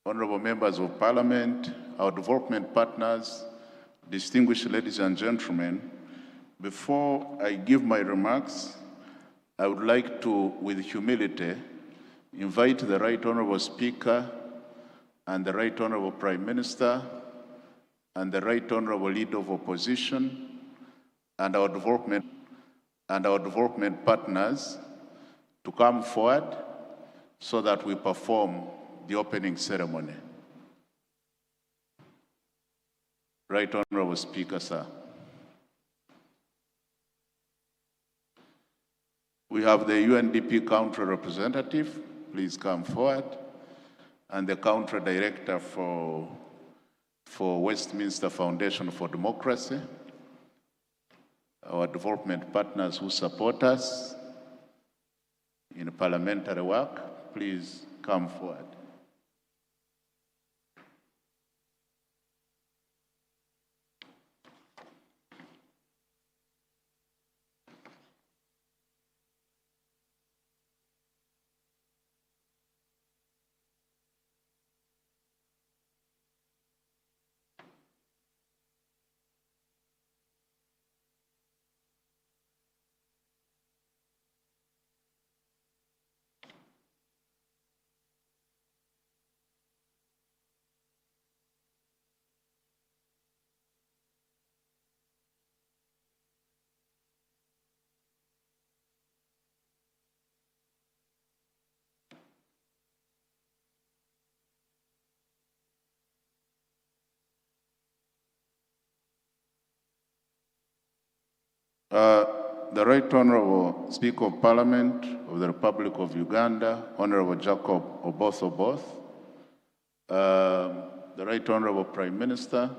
honorable members of parliament, our development partners, distinguished ladies and gentlemen, before I give my remarks, I would like to, with humility, invite the Right Honorable Speaker and the Right Honorable Prime Minister and the Right Honorable Leader of Opposition and our development partners to come forward so that we perform the opening ceremony. Right Honorable Speaker, sir. We have the UNDP country representative, please come forward, and the country director for Westminster Foundation for Democracy, our development partners who support us in parliamentary work, please come forward. The Right Honorable Speaker of Parliament of the Republic of Uganda, Honorable Jacob Oboth, the Right Honorable Prime Minister,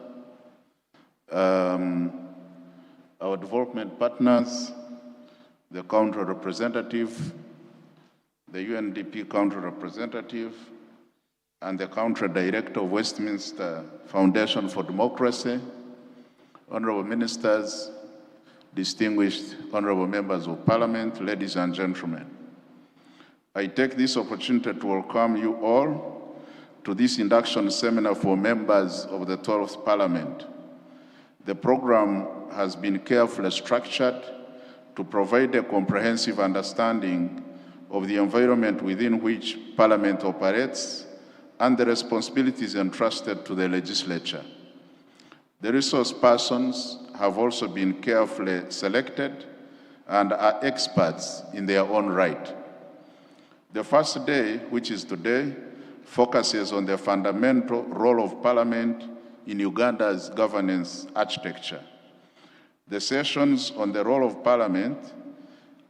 our development partners, the country representative, the UNDP country representative, and the country director of Westminster Foundation for Democracy, honorable ministers, distinguished honorable members of parliament, ladies and gentlemen. I take this opportunity to welcome you all to this induction seminar for members of the 12th Parliament. The program has been carefully structured to provide a comprehensive understanding of the environment within which Parliament operates and the responsibilities entrusted to the legislature. The resource persons have also been carefully selected and are experts in their own right. The first day, which is today, focuses on the fundamental role of Parliament in Uganda's governance architecture. The sessions on the role of Parliament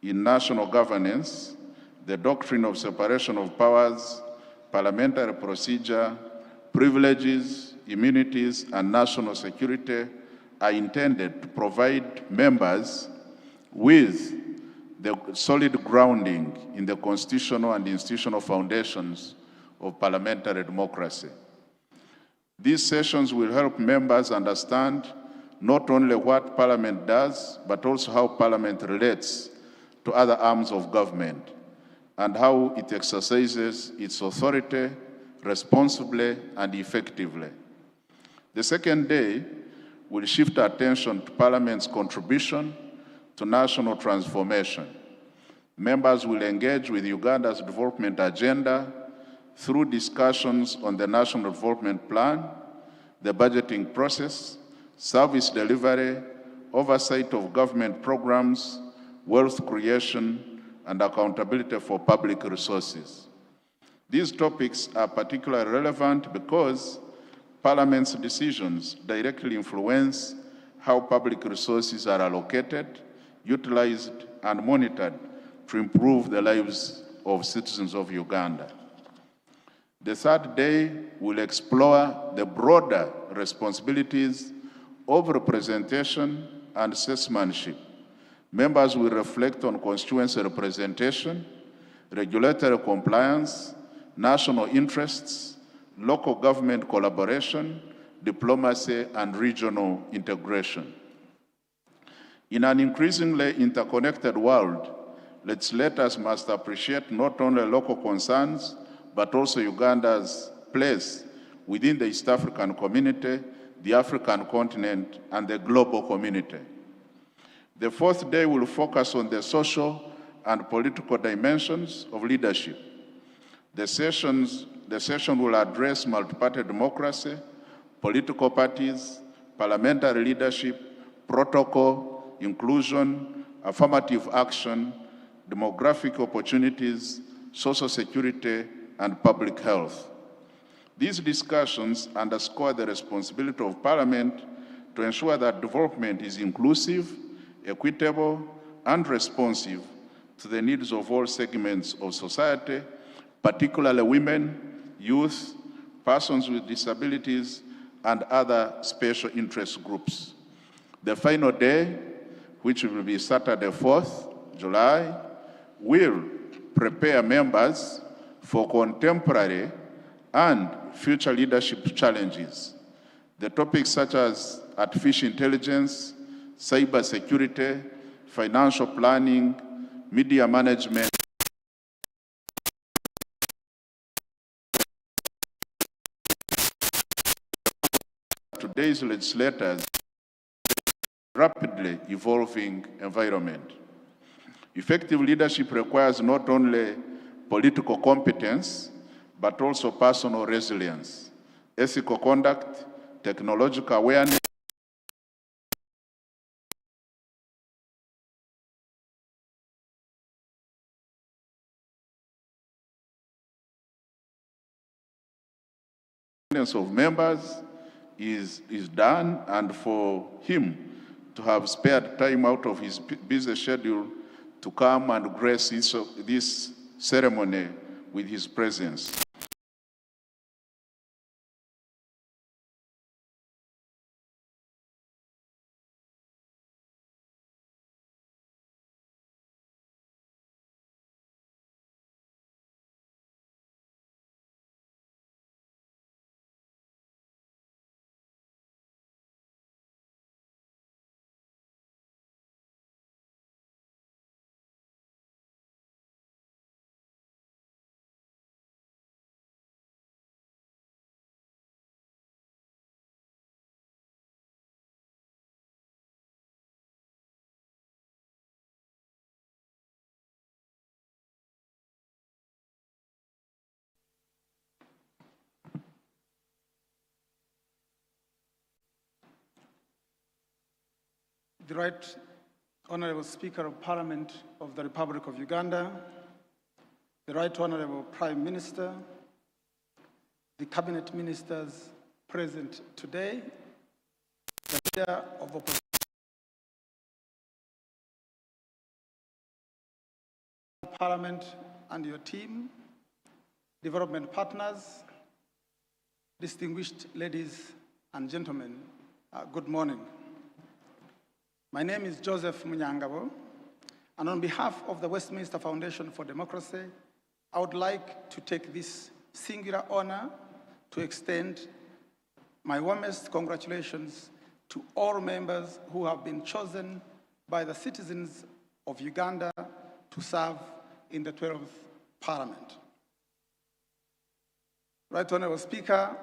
in national governance, the doctrine of separation of powers, parliamentary procedure, privileges, immunities, and national security are intended to provide members with the solid grounding in the constitutional and institutional foundations of parliamentary democracy. These sessions will help members understand not only what Parliament does, but also how Parliament relates to other arms of government and how it exercises its authority responsibly and effectively. The second day will shift attention to Parliament's contribution to national transformation. Members will engage with Uganda's development agenda through discussions on the National Development Plan, the budgeting process, service delivery, oversight of government programs, wealth creation, and accountability for public resources. These topics are particularly relevant because Parliament's decisions directly influence how public resources are allocated, utilized, and monitored to improve the lives of citizens of Uganda. The third day will explore the broader responsibilities of representation and statesmanship. Members will reflect on constituency representation, regulatory compliance, national interests, local government collaboration, diplomacy, and regional integration. In an increasingly interconnected world, legislators must appreciate not only local concerns, but also Uganda's place within the East African community, the African continent, and the global community. The fourth day will focus on the social and political dimensions of leadership. The session will address multi-party democracy, political parties, parliamentary leadership, protocol, inclusion, affirmative action, demographic opportunities, social security, and public health. These discussions underscore the responsibility of Parliament to ensure that development is inclusive, equitable, and responsive to the needs of all segments of society, particularly women, youth, persons with disabilities, and other special interest groups. The final day, which will be Saturday, 4th July, will prepare members for contemporary and future leadership challenges. The topics such as artificial intelligence, cyber security, financial planning, media management, today's legislators, rapidly evolving environment. Effective leadership requires not only political competence, but also personal resilience, ethical conduct, technological awareness, of members is done, and for him to have spared time out of his busy schedule to come and grace this ceremony with his presence. The Right Honourable Speaker of Parliament of the Republic of Uganda, the Right Honourable Prime Minister, the Cabinet Ministers present today, the Leader of Opposition, Parliament and your team, development partners, distinguished ladies and gentlemen, good morning. My name is Joseph Munyonyo, and on behalf of the Westminster Foundation for Democracy, I would like to take this singular honor to extend my warmest congratulations to all members who have been chosen by the citizens of Uganda to serve in the 12th Parliament. Right Honourable Speaker,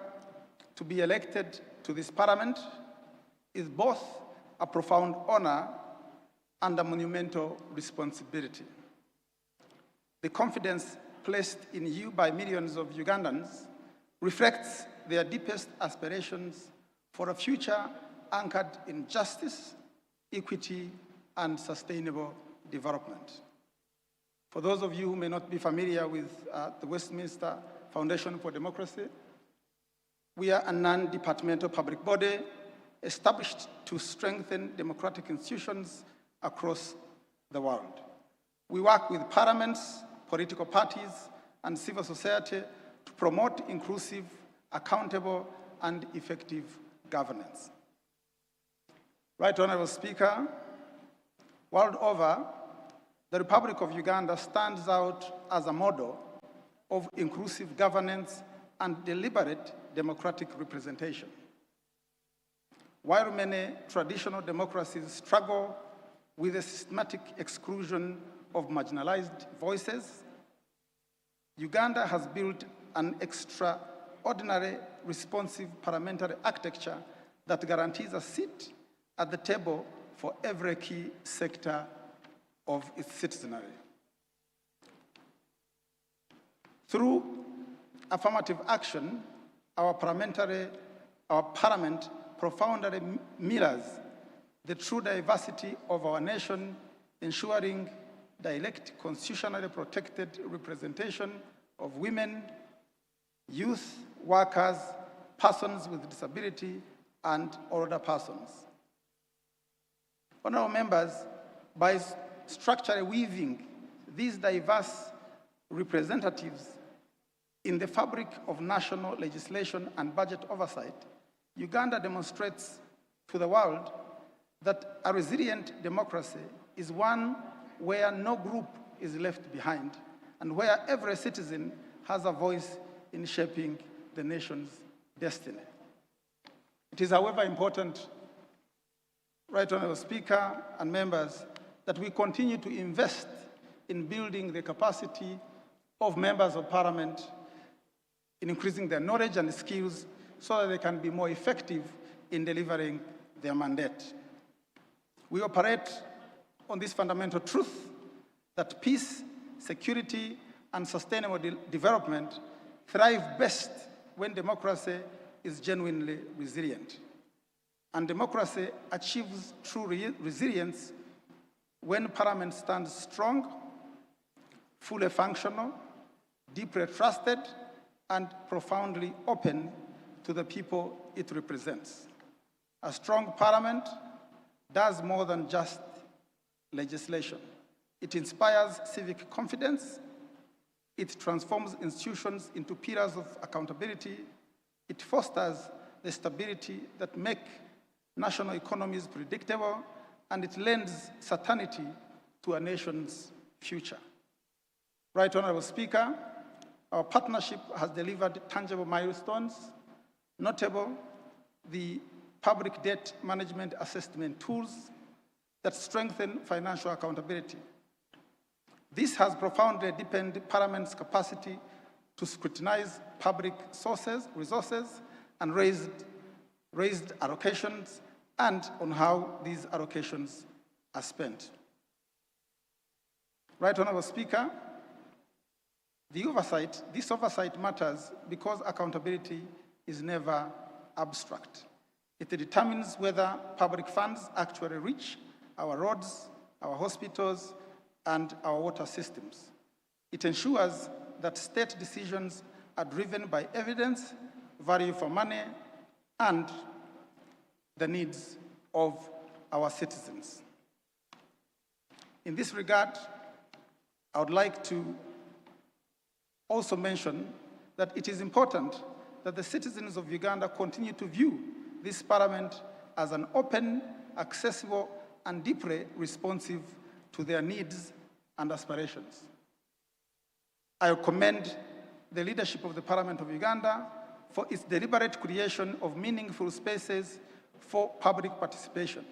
to be elected to this Parliament is both a profound honor and a monumental responsibility. The confidence placed in you by millions of Ugandans reflects their deepest aspirations for a future anchored in justice, equity, and sustainable development. For those of you who may not be familiar with the Westminster Foundation for Democracy, we are a non-departmental public body established to strengthen democratic institutions across the world. We work with parliaments, political parties, and civil society to promote inclusive, accountable, and effective governance. Right Honourable Speaker, world over, the Republic of Uganda stands out as a model of inclusive governance and deliberate democratic representation. While many traditional democracies struggle with the systematic exclusion of marginalized voices, Uganda has built an extraordinary responsive parliamentary architecture that guarantees a seat at the table for every key sector of its citizenry. Through affirmative action, our parliament profoundly mirrors the true diversity of our nation, ensuring direct, constitutionally protected representation of women, youth, workers, persons with disability, and older persons. Honorable members, by structurally weaving these diverse representatives in the fabric of national legislation and budget oversight, Uganda demonstrates to the world that a resilient democracy is one where no group is left behind and where every citizen has a voice in shaping the nation's destiny. It is, however, important, Right Honourable Speaker and members, that we continue to invest in building the capacity of members of Parliament, in increasing their knowledge and skills so that they can be more effective in delivering their mandate. We operate on this fundamental truth that peace, security, and sustainable development thrive best when democracy is genuinely resilient. And democracy achieves true resilience when Parliament stands strong, fully functional, deeply trusted, and profoundly open to the people it represents. A strong Parliament does more than just legislation. It inspires civic confidence, it transforms institutions into pillars of accountability, it fosters the stability that make national economies predictable, and it lends certainty to a nation's future. Right Honourable Speaker, our partnership has delivered tangible milestones, notable the public debt management assessment tools that strengthen financial accountability. This has profoundly deepened Parliament's capacity to scrutinize public resources, and raised allocations and on how these allocations are spent. Right Honourable Speaker, this oversight matters because accountability is never abstract. It determines whether public funds actually reach our roads, our hospitals, and our water systems. It ensures that state decisions are driven by evidence, value for money, and the needs of our citizens. In this regard, I would like to also mention that it is important that the citizens of Uganda continue to view this Parliament as an open, accessible, and deeply responsive to their needs and aspirations. I commend the leadership of the Parliament of Uganda for its deliberate creation of meaningful spaces for public participation.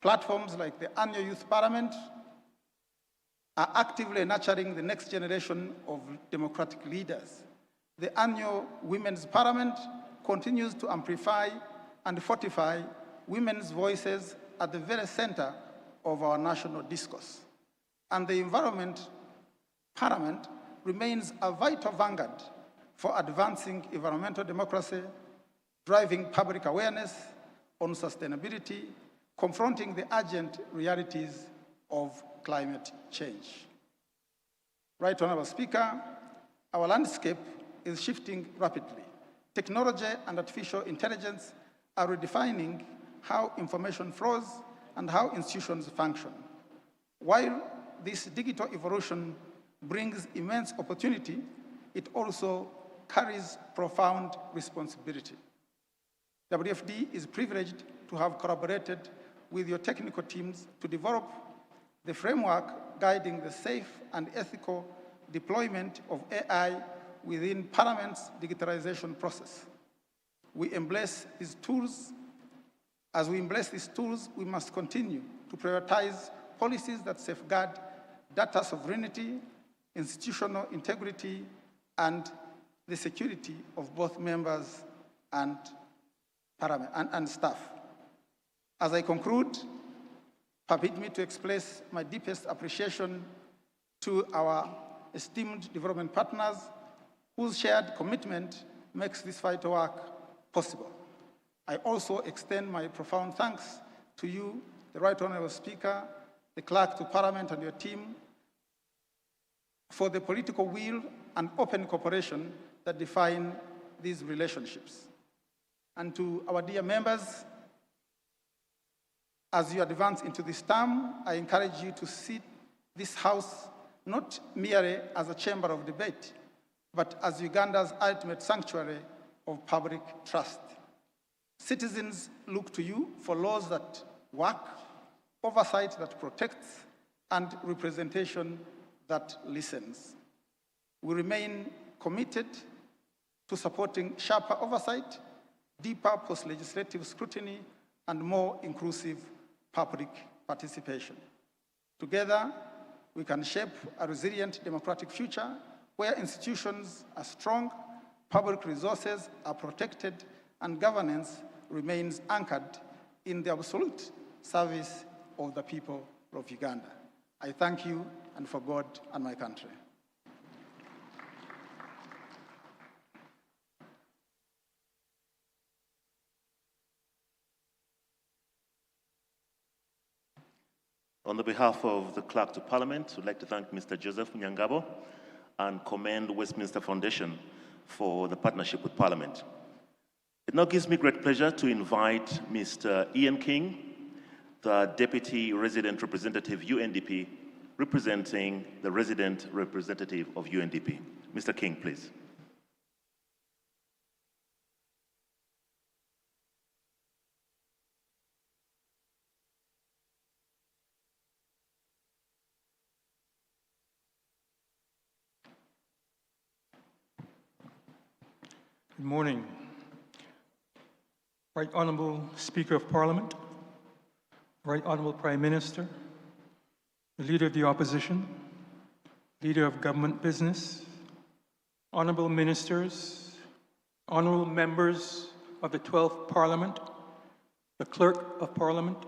Platforms like the annual Youth Parliament are actively nurturing the next generation of democratic leaders. The annual Women's Parliament continues to amplify and fortify women's voices at the very center of our national discourse. And the Environment Parliament remains a vital vanguard for advancing environmental democracy, driving public awareness on sustainability, confronting the urgent realities of climate change. Right Honourable Speaker, our landscape is shifting rapidly. Technology and artificial intelligence are redefining how information flows and how institutions function. While this digital evolution brings immense opportunity, it also carries profound responsibility. WFD is privileged to have collaborated with your technical teams to develop the framework guiding the safe and ethical deployment of AI within Parliament's digitalization process. We embrace these tools. As we embrace these tools, we must continue to prioritize policies that safeguard data sovereignty, institutional integrity, and the security of both members and staff. As I conclude, permit me to express my deepest appreciation to our esteemed development partners whose shared commitment makes this vital work possible. I also extend my profound thanks to you, the Right Honourable Speaker, the Clerk to Parliament and your team, for the political will and open cooperation that define these relationships. And to our dear members, as you advance into this term, I encourage you to see this House not merely as a chamber of debate, but as Uganda's ultimate sanctuary of public trust. Citizens look to you for laws that work, oversight that protects, and representation that listens. We remain committed to supporting sharper oversight, deeper post-legislative scrutiny, and more inclusive public participation. Together, we can shape a resilient democratic future where institutions are strong, public resources are protected, and governance remains anchored in the absolute service of the people of Uganda. I thank you, and for God and my country. On the behalf of the Clerk to Parliament, we'd like to thank Mr. Joseph Nyangabo and commend Westminster Foundation for the partnership with Parliament. It now gives me great pleasure to invite Mr. Ian King, the Deputy Resident Representative UNDP, representing the Resident Representative of UNDP. Mr. King, please. Good morning. Right Honourable Speaker of Parliament, Right Honourable Prime Minister, the Leader of the Opposition, Leader of Government Business, Honourable Ministers, Honourable Members of the 12th Parliament, the Clerk of Parliament,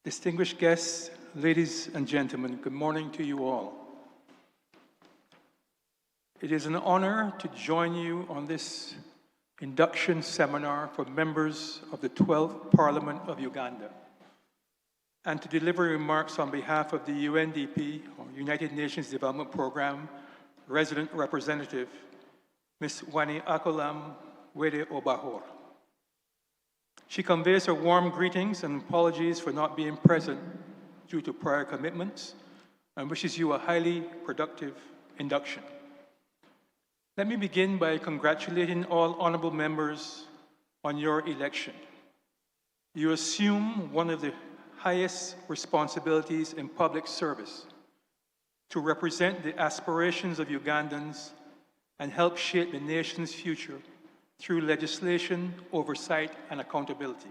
distinguished guests, ladies and gentlemen, good morning to you all. It is an honor to join you on this induction seminar for members of the 12th Parliament of Uganda and to deliver remarks on behalf of the UNDP, or United Nations Development Programme, Resident Representative, Ms. Wani Akolam Wede Obahor. She conveys her warm greetings and apologies for not being present due to prior commitments and wishes you a highly productive induction. Let me begin by congratulating all honourable members on your election. You assume one of the highest responsibilities in public service to represent the aspirations of Ugandans and help shape the nation's future through legislation, oversight, and accountability.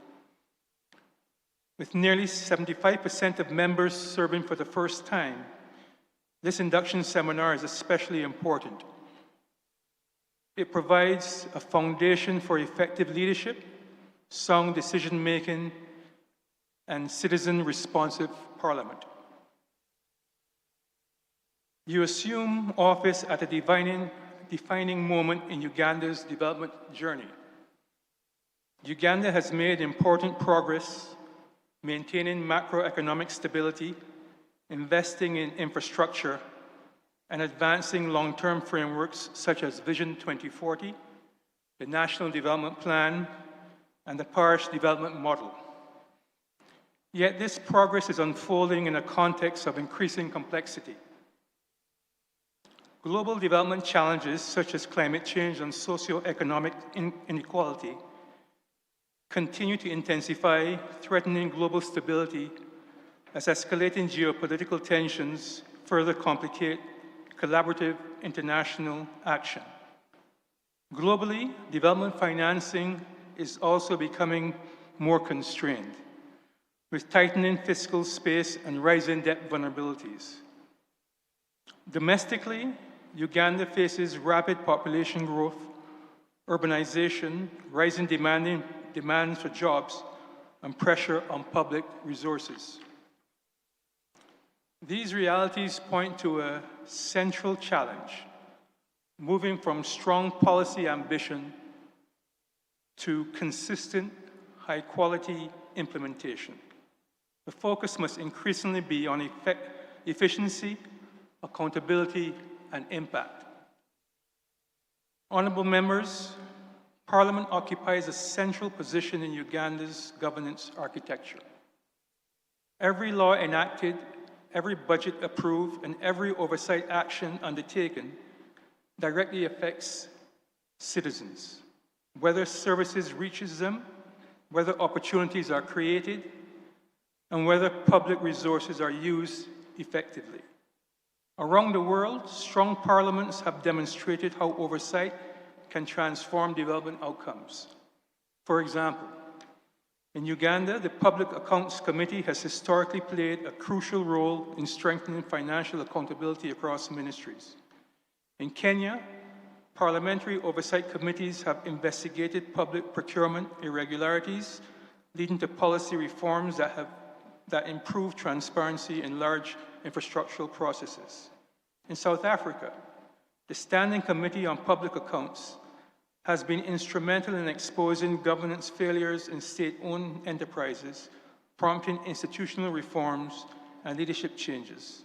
With nearly 75% of members serving for the first time, this induction seminar is especially important. It provides a foundation for effective leadership, sound decision-making, and citizen-responsive parliament. You assume office at a defining moment in Uganda's development journey. Uganda has made important progress maintaining macroeconomic stability, investing in infrastructure, and advancing long-term frameworks such as Vision 2040, the National Development Plan, and the Parish Development Model. Yet this progress is unfolding in a context of increasing complexity. Global development challenges such as climate change and socioeconomic inequality continue to intensify, threatening global stability as escalating geopolitical tensions further complicate collaborative international action. Globally, development financing is also becoming more constrained, with tightening fiscal space and rising debt vulnerabilities. Domestically, Uganda faces rapid population growth, urbanization, rising demands for jobs, and pressure on public resources. These realities point to a central challenge, moving from strong policy ambition to consistent, high-quality implementation. The focus must increasingly be on efficiency, accountability, and impact. Honourable members, Parliament occupies a central position in Uganda's governance architecture. Every law enacted, every budget approved, and every oversight action undertaken directly affects citizens, whether services reaches them, whether opportunities are created, and whether public resources are used effectively. Around the world, strong parliaments have demonstrated how oversight can transform development outcomes. For example, in Uganda, the Public Accounts Committee has historically played a crucial role in strengthening financial accountability across ministries. In Kenya, parliamentary oversight committees have investigated public procurement irregularities, leading to policy reforms that improve transparency in large infrastructural processes. In South Africa, the Standing Committee on Public Accounts has been instrumental in exposing governance failures in state-owned enterprises, prompting institutional reforms and leadership changes.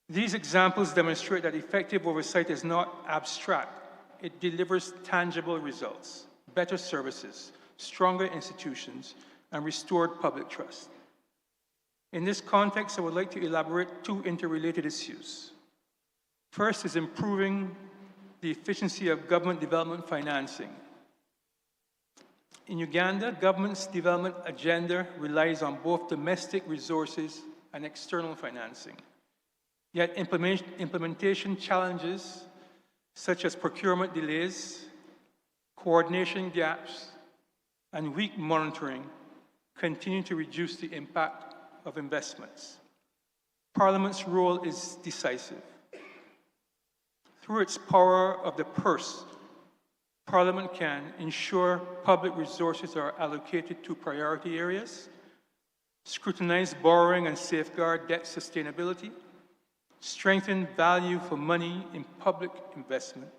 These examples demonstrate that effective oversight is not abstract. It delivers tangible results, better services, stronger institutions, and restored public trust. In this context, I would like to elaborate two interrelated issues. First is improving the efficiency of government development financing. In Uganda, government's development agenda relies on both domestic resources and external financing. Yet implementation challenges, such as procurement delays, coordination gaps, and weak monitoring, continue to reduce the impact of investments. Parliament's role is decisive. Through its power of the purse, Parliament can ensure public resources are allocated to priority areas, scrutinize borrowing and safeguard debt sustainability, strengthen value for money in public investment,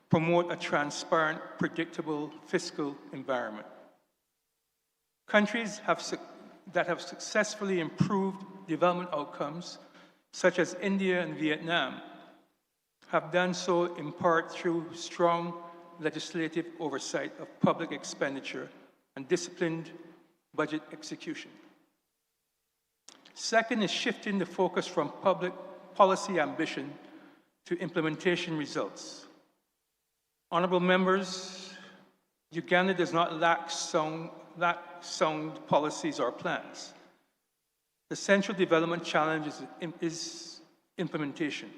promote a transparent, predictable fiscal environment. Countries that have successfully improved development outcomes, such as India and Vietnam, have done so in part through strong legislative oversight of public expenditure and disciplined budget execution. Second is shifting the focus from public policy ambition to implementation results. Honourable members, Uganda does not lack sound policies or plans. The central development challenge is implementation.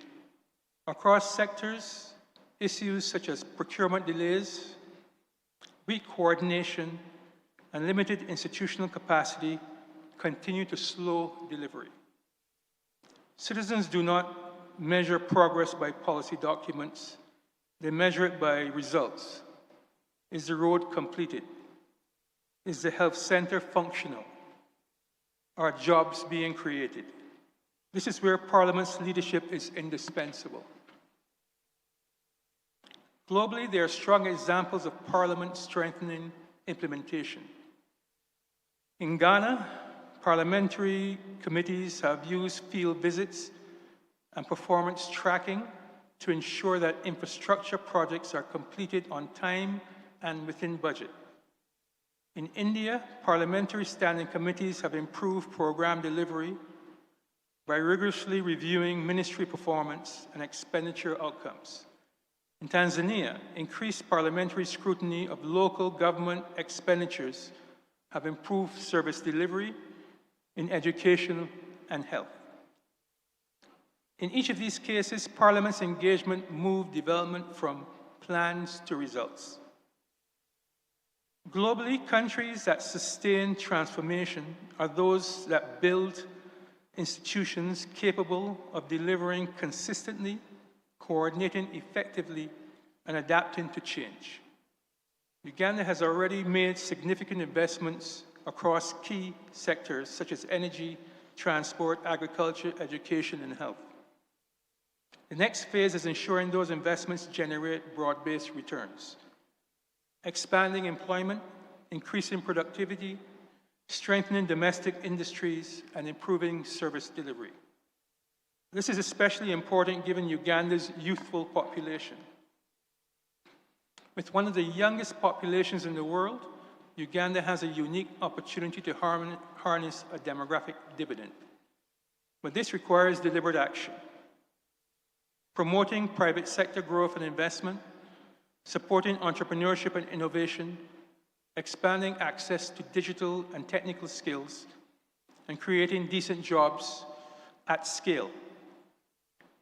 Across sectors, issues such as procurement delays, weak coordination, and limited institutional capacity continue to slow delivery. Citizens do not measure progress by policy documents, they measure it by results. Is the road completed? Is the health center functional? Are jobs being created? This is where Parliament's leadership is indispensable. Globally, there are strong examples of Parliament strengthening implementation. In Ghana, parliamentary committees have used field visits and performance tracking to ensure that infrastructure projects are completed on time and within budget. In India, parliamentary standing committees have improved program delivery by rigorously reviewing ministry performance and expenditure outcomes. In Tanzania, increased parliamentary scrutiny of local government expenditures have improved service delivery in education and health. In each of these cases, Parliament's engagement moved development from plans to results. Globally, countries that sustain transformation are those that build institutions capable of delivering consistently, coordinating effectively, and adapting to change. Uganda has already made significant investments across key sectors such as energy, transport, agriculture, education, and health. The next phase is ensuring those investments generate broad-based returns, expanding employment, increasing productivity, strengthening domestic industries, and improving service delivery. This is especially important given Uganda's youthful population. With one of the youngest populations in the world, Uganda has a unique opportunity to harness a demographic dividend. But this requires deliberate action. Promoting private sector growth and investment, supporting entrepreneurship and innovation, expanding access to digital and technical skills, and creating decent jobs at scale.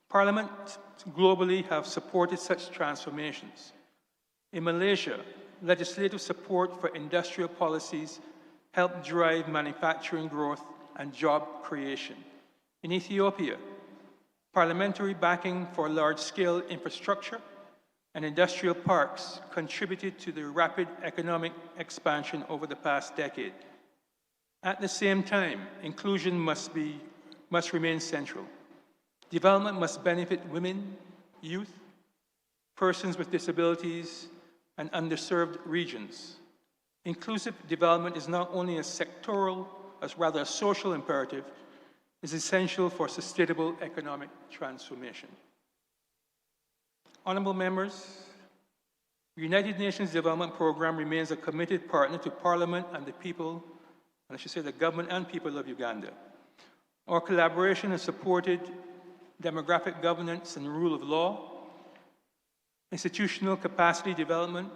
Parliaments globally have supported such transformations. In Malaysia, legislative support for industrial policies helped drive manufacturing growth and job creation. In Ethiopia, parliamentary backing for large-scale infrastructure and industrial parks contributed to the rapid economic expansion over the past decade. At the same time, inclusion must remain central. Development must benefit women, youth, persons with disabilities, and underserved regions. Inclusive development is not only a sectoral, as rather a social imperative, is essential for sustainable economic transformation. Honorable members, the United Nations Development Programme remains a committed partner to Parliament and the people, and I should say the government and people of Uganda. Our collaboration has supported demographic governance and rule of law, institutional capacity development,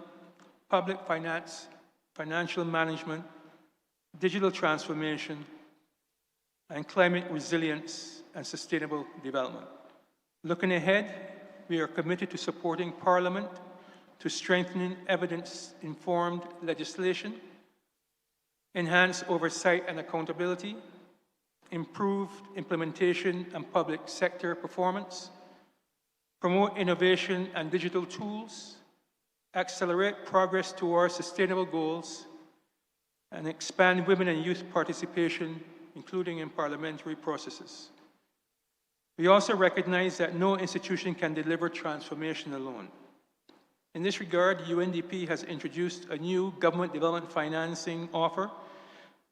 public finance, financial management, digital transformation, and climate resilience and sustainable development. Looking ahead, we are committed to supporting Parliament to strengthening evidence-informed legislation, enhance oversight and accountability, improved implementation and public sector performance, promote innovation and digital tools, accelerate progress towards sustainable goals, and expand women and youth participation, including in parliamentary processes. We also recognize that no institution can deliver transformation alone. In this regard, UNDP has introduced a new government development financing offer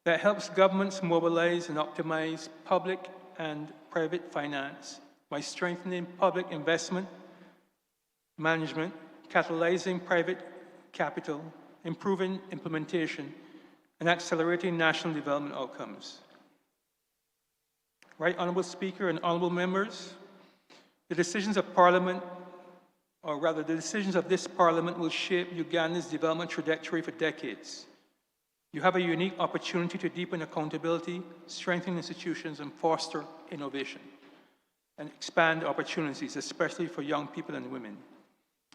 that helps governments mobilize and optimize public and private finance by strengthening public investment management, catalyzing private capital, improving implementation, and accelerating national development outcomes. Right Honourable Speaker and honourable members, the decisions of Parliament, or rather the decisions of this Parliament, will shape Uganda's development trajectory for decades. You have a unique opportunity to deepen accountability, strengthen institutions, and foster innovation, and expand opportunities, especially for young people and women.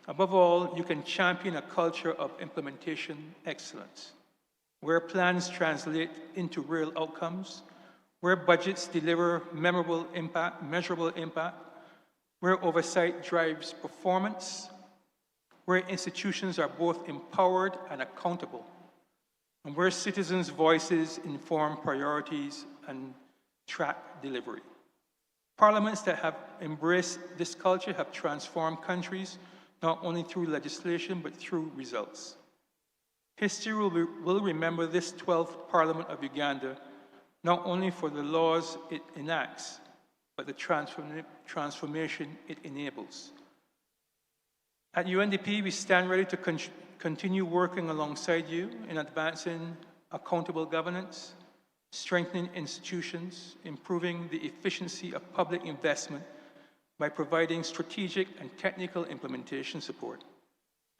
Above all, you can champion a culture of implementation excellence, where plans translate into real outcomes, where budgets deliver measurable impact, where oversight drives performance, where institutions are both empowered and accountable, and where citizens' voices inform priorities and track delivery. Parliaments that have embraced this culture have transformed countries not only through legislation but through results. History will remember this 12th Parliament of Uganda not only for the laws it enacts, but the transformation it enables. At UNDP, we stand ready to continue working alongside you in advancing accountable governance, strengthening institutions, improving the efficiency of public investment by providing strategic and technical implementation support,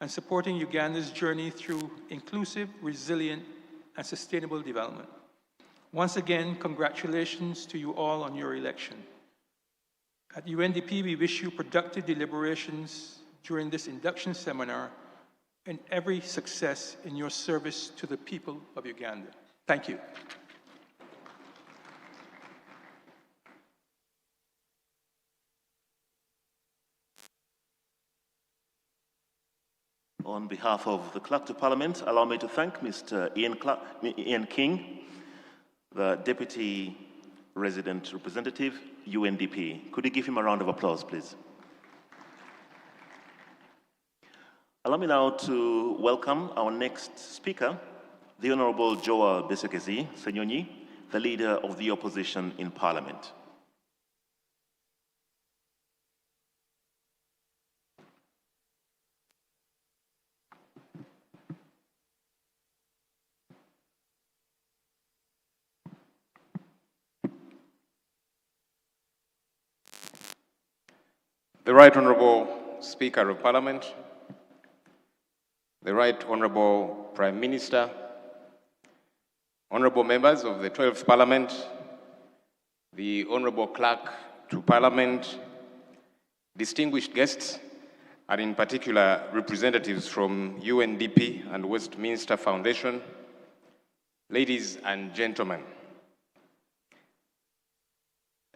and supporting Uganda's journey through inclusive, resilient, and sustainable development. Once again, congratulations to you all on your election. At UNDP, we wish you productive deliberations during this induction seminar and every success in your service to the people of Uganda. Thank you. On behalf of the Clerk to Parliament, allow me to thank Mr. Ian King, the Deputy Resident Representative, UNDP. Could you give him a round of applause, please? Allow me now to welcome our next speaker, the Honorable Joel Besekezi Senyonyi, the Leader of the Opposition in Parliament. The Right Honourable Speaker of Parliament, the Right Honourable Prime Minister, Honourable members of the 12th Parliament, the Honourable Clerk to Parliament, distinguished guests, and in particular representatives from UNDP and Westminster Foundation, ladies and gentlemen.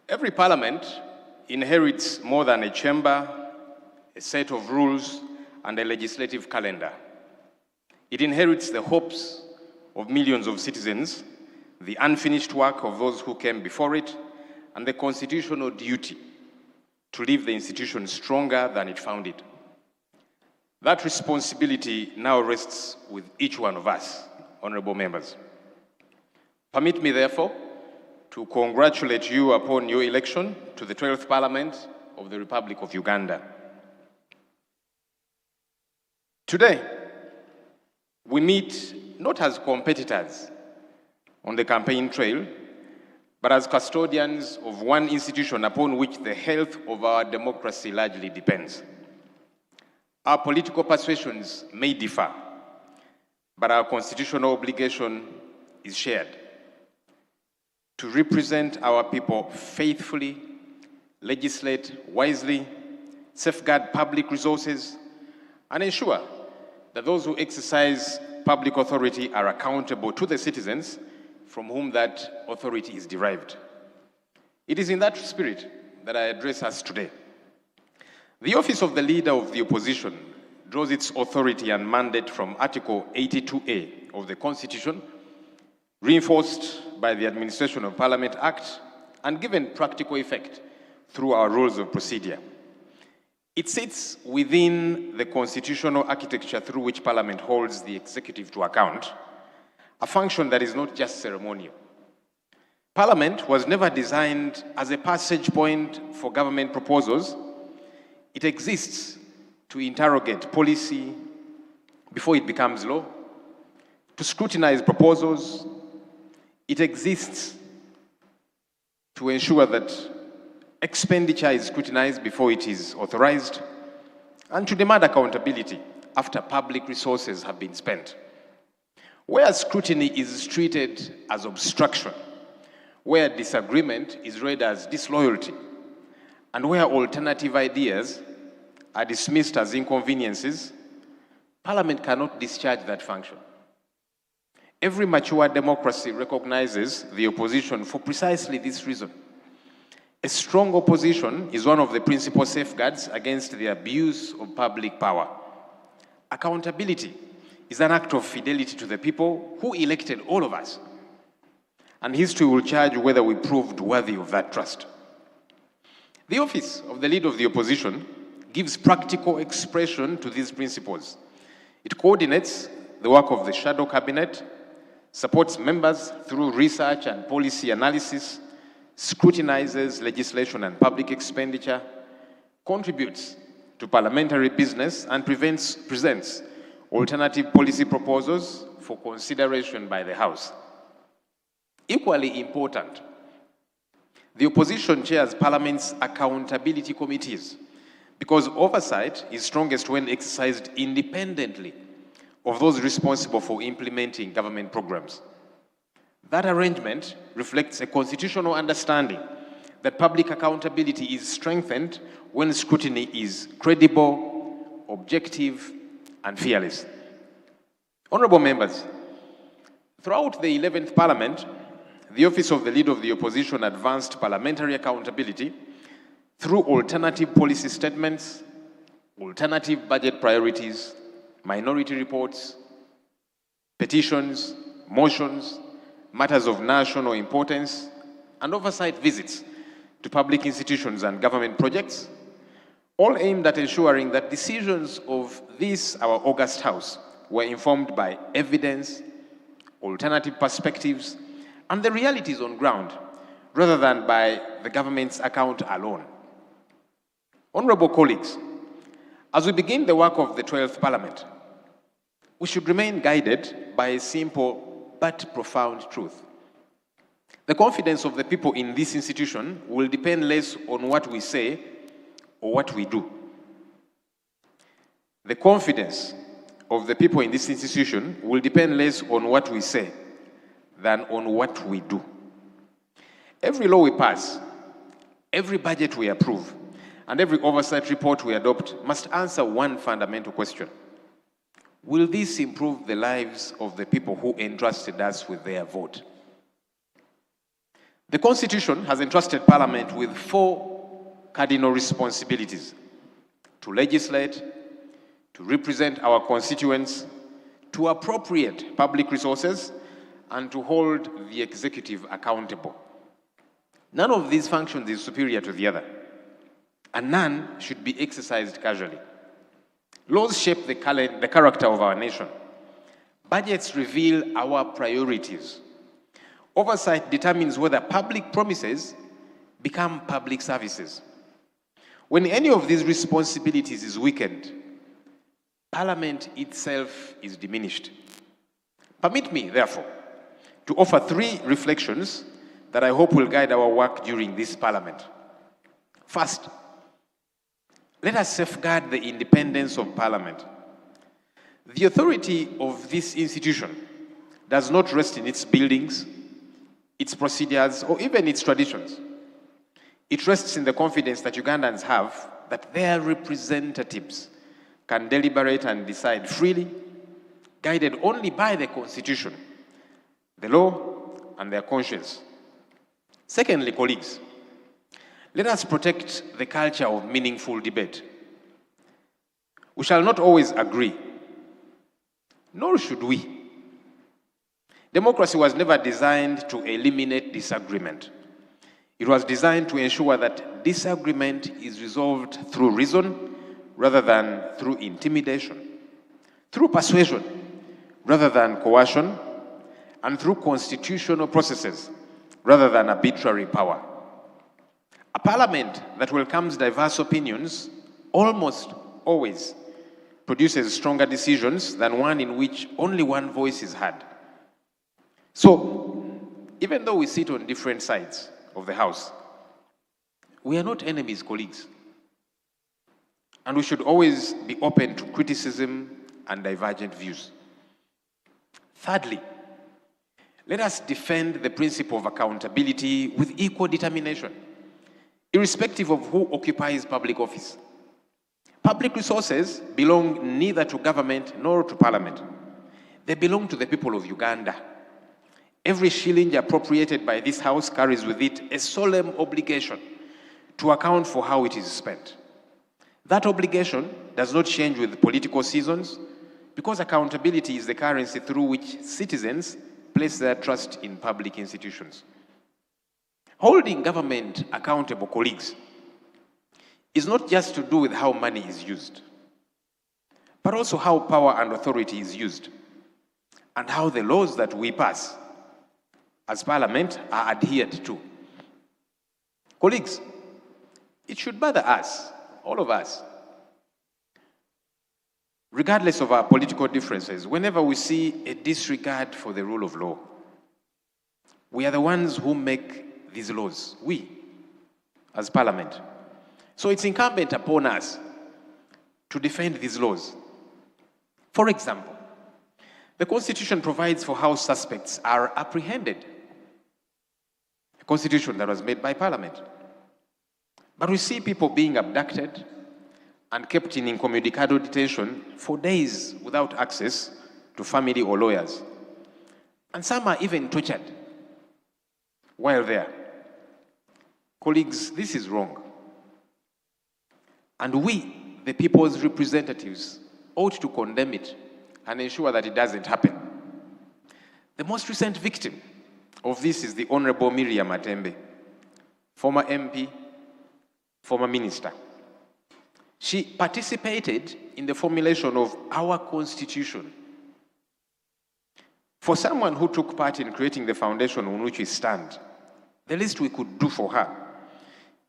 Every Parliament inherits more than a chamber, a set of rules, and a legislative calendar. It inherits the hopes of millions of citizens, the unfinished work of those who came before it, and the constitutional duty to leave the institution stronger than it found it. That responsibility now rests with each one of us, honourable members. Permit me, therefore, to congratulate you upon your election to the 12th Parliament of the Republic of Uganda. Today, we meet not as competitors on the campaign trail, but as custodians of one institution upon which the health of our democracy largely depends. Our political persuasions may differ, but our constitutional obligation is shared: to represent our people faithfully, legislate wisely, safeguard public resources, and ensure that those who exercise public authority are accountable to the citizens from whom that authority is derived. It is in that spirit that I address us today. The office of the Leader of the Opposition draws its authority and mandate from Article 82A of the Constitution, reinforced by the Administration of Parliament Act and given practical effect through our rules of procedure. It sits within the constitutional architecture through which Parliament holds the executive to account, a function that is not just ceremonial. Parliament was never designed as a passage point for government proposals. It exists to interrogate policy before it becomes law, to scrutinize proposals. It exists to ensure that expenditure is scrutinized before it is authorized, and to demand accountability after public resources have been spent. Where scrutiny is treated as obstruction, where disagreement is read as disloyalty, and where alternative ideas are dismissed as inconveniences, Parliament cannot discharge that function. Every mature democracy recognizes the opposition for precisely this reason. A strong opposition is one of the principal safeguards against the abuse of public power. Accountability is an act of fidelity to the people who elected all of us. And history will judge whether we proved worthy of that trust. The office of the Leader of the Opposition gives practical expression to these principles. It coordinates the work of the shadow cabinet, supports members through research and policy analysis, scrutinizes legislation and public expenditure, contributes to parliamentary business, and presents alternative policy proposals for consideration by the House. Equally important, the opposition chairs Parliament's accountability committees, because oversight is strongest when exercised independently of those responsible for implementing government programs. That arrangement reflects a constitutional understanding that public accountability is strengthened when scrutiny is credible, objective, and fearless. Honourable members, throughout the 11th Parliament, the Office of the Leader of the Opposition advanced parliamentary accountability through alternative policy statements, alternative budget priorities, minority reports, petitions, motions, matters of national importance, and oversight visits to public institutions and government projects, all aimed at ensuring that decisions of this, our august House, were informed by evidence, alternative perspectives, and the realities on ground, rather than by the government's account alone. Honorable colleagues, as we begin the work of the 12th Parliament, we should remain guided by a simple but profound truth. The confidence of the people in this institution will depend less on what we say or what we do. The confidence of the people in this institution will depend less on what we say than on what we do. Every law we pass, every budget we approve, and every oversight report we adopt must answer one fundamental question. Will this improve the lives of the people who entrusted us with their vote? The Constitution has entrusted Parliament with 4 cardinal responsibilities: to legislate, to represent our constituents, to appropriate public resources, and to hold the executive accountable. None of these functions is superior to the other, and none should be exercised casually. Laws shape the character of our nation. Budgets reveal our priorities. Oversight determines whether public promises become public services. When any of these responsibilities is weakened, Parliament itself is diminished. Permit me, therefore, to offer 3 reflections that I hope will guide our work during this Parliament. First, let us safeguard the independence of Parliament. The authority of this institution does not rest in its buildings, its procedures, or even its traditions. It rests in the confidence that Ugandans have that their representatives can deliberate and decide freely, guided only by the Constitution, the law, and their conscience. Secondly, colleagues, let us protect the culture of meaningful debate. We shall not always agree, nor should we. Democracy was never designed to eliminate disagreement. It was designed to ensure that disagreement is resolved through reason rather than through intimidation, through persuasion rather than coercion, and through constitutional processes rather than arbitrary power. A parliament that welcomes diverse opinions almost always produces stronger decisions than one in which only one voice is heard. So, even though we sit on different sides of the House, we are not enemies, colleagues. And we should always be open to criticism and divergent views. Thirdly, let us defend the principle of accountability with equal determination, irrespective of who occupies public office. Public resources belong neither to government nor to Parliament. They belong to the people of Uganda. Every shilling appropriated by this House carries with it a solemn obligation to account for how it is spent. That obligation does not change with political seasons because accountability is the currency through which citizens place their trust in public institutions. Holding government accountable, colleagues, is not just to do with how money is used, but also how power and authority is used, and how the laws that we pass as Parliament are adhered to. Colleagues, it should bother us, all of us, regardless of our political differences, whenever we see a disregard for the rule of law. We are the ones who make these laws, we, as Parliament. So it's incumbent upon us to defend these laws. For example, the Constitution provides for how suspects are apprehended. A constitution that was made by Parliament. But we see people being abducted and kept in incommunicado detention for days without access to family or lawyers. And some are even tortured while there. Colleagues, this is wrong. And we, the people's representatives, ought to condemn it and ensure that it doesn't happen. The most recent victim of this is the Honorable Miriam Atembe, former MP, former minister. She participated in the formulation of our constitution. For someone who took part in creating the foundation on which we stand, the least we could do for her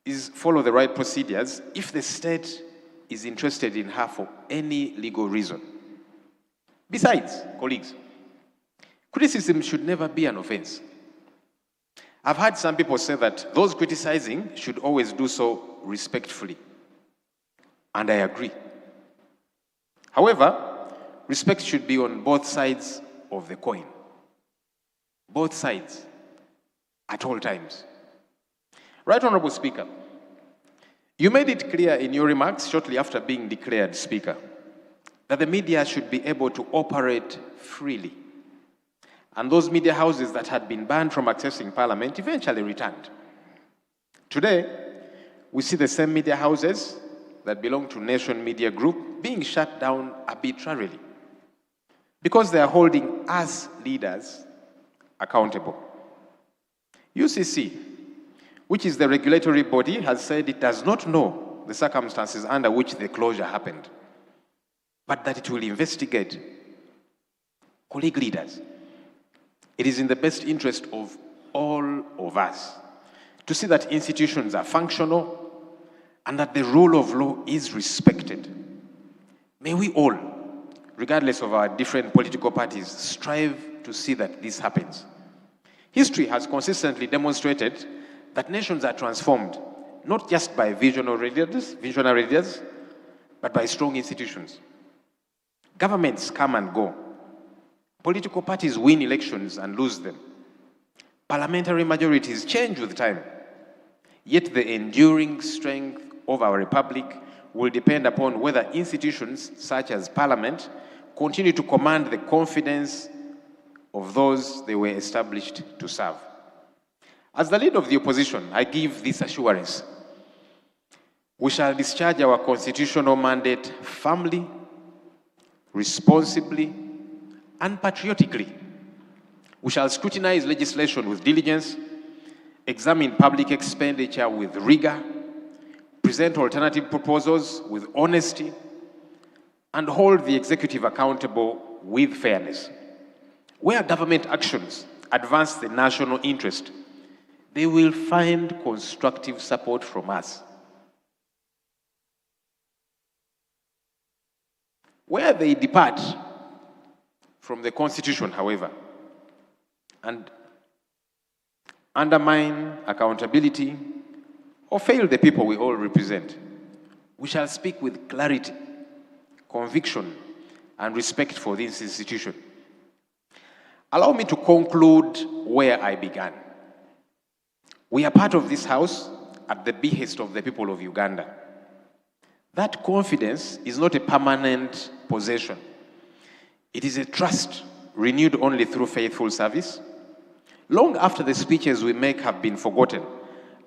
is follow the right procedures if the state is interested in her for any legal reason. Besides, colleagues, criticism should never be an offense. I've heard some people say that those criticizing should always do so respectfully. And I agree. However, respect should be on both sides of the coin. Both sides, at all times. Right Honorable Speaker, you made it clear in your remarks shortly after being declared Speaker that the media should be able to operate freely. And those media houses that had been banned from accessing Parliament eventually returned. Today, we see the same media houses that belong to Nation Media Group being shut down arbitrarily because they are holding us leaders accountable. UCC, which is the regulatory body, has said it does not know the circumstances under which the closure happened, but that it will investigate. Colleague leaders, it is in the best interest of all of us to see that institutions are functional and that the rule of law is respected. May we all, regardless of our different political parties, strive to see that this happens. History has consistently demonstrated that nations are transformed, not just by visionary leaders, but by strong institutions. Governments come and go. Political parties win elections and lose them. Parliamentary majorities change with time. Yet the enduring strength of our republic will depend upon whether institutions such as Parliament continue to command the confidence of those they were established to serve. As the leader of the opposition, I give this assurance. We shall discharge our constitutional mandate firmly, responsibly, and patriotically. We shall scrutinize legislation with diligence, examine public expenditure with rigor, present alternative proposals with honesty, and hold the executive accountable with fairness. Where government actions advance the national interest, they will find constructive support from us. Where they depart from the Constitution, however, and undermine accountability or fail the people we all represent, we shall speak with clarity, conviction, and respect for this institution. Allow me to conclude where I began. We are part of this House at the behest of the people of Uganda. That confidence is not a permanent possession. It is a trust renewed only through faithful service. Long after the speeches we make have been forgotten,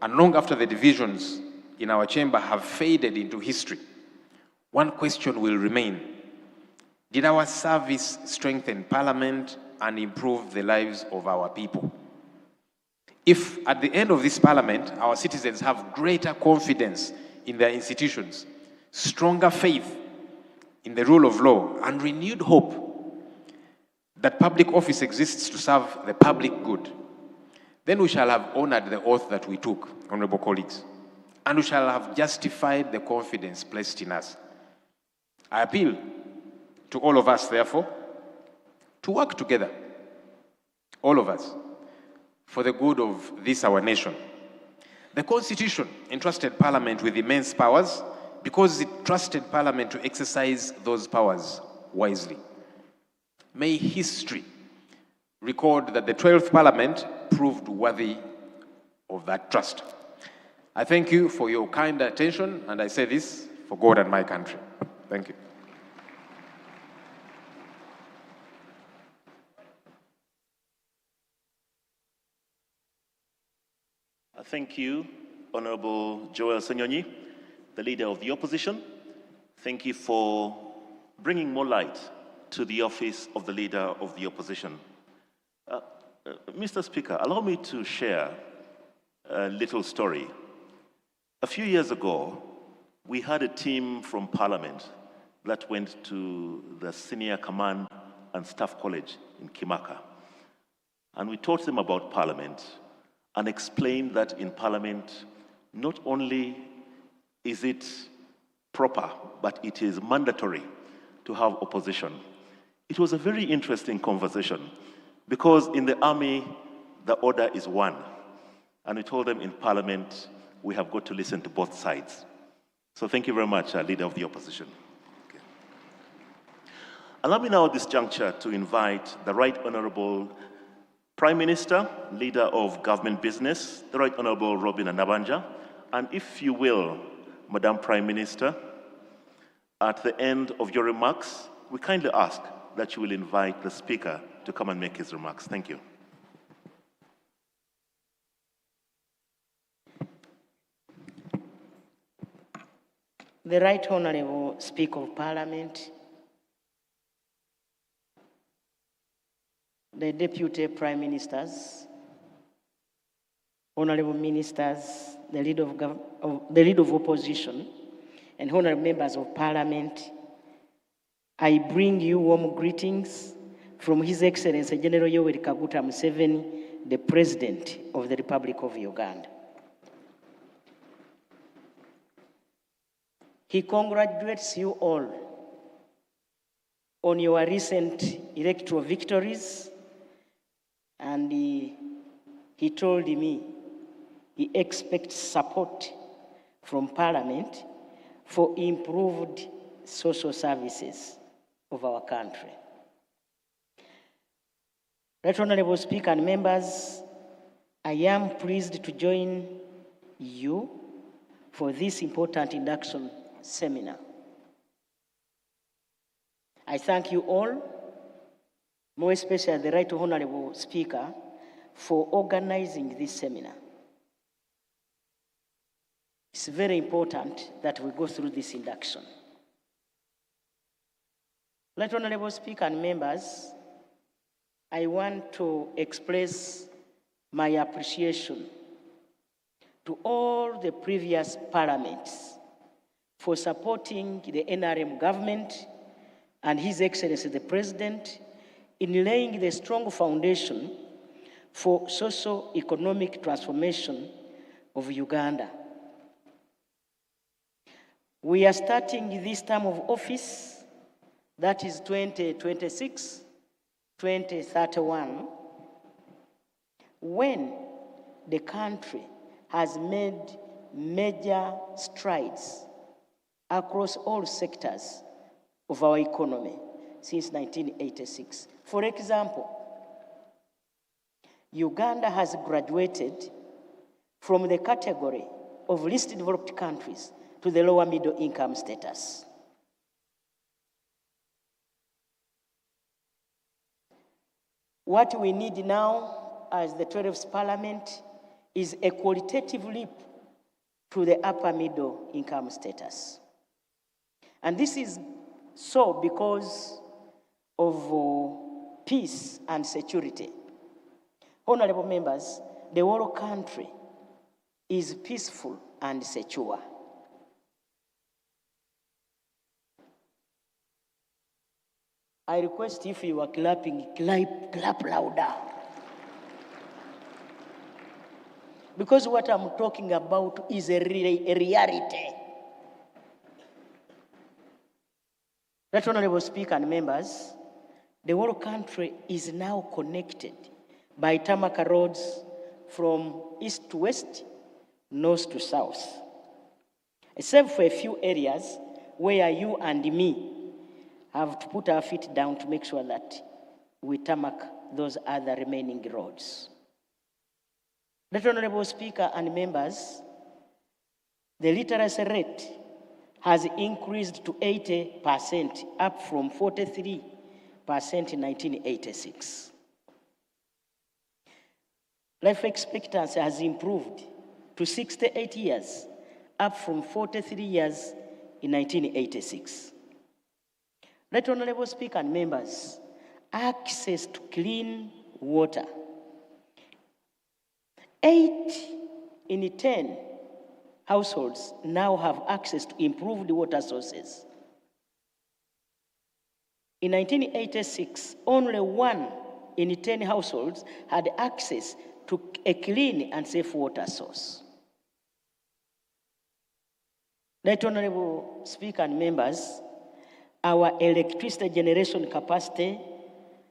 and long after the divisions in our chamber have faded into history, one question will remain. Did our service strengthen Parliament and improve the lives of our people? If at the end of this Parliament, our citizens have greater confidence in their institutions, stronger faith in the rule of law, and renewed hope that public office exists to serve the public good, then we shall have honored the oath that we took, honorable colleagues, and we shall have justified the confidence placed in us. I appeal to all of us, therefore, to work together, all of us, for the good of this, our nation. The Constitution entrusted Parliament with immense powers because it trusted Parliament to exercise those powers wisely. May history record that the 12th Parliament proved worthy of that trust. I thank you for your kind attention, and I say this for God and my country. Thank you. Thank you, Honorable Joel Munyonyo, the Leader of the Opposition. Thank you for bringing more light to the office of the Leader of the Opposition. Mr. Speaker, allow me to share a little story. A few years ago, we had a team from Parliament that went to the Senior Command and Staff College in Kimaka. And we taught them about Parliament and explained that in Parliament, not only is it proper, but it is mandatory to have opposition. It was a very interesting conversation because in the army, the order is one. And we told them in Parliament, we have got to listen to both sides. So thank you very much, Leader of the Opposition. Okay. Allow me now at this juncture to invite the Right Honourable Prime Minister, Leader of Government Business, the Right Honourable Robin Anabanja, and if you will, Madam Prime Minister, at the end of your remarks, we kindly ask that you will invite the Speaker to come and make his remarks. Thank you. The Right Honourable Speaker of Parliament, the Deputy Prime Ministers, Honourable Ministers, the Leader of Opposition, and Honourable Members of Parliament, I bring you warm greetings from His Excellency General Yoweri Kaguta Museveni, the President of the Republic of Uganda. He congratulates you all on your recent electoral victories, and he told me he expects support from Parliament for improved social services of our country. Right Honourable Speaker and members, I am pleased to join you for this important induction seminar. I thank you all, more especially the Right Honourable Speaker, for organizing this seminar. It's very important that we go through this induction. Right Honourable Speaker and members, I want to express my appreciation to all the previous parliaments for supporting the NRM government and His Excellency the President in laying the strong foundation for socio-economic transformation of Uganda. We are starting this term of office, that is 2026, 2031, when the country has made major strides across all sectors of our economy since 1986. For example, Uganda has graduated from the category of least developed countries to the lower middle income status. What we need now as the 12th Parliament is a qualitative leap to the upper middle income status. And this is so because of peace and security. Honorable members, the whole country is peaceful and secure. I request if you are clapping, clap louder. Because what I'm talking about is a reality. Right Honourable Speaker and members, the whole country is now connected by tarmac roads from east to west, north to south. Except for a few areas where you and me have to put our feet down to make sure that we tarmac those other remaining roads. Right Honourable Speaker and members, the literacy rate has increased to 80%, up from 43% in 1986. Life expectancy has improved to 68 years, up from 43 years in 1986. Right Honorable Speaker and members, access to clean water. 8 in 10 households now have access to improved water sources. In 1986, only 1 in 10 households had access to a clean and safe water source. Right Honorable Speaker and members, our electricity generation capacity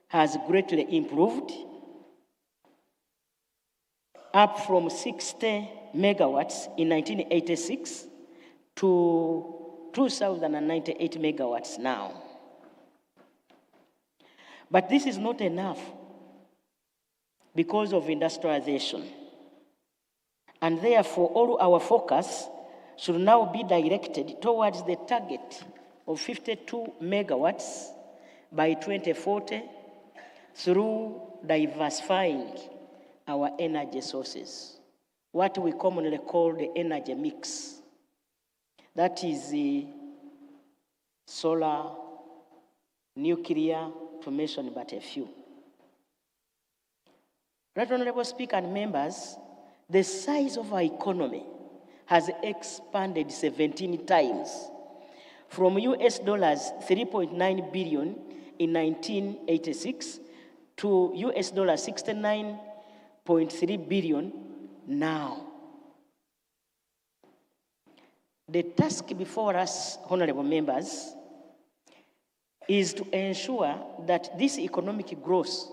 has greatly improved, up from 60 megawatts in 1986 to 2,098 megawatts now. But this is not enough because of industrialization. And therefore, all our focus should now be directed towards the target of 52 megawatts by 2040 through diversifying our energy sources, what we commonly call the energy mix. That is the solar, nuclear, to mention but a few. Right Honorable Speaker and members, the size of our economy has expanded 17 times, from US dollars 3.9 billion in 1986 to US dollars 69.3 billion now. The task before us, honorable members, is to ensure that this economic growth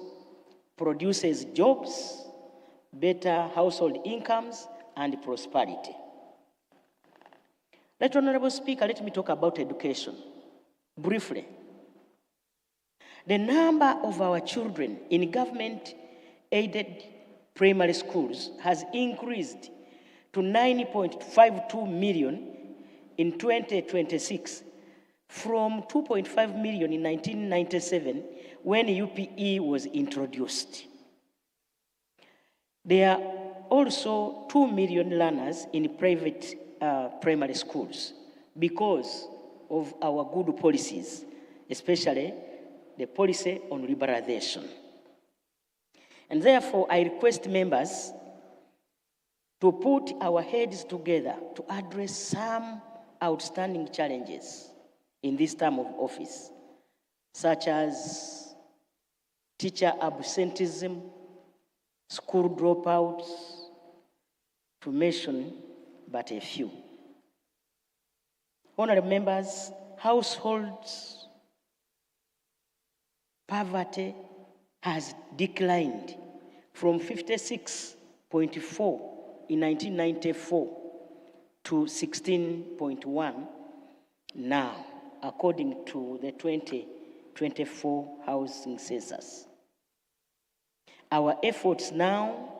produces jobs, better household incomes, and prosperity. Right Honorable Speaker, let me talk about education briefly. The number of our children in government-aided primary schools has increased to 9.52 million in 2026 from 2.5 million in 1997 when UPE was introduced. There are also 2 million learners in private primary schools because of our good policies, especially the policy on liberalization. And therefore, I request members to put our heads together to address some outstanding challenges in this term of office, such as teacher absenteeism, school dropouts, to mention but a few. Honorable members, households poverty has declined from 56.4 in 1994 to 16.1 now, according to the 2024 housing census. Our efforts now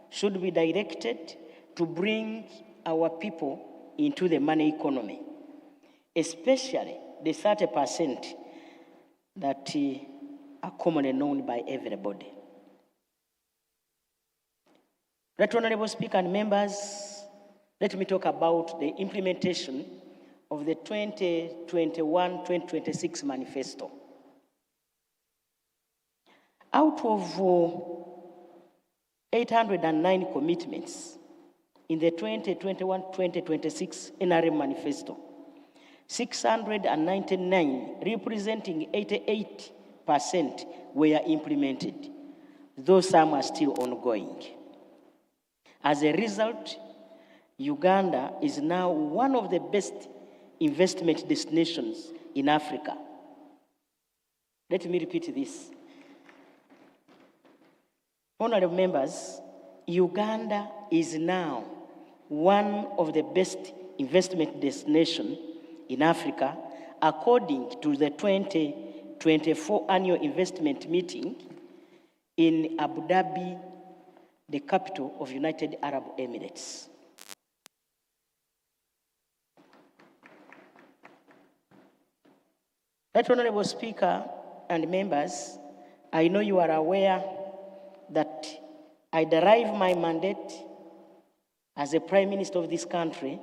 should be directed to bring our people into the money economy, especially the 30% that are commonly known by everybody. Right Honorable Speaker and members, let me talk about the implementation of the 2021-2026 manifesto. Out of 809 commitments in the 2021-2026 NRM manifesto, 699, representing 88%, were implemented, though some are still ongoing. As a result, Uganda is now one of the best investment destinations in Africa. Let me repeat this. Honorable members, Uganda is now one of the best investment destinations in Africa, according to the 2024 annual investment meeting in Abu Dhabi, the capital of United Arab Emirates. Right Honorable Speaker and members, I know you are aware that I derive my mandate as a Prime Minister of this country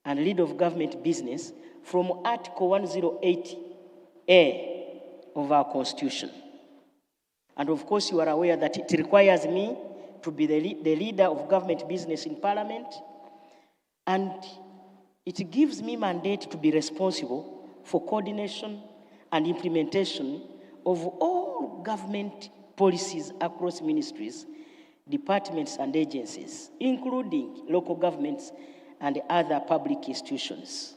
and leader of government business from Article 108 A of our Constitution. And of course, you are aware that it requires me to be the leader of government business in Parliament, and it gives me mandate to be responsible for coordination and implementation of all government policies across ministries, departments, and agencies, including local governments and other public institutions.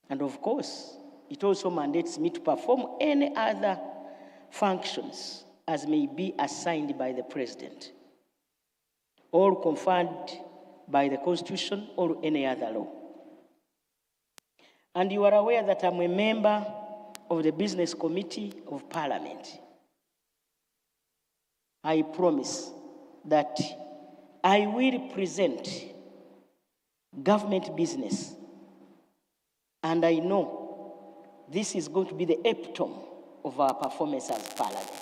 And of course, it also mandates me to perform any other functions as may be assigned by the President, or conferred by the Constitution or any other law. And you are aware that I'm a member of the Business Committee of Parliament. I promise that I will present government business, and I know this is going to be the epitome of our performance as Parliament.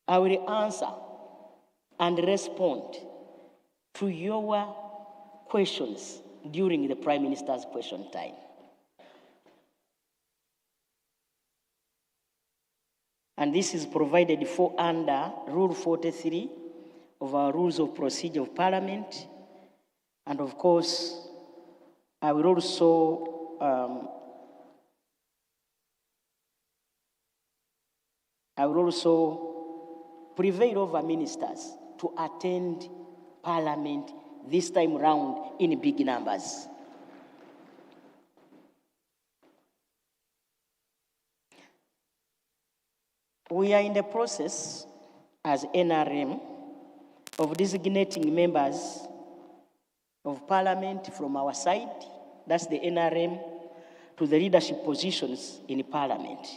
I will answer and respond to your questions during the Prime Minister's question time. And this is provided for under Rule 43 of our Rules of Procedure of Parliament. And of course, I will also prevail over ministers to attend Parliament this time round in big numbers. We are in the process as NRM of designating members of Parliament from our side, that's the NRM, to the leadership positions in Parliament,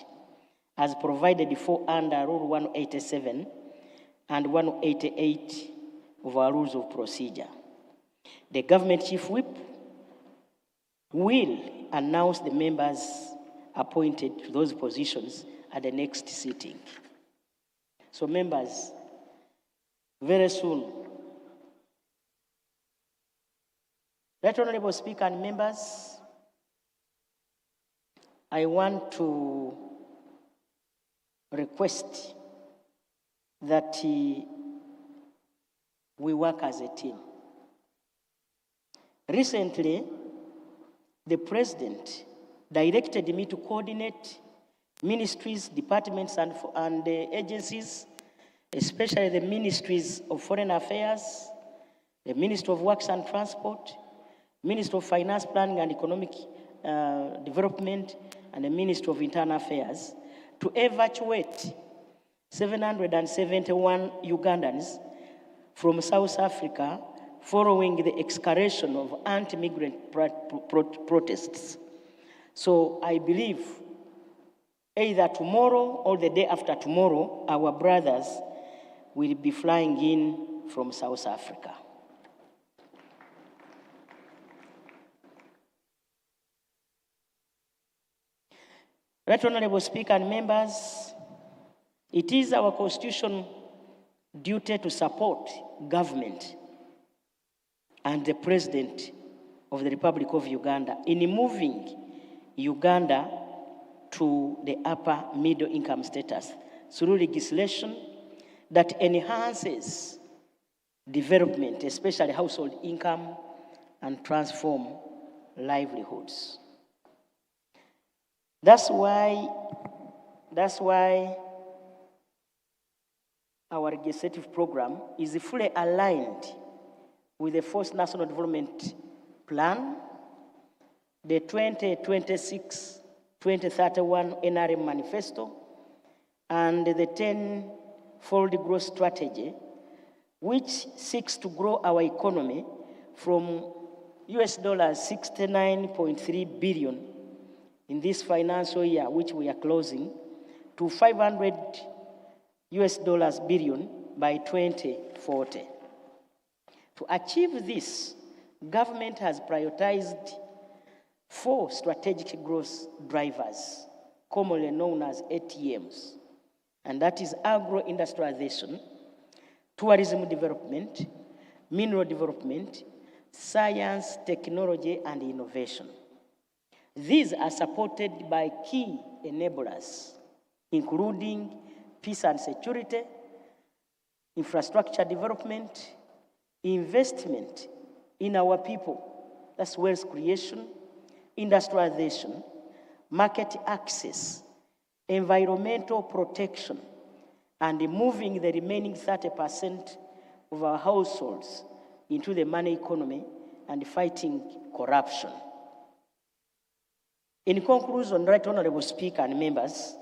as provided for under Rule 187 and 188 of our Rules of Procedure. The Government Chief Whip will announce the members appointed to those positions at the next sitting. So members, very soon. Right Honorable Speaker and members, I want to request that we work as a team. Recently, the President directed me to coordinate ministries, departments, and agencies, especially the ministries of Foreign Affairs, the Ministry of Works and Transport, Ministry of Finance, Planning and Economic Development, and the Ministry of Internal Affairs, to evacuate 771 Ugandans from South Africa following the escalation of anti-migrant protests. So I believe either tomorrow or the day after tomorrow, our brothers will be flying in from South Africa. Right Honorable Speaker and members, it is our constitutional duty to support government and the President of the Republic of Uganda in moving Uganda to the upper middle income status through legislation that enhances development, especially household income, and transform livelihoods. That's why our legislative program is fully aligned with the Fourth National Development Plan, the 2026-2031 NRM Manifesto, and the 10-fold growth strategy, which seeks to grow our economy from US dollars 69.3 billion in this financial year, which we are closing, to 500 US dollars billion by 2040. To achieve this, government has prioritized 4 strategic growth drivers, commonly known as ATMs, and that is agro-industrialization, tourism development, mineral development, science, technology, and innovation. These are supported by key enablers, including peace and security, infrastructure development, investment in our people, that's wealth creation, industrialization, market access, environmental protection, and moving the remaining 30% of our households into the money economy and fighting corruption. In conclusion, Right Honorable Speaker and members,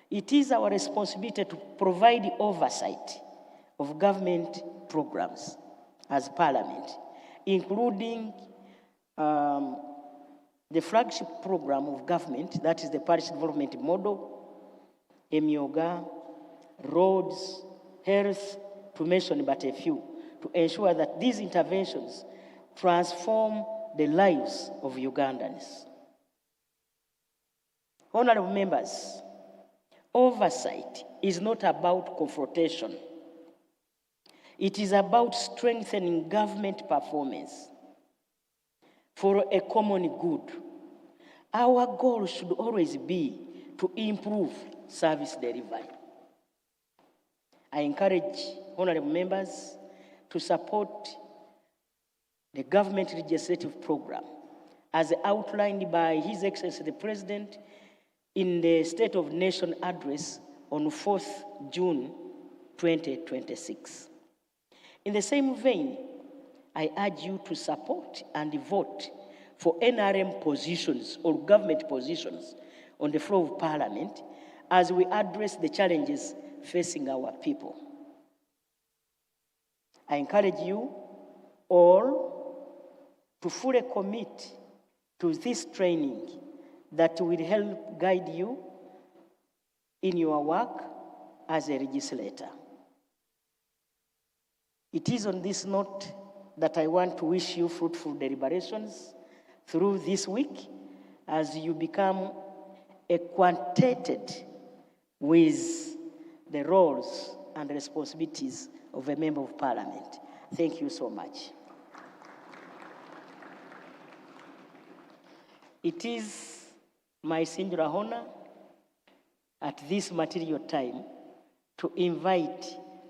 it is our responsibility to provide oversight of government programs as Parliament, including the flagship program of government, that is the Parish Development Model, Emyoga, roads, health, to mention but a few, to ensure that these interventions transform the lives of Ugandans. Honorable members, oversight is not about confrontation. It is about strengthening government performance for a common good. Our goal should always be to improve service delivery. I encourage honorable members to support the government legislative program as outlined by His Excellency the President in the State of Nation address on 4th June 2026. In the same vein, I urge you to support and vote for NRM positions or government positions on the floor of Parliament as we address the challenges facing our people. I encourage you all to fully commit to this training that will help guide you in your work as a legislator. It is on this note that I want to wish you fruitful deliberations through this week as you become acquainted with the roles and responsibilities of a member of Parliament. Thank you so much. It is my singular honor at this material time to invite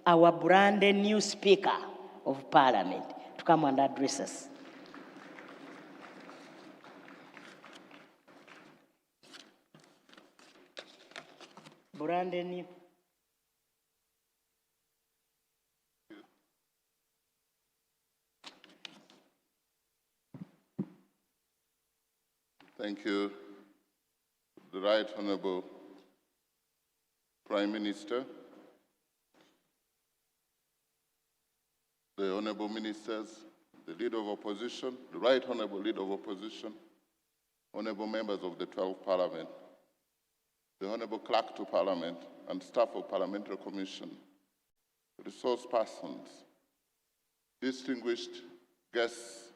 our brand new Speaker of Parliament to come and address us. Brand new. Thank you, the Right Honorable Prime Minister, the Honorable Ministers, the Leader of Opposition, the Right Honorable Leader of Opposition, Honorable Members of the 12th Parliament, the Honorable Clerk to Parliament and staff of Parliamentary Commission, resource persons, distinguished guests,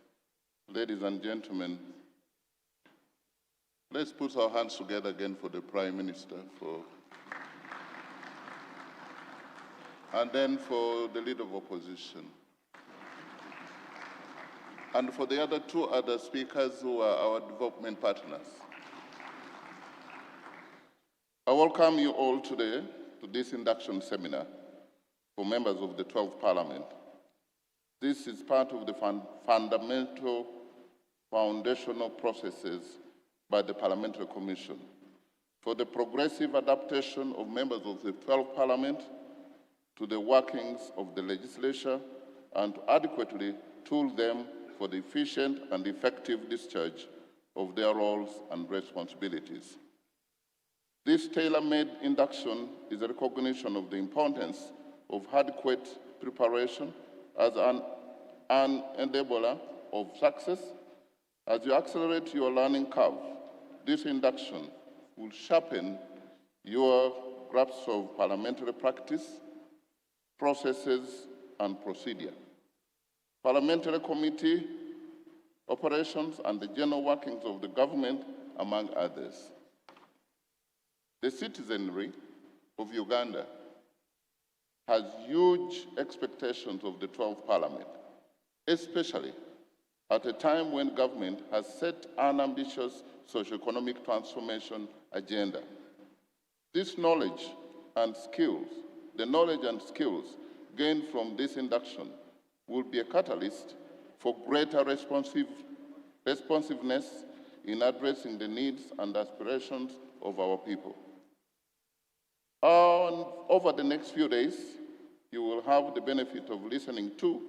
ladies and gentlemen, let's put our hands together again for the Prime Minister, and then for the Leader of Opposition, and for the two other speakers who are our development partners. I welcome you all today to this induction seminar for members of the 12th Parliament. This is part of the fundamental foundational processes by the Parliamentary Commission for the progressive adaptation of members of the 12th Parliament to the workings of the legislature and to adequately tool them for the efficient and effective discharge of their roles and responsibilities. This tailor-made induction is a recognition of the importance of adequate preparation as an enabler of success. As you accelerate your learning curve, this induction will sharpen your grasp of parliamentary practice, processes, and procedure, parliamentary committee operations, and the general workings of the government, among others. The citizenry of Uganda has huge expectations of the 12th Parliament, especially at a time when government has set an ambitious socio-economic transformation agenda. This knowledge and skills, the knowledge and skills gained from this induction will be a catalyst for greater responsiveness in addressing the needs and aspirations of our people. Over the next few days, you will have the benefit of listening to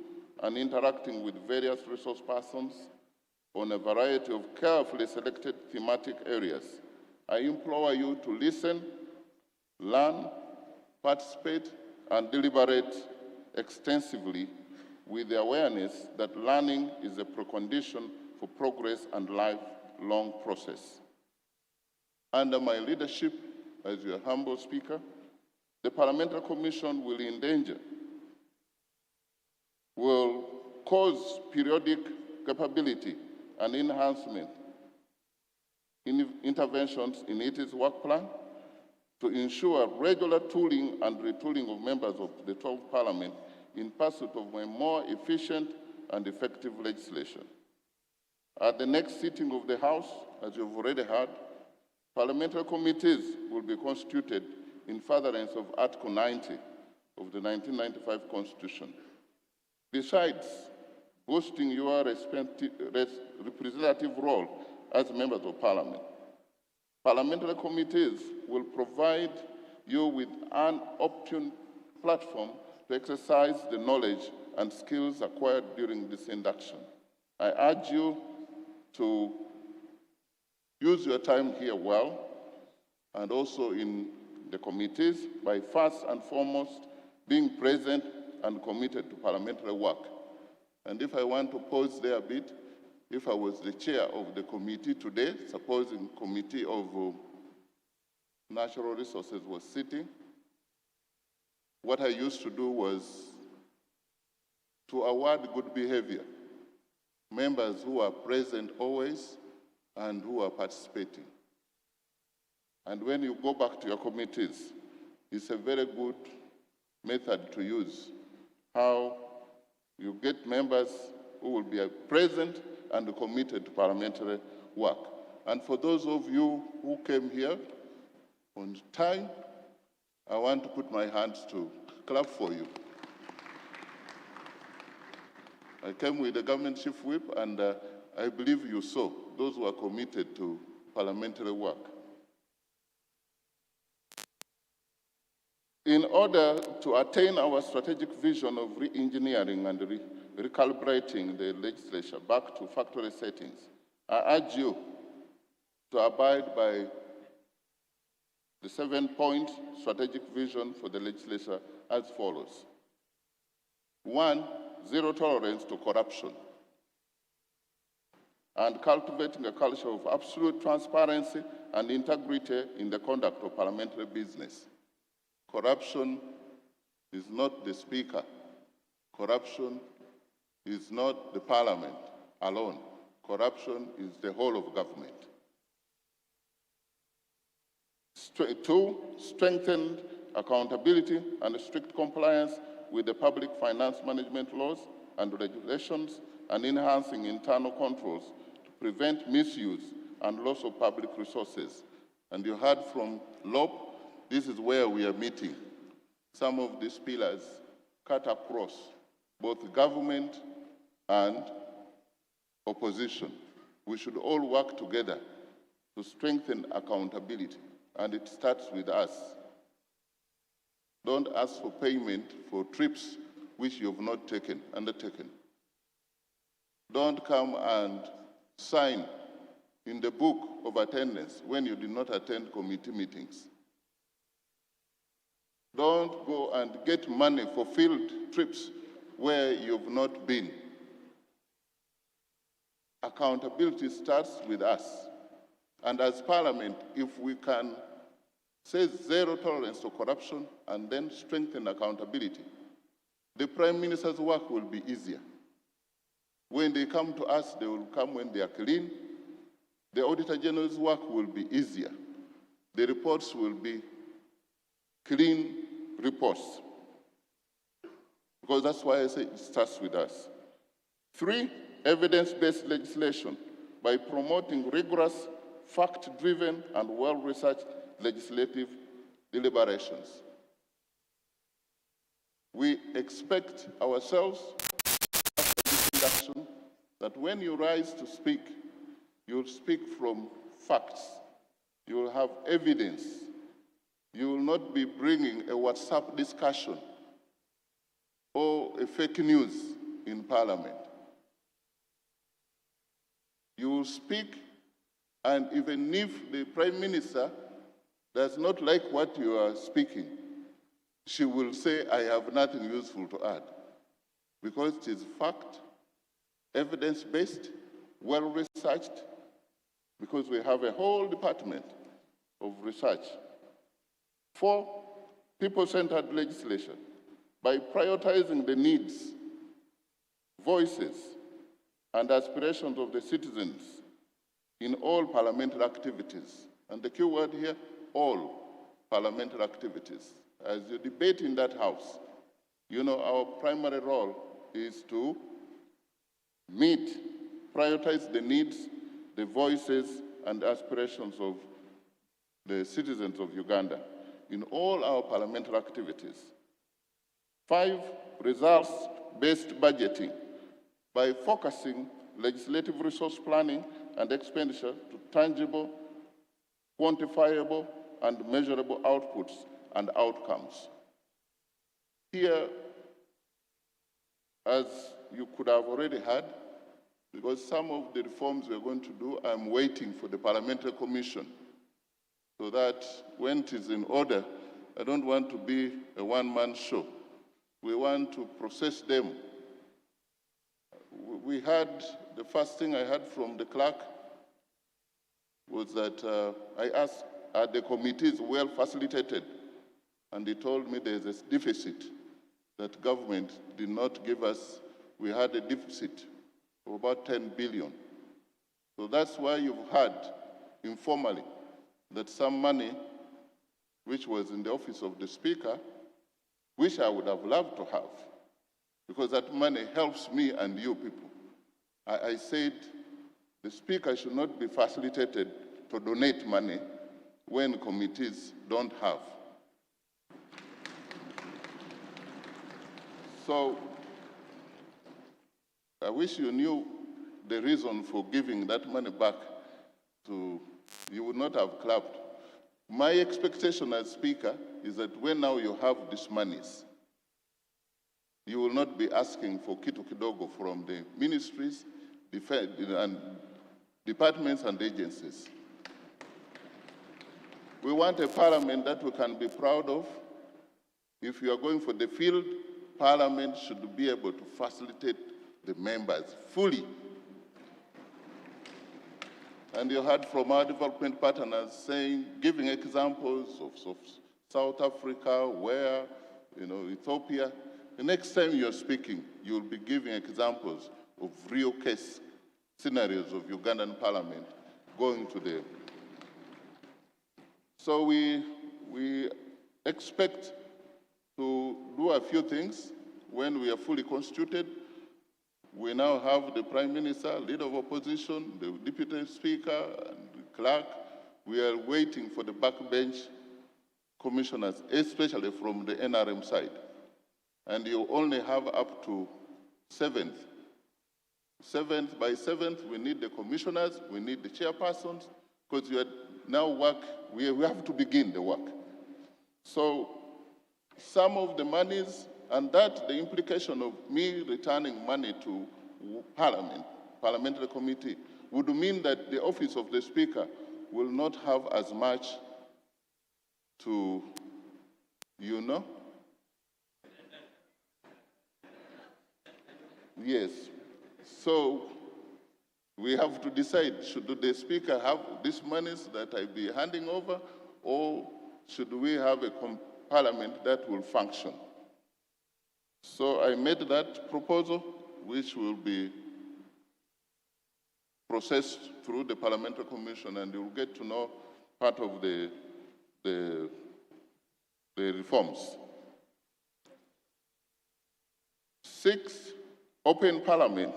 and interacting with various resource persons on a variety of carefully selected thematic areas. I implore you to listen, learn, participate, and deliberate extensively with the awareness that learning is a precondition for progress and lifelong process. Under my leadership as your humble speaker, the Parliamentary Commission will cause periodic capability and enhancement interventions in its work plan to ensure regular tooling and retooling of members of the 12th Parliament in pursuit of a more efficient and effective legislation. At the next sitting of the House, as you've already heard, parliamentary committees will be constituted in furtherance of Article 90 of the 1995 Constitution. Besides boosting your representative role as members of Parliament, parliamentary committees will provide you with an opportune platform to exercise the knowledge and skills acquired during this induction. I urge you to use your time here well and also in the committees by first and foremost being present and committed to parliamentary work. And if I want to pause there a bit, if I was the chair of the committee today, supposing Committee of Natural Resources was sitting, what I used to do was to award good behavior, members who are present always and who are participating. And when you go back to your committees, it's a very good method to use, how you get members who will be present and committed to parliamentary work. And for those of you who came here on time, I want to put my hands to clap for you. I came with the government chief whip, and I believe you saw those who are committed to parliamentary work. In order to attain our strategic vision of re-engineering and recalibrating the legislature back to factory settings, I urge you to abide by the 7-point strategic vision for the legislature as follows. 1, zero tolerance to corruption, and cultivating a culture of absolute transparency and integrity in the conduct of parliamentary business. Corruption is not the Speaker. Corruption is not the Parliament alone. Corruption is the whole of government. 2, strengthened accountability and strict compliance with the public finance management laws and regulations, and enhancing internal controls to prevent misuse and loss of public resources. And you heard from LOP, this is where we are meeting. Some of these pillars cut across both government and opposition. We should all work together to strengthen accountability, and it starts with us. Don't ask for payment for trips which you have not undertaken. Don't come and sign in the book of attendance when you did not attend committee meetings. Don't go and get money for field trips where you've not been. Accountability starts with us. And as Parliament, if we can say zero tolerance to corruption and then strengthen accountability, the Prime Minister's work will be easier. When they come to us, they will come when they are clean. The Auditor General's work will be easier. The reports will be clean reports. Because that's why I say it starts with us. 3, evidence-based legislation by promoting rigorous, fact-driven, and well-researched legislative deliberations. We expect ourselves, after this induction, that when you rise to speak, you'll speak from facts. You will have evidence. You will not be bringing a WhatsApp discussion or a fake news in Parliament. You will speak, and even if the Prime Minister does not like what you are speaking, she will say, I have nothing useful to add, because it is fact, evidence-based, well-researched, because we have a whole department of research. 4, people-centered legislation. By prioritizing the needs, voices, and aspirations of the citizens in all parliamentary activities. And the key word here, all parliamentary activities. As you debate in that house, you know our primary role is to meet, prioritize the needs, the voices, and aspirations of the citizens of Uganda in all our parliamentary activities. 5, results-based budgeting by focusing legislative resource planning and expenditure to tangible, quantifiable, and measurable outputs and outcomes. Here, as you could have already heard, because some of the reforms we're going to do, I'm waiting for the Parliamentary Commission, so that when it is in order, I don't want to be a one-man show. We want to process them. We had, the first thing I heard from the clerk was that I asked, are the committees well facilitated? And he told me there's a deficit that government did not give us. We had a deficit of about 10 billion. So that's why you've heard informally that some money, which was in the office of the Speaker, which I would have loved to have, because that money helps me and you people. I said the Speaker should not be facilitated to donate money when committees don't have. So I wish you knew the reason for giving that money back to, you would not have clapped. My expectation as Speaker is that when now you have these monies, you will not be asking for kitu kidogo from the ministries, and departments and agencies. We want a parliament that we can be proud of. If you are going for the field, Parliament should be able to facilitate the members fully. And you heard from our development partners saying, giving examples of South Africa, where, Ethiopia. The next time you're speaking, you'll be giving examples of real case scenarios of Ugandan Parliament going to the. So we expect to do a few things when we are fully constituted. We now have the Prime Minister, Leader of Opposition, the Deputy Speaker, and the Clerk. We are waiting for the backbench commissioners, especially from the NRM side. And you only have up to 7th. By 7th, we need the commissioners, we need the chairpersons, because we are now we have to begin the work. So some of the monies, and that the implication of me returning money to Parliament, Parliamentary Committee, would mean that the office of the Speaker will not have as much to, Yes. So we have to decide, should the Speaker have these monies that I be handing over, or should we have a Parliament that will function? So I made that proposal, which will be processed through the Parliamentary Commission, and you'll get to know part of the reforms. 6, open Parliament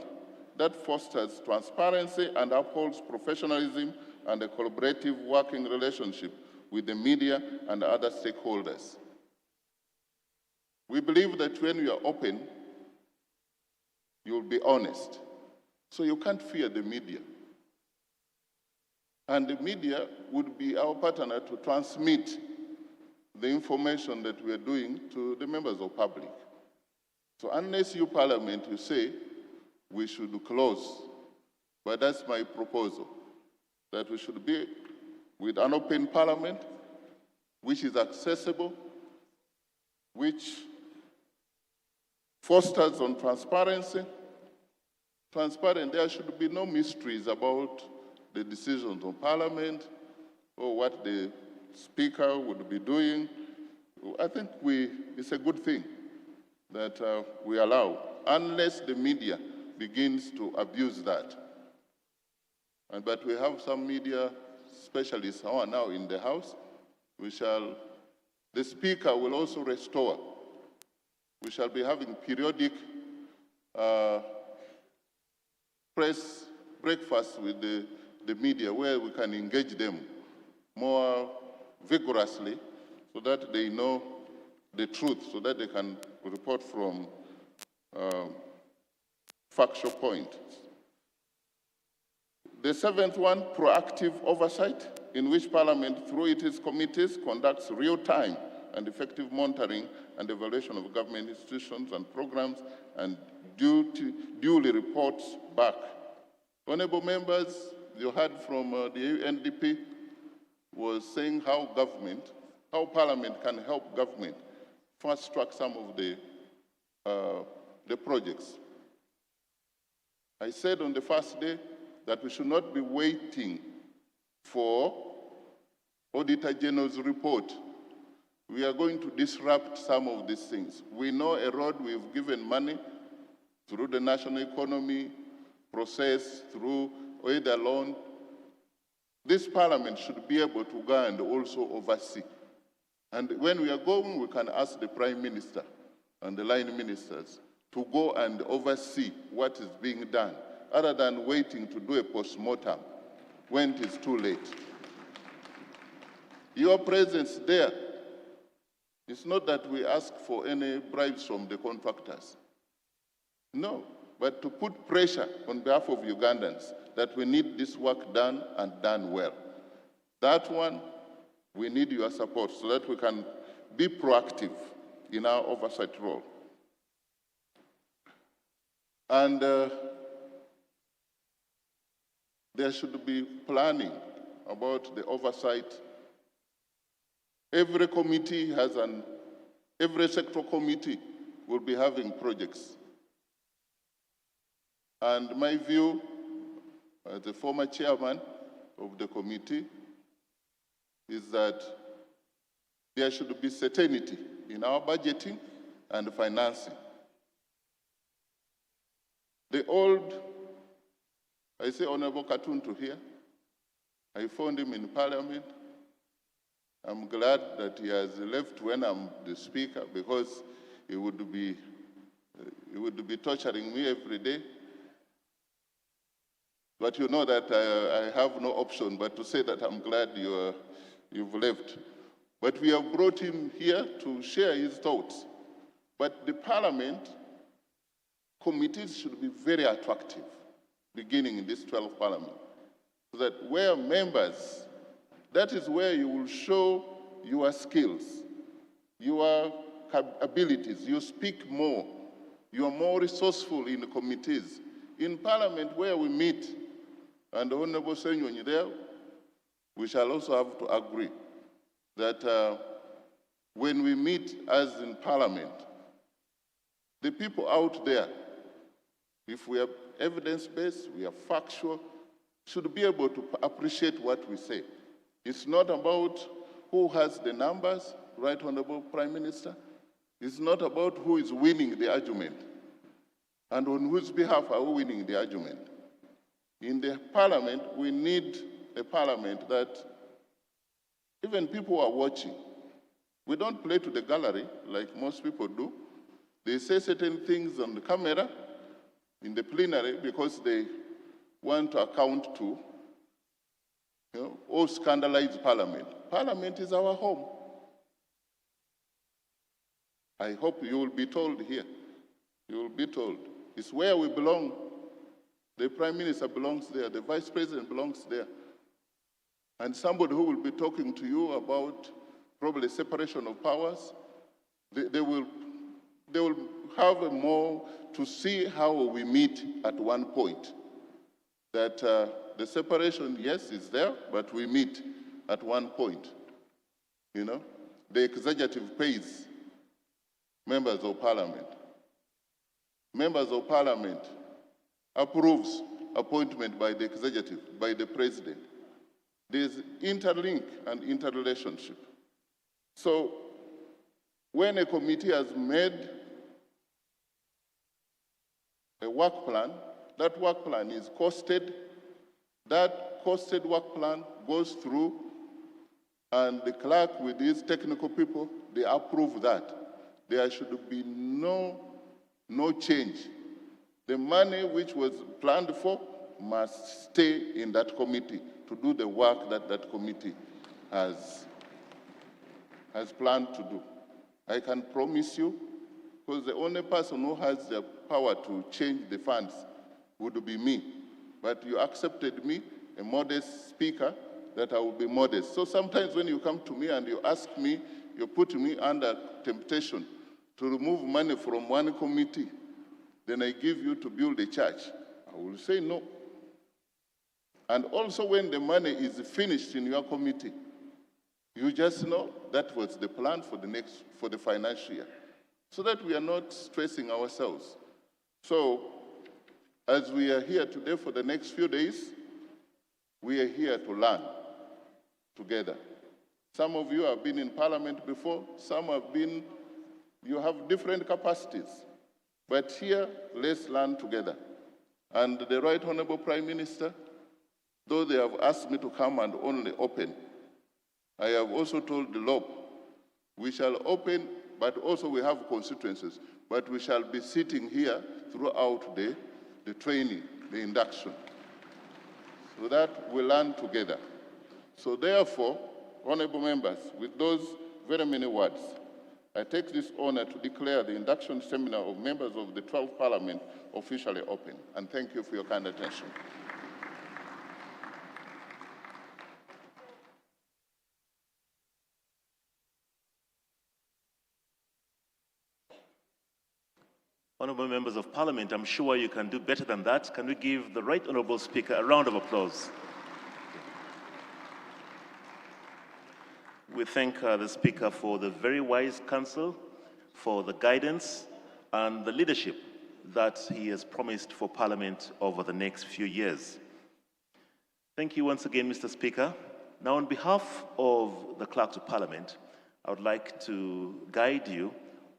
that fosters transparency and upholds professionalism and a collaborative working relationship with the media and other stakeholders. We believe that when you are open, you'll be honest. So you can't fear the media. And the media would be our partner to transmit the information that we are doing to the members of public. So unless you, Parliament, you say we should close, but that's my proposal, that we should be with an open Parliament, which is accessible, which fosters on transparency. Transparent, there should be no mysteries about the decisions of Parliament or what the Speaker would be doing. I think it's a good thing that we allow, unless the media begins to abuse that. But we have some media specialists who are now in the House. The Speaker will also restore. We shall be having periodic press breakfasts with the media where we can engage them more vigorously so that they know the truth, so that they can report from factual points. The seventh one, proactive oversight, in which Parliament, through its committees, conducts real-time and effective monitoring and evaluation of government institutions and programs and duly reports back. Honorable members, you heard from the UNDP was saying how Parliament can help government fast-track some of the projects. I said on the first day that we should not be waiting for Auditor General's report. We are going to disrupt some of these things. We know a road, we've given money through the national economy process, through either loan. This Parliament should be able to go and also oversee. And when we are going, we can ask the Prime Minister and the line ministers to go and oversee what is being done, other than waiting to do a post-mortem when it is too late. Your presence there, it's not that we ask for any bribes from the contractors. No, but to put pressure on behalf of Ugandans that we need this work done and done well. That one, we need your support so that we can be proactive in our oversight role. And there should be planning about the oversight. Every committee has every sectoral committee will be having projects. And my view, as the former chairman of the committee, is that there should be certainty in our budgeting and financing. I say Honorable Katuntu here, I found him in Parliament. I'm glad that he has left when I'm the Speaker, because he would be torturing me every day. But you know that I have no option but to say that I'm glad you've left. But we have brought him here to share his thoughts. But the Parliament committees should be very attractive, beginning in this 12th Parliament, so that where members, that is where you will show your skills, your abilities, you speak more, you are more resourceful in the committees. In Parliament where we meet, and Honorable Munyonyo there, we shall also have to agree that when we meet as in Parliament, the people out there, if we are evidence-based, we are factual, should be able to appreciate what we say. It's not about who has the numbers, Right Honorable Prime Minister. It's not about who is winning the argument and on whose behalf are we winning the argument. In the Parliament, we need a Parliament that even people are watching. We don't play to the gallery like most people do. They say certain things on the camera, in the plenary because they want to account to, or scandalize Parliament. Parliament is our home. I hope you will be told here. You will be told. It's where we belong. The Prime Minister belongs there. The Vice President belongs there. And somebody who will be talking to you about probably separation of powers, they will have more to see how we meet at one point. That the separation, yes, is there, but we meet at one point. The executive pays members of Parliament. Members of Parliament approves appointment by the executive, by the president. There's interlink and interrelationship. So when a committee has made a work plan, that work plan is costed. That costed work plan goes through, and the clerk with his technical people, they approve that. There should be no change. The money which was planned for must stay in that committee to do the work that that committee has planned to do. I can promise you, because the only person who has the power to change the funds would be me. But you accepted me, a modest speaker, that I will be modest. So sometimes when you come to me and you ask me, you put me under temptation to remove money from one committee, then I give you to build a church. I will say no. And also when the money is finished in your committee, you just know that was the plan for the financial year, so that we are not stressing ourselves. So as we are here today for the next few days, we are here to learn together. Some of you have been in Parliament before, some have been, you have different capacities. But here, let's learn together. And the Right Honorable Prime Minister, though they have asked me to come and only open, I have also told the LOP, we shall open, but also we have constituencies, but we shall be sitting here throughout the training, the induction, so that we learn together. So therefore, honorable members, with those very many words, I take this honor to declare the induction seminar of members of the 12th Parliament officially open. And thank you for your kind attention. Honorable members of Parliament, I'm sure you can do better than that. Can we give the Right Honorable Speaker a round of applause? We thank the Speaker for the very wise counsel, for the guidance and the leadership that he has promised for Parliament over the next few years. Thank you once again, Mr. Speaker. Now, on behalf of the Clerk to Parliament, I would like to guide you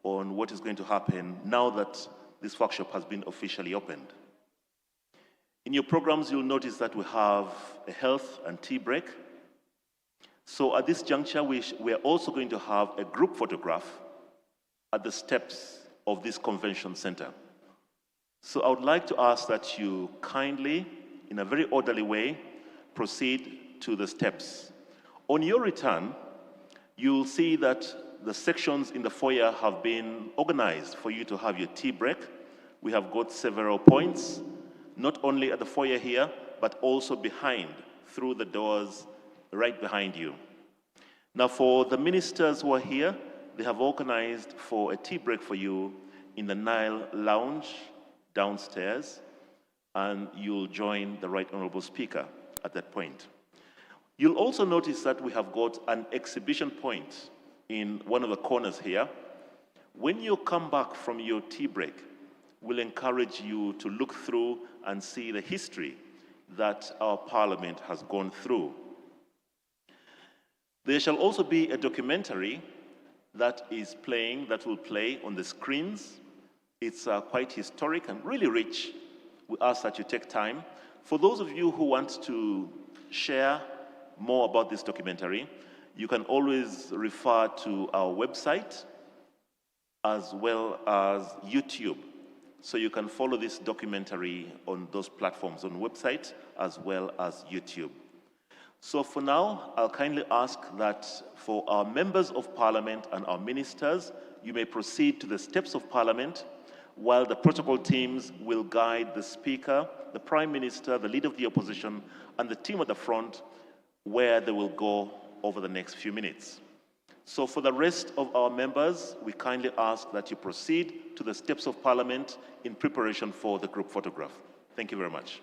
on what is going to happen now that this workshop has been officially opened. In your programs, you'll notice that we have a health and tea break. So at this juncture, we are also going to have a group photograph at the steps of this convention center. So I would like to ask that you kindly, in a very orderly way, proceed to the steps. On your return, you'll see that the sections in the foyer have been organized for you to have your tea break. We have got several points, not only at the foyer here, but also behind, through the doors right behind you. Now, for the ministers who are here, they have organized for a tea break for you in the Nile Lounge downstairs, and you'll join the Right Honorable Speaker at that point. You'll also notice that we have got an exhibition point in one of the corners here. When you come back from your tea break, we'll encourage you to look through and see the history that our Parliament has gone through. There shall also be a documentary that will play on the screens. It's quite historic and really rich. We ask that you take time. For those of you who want to share more about this documentary, you can always refer to our website as well as YouTube. So you can follow this documentary on those platforms, on website as well as YouTube. So for now, I'll kindly ask that for our members of Parliament and our ministers, you may proceed to the steps of Parliament, while the protocol teams will guide the Speaker, the Prime Minister, the Leader of the Opposition, and the team at the front, where they will go over the next few minutes. So for the rest of our members, we kindly ask that you proceed to the steps of Parliament in preparation for the group photograph. Thank you very much.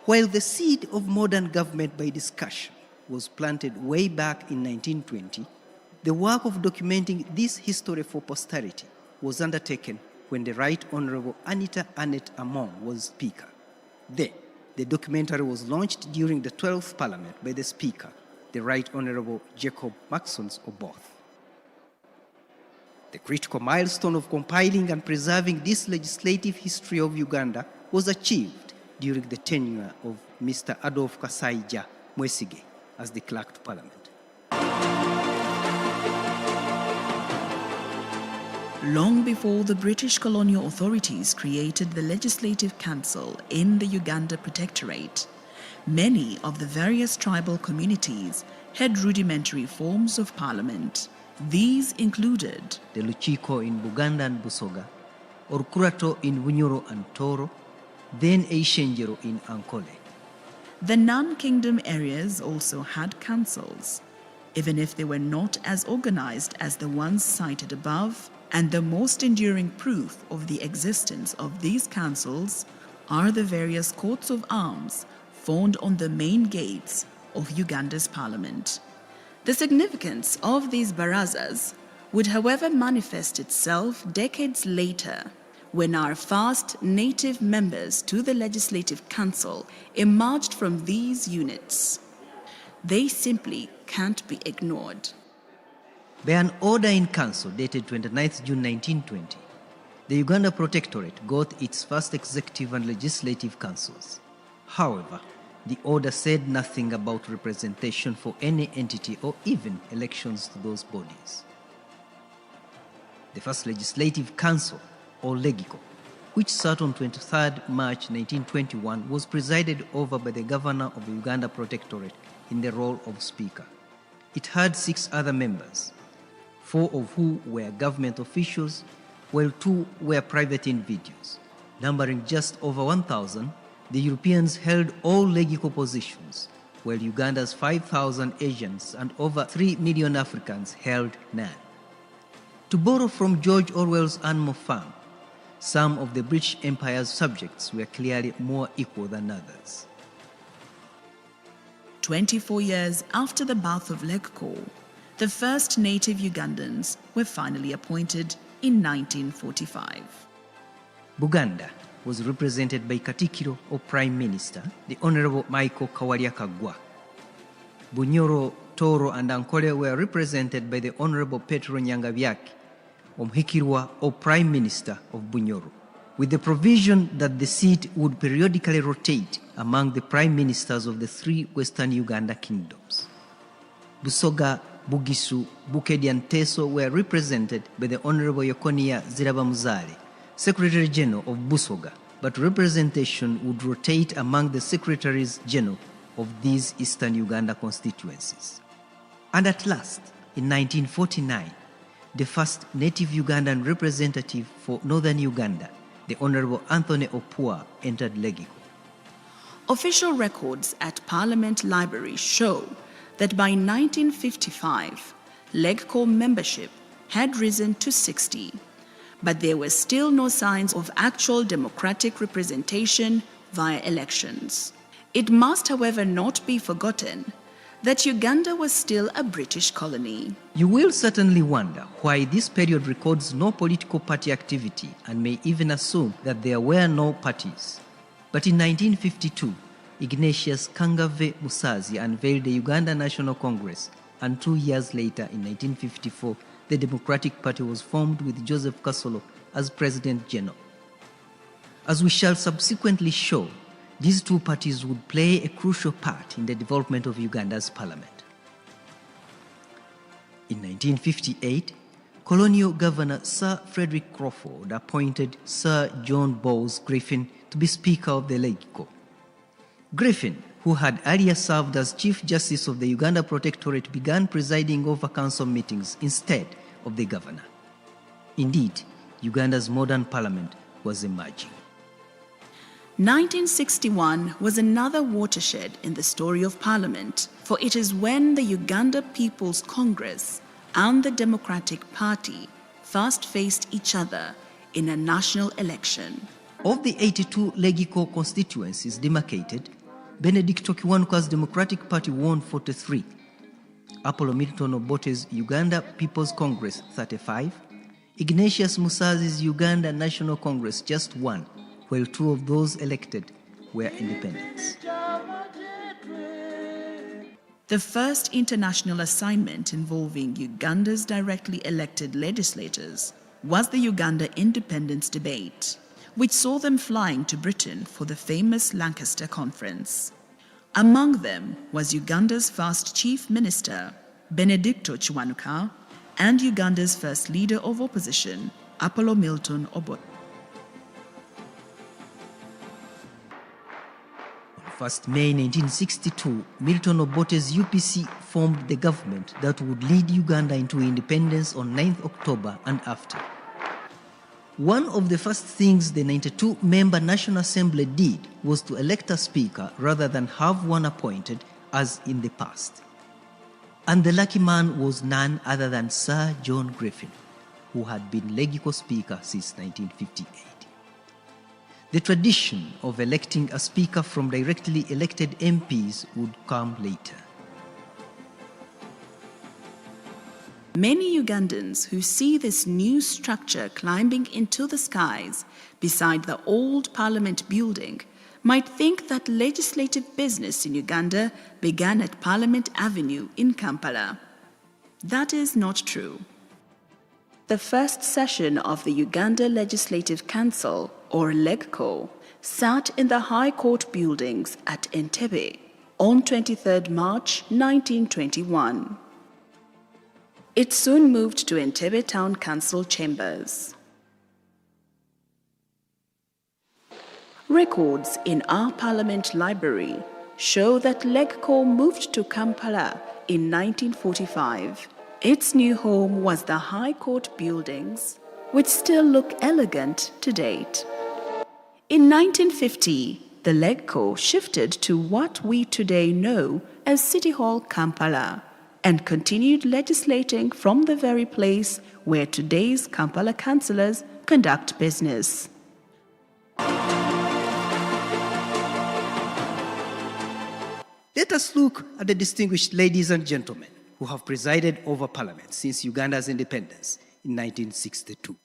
While the seed of modern government by discussion was planted way back in 1920, the work of documenting this history for posterity was undertaken when the Right Honorable Anita Annette Among was Speaker. Then, the documentary was launched during the 12th Parliament by the Speaker, the Right Honorable Jacob Maxons Oboth. The critical milestone of compiling and preserving this legislative history of Uganda was achieved during the tenure of Mr. Adolphe Kasaija Mwesige as the Clerk to Parliament. Long before the British colonial authorities created the Legislative Council in the Uganda Protectorate, many of the various tribal communities had rudimentary forms of parliament. These included the Luchiko in Buganda and Busoga, Orkurato in Bunyoro and Toro, then Eishenjero in Ankole. the non-kingdom areas also had councils, even if they were not as organized as the ones cited above, and the most enduring proof of the existence of these councils are the various coats of arms found on the main gates of Uganda's parliament. The significance of these barazas would, however, manifest itself decades later when our first native members to the Legislative Council emerged from these units. They simply can't be ignored. By an order in council dated 29th June 1920, the Uganda Protectorate got its first executive and legislative councils. However, the order said nothing about representation for any entity or even elections to those bodies. The first legislative council, or Legico, which sat on 23rd March 1921, was presided over by the governor of the Uganda Protectorate in the role of Speaker. It had 6 other members, 4 of who were government officials, while 2 were private individuals. Numbering just over 1,000, the Europeans held all Legico positions, while Uganda's 5,000 Asians and over 3 million Africans held none. To borrow from George Orwell's Animal Farm, some of the British Empire's subjects were clearly more equal than others. 24 years after the birth of Legco, the first native Ugandans were finally appointed in 1945. Buganda was represented by Katikiro, or Prime Minister, the Honorable Michael Kawalia Kagwa. Bunyoro, Toro, and Ankole were represented by the Honorable Petro Nyangabyaki, Omhikirwa, or Prime Minister of Bunyoro, with the provision that the seat would periodically rotate among the Prime Ministers of the 3 Western Uganda kingdoms. Busoga, Bugisu, Bukedi, and Teso were represented by the Honorable Yokonia Zirabamuzale, Secretary General of Busoga, but representation would rotate among the Secretaries General of these Eastern Uganda constituencies. And at last, in 1949, the first native Ugandan representative for Northern Uganda, the Honorable Anthony Opua, entered Legico. Official records at Parliament Library show that by 1955, Legco membership had risen to 60, but there were still no signs of actual democratic representation via elections. It must, however, not be forgotten that Uganda was still a British colony. You will certainly wonder why this period records no political party activity and may even assume that there were no parties. But in 1952, Ignatius Kangave Musazi unveiled the Uganda National Congress, and 2 years later, in 1954, the Democratic Party was formed with Joseph Kasolo as President General. As we shall subsequently show, these two parties would play a crucial part in the development of Uganda's parliament. In 1958, colonial governor Sir Frederick Crawford appointed Sir John Bowles Griffin to be Speaker of the Legico. Griffin, who had earlier served as Chief Justice of the Uganda Protectorate, began presiding over council meetings instead of the governor. Indeed, Uganda's modern parliament was emerging. 1961 was another watershed in the story of Parliament, for it is when the Uganda People's Congress and the Democratic Party first faced each other in a national election. Of the 82 Legico constituencies demarcated, Benedicto Kiwanuka's Democratic Party won 43, Apollo Milton Obote's Uganda People's Congress 35, Ignatius Musazi's Uganda National Congress just 1, while 2 of those elected were independents. The first international assignment involving Uganda's directly elected legislators was the Uganda Independence Debate, which saw them flying to Britain for the famous Lancaster Conference. Among them was Uganda's first Chief Minister, Benedicto Kiwanuka, and Uganda's first Leader of Opposition, Apollo Milton Obote. On 1st May 1962, Milton Obote's UPC formed the government that would lead Uganda into independence on 9th October and after. One of the first things the 92-member National Assembly did was to elect a speaker rather than have one appointed as in the past. And the lucky man was none other than Sir John Griffin, who had been Legico Speaker since 1958. The tradition of electing a speaker from directly elected MPs would come later. Many Ugandans who see this new structure climbing into the skies beside the old Parliament building might think that legislative business in Uganda began at Parliament Avenue in Kampala. That is not true. The first session of the Uganda Legislative Council, or LEGCO, sat in the High Court buildings at Entebbe on 23 March 1921. It soon moved to Entebbe Town Council chambers. Records in our Parliament Library show that LEGCO moved to Kampala in 1945. Its new home was the High Court buildings, which still look elegant to date. In 1950, the LEGCO shifted to what we today know as City Hall Kampala and continued legislating from the very place where today's Kampala councillors conduct business. Let us look at the distinguished ladies and gentlemen who have presided over Parliament since Uganda's independence in 1962.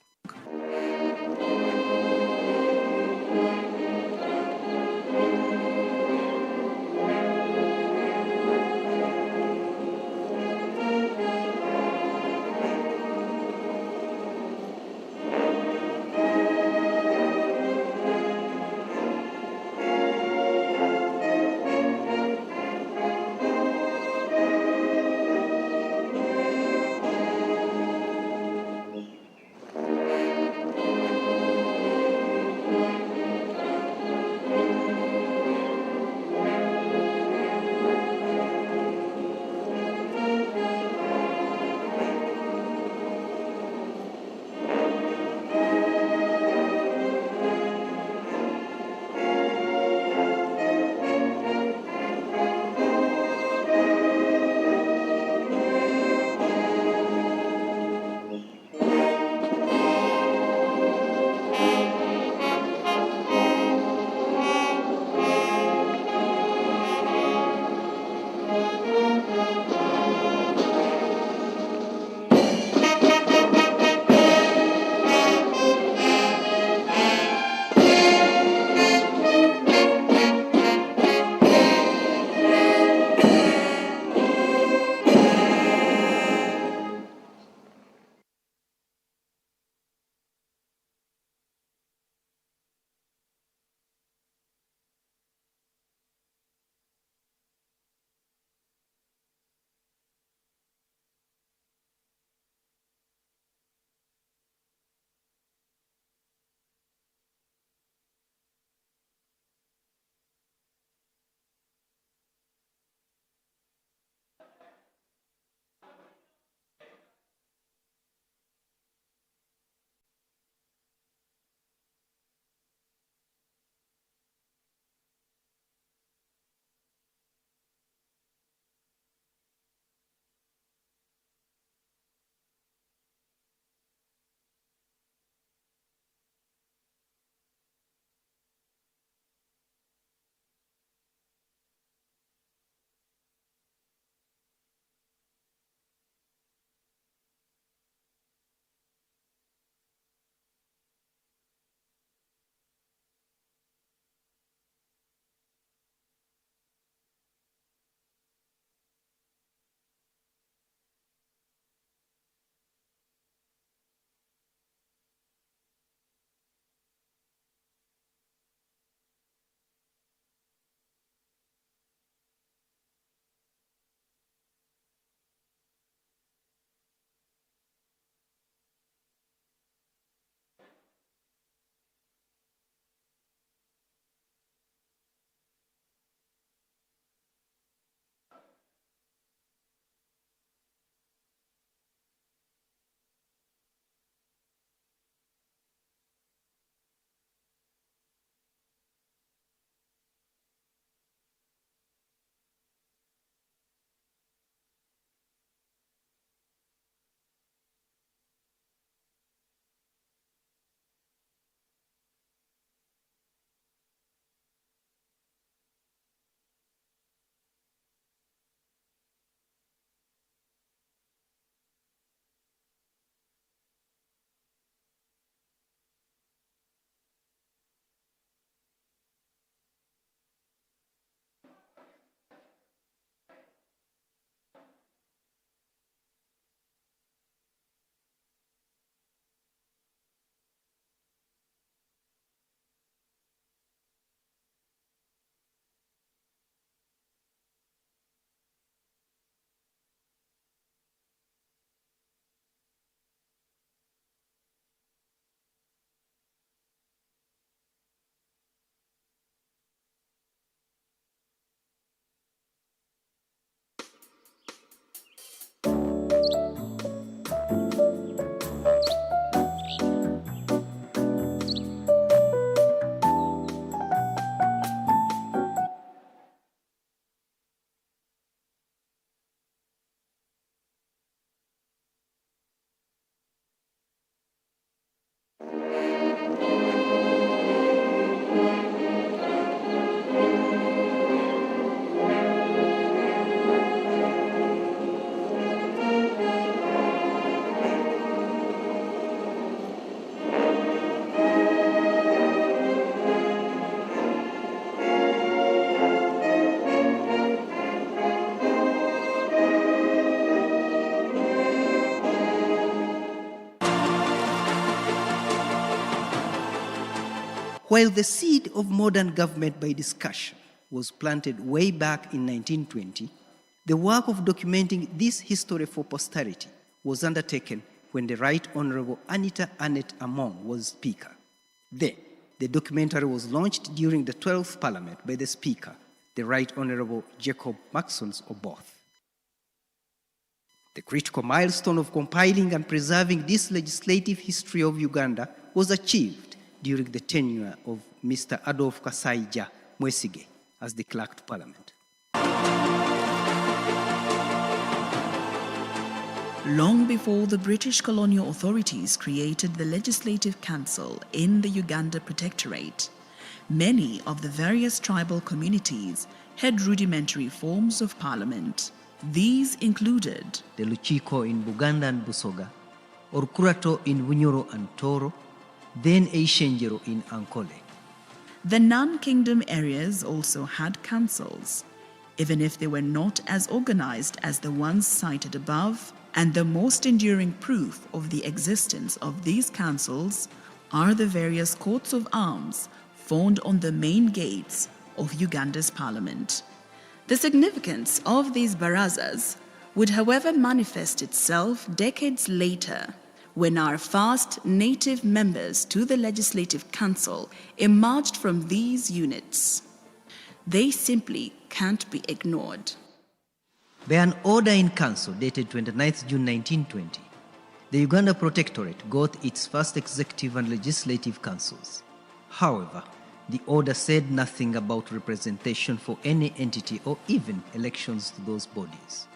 While the seed of modern government by discussion was planted way back in 1920, the work of documenting this history for posterity was undertaken when the Right Honorable Anita Annette Among was Speaker. Then, the documentary was launched during the 12th Parliament by the Speaker, the Right Honorable Jacob Maxons Oboth. The critical milestone of compiling and preserving this legislative history of Uganda was achieved during the tenure of Mr. Adolphe Kasaija Mwesige as the Clerk to Parliament. Long before the British colonial authorities created the Legislative Council in the Uganda Protectorate, many of the various tribal communities had rudimentary forms of parliament. These included the Luchiko in Buganda and Busoga, Orkurato in Bunyoro and Toro, then Eishenjero in Ankole. The non-kingdom areas also had councils, even if they were not as organized as the ones cited above, and the most enduring proof of the existence of these councils are the various courts of arms found on the main gates of Uganda's parliament. The significance of these barazas would, however, manifest itself decades later when our first native members to the Legislative Council emerged from these units. They simply can't be ignored. By an order in council dated 29th June 1920, the Uganda Protectorate got its first executive and legislative councils. However, the order said nothing about representation for any entity or even elections to those bodies.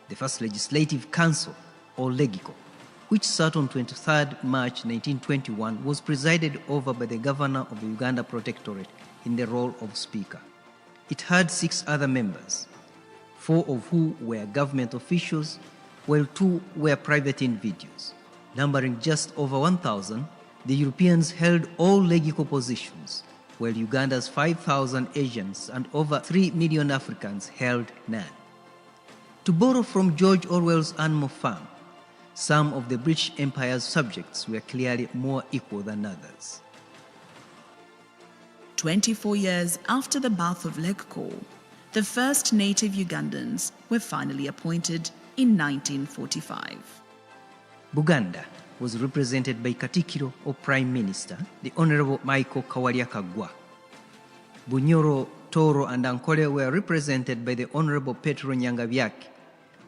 The first Legislative Council, or Legico, which sat on 23rd March 1921, was presided over by the Governor of the Uganda Protectorate in the role of Speaker. It had 6 other members, 4 of who were government officials, while 2 were private individuals. Numbering just over 1,000, the Europeans held all Legico positions, while Uganda's 5,000 Asians and over 3 million Africans held none. To borrow from George Orwell's Animal Farm, some of the British Empire's subjects were clearly more equal than others. 24 years after the birth of Legco, the first native Ugandans were finally appointed in 1945. Buganda was represented by Katikiro or Prime Minister, the Honorable Michael Kawaliakagwa. Bunyoro, Toro and Ankole were represented by the Honorable Petro Nyangabyaki,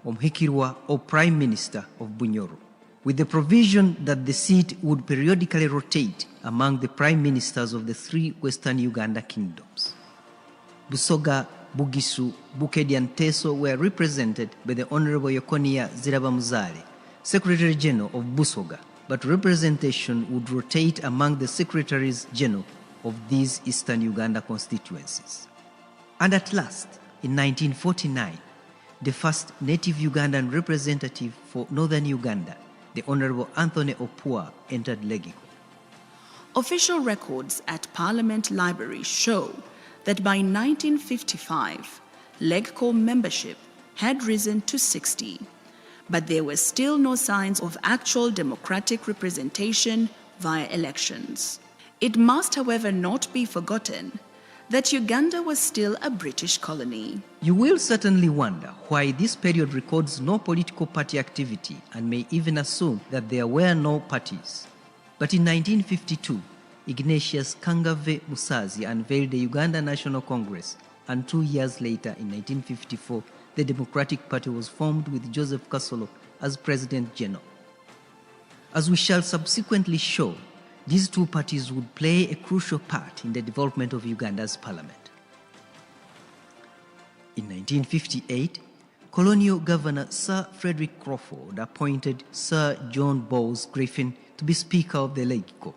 Omhikirwa or Prime Minister of Bunyoro, with the provision that the seat would periodically rotate among the Prime Ministers of the 3 Western Uganda kingdoms. Busoga, Bugisu, Bukedi and Teso were represented by the Honorable Yokonia Zirabamuzale, Secretary General of Busoga, but representation would rotate among the Secretaries General of these Eastern Uganda constituencies. And at last, in 1949, the first native Ugandan representative for Northern Uganda, the Honorable Anthony Opua, entered Legico. Official records at Parliament Library show that by 1955, Legco membership had risen to 60, but there were still no signs of actual democratic representation via elections. It must, however, not be forgotten that Uganda was still a British colony. You will certainly wonder why this period records no political party activity and may even assume that there were no parties. But in 1952, Ignatius Kangave Musazi unveiled the Uganda National Congress, and 2 years later, in 1954, the Democratic Party was formed with Joseph Kasolo as President General. As we shall subsequently show, these 2 parties would play a crucial part in the development of Uganda's parliament. In 1958, colonial governor Sir Frederick Crawford appointed Sir John Bowes Griffin to be Speaker of the Legico.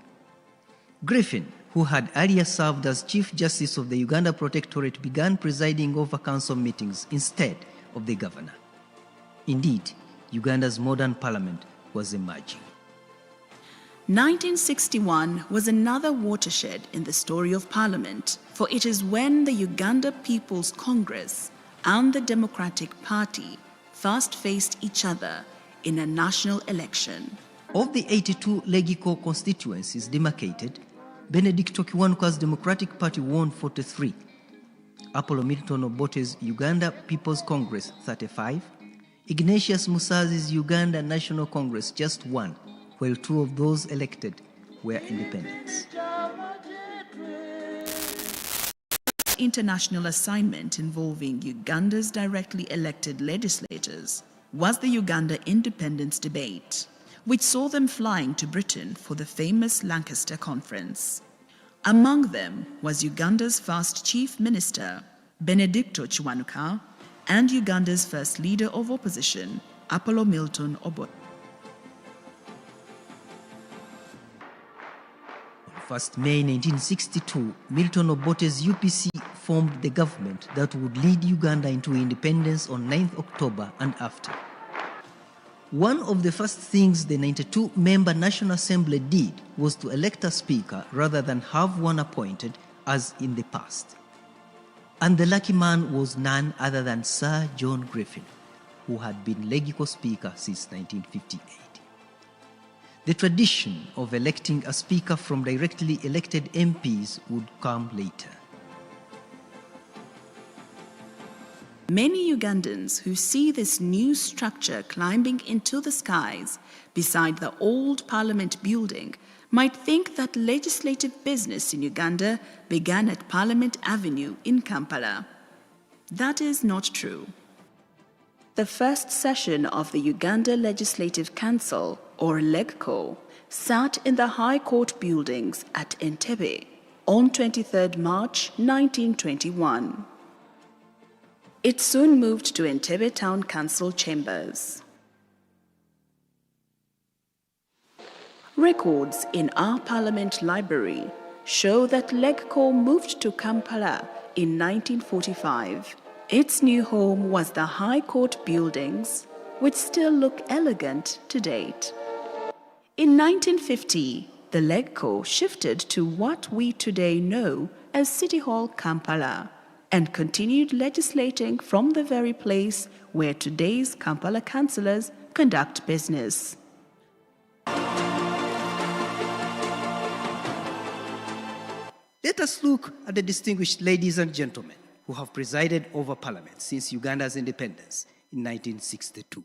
Griffin, who had earlier served as Chief Justice of the Uganda Protectorate, began presiding over council meetings instead of the governor. Indeed, Uganda's modern parliament was emerging. 1961 was another watershed in the story of Parliament, for it is when the Uganda People's Congress and the Democratic Party first faced each other in a national election. Of the 82 Legico constituencies demarcated, Benedicto Kiwanuka's Democratic Party won 43. Apollo Milton Obote's Uganda People's Congress 35. Ignatius Musazi's Uganda National Congress just 1, while 2 of those elected were independents. International assignment involving Uganda's directly elected legislators was the Uganda independence debate, which saw them flying to Britain for the famous Lancaster Conference. Among them was Uganda's first Chief Minister, Benedicto Kiwanuka, and Uganda's first leader of opposition, Apollo Milton Obote. On 1st May 1962, Milton Obote's UPC formed the government that would lead Uganda into independence on 9th October and after. One of the first things the 92-member National Assembly did was to elect a speaker rather than have one appointed as in the past. And the lucky man was none other than Sir John Griffin, who had been Legico Speaker since 1958. The tradition of electing a speaker from directly elected MPs would come later. Many Ugandans who see this new structure climbing into the skies beside the old Parliament building might think that legislative business in Uganda began at Parliament Avenue in Kampala. That is not true. The first session of the Uganda Legislative Council, or LEGCO, sat in the High Court buildings at Entebbe on 23 March 1921. It soon moved to Entebbe Town Council chambers. Records in our Parliament Library show that LEGCO moved to Kampala in 1945. Its new home was the High Court buildings, which still look elegant to date. In 1950, the LEGCO shifted to what we today know as City Hall Kampala and continued legislating from the very place where today's Kampala councillors conduct business. Let us look at the distinguished ladies and gentlemen who have presided over Parliament since Uganda's independence in 1962.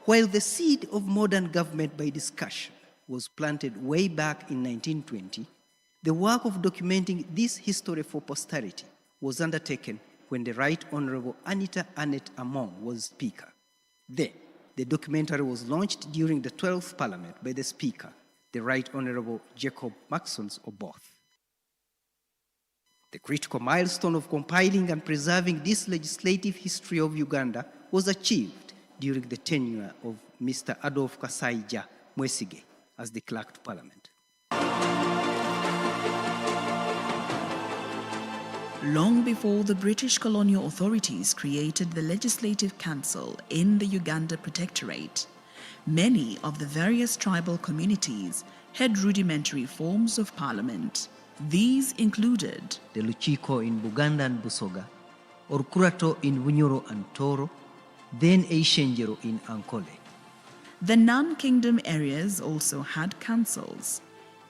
While the seed of modern government by discussion was planted way back in 1920, the work of documenting this history for posterity was undertaken when the Right Honorable Anita Annette Among was Speaker. Then, the documentary was launched during the 12th Parliament by the Speaker, the Right Honorable Jacob Maxons Oboth. The critical milestone of compiling and preserving this legislative history of Uganda was achieved during the tenure of Mr. Adolf Kasaija Mwesige as the Clerk to Parliament. Long before the British colonial authorities created the Legislative Council in the Uganda Protectorate, many of the various tribal communities had rudimentary forms of parliament. These included the Luchiko in Buganda and Busoga, Orkurato in Bunyoro and Toro, then Eishenjero in Ankole. the non-kingdom areas also had councils,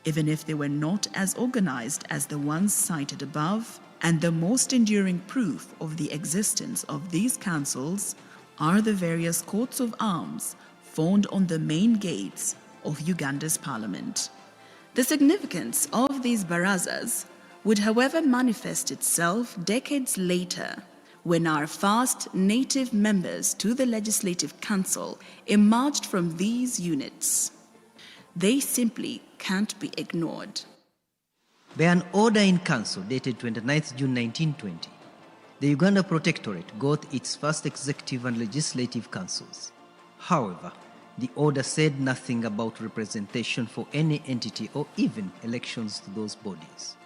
even if they were not as organized as the ones cited above, and the most enduring proof of the existence of these councils are the various courts of arms found on the main gates of Uganda's parliament. The significance of these barazas would, however, manifest itself decades later when our first native members to the Legislative Council emerged from these units. They simply can't be ignored. By an order in council dated 29th June 1920, the Uganda Protectorate got its first executive and legislative councils. However, the order said nothing about representation for any entity or even elections to those bodies.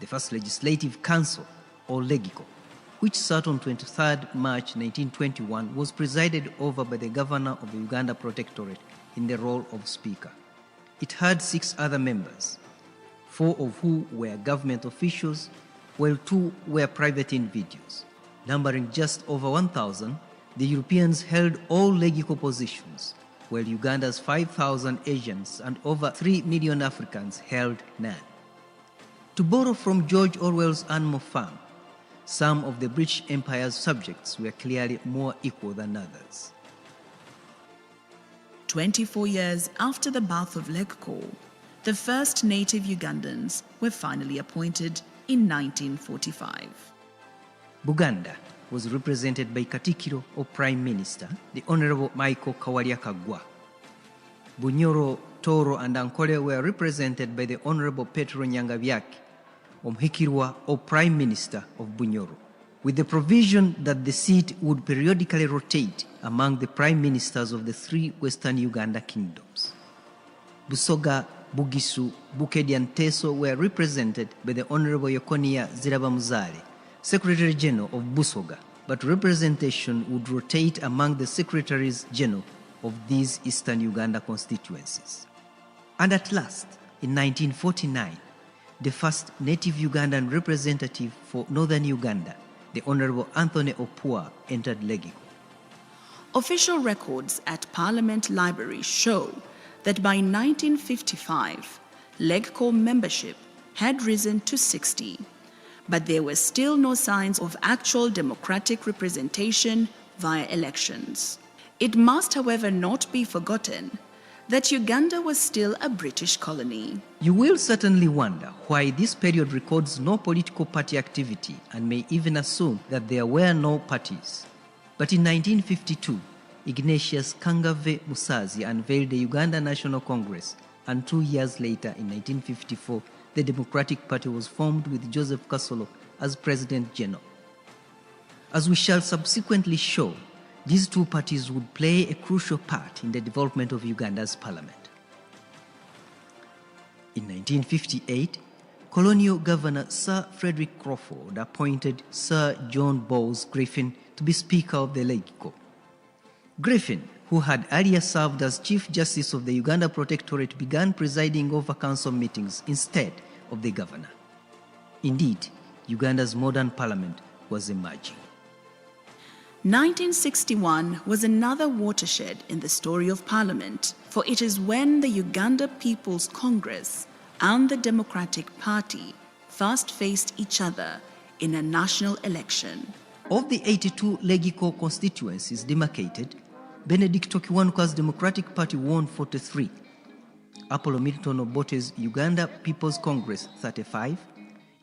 The first Legislative Council, or Legico, which sat on 23rd March 1921, was presided over by the Governor of the Uganda Protectorate in the role of Speaker. It had 6 other members, 4 of who were government officials, while 2 were private individuals. Numbering just over 1,000, the Europeans held all Legico positions, while Uganda's 5,000 Asians and over 3 million Africans held none. To borrow from George Orwell's Animal Farm, some of the British Empire's subjects were clearly more equal than others. 24 years after the birth of Legco, the first native Ugandans were finally appointed in 1945. Buganda was represented by Katikiro or Prime Minister, the Honorable Michael Kawalia Kagwa. Bunyoro, Toro and Ankole were represented by the Honorable Petro Nyangabyaki, Omhikirwa or Prime Minister of Bunyoro, with the provision that the seat would periodically rotate among the Prime Ministers of the 3 Western Uganda kingdoms. Busoga, Bugisu, Bukedi and Teso were represented by the Honorable Yokonia Zirabamuzale, Secretary General of Busoga, but representation would rotate among the Secretaries General of these Eastern Uganda constituencies. And at last, in 1949, the first native Ugandan representative for Northern Uganda, the Honorable Anthony Opua, entered Legico. Official records at Parliament Library show that by 1955, Legco membership had risen to 60, but there were still no signs of actual democratic representation via elections. It must, however, not be forgotten that Uganda was still a British colony. You will certainly wonder why this period records no political party activity and may even assume that there were no parties. But in 1952, Ignatius Kangave Musazi unveiled the Uganda National Congress, and 2 years later, in 1954, the Democratic Party was formed with Joseph Kasolo as President General. As we shall subsequently show, these 2 parties would play a crucial part in the development of Uganda's parliament. In 1958, colonial governor Sir Frederick Crawford appointed Sir John Bowles Griffin to be Speaker of the Legico. Griffin, who had earlier served as Chief Justice of the Uganda Protectorate, began presiding over council meetings instead of the governor. Indeed, Uganda's modern parliament was emerging. 1961 was another watershed in the story of Parliament, for it is when the Uganda People's Congress and the Democratic Party first faced each other in a national election. Of the 82 Legico constituencies demarcated, Benedicto Kiwanuka's Democratic Party won 43, Apollo Milton Obote's Uganda People's Congress 35,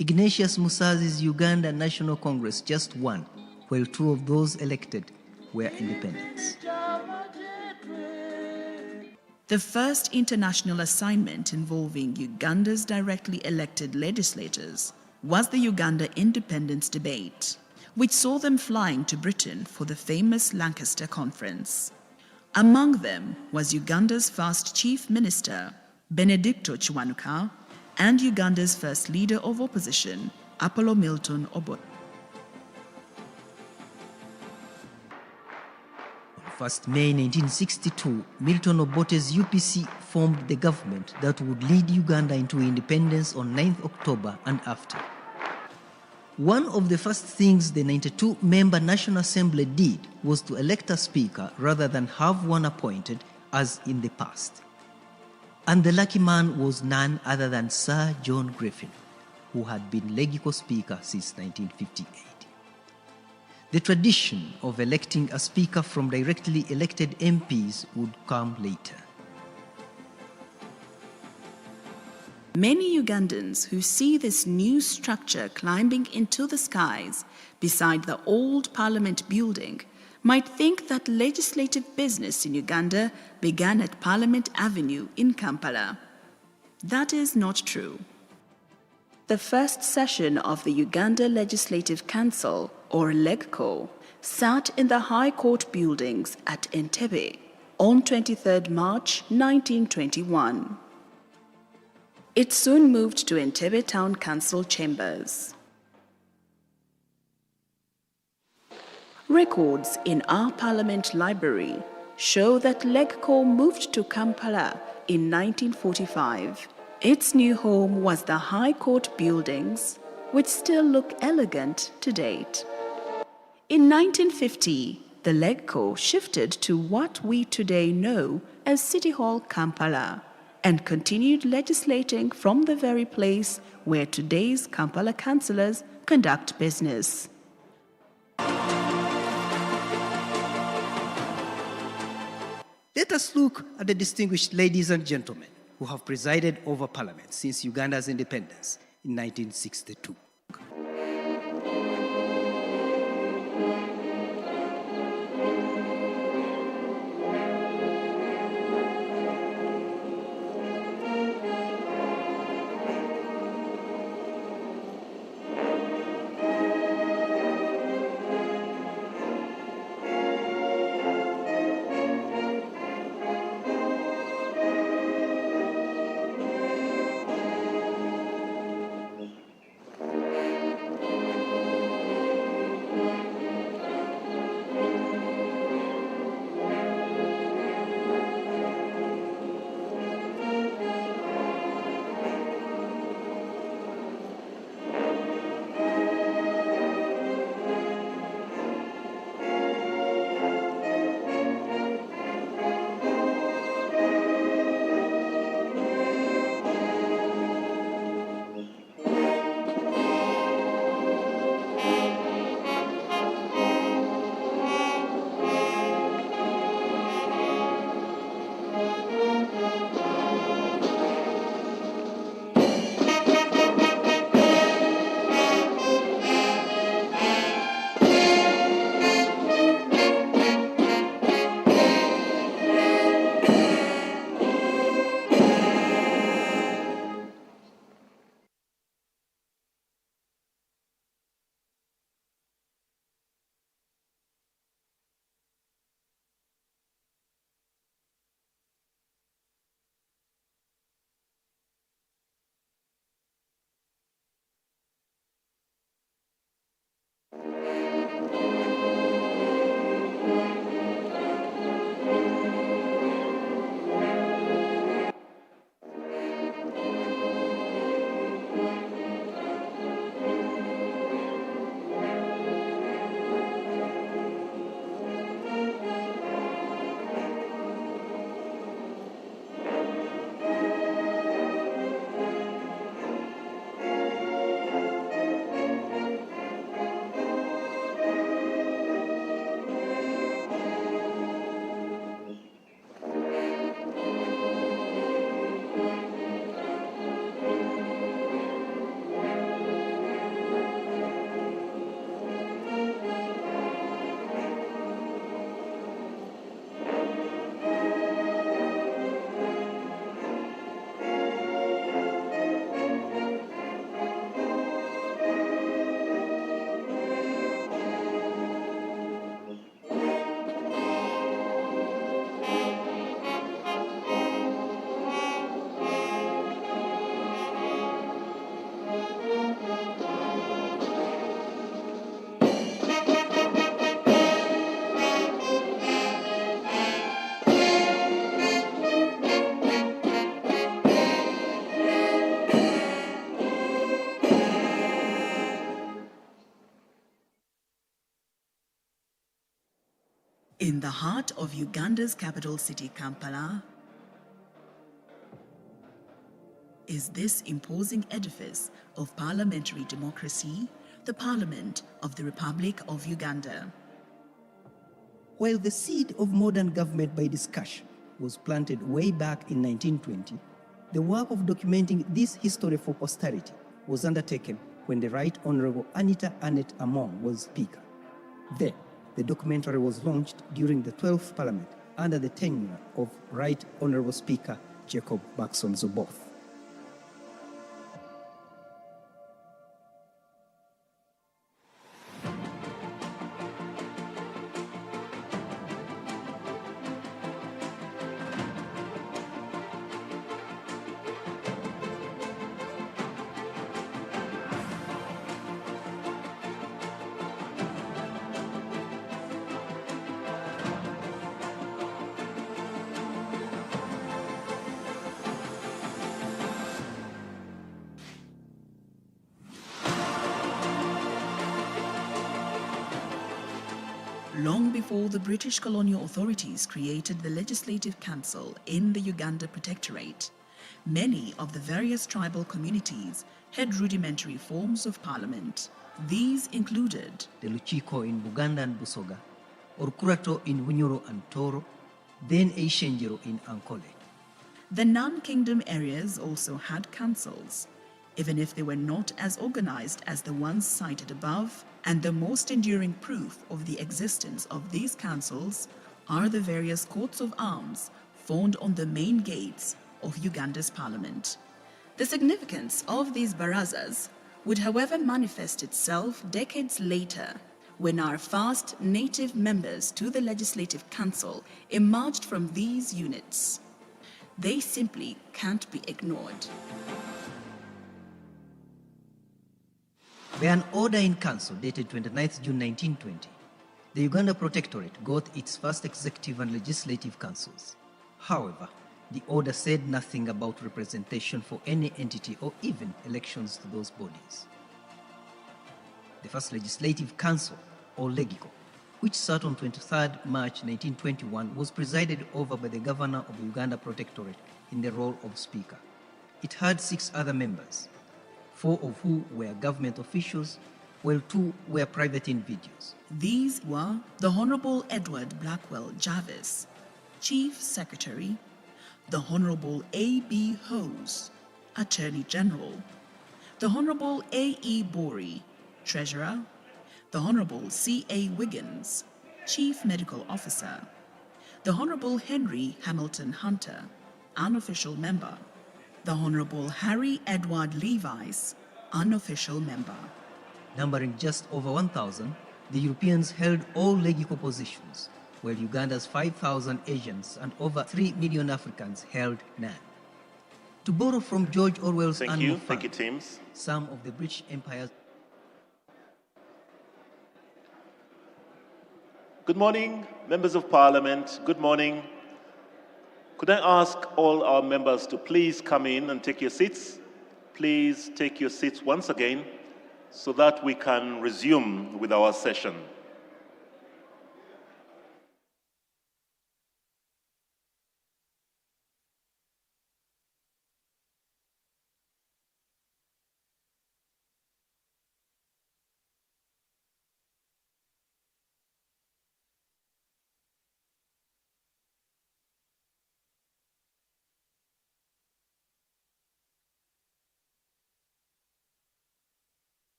Ignatius Musazi's Uganda National Congress just won, while 2 of those elected were independents. The first international assignment involving Uganda's directly elected legislators was the Uganda independence debate, which saw them flying to Britain for the famous Lancaster Conference. Among them was Uganda's first Chief Minister, Benedicto Kiwanuka, and Uganda's first leader of opposition, Apollo Milton Obote. On 1st May 1962, Milton Obote's UPC formed the government that would lead Uganda into independence on 9th October and after. One of the first things the 92-member National Assembly did was to elect a speaker rather than have one appointed as in the past. And the lucky man was none other than Sir John Griffin, who had been Legico Speaker since 1958. The tradition of electing a speaker from directly elected MPs would come later. Many Ugandans who see this new structure climbing into the skies beside the old Parliament building might think that legislative business in Uganda began at Parliament Avenue in Kampala. That is not true. The first session of the Uganda Legislative Council, or LEGCO, sat in the High Court buildings at Entebbe on 23 March 1921. It soon moved to Entebbe Town Council chambers. Records in our Parliament Library show that LEGCO moved to Kampala in 1945. Its new home was the High Court buildings, which still look elegant to date. In 1950, the LEGCO shifted to what we today know as City Hall, Kampala, and continued legislating from the very place where today's Kampala councillors conduct business. Let us look at the distinguished ladies and gentlemen who have presided over Parliament since Uganda's independence in 1962. In the heart of Uganda's capital city, Kampala, is this imposing edifice of parliamentary democracy, the Parliament of the Republic of Uganda. While the seed of modern government by discussion was planted way back in 1920, the work of documenting this history for posterity was undertaken when the Right Honorable Anita Annette Among was Speaker. Then, the documentary was launched during the 12th Parliament under the tenure of Right Honorable Speaker Jacob Baxon Zoboth. Long before the British colonial authorities created the Legislative Council in the Uganda Protectorate, many of the various tribal communities had rudimentary forms of parliament. These included the Luchiko in Buganda and Busoga, Orkurato in Bunyoro and Toro, then Eishenjero in Ankole. the non-kingdom areas also had councils, even if they were not as organized as the ones cited above, and the most enduring proof of the existence of these councils are the various courts of arms found on the main gates of Uganda's parliament. The significance of these barazas would, however, manifest itself decades later when our first native members to the Legislative Council emerged from these units. They simply can't be ignored. By an order in council dated 29th June 1920, the Uganda Protectorate got its first executive and legislative councils. However, the order said nothing about representation for any entity or even elections to those bodies. The first legislative council, or Legico, which sat on 23rd March 1921, was presided over by the governor of the Uganda Protectorate in the role of Speaker. It had 6 other members, 4 of who were government officials, while 2 were private individuals. These were the Honorable Edward Blackwell Jarvis, Chief Secretary, the Honorable A.B. Hose, Attorney General, the Honorable A.E. Bori, Treasurer, the Honorable C.A. Wiggins, Chief Medical Officer, the Honorable Henry Hamilton Hunter, Unofficial Member, the Honorable Harry Edward Levi's, Unofficial Member. Numbering just over 1,000, the Europeans held all Legico positions, while Uganda's 5,000 Asians and over 3 million Africans held none. To borrow from George Orwell's Thank Animal you, Farm, teams. some of the British Empire's... Good morning, members of Parliament. Good morning. Could I ask all our members to please come in and take your seats? Please take your seats once again so that we can resume with our session.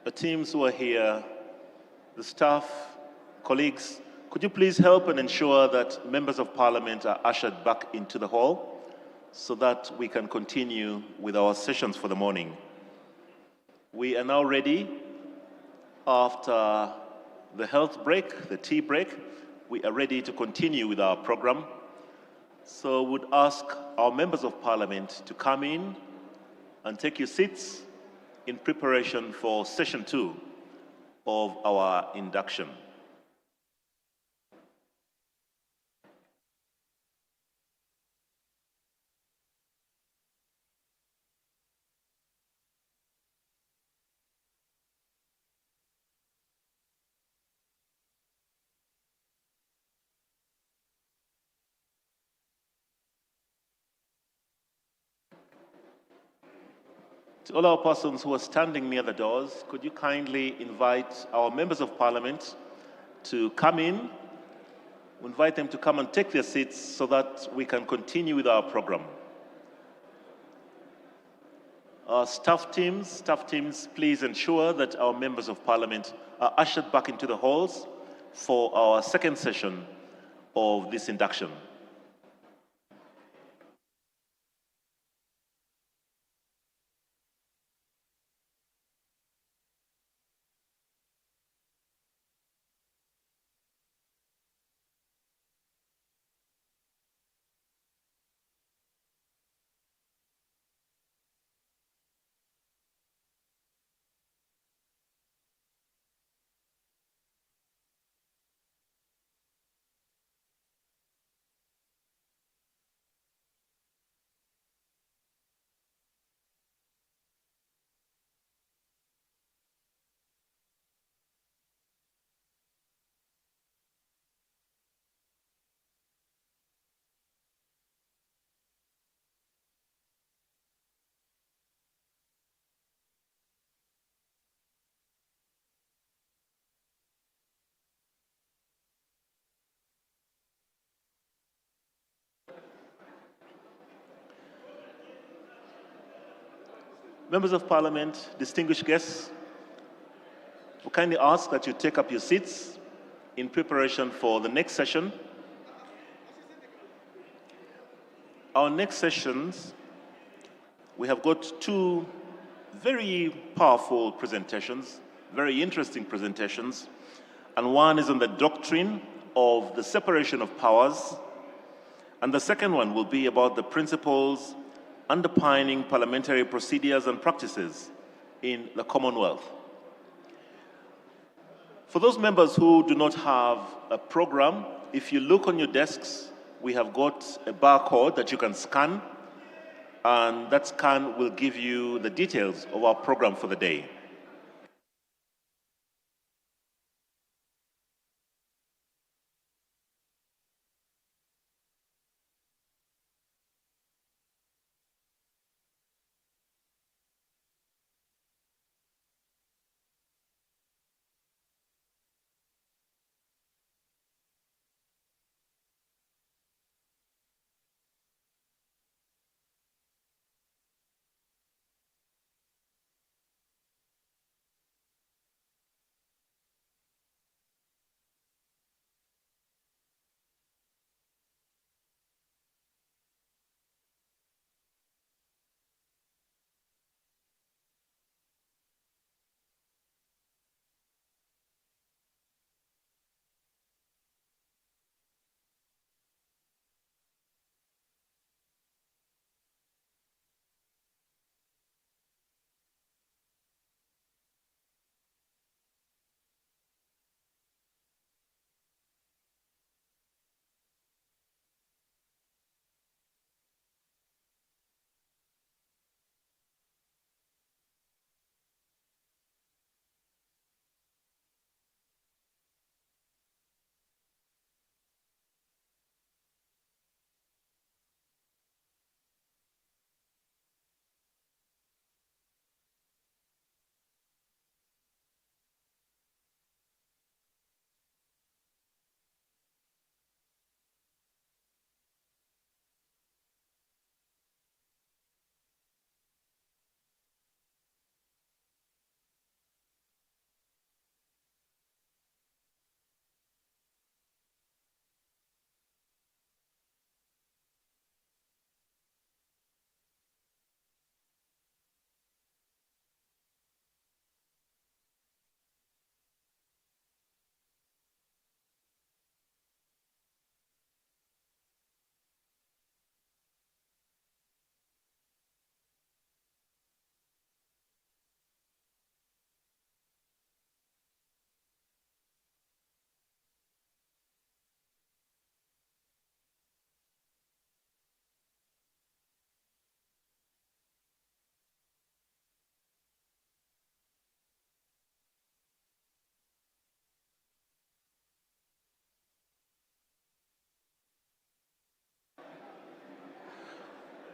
The teams who are here, the staff, colleagues, could you please help and ensure that members of Parliament are ushered back into the hall so that we can continue with our sessions for the morning. We are now ready. After the health break, the tea break, we are ready to continue with our program. So would ask our members of Parliament to come in and take your seats in preparation for session 2 of our induction. To all our persons who are standing near the doors, could you kindly invite our members of parliament to come in? We invite them to come and take their seats so that we can continue with our program. Our staff teams, please ensure that our members of parliament are ushered back into the halls for our second session of this induction. Members of Parliament, distinguished guests, we kindly ask that you take up your seats in preparation for the next session. Our next sessions, we have got two very powerful presentations, very interesting presentations, and one is on the doctrine of the separation of powers, and the second one will be about the principles underpinning parliamentary procedures and practices in the Commonwealth. For those members who do not have a program, if you look on your desks, we have got a barcode that you can scan, and that scan will give you the details of our program for the day.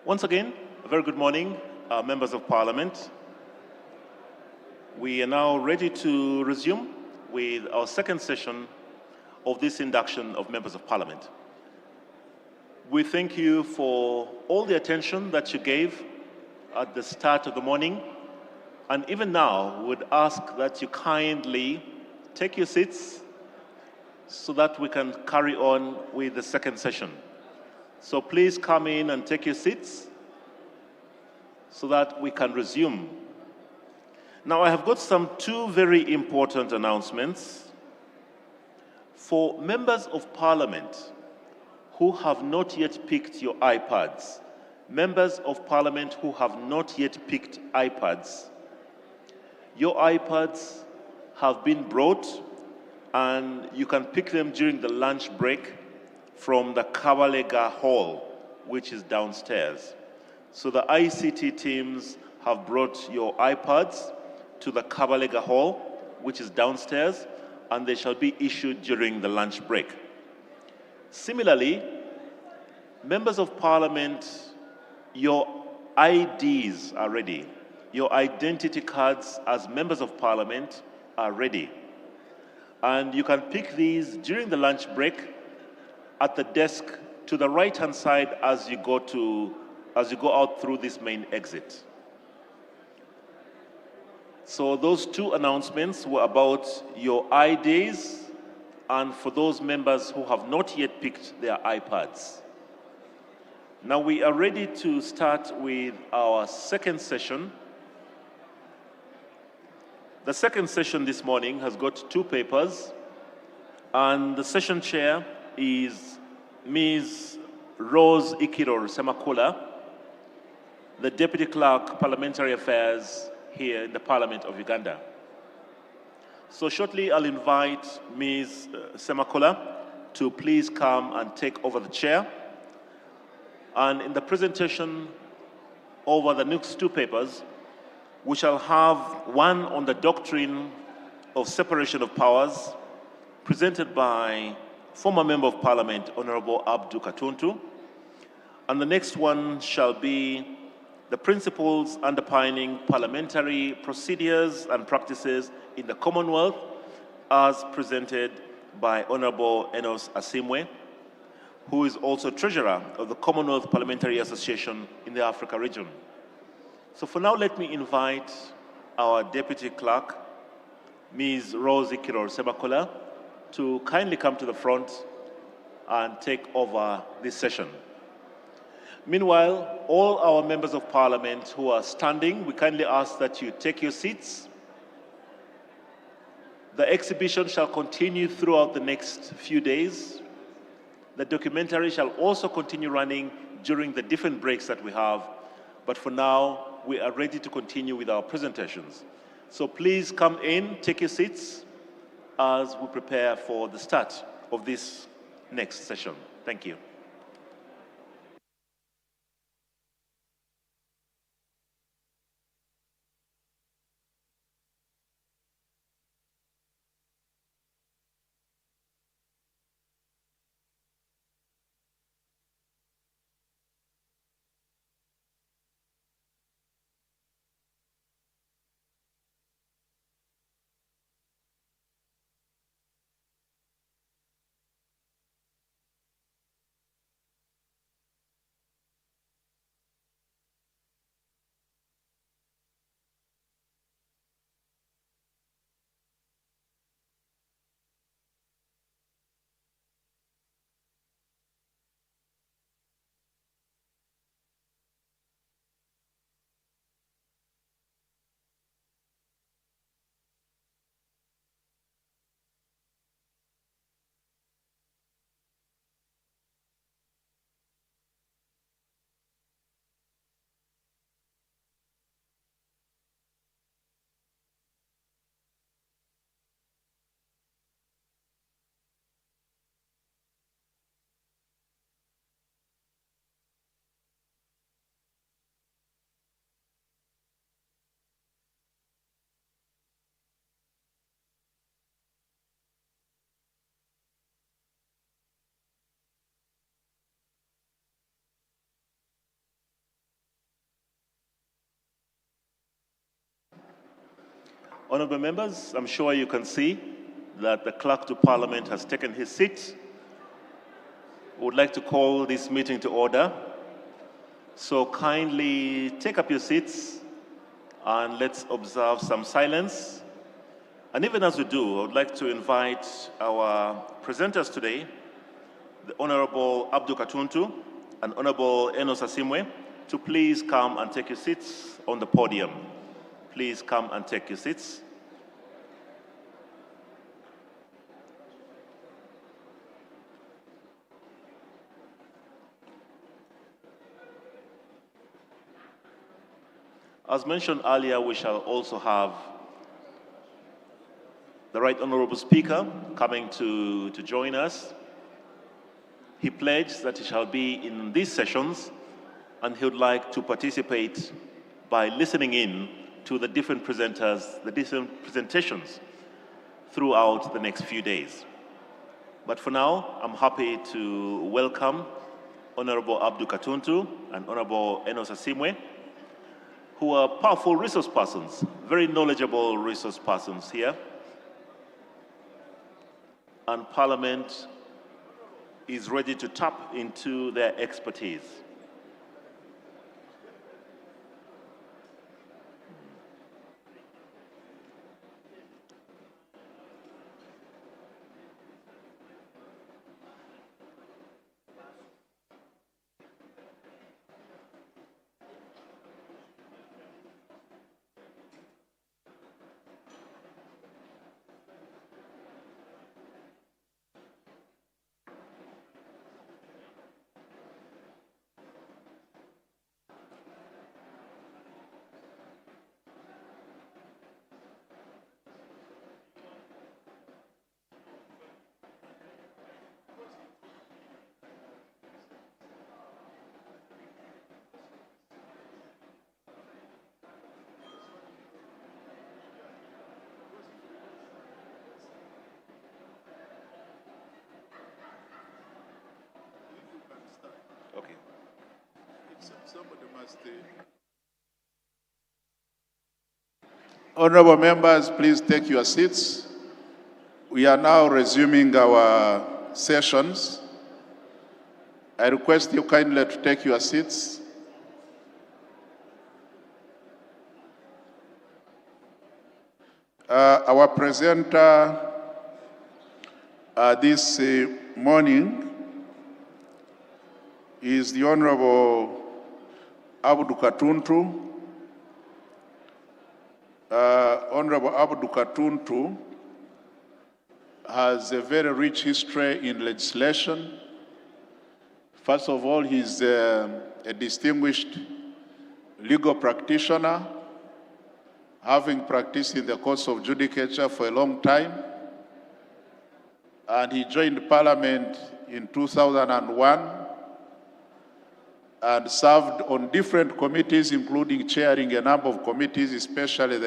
Once again, a very good morning, members of Parliament. We are now ready to resume with our second session of this induction of members of Parliament. We thank you for all the attention that you gave at the start of the morning, and even now would ask that you kindly take your seats so that we can carry on with the second session. So please come in and take your seats so that we can resume. Now I have got two very important announcements. For members of Parliament who have not yet picked your iPads, members of Parliament who have not yet picked iPads, your iPads have been brought and you can pick them during the lunch break from the Kabalega Hall, which is downstairs. So the ICT teams have brought your iPads to the Kabalega Hall, which is downstairs, and they shall be issued during the lunch break. Similarly, members of Parliament, your IDs are ready. Your identity cards as members of Parliament are ready. And you can pick these during the lunch break at the desk to the right-hand side as you go out through this main exit. So those two announcements were about your IDs and for those members who have not yet picked their iPads. Now we are ready to start with our second session. The second session this morning has got two papers, and the session chair is Ms. Rose Ikiror Semakula, the Deputy Clerk, Parliamentary Affairs here in the Parliament of Uganda. So shortly I'll invite Ms. Semakula to please come and take over the chair. And in the presentation over the next two papers, we shall have one on the doctrine of separation of powers, presented by former Member of Parliament, Honorable Abdu Katuntu. And the next one shall be the principles underpinning parliamentary procedures and practices in the Commonwealth, as presented by Honorable Enos Asimwe, who is also Treasurer of the Commonwealth Parliamentary Association in the Africa region. So for now, let me invite our Deputy Clerk, Ms. Rose Ikiror Semakula, to kindly come to the front and take over this session. Meanwhile, all our members of Parliament who are standing, we kindly ask that you take your seats. The exhibition shall continue throughout the next few days. The documentary shall also continue running during the different breaks that we have. But for now, we are ready to continue with our presentations. So please come in, take your seats as we prepare for the start of this next session. Thank you. Honourable members, I'm sure you can see that the Clerk to Parliament has taken his seat. I would like to call this meeting to order. So kindly take up your seats and let's observe some silence. And even as we do, I would like to invite our presenters today, the Honourable Abdul Katuntu and Honourable Enos Asimwe, to please come and take your seats on the podium. Please come and take your seats. As mentioned earlier, we shall also have the Right Honourable Speaker coming to join us. He pledged that he shall be in these sessions and he would like to participate by listening in to the different presenters, the different presentations throughout the next few days. But for now, I'm happy to welcome Honourable Abdul Katuntu and Honourable Enos Asimwe, who are powerful resource persons, very knowledgeable resource persons here. And Parliament is ready to tap into their expertise. Okay. Somebody must. Honourable members, please take your seats. We are now resuming our sessions. I request you kindly to take your seats. Our presenter this morning is the Honourable Abdul Katuntu. Honourable Abdul Katuntu has a very rich history in legislation. First of all, he's a distinguished legal practitioner, having practiced in the courts of judicature for a long time. And he joined Parliament in 2001 and served on different committees, including chairing a number of committees, especially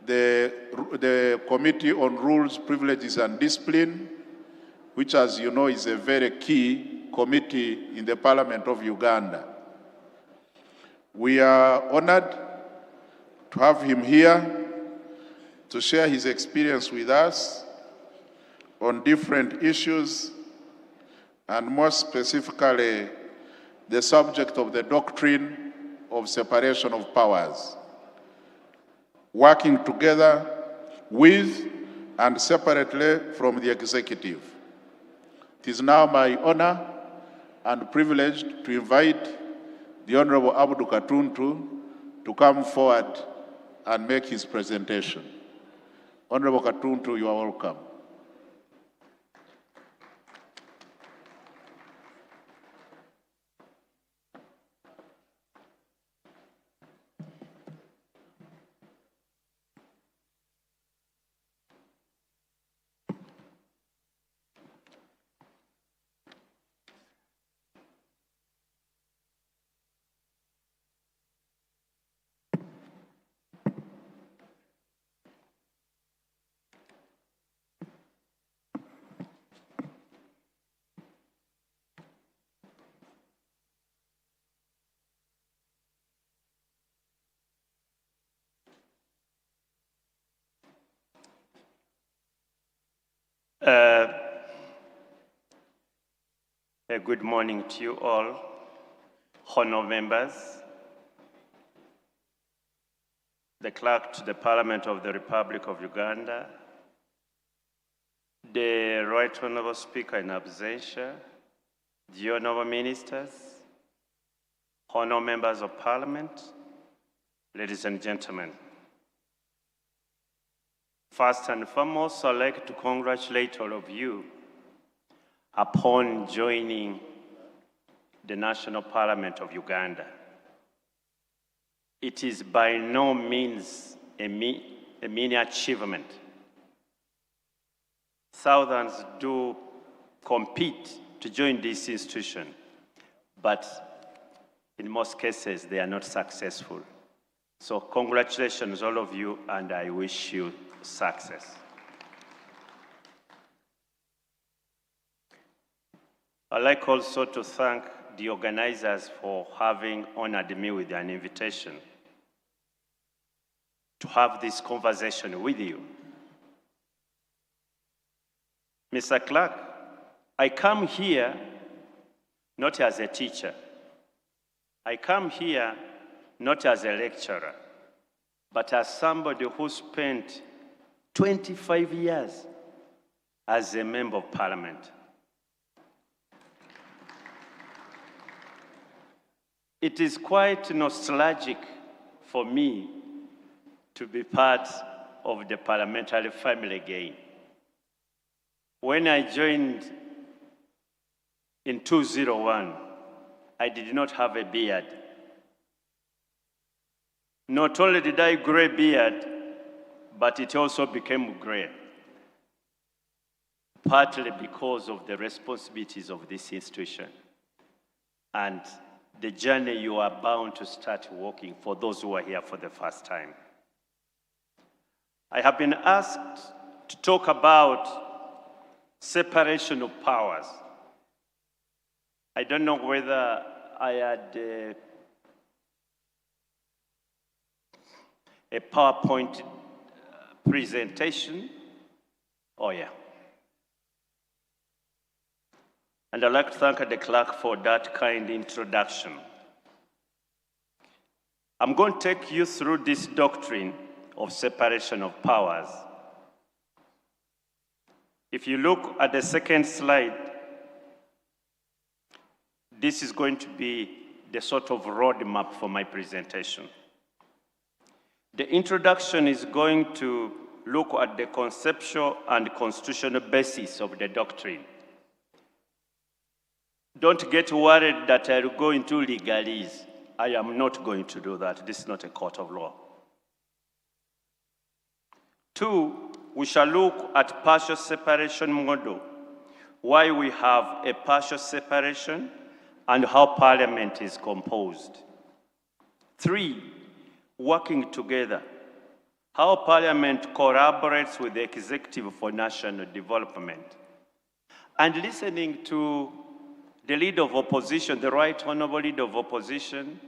the Committee on Rules, Privileges and Discipline, which, as you know, is a very key committee in the Parliament of Uganda. We are honored to have him here to share his experience with us on different issues, and more specifically, the subject of the doctrine of separation of powers, working together with and separately from the executive. It is now my honor and privilege to invite the Honourable Abdul Katuntu to come forward and make his presentation. Honourable Katuntu, you are welcome. Good morning to you all, honourable members, the clerk to the Parliament of the Republic of Uganda, the Right Honourable Speaker in absentia, the honourable ministers, honourable members of Parliament, ladies and gentlemen. First and foremost, I'd like to congratulate all of you upon joining the National Parliament of Uganda. It is by no means a mean achievement. Thousands do compete to join this institution, but in most cases, they are not successful. So congratulations, all of you, and I wish you success. I'd like also to thank the organizers for having honored me with an invitation to have this conversation with you. Mr. Clerk, I come here not as a teacher. I come here not as a lecturer, but as somebody who spent 25 years as a member of Parliament. It is quite nostalgic for me to be part of the parliamentary family again. When I joined in 2001, I did not have a beard. Not only did I grow a beard, but it also became gray, partly because of the responsibilities of this institution and the journey you are bound to start walking for those who are here for the first time. I have been asked to talk about separation of powers. I don't know whether I had a PowerPoint presentation. Oh, yeah. And I'd like to thank the clerk for that kind introduction. I'm going to take you through this doctrine of separation of powers. If you look at the second slide, this is going to be the sort of roadmap for my presentation. The introduction is going to look at the conceptual and constitutional basis of the doctrine. Don't get worried that I'll go into legalese. I am not going to do that. This is not a court of law. 2, we shall look at partial separation model, why we have a partial separation and how Parliament is composed. 3, working together, how Parliament collaborates with the executive for national development. And listening to the leader of opposition, the Right Honourable Leader of Opposition,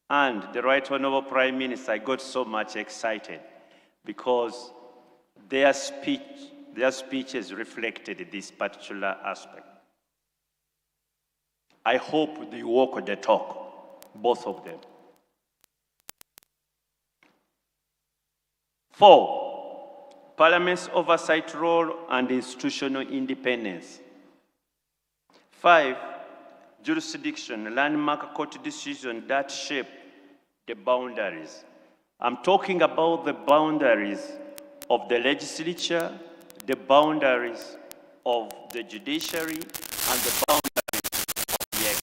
and the Right Honourable Prime Minister, I got so much excited because their speeches reflected this particular aspect. I hope they walk the talk, both of them. 4, Parliament's oversight role and institutional independence. 5, jurisdiction, landmark court decisions that shape the boundaries. I'm talking about the boundaries of the legislature, the boundaries of the judiciary, and the boundaries of the executive.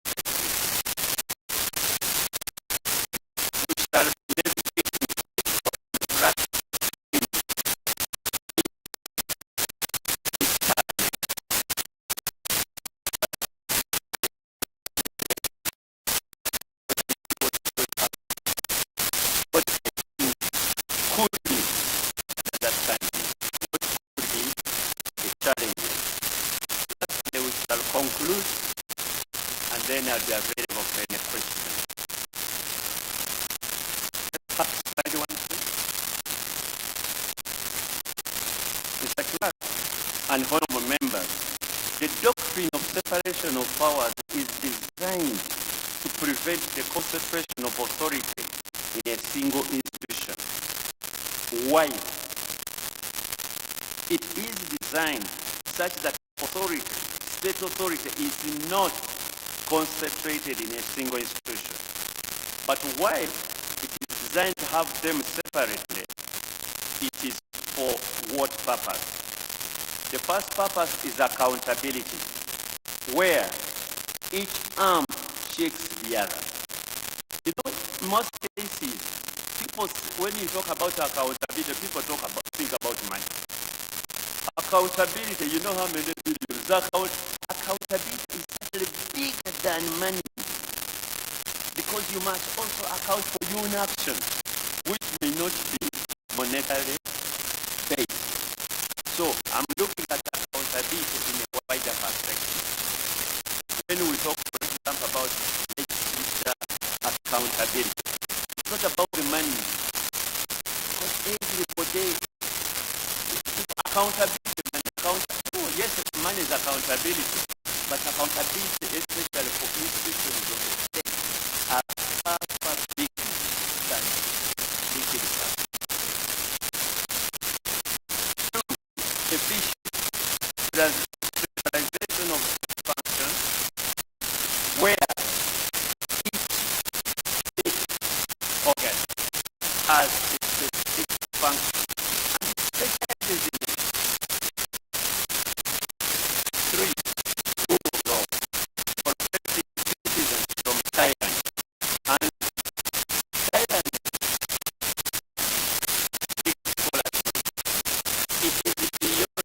We shall conclude, and then I'll be available for any questions. Slide 1, please. Mr. Clerk and honorable The doctrine of separation of powers is designed to prevent the concentration of authority in a single institution. Why? It is designed such that authority, state authority, is not concentrated in a single institution. But while it is designed to have them separately, it is for what purpose? The first purpose is accountability, where each arm checks the other. You know, in most cases, people, when you talk about accountability, people think about money. Accountability, you know how many billions? Accountability is actually bigger than money, because you must also account for your own actions, which may not be monetary based. So I'm looking at accountability in a wider perspective. When we talk, for example, about legislature accountability, it's not about the money, because everybody, accountability, oh yes, money is accountability, but accountability, especially for institutions of the state, are far bigger than liquid cash. Efficient centralization of functions, where each state organ has a specific function and specializes in it. 3. Rule of protecting citizens from tyrants. And tyrants it is beyond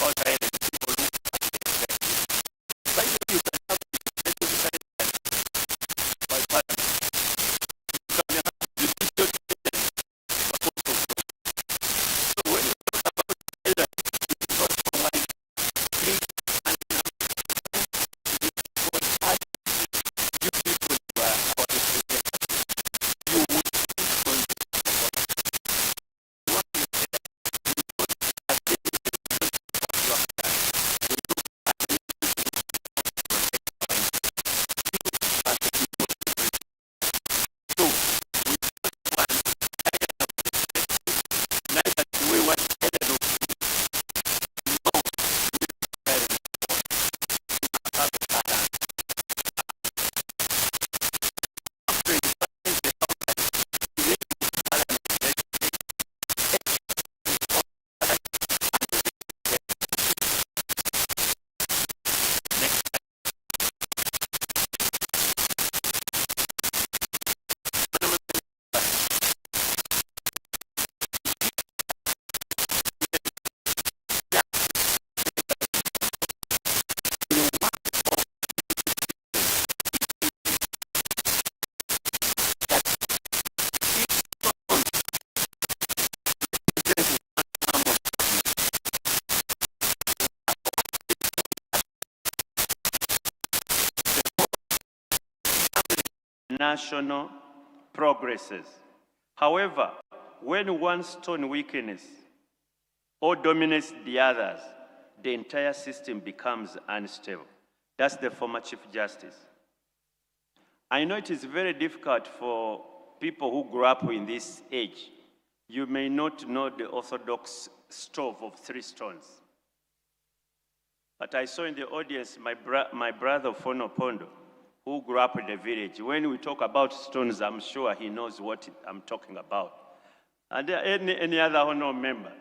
about tyrants, people look at it. By the way, you can have tyrants by parliament. You can have judicial tyrants. So when you talk about tyrants, it's also one thing, and because as you people were our representatives, you would respond to what you said. As the representatives of your country, we look at the as the people represent. So we don't want tyrant of the state, neither do we want tyrant of the no, we tyrant have a balance. After independence, the parliament, national progresses. However, when one stone weakens or dominates the others, the entire system becomes unstable. That's the former Chief Justice. I know it is very difficult for people who grew up in this age. You may not know the orthodox stove of 3 stones. But I saw in the audience my brother Fono Pondo, who grew up in the village. When we talk about stones, I'm sure he knows what I'm talking about. And any other honor member.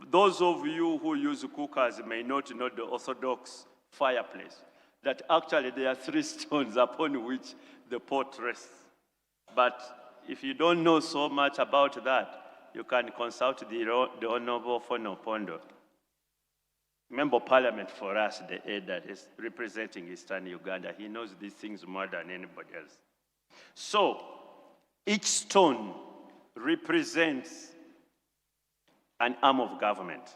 Those of you who use cookers may not know the orthodox fireplace, that actually there are 3 stones upon which the pot rests. But if you don't know so much about that, you can consult the Honorable Fono Pondo, Member of Parliament for us, the aide that is representing Eastern Uganda. He knows these things more than anybody else. So, each stone represents an arm of government.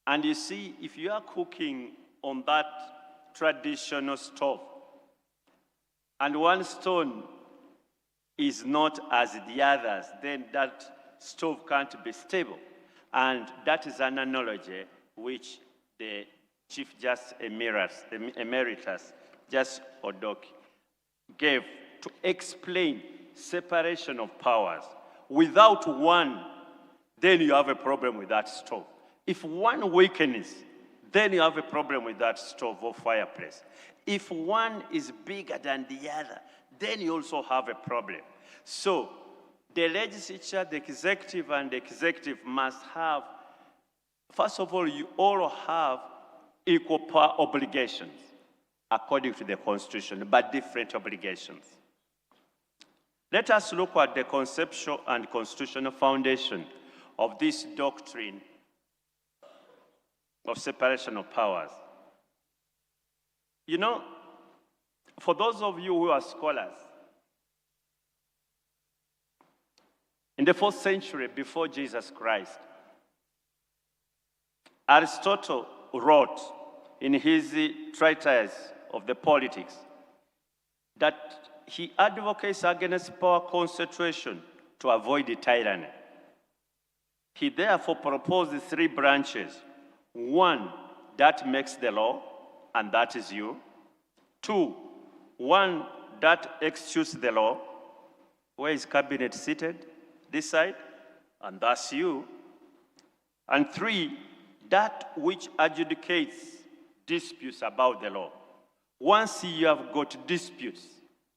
And you see, if you are cooking on that traditional stove, and one stone is not as the others, then that stove can't be stable. And that is an analogy which the Chief Justice Emeritus, Justice Odoki, gave to explain separation of powers. Without one, then you have a problem with that stove. If one weakens, then you have a problem with that stove or fireplace. If one is bigger than the other, then you also have a problem. So the legislature, the executive, and the executive must have, first of all, you all have equal power obligations according to the Constitution, but different obligations. Let us look at the conceptual and constitutional foundation of this doctrine of separation of powers. You know, for those of you who are scholars, in the 4th century before Jesus Christ, Aristotle wrote in his treatise of the Politics that he advocates against power concentration to avoid tyranny. He therefore proposed 3 branches. 1, that makes the law, and that is you. 2, one that executes the law. Where is cabinet seated? This side, and that's you. And 3, that which adjudicates disputes about the law. Once you have got disputes,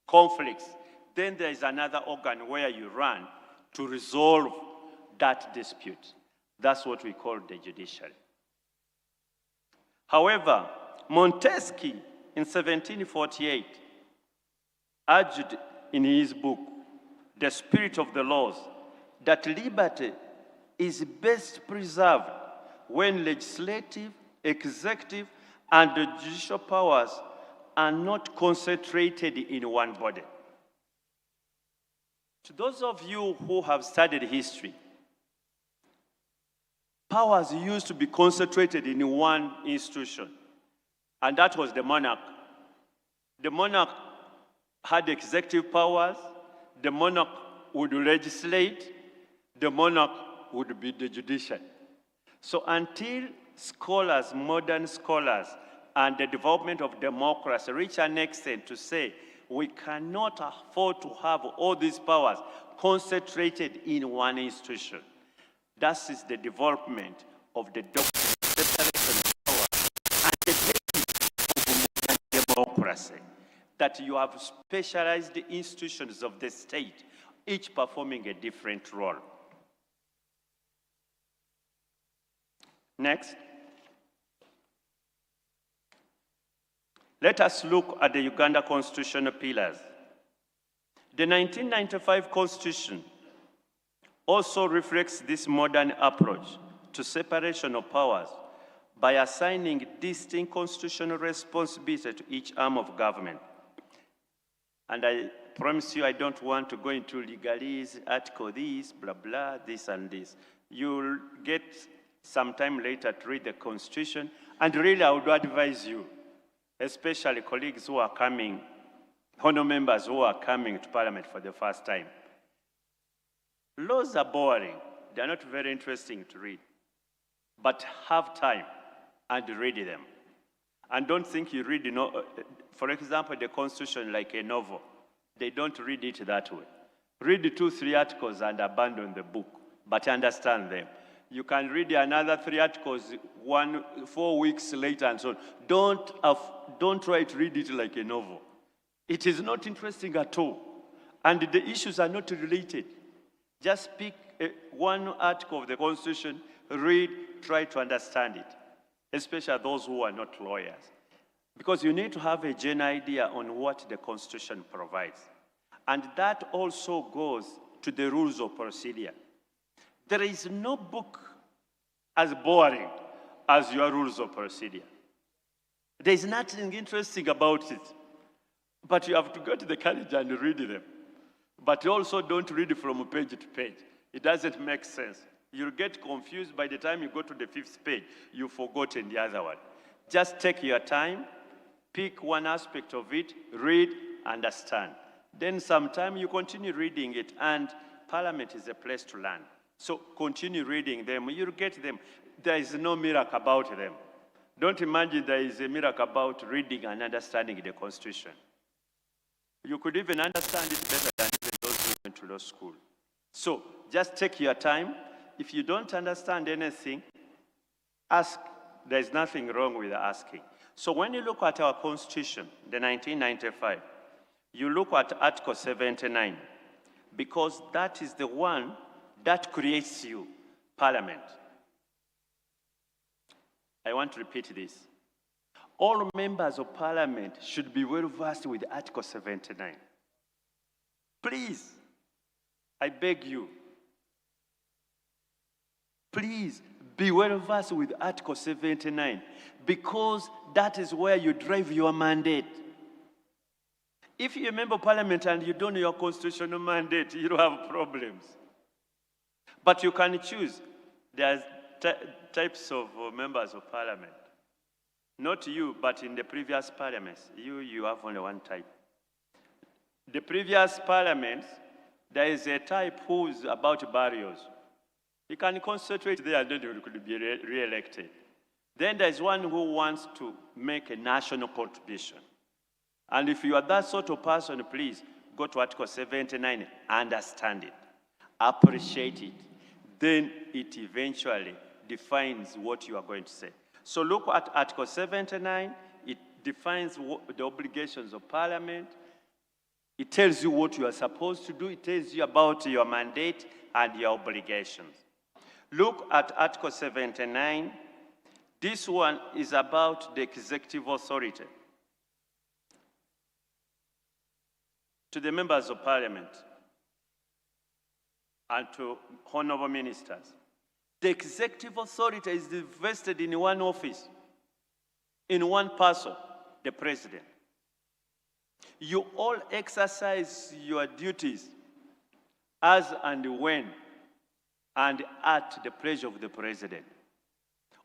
conflicts, then there is another organ where you run to resolve that dispute. That's what we call the judiciary. However, Montesquieu in 1748 urged in his book, The Spirit of the Laws, that liberty is best preserved when legislative, executive, and the judicial powers are not concentrated in one body. To those of you who have studied history, powers used to be concentrated in one institution, and that was the monarch. The monarch had executive powers, the monarch would legislate, the monarch would be the judiciary. So until scholars, modern scholars, and the development of democracy reach an extent to say we cannot afford to have all these powers concentrated in one institution. That is the development of the doctrine of separation of powers and the basis of modern democracy, that you have specialized institutions of the state, each performing a different role. Next. Let us look at the Uganda constitutional pillars. The 1995 Constitution also reflects this modern approach to separation of powers by assigning distinct constitutional responsibility to each arm of government. And I promise you I don't want to go into legalese, article this, blah, blah, this and this. You'll get some time later to read the Constitution, and really I would advise you, especially colleagues who are coming, honor members who are coming to Parliament for the first time. Laws are boring. They're not very interesting to read. But have time and read them. And don't think you read, for example, the Constitution like a novel. They don't read it that way. Read 2, 3 articles and abandon the book, but understand them. You can read another 3 articles 4 weeks later and so on. Don't try to read it like a novel. It is not interesting at all. And the issues are not related. Just pick one article of the Constitution, read, try to understand it, especially those who are not lawyers. Because you need to have a general idea on what the Constitution provides. And that also goes to the rules of procedure. There is no book as boring as your rules of procedure. There is nothing interesting about it, but you have to go to the college and read them. But also don't read from page to page. It doesn't make sense. You'll get confused by the time you go to the 5th page, you've forgotten the other one. Just take your time, pick one aspect of it, read, understand. Then sometime you continue reading it, and Parliament is a place to learn. So continue reading them, you'll get them. There is no miracle about them. Don't imagine there is a miracle about reading and understanding the Constitution. You could even understand it better than even those who went to law school. So just take your time. If you don't understand anything, ask. There's nothing wrong with asking. So when you look at our Constitution, the 1995, you look at Article 79, because that is the one that creates you, Parliament. I want to repeat this. All members of Parliament should be well versed with Article 79. Please, I beg you, please be well versed with Article 79, because that is where you drive your mandate. If you're a member of Parliament and you don't know your constitutional mandate, you don't have problems. But you can choose. There's types of members of Parliament. Not you, but in the previous parliaments, you have only one type. The previous parliaments, there is a type who's about barriers. He can concentrate there and then he could be re-elected. Then there's one who wants to make a national contribution. And if you are that sort of person, please go to Article 79, understand it, appreciate it. Then it eventually defines what you are going to say. So look at Article 79. It defines the obligations of Parliament. It tells you what you are supposed to do. It tells you about your mandate and your obligations. Look at Article 79. This one is about the executive authority. To the members of Parliament and to honorable ministers, the executive authority is vested in one office, in one person, the president. You all exercise your duties as and when and at the pleasure of the president.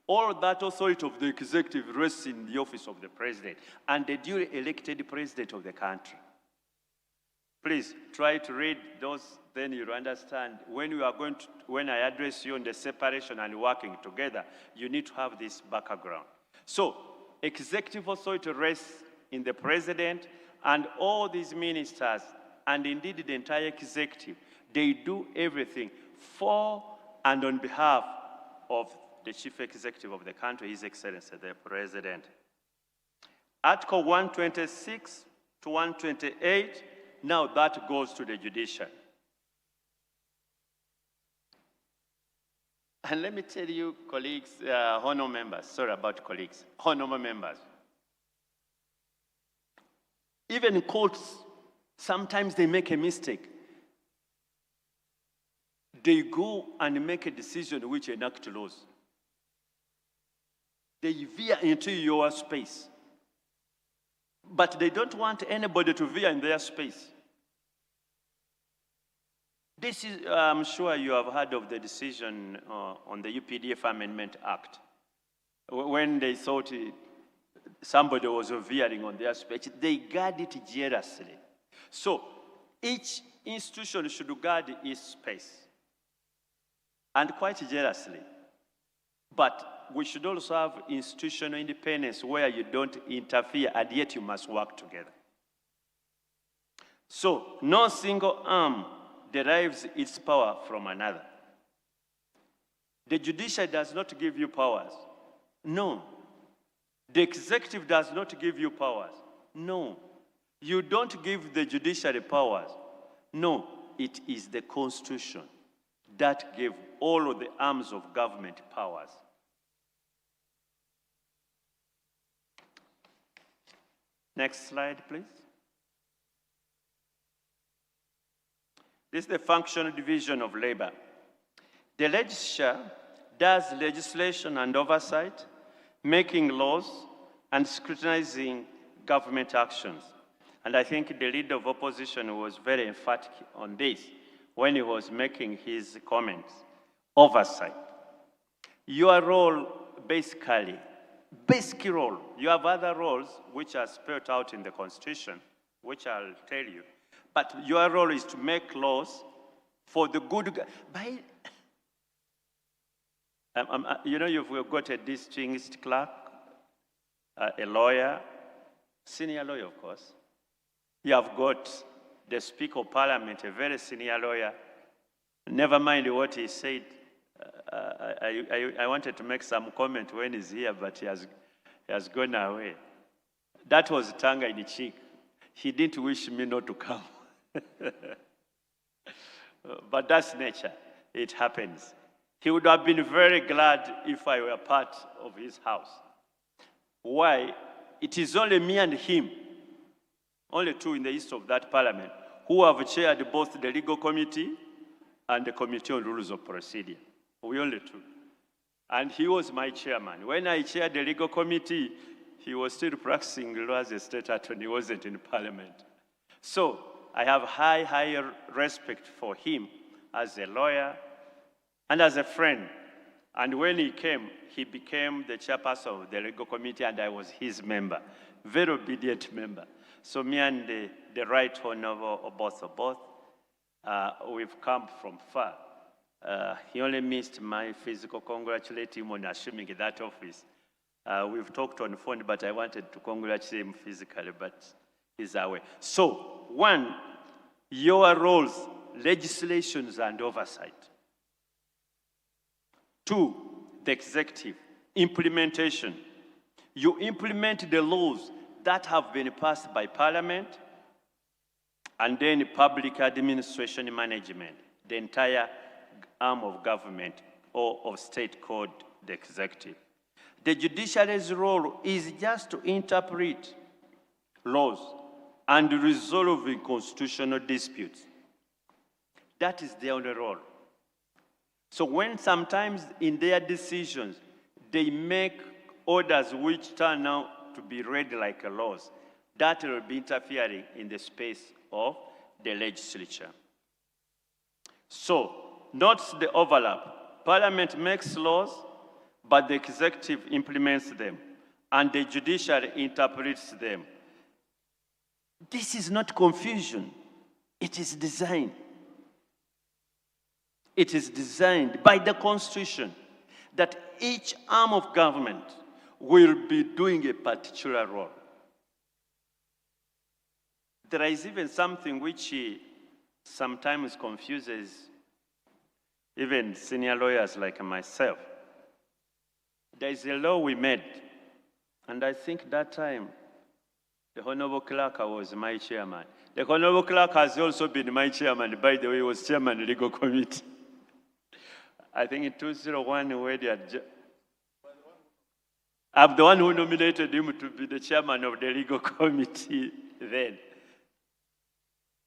All that authority of the executive rests in the office of the president and the duly elected president of the country. Please try to read those, then you'll understand. When I address you on the separation and working together, you need to have this background. So, executive authority rests in the president, and all these ministers, and indeed the entire executive, they do everything for and on behalf of the chief executive of the country, His Excellency, the President. Article 126 to 128, now that goes to the judiciary. And let me tell you, colleagues, honorable members, sorry about colleagues, honorable members. Even courts, sometimes they make a mistake. They go and make a decision which enact laws. They veer into your space. But they don't want anybody to veer in their space. This is, I'm sure you have heard of the decision on the UPDF Amendment Act. When they thought somebody was veering on their space, they guard it jealously. So each institution should guard its space, and quite jealously. But we should also have institutional independence where you don't interfere and yet you must work together. So no single arm derives its power from another. The judiciary does not give you powers. No. The executive does not give you powers. No. You don't give the judiciary powers. No. It is the Constitution that gave all of the arms of government powers. Next slide, please. This is the functional division of labor. The legislature does legislation and oversight, making laws and scrutinizing government actions. And I think the leader of opposition was very emphatic on this when he was making his comments. Oversight. Your role, basic role. You have other roles which are spelled out in the Constitution, which I'll tell you. But your role is to make laws for the good. You know, you've got a distinguished clerk, a lawyer, senior lawyer, of course. You have got the Speaker of Parliament, a very senior lawyer. Never mind what he said. I wanted to make some comment when he's here, but he has gone away. That was tongue in cheek. He didn't wish me not to come. But that's nature. It happens. He would have been very glad if I were part of his house. Why? It is only me and him, only two in the east of that parliament, who have chaired both the legal committee and the committee on rules of procedure. We only two. And he was my chairman. When I chaired the legal committee, he was still practicing law as a state attorney. He wasn't in parliament. So I have high respect for him as a lawyer and as a friend. And when he came, he became the chairperson of the legal committee, and I was his member, very obedient member. So me and the Right Honorable Oboth, we've come from far. He only missed my physical. Congratulate him on assuming that office. We've talked on the phone, but I wanted to congratulate him physically, but he's away. So, one, your roles, legislations and oversight. Two, the executive, implementation. You implement the laws that have been passed by Parliament, and then public administration management, the entire arm of government or of state called the executive. The judiciary's role is just to interpret laws and resolving constitutional disputes. That is their only role. So when sometimes in their decisions, they make orders which turn out to be read like laws, that will be interfering in the space of the legislature. So, note the overlap. Parliament makes laws, but the executive implements them, and the judiciary interprets them. This is not confusion. It is design. It is designed by the Constitution that each arm of government will be doing a particular role. There is even something which sometimes confuses even senior lawyers like myself. There is a law we made, and I think that time the Honorable Clerk was my chairman. The Honorable Clerk has also been my chairman, by the way, he was chairman of the legal committee. I think in 2001, where I'm the one who nominated him to be the chairman of the legal committee then.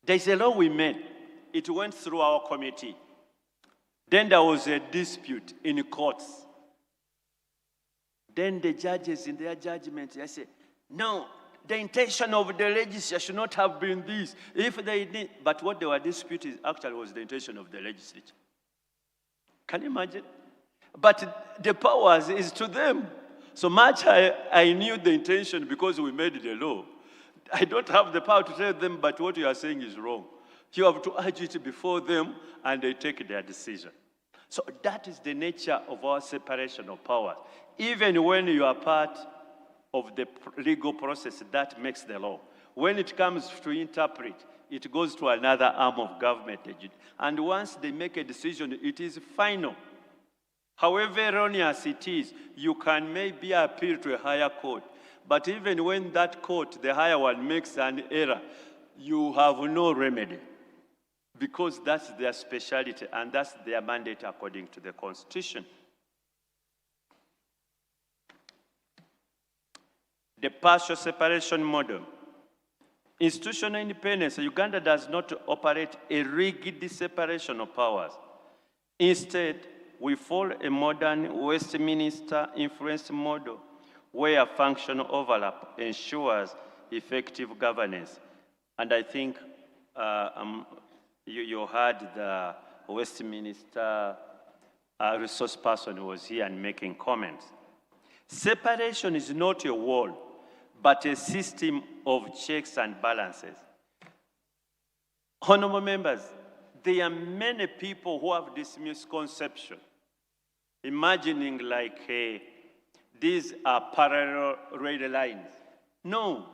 There's a law we made. It went through our committee. Then there was a dispute in courts. Then the judges in their judgment, they say, no, the intention of the legislature should not have been this. If they did, but what they were disputing actually was the intention of the legislature. Can you imagine? But the powers is to them. So much I knew the intention because we made the law. I don't have the power to tell them, but what you are saying is wrong. You have to urge it before them, and they take their decision. So that is the nature of our separation of powers. Even when you are part of the legal process, that makes the law. When it comes to interpret, it goes to another arm of government. And once they make a decision, it is final. However erroneous it is, you can maybe appeal to a higher court. But even when that court, the higher one, makes an error, you have no remedy. Because that's their specialty and that's their mandate according to the Constitution. The partial separation model. Institutional independence. Uganda does not operate a rigid separation of powers. Instead, we follow a modern Westminster influence model where functional overlap ensures effective governance. And I think you heard the Westminster resource person who was here and making comments. Separation is not a wall, but a system of checks and balances. Honorable members, there are many people who have this misconception imagining like these are parallel rail lines. No,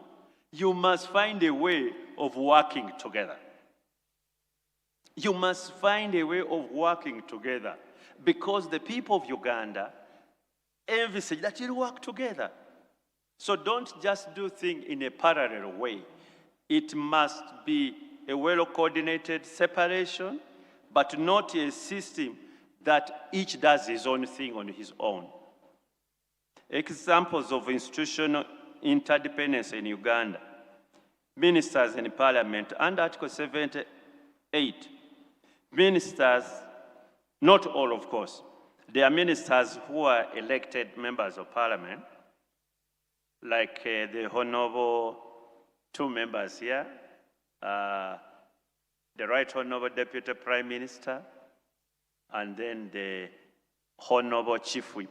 you must find a way of working together. You must find a way of working together because the people of Uganda envisage that you'll work together. So don't just do things in a parallel way. It must be a well-coordinated separation, but not a system that each does his own thing on his own. Examples of institutional interdependence in Uganda. Ministers in Parliament, under Article 78, ministers, not all of course, there are ministers who are elected members of Parliament, like the Honorable two members here, the Right Honorable Deputy Prime Minister, and then the Honorable Chief Whip.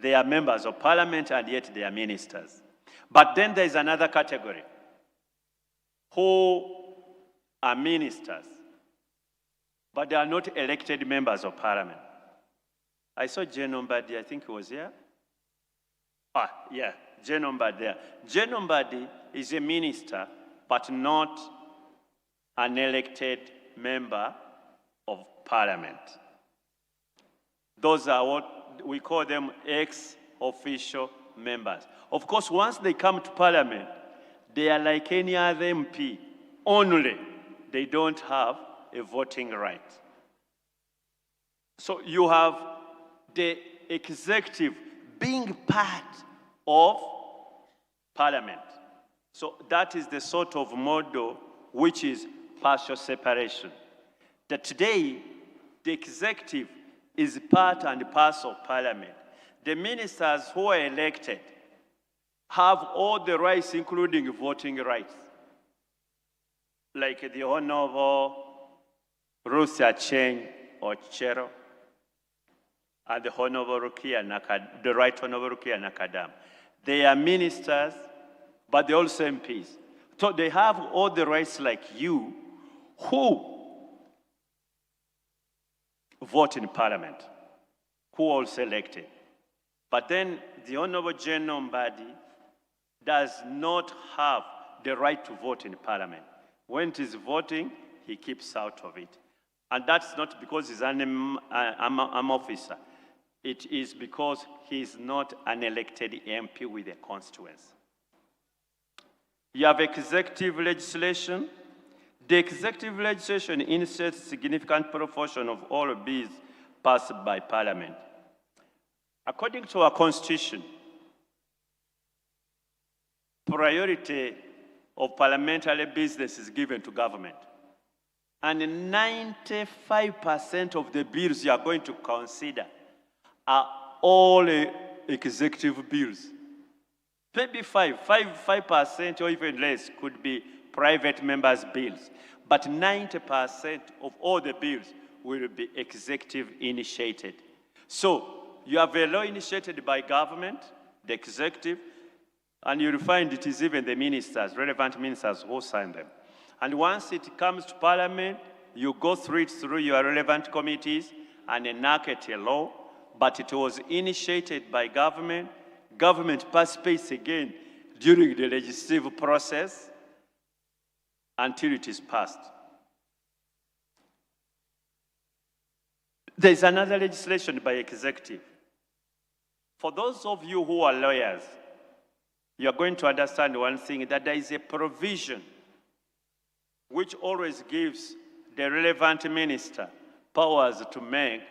They are members of Parliament and yet they are ministers. But then there is another category who are ministers, but they are not elected members of Parliament. I saw Jane Ombadi, I think he was here. Yeah, Jane Ombadi there. Jane Ombadi is a minister, but not an elected member of Parliament. Those are what we call them ex-official members. Of course, once they come to Parliament, they are like any other MP, only they don't have a voting right. So you have the executive being part of Parliament. So that is the sort of model which is partial separation. That today, the executive is part and parcel of Parliament. The ministers who are elected have all the rights, including voting rights. Like the Honorable Ruth Acheng Ochero and the Honorable the Right Honorable Rukia Nakadam. They are ministers, but they're also MPs. So they have all the rights like you who vote in Parliament, who are also elected. But then the Honorable Jane Ombadi does not have the right to vote in Parliament. When it is voting, he keeps out of it. And that's not because he's an officer. It is because he's not an elected MP with a constituency. You have executive legislation. The executive legislation inserts a significant proportion of all bills passed by Parliament. According to our Constitution, priority of parliamentary business is given to government. And 95% of the bills you are going to consider are all executive bills. Maybe 5% or even less could be private members' bills. But 90% of all the bills will be executive initiated. So you have a law initiated by government, the executive, and you'll find it is even the ministers, relevant ministers who sign them. And once it comes to Parliament, you go through it through your relevant committees and enact a law, but it was initiated by government. Government participates again during the legislative process until it is passed. There's another legislation by executive. For those of you who are lawyers, you're going to understand one thing, that there is a provision which always gives the relevant minister powers to make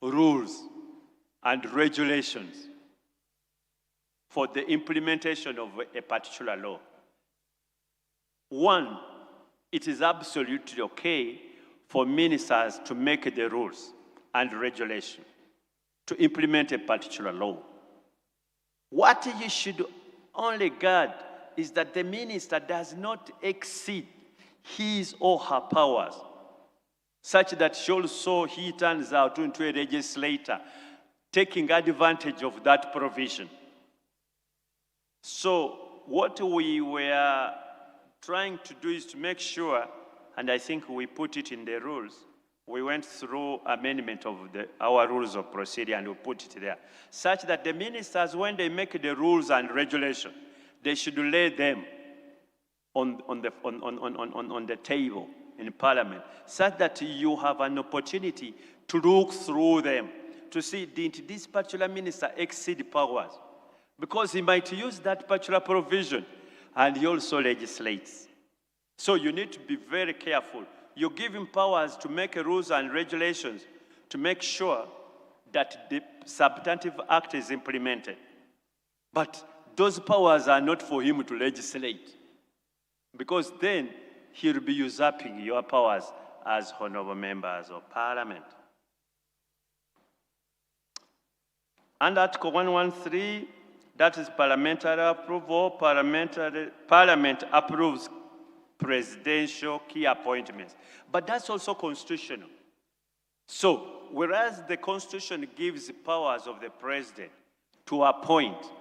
rules and regulations for the implementation of a particular law. One, it is absolutely okay for ministers to make the rules and regulation to implement a particular law. What you should only guard is that the minister does not exceed his or her powers, such that he turns out into a legislator, taking advantage of that provision. So what we were trying to do is to make sure, and I think we put it in the rules, we went through amendment of our rules of procedure and we put it there, such that the ministers, when they make the rules and regulations, they should lay them on the table in Parliament, such that you have an opportunity to look through them, to see, did this particular minister exceed powers? Because he might use that particular provision, and he also legislates. So you need to be very careful. You give him powers to make rules and regulations to make sure that the substantive act is implemented. But those powers are not for him to legislate, because then he'll be usurping your powers as honorable members of Parliament. And Article 113, that is parliamentary approval. Parliament approves presidential key appointments. But that's also constitutional. So, whereas the Constitution gives powers of the president to appoint,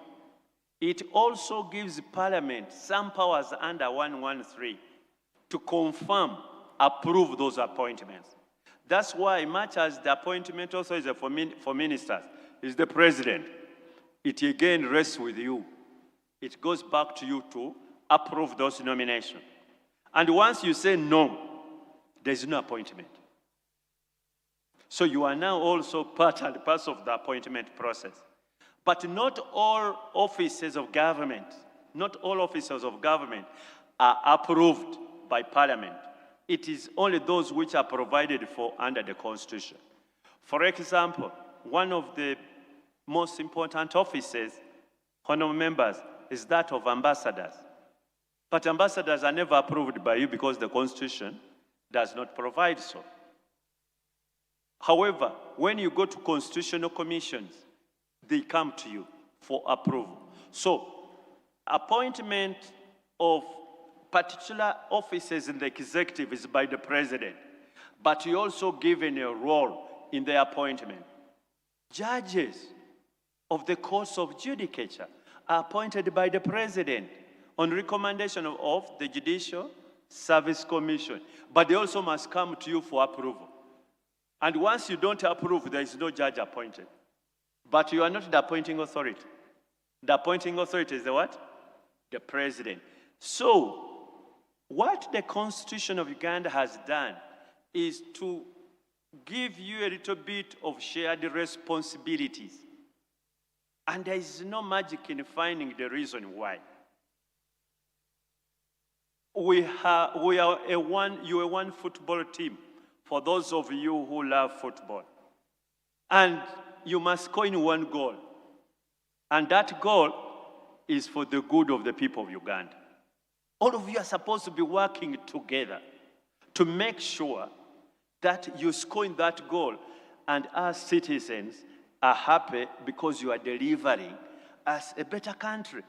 it also gives Parliament some powers under 113 to confirm, approve those appointments. That's why, much as the appointment authority for ministers is the president, it again rests with you. It goes back to you to approve those nominations. And once you say no, there's no appointment. So you are now also part and parcel of the appointment process. But not all offices of government, are approved by Parliament. It is only those which are provided for under the Constitution. For example, one of the most important offices, honorable members, is that of ambassadors. But ambassadors are never approved by you because the Constitution does not provide so. However, when you go to constitutional commissions, they come to you for approval. So, appointment of particular offices in the executive is by the president, but you're also given a role in the appointment. Judges of the courts of judicature are appointed by the president on recommendation of the Judicial Service Commission, but they also must come to you for approval. And once you don't approve, there is no judge appointed. But you are not the appointing authority. The appointing authority is the what? The president. So, what the Constitution of Uganda has done is to give you a little bit of shared responsibilities. And there is no magic in finding the reason why. You are a one football team, for those of you who love football. And you must score in one goal. And that goal is for the good of the people of Uganda. All of you are supposed to be working together to make sure that you score in that goal, and our citizens are happy because you are delivering us a better country.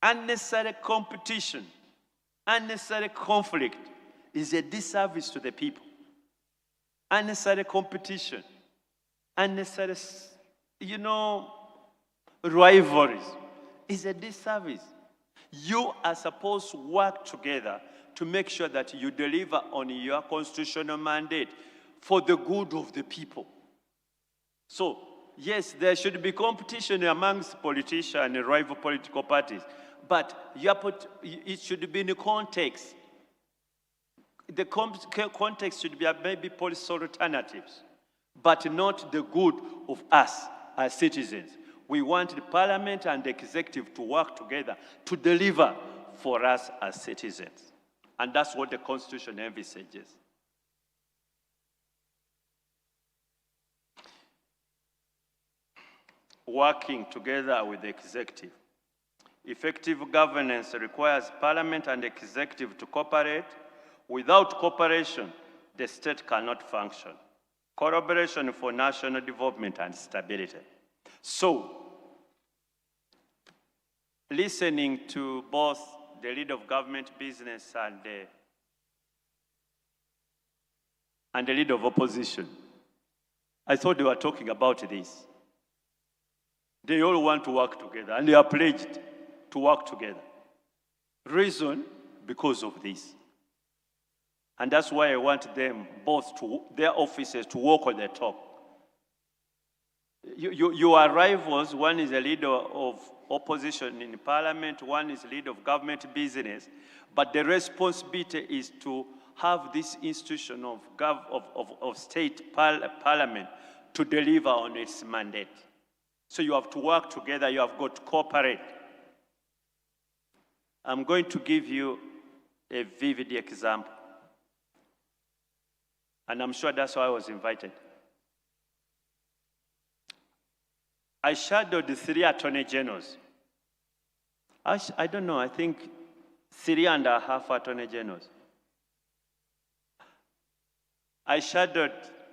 Unnecessary competition, unnecessary conflict is a disservice to the people. Unnecessary competition, unnecessary, rivalries is a disservice. You are supposed to work together to make sure that you deliver on your constitutional mandate for the good of the people. So, yes, there should be competition amongst politicians and rival political parties, but it should be in the context. The context should be maybe policy alternatives, but not the good of us as citizens. We want the Parliament and the executive to work together to deliver for us as citizens. And that's what the Constitution envisages. Working together with the executive. Effective governance requires Parliament and executive to cooperate. Without cooperation, the state cannot function. Collaboration for national development and stability. So, listening to both the leader of government business and the leader of opposition, I thought they were talking about this. They all want to work together, and they are pledged to work together. Reason, because of this. And that's why I want them both to, their offices to walk on the talk. Your rivals, one is a leader of opposition in parliament, one is leader of government business, but the responsibility is to have this institution of state parliament to deliver on its mandate. So you have to work together, you have got to cooperate. I'm going to give you a vivid example. And I'm sure that's why I was invited. I shadowed the 3 attorney generals. I don't know, I think 3.5 attorney generals. I shadowed,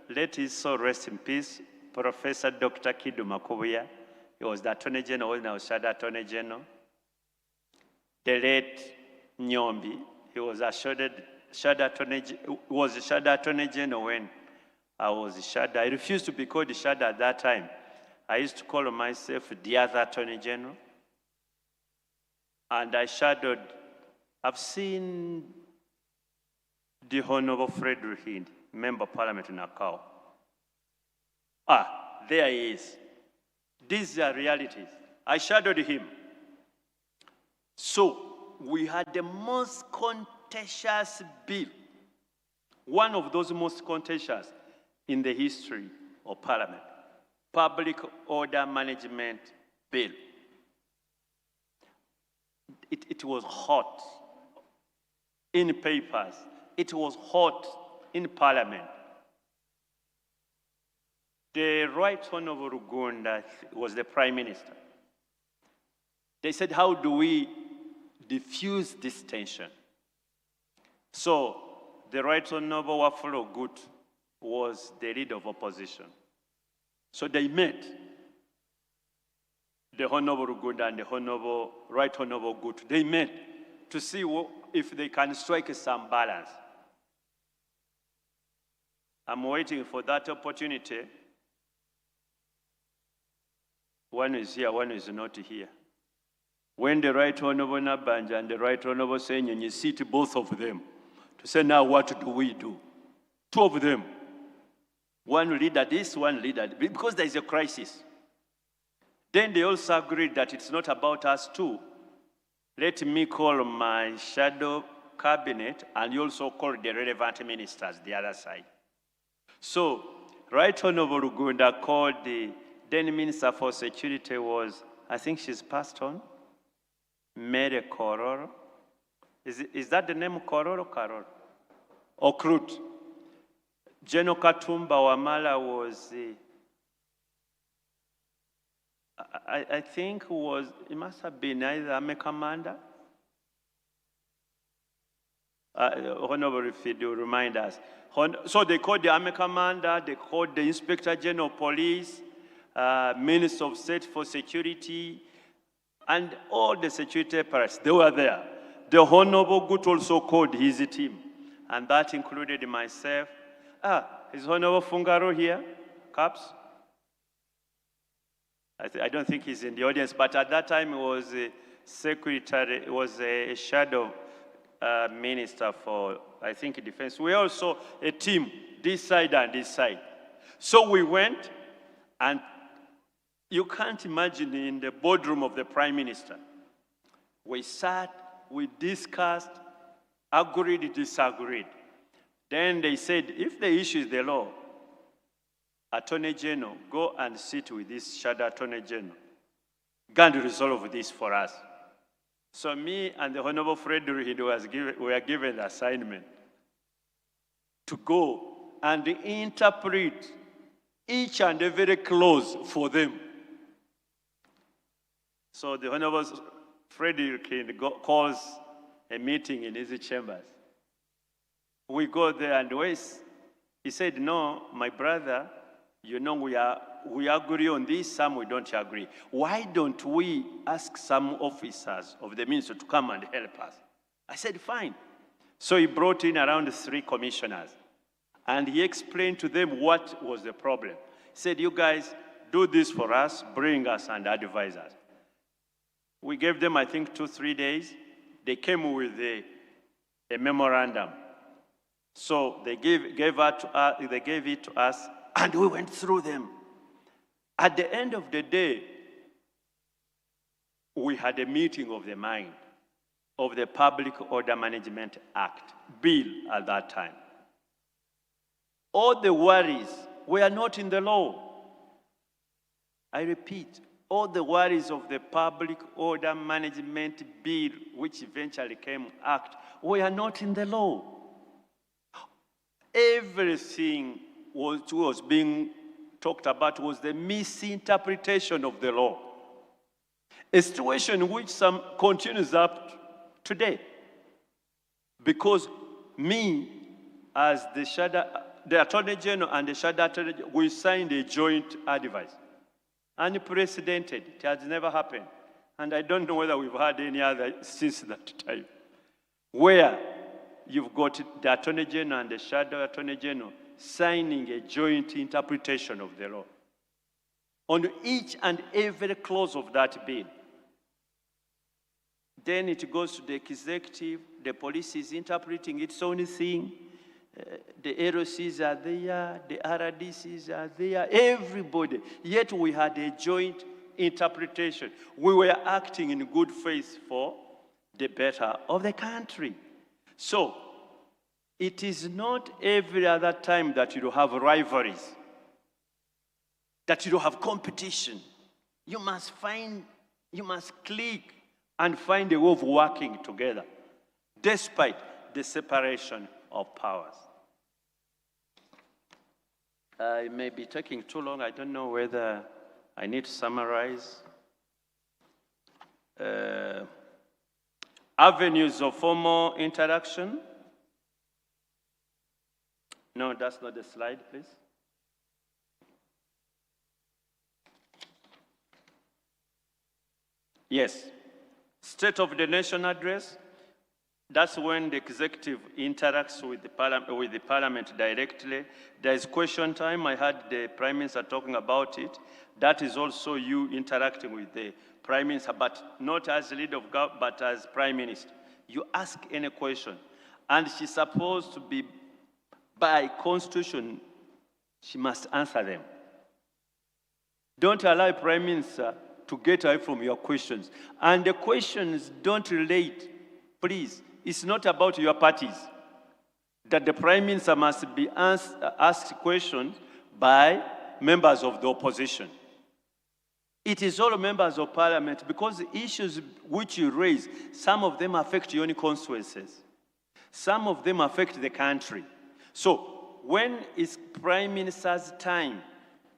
let his soul rest in peace, Professor Dr. Kidu Makubuya. He was the attorney general, now shadow attorney general. The late Nyombi, he was a shadow attorney general when I was a shadow. I refused to be called the shadow at that time. I used to call myself the other attorney general. And I shadowed, I've seen the Honorable Frederick Hind, Member of Parliament in Akau. There he is. These are realities. I shadowed him. So we had the most contentious bill, one of those most contentious in the history of Parliament, Public Order Management Bill. It was hot in papers. It was hot in Parliament. The Right Honorable Uganda was the Prime Minister. They said, how do we diffuse this tension? So the Right Honorable Wafula Gut was the leader of opposition. So they met, the Honorable Uganda and the Right Honorable Gut. They met to see if they can strike some balance. I'm waiting for that opportunity. One is here, one is not here. When the Right Honorable Nabanja and the Right Honorable Senyonyi sit both of them to say, now what do we do? 2 of them. One leader this, one leader, because there is a crisis. Then they also agreed that it's not about us too. Let me call my shadow cabinet and you also call the relevant ministers, the other side. So, Right Honorable Uganda called the then Minister for Security was, I think she's passed on, Mary Kororo. Is that the name Kororo? Karoro? Okrut. General Katumba Wamala was, I think it must have been either Army Commander. Honorable, if you remind us. So they called the Army Commander, they called the Inspector General of Police, Minister of State for Security, and all the security apparatus, they were there. The Honorable Gut also called his team, and that included myself. Is Honorable Fungaro here? Caps? I don't think he's in the audience, but at that time he was a secretary, it was a shadow minister for, I think, defense. We also a team, this side and this side. So we went, and you can't imagine in the boardroom of the Prime Minister. We sat, we discussed, agreed, disagreed. Then they said, if the issue is the law, Attorney General, go and sit with this shadow Attorney General. Go and resolve this for us. So me and the Honorable Frederick were given the assignment to go and interpret each and every clause for them. So the Honorable Frederick calls a meeting in his chambers. We go there and he said, no, my brother, you know, we agree on this, some we don't agree. Why don't we ask some officers of the ministry to come and help us? I said, fine. So he brought in around 3 commissioners, and he explained to them what was the problem. He said, you guys, do this for us, bring us and advise us. We gave them, I think, 2-3 days. They came with a memorandum. So they gave it to us, and we went through them. At the end of the day, we had a meeting of the mind of the Public Order Management Act bill at that time. All the worries were not in the law. I repeat, all the worries of the Public Order Management Bill, which eventually came Act, were not in the law. Everything was being talked about was the misinterpretation of the law. A situation which some continues up today. Because me, as the Attorney General and the Shadow Attorney General, we signed a joint advice. Unprecedented, it has never happened. And I don't know whether we've had any other since that time. Where you've got the Attorney General and the Shadow Attorney General signing a joint interpretation of the law on each and every clause of that bill. Then it goes to the executive, the police is interpreting its own thing, the LOCs are there, the RDCs are there, everybody. Yet we had a joint interpretation. We were acting in good faith for the better of the country. So, it is not every other time that you have rivalries, that you have competition. You must click and find a way of working together, despite the separation of powers. I may be taking too long. I don't know whether I need to summarize. Avenues of formal interaction. No, that's not the slide, please. Yes. State of the Nation address. That's when the executive interacts with the parliament directly. There is question time. I heard the Prime Minister talking about it. That is also you interacting with the Prime Minister, but not as leader of government, but as Prime Minister. You ask any question, and she's supposed to be, by Constitution, she must answer them. Don't allow a Prime Minister to get away from your questions. And the questions don't relate, please. It's not about your parties. That the Prime Minister must be asked questions by members of the opposition. It is all members of Parliament, because the issues which you raise, some of them affect your own constituencies. Some of them affect the country. So when it's Prime Minister's time,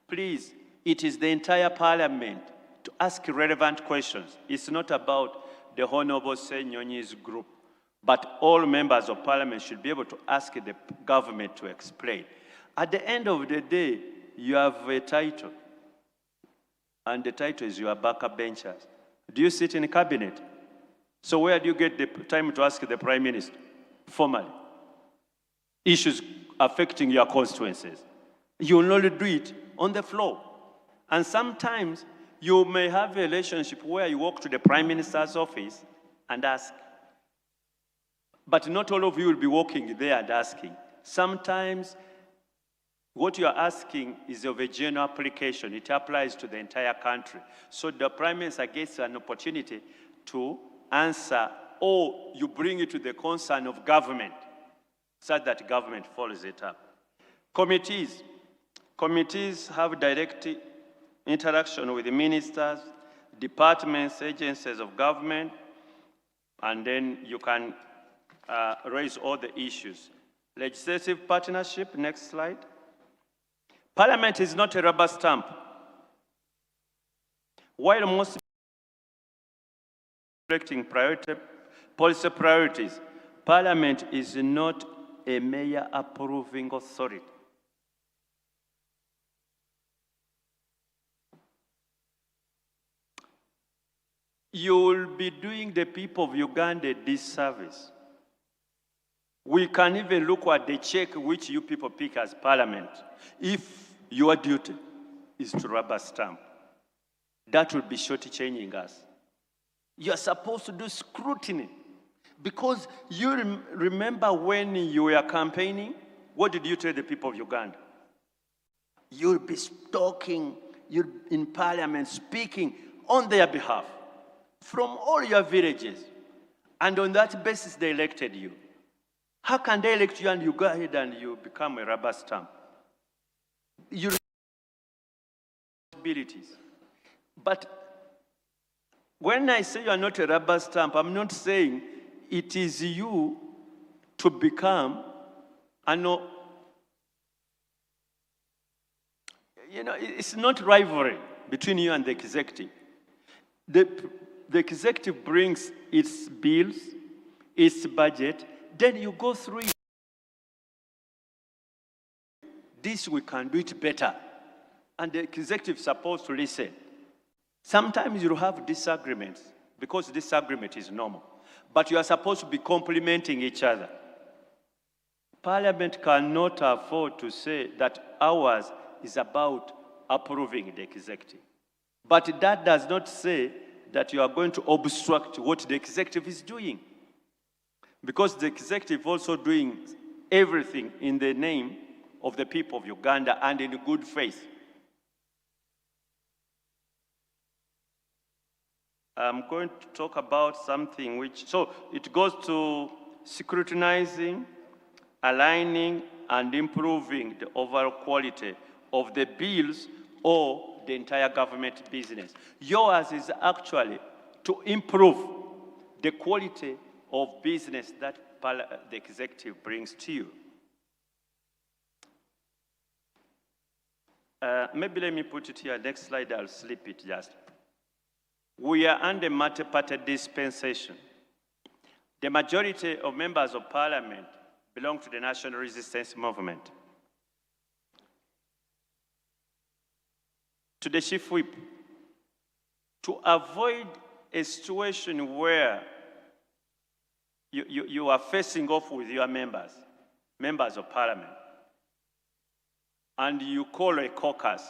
please, it is the entire Parliament to ask relevant questions. It's not about the Honorable Munyonyo's group, but all members of Parliament should be able to ask the government to explain. At the end of the day, you have a title, and the title is your backup benchers. Do you sit in cabinet? So where do you get the time to ask the Prime Minister? Formally. Issues affecting your constituencies. You will only do it on the floor. And sometimes you may have a relationship where you walk to the Prime Minister's office and ask. But not all of you will be walking there and asking. Sometimes what you are asking is of a general application. It applies to the entire country. So the Prime Minister gets an opportunity to answer, or you bring it to the concern of government, so that government follows it up. Committees. Committees have direct interaction with the ministers, departments, agencies of government, and then you can raise all the issues. Legislative partnership, next slide. Parliament is not a rubber stamp. While most reflecting policy priorities, Parliament is not a mere approving authority. You will be doing the people of Uganda a disservice. We can even look at the check which you people pick as Parliament. If your duty is to rubber stamp, that will be shortchanging us. You are supposed to do scrutiny. Because you remember when you were campaigning, what did you tell the people of Uganda? You'll be talking, you're in Parliament speaking on their behalf from all your villages. And on that basis, they elected you. How can they elect you and you go ahead and you become a rubber stamp? Your responsibilities. But when I say you are not a rubber stamp, I'm not saying it is you to become it's not rivalry between you and the executive. The executive brings its bills, its budget, then you go through it. This we can do it better. And the executive is supposed to listen. Sometimes you have disagreements, because disagreement is normal. But you are supposed to be complementing each other. Parliament cannot afford to say that ours is about approving the executive. But that does not say that you are going to obstruct what the executive is doing. Because the executive also doing everything in the name of the people of Uganda and in good faith. I'm going to talk about something so it goes to scrutinizing, aligning, and improving the overall quality of the bills or the entire government business. Yours is actually to improve the quality of business that the executive brings to you. Maybe let me put it here. Next slide, I'll slip it just. We are under multi-party dispensation. The majority of members of Parliament belong to the National Resistance Movement. To the Chief Whip, to avoid a situation where you are facing off with your members of Parliament, and you call a caucus,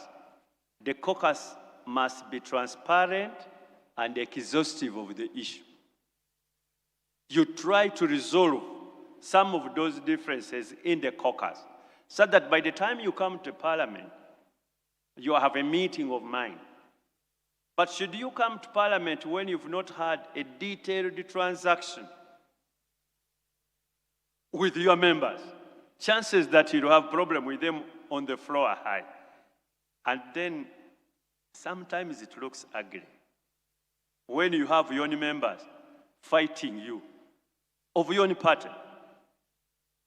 the caucus must be transparent and exhaustive of the issue. You try to resolve some of those differences in the caucus, so that by the time you come to Parliament, you have a meeting of mind. But should you come to Parliament when you've not had a detailed transaction with your members, chances that you'll have problem with them on the floor are high. And then sometimes it looks ugly when you have your own members fighting you of your own party.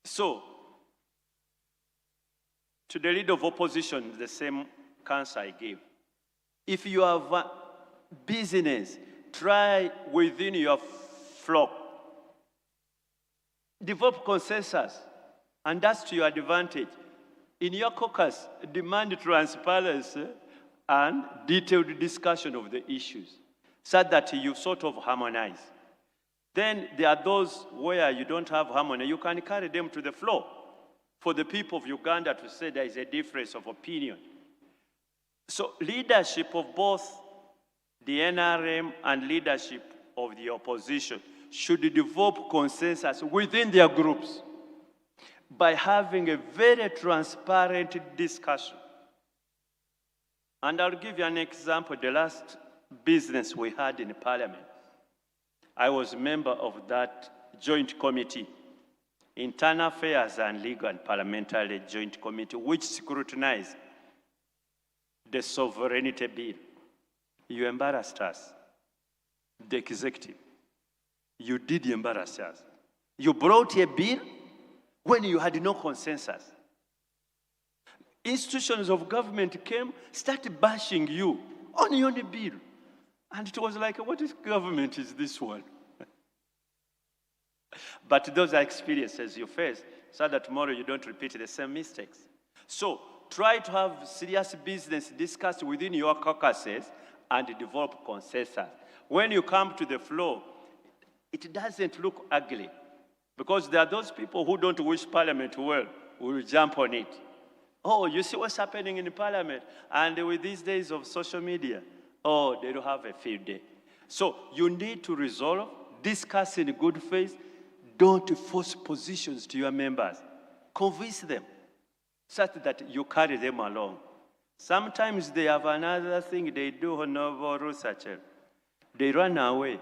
So, to the leader of opposition, the same counsel I gave. If you have a business, try within your flock. Develop consensus, and that's to your advantage. In your caucus, demand transparency and detailed discussion of the issues, so that you sort of harmonize. Then there are those where you don't have harmony. You can carry them to the floor for the people of Uganda to say there is a difference of opinion. So leadership of both the NRM and leadership of the opposition should develop consensus within their groups by having a very transparent discussion. And I'll give you an example. The last business we had in Parliament, I was a member of that joint committee, Internal Affairs and Legal and Parliamentary Joint Committee, which scrutinized the sovereignty bill. You embarrassed us, the executive. You did embarrass us. You brought a bill when you had no consensus. Institutions of government came, started bashing you on your own bill. And it was like, what government is this one? But those are experiences you face, so that tomorrow you don't repeat the same mistakes. So try to have serious business discussed within your caucuses and develop consensus. When you come to the floor, it doesn't look ugly, because there are those people who don't wish Parliament well, who will jump on it. Oh, you see what's happening in Parliament? And with these days of social media, oh, they don't have a field day. So you need to resolve, discuss in good faith, Don't force positions to your members. Convince them such that you carry them along. Sometimes they have another thing they do, Honorable Rusachel. They run away.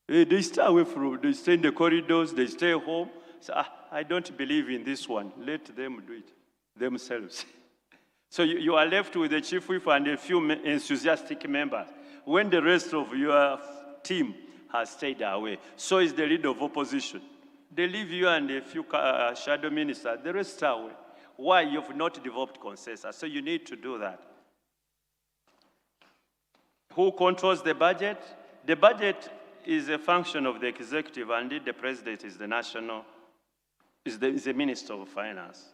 They stay away from, they stay in the corridors, they stay home. So, I don't believe in this one. Let them do it themselves. So you are left with the chief whip and a few enthusiastic members when the rest of your team has stayed away. So is the leader of opposition. They leave you and a few shadow ministers, the rest are away. Why? You've not developed consensus, so you need to do that. Who controls the budget? The budget is a function of the executive, and indeed the president is the national, is the minister of finance.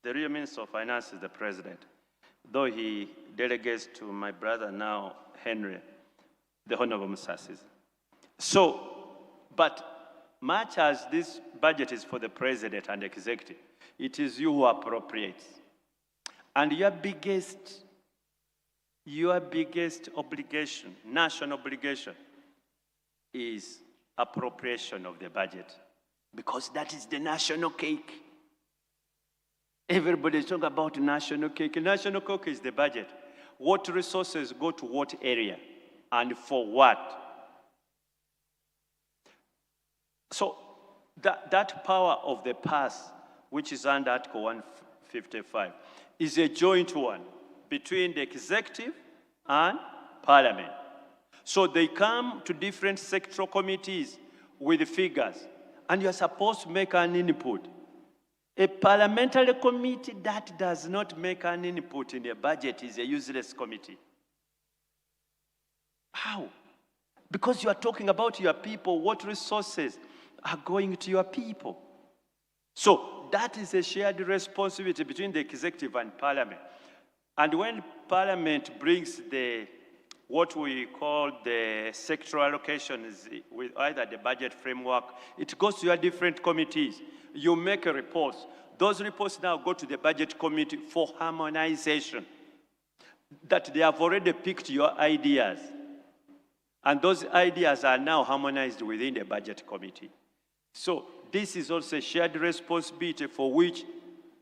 The real minister of finance is the president, though he delegates to my brother now, Henry, the Honorable Musasi's. So, but much as this budget is for the president and executive, it is you who appropriates. And your biggest obligation, national obligation, is appropriation of the budget, because that is the national cake. Everybody is talking about national cake. National cake is the budget. What resources go to what area and for what? So that power of the purse, which is under Article 155, is a joint one between the executive and Parliament. So they come to different sectoral committees with figures, and you're supposed to make an input. A parliamentary committee that does not make an input in a budget is a useless committee. How? Because you are talking about your people, what resources are going to your people. So that is a shared responsibility between the executive and Parliament. And when Parliament brings what we call the sectoral allocations with either the budget framework, it goes to your different committees. You make a report. Those reports now go to the budget committee for harmonization. That they have already picked your ideas. And those ideas are now harmonized within the budget committee. So this is also a shared responsibility for which,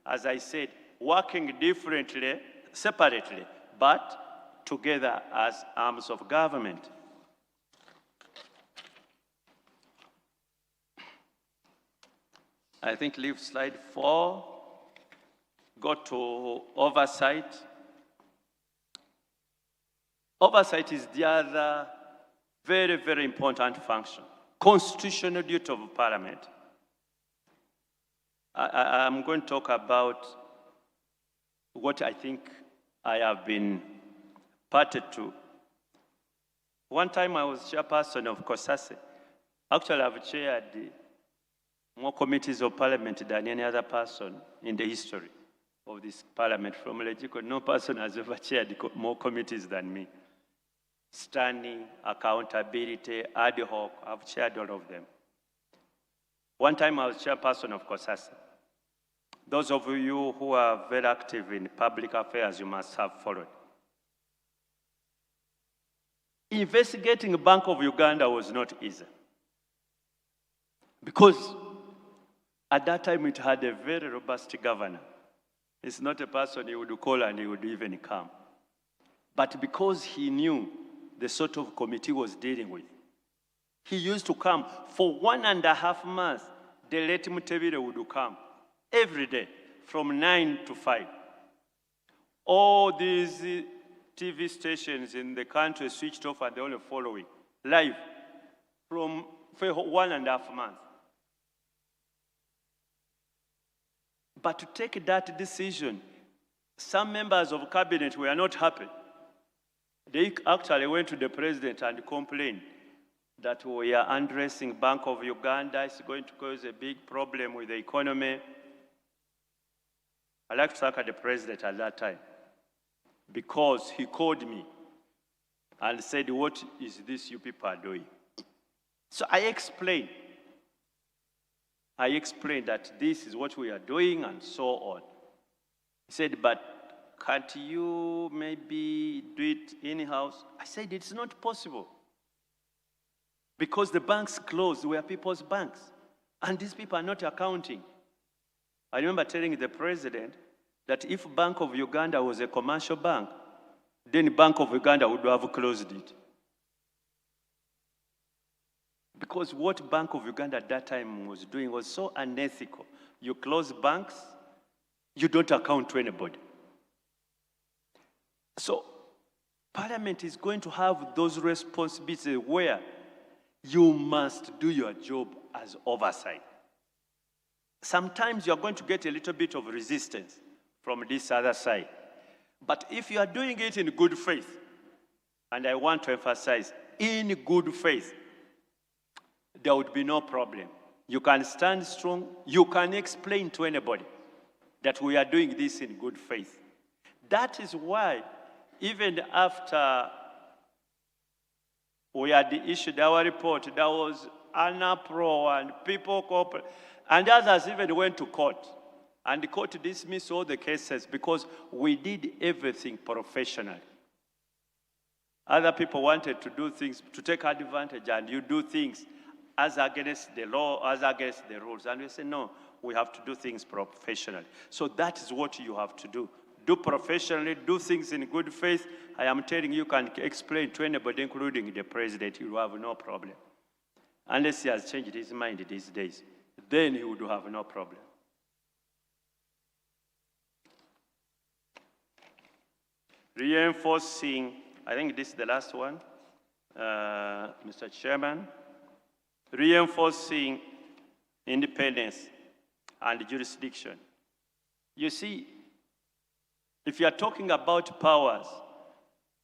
as I said, working differently, separately, but together as arms of government. I think leave slide 4, go to oversight. Oversight is the other very, very important function, constitutional duty of Parliament. I'm going to talk about what I think I have been parted to. One time I was chairperson of COSASE. Actually, I've chaired more committees of Parliament than any other person in the history of this Parliament. From Legiko, no person has ever chaired more committees than me. Standing, accountability, ad hoc, I've chaired all of them. One time I was chairperson of COSASE. Those of you who are very active in public affairs, you must have followed. Investigating Bank of Uganda was not easy, because at that time it had a very robust governor. It's not a person you would call and he would even come. But because he knew the sort of committee he was dealing with, he used to come. For 1.5 months, the late Mutebire would come every day from 9 to 5. All these TV stations in the country switched off and they only following live for 1.5 months. But to take that decision, some members of cabinet were not happy. They actually went to the president and complained that we are undressing Bank of Uganda. It's going to cause a big problem with the economy. I like to thank the president at that time, because he called me and said, "What is this you people are doing?" So I explained that this is what we are doing and so on. He said, "But can't you maybe do it in-house?" I said, "It's not possible, because the banks closed were people's banks. And these people are not accounting. I remember telling the president that if Bank of Uganda was a commercial bank, then Bank of Uganda would have closed it. Because what Bank of Uganda at that time was doing was so unethical. You close banks, you don't account to anybody. So Parliament is going to have those responsibilities where you must do your job as oversight. Sometimes you're going to get a little bit of resistance from this other side. But if you are doing it in good faith, and I want to emphasize, in good faith, there would be no problem. You can stand strong. You can explain to anybody that we are doing this in good faith. That is why, even after we had issued our report, there was an uproar and people cooperated, and others even went to court. And the court dismissed all the cases because we did everything professionally. Other people wanted to do things, to take advantage, and you do things as against the law, as against the rules. And we say, no, we have to do things professionally. So that is what you have to do. Do professionally, do things in good faith. I am telling you, can explain to anybody, including the president, you will have no problem. Unless he has changed his mind these days, then he would have no problem. Reinforcing, I think this is the last one, Mr. Chairman, reinforcing independence and jurisdiction. You see, if you are talking about powers,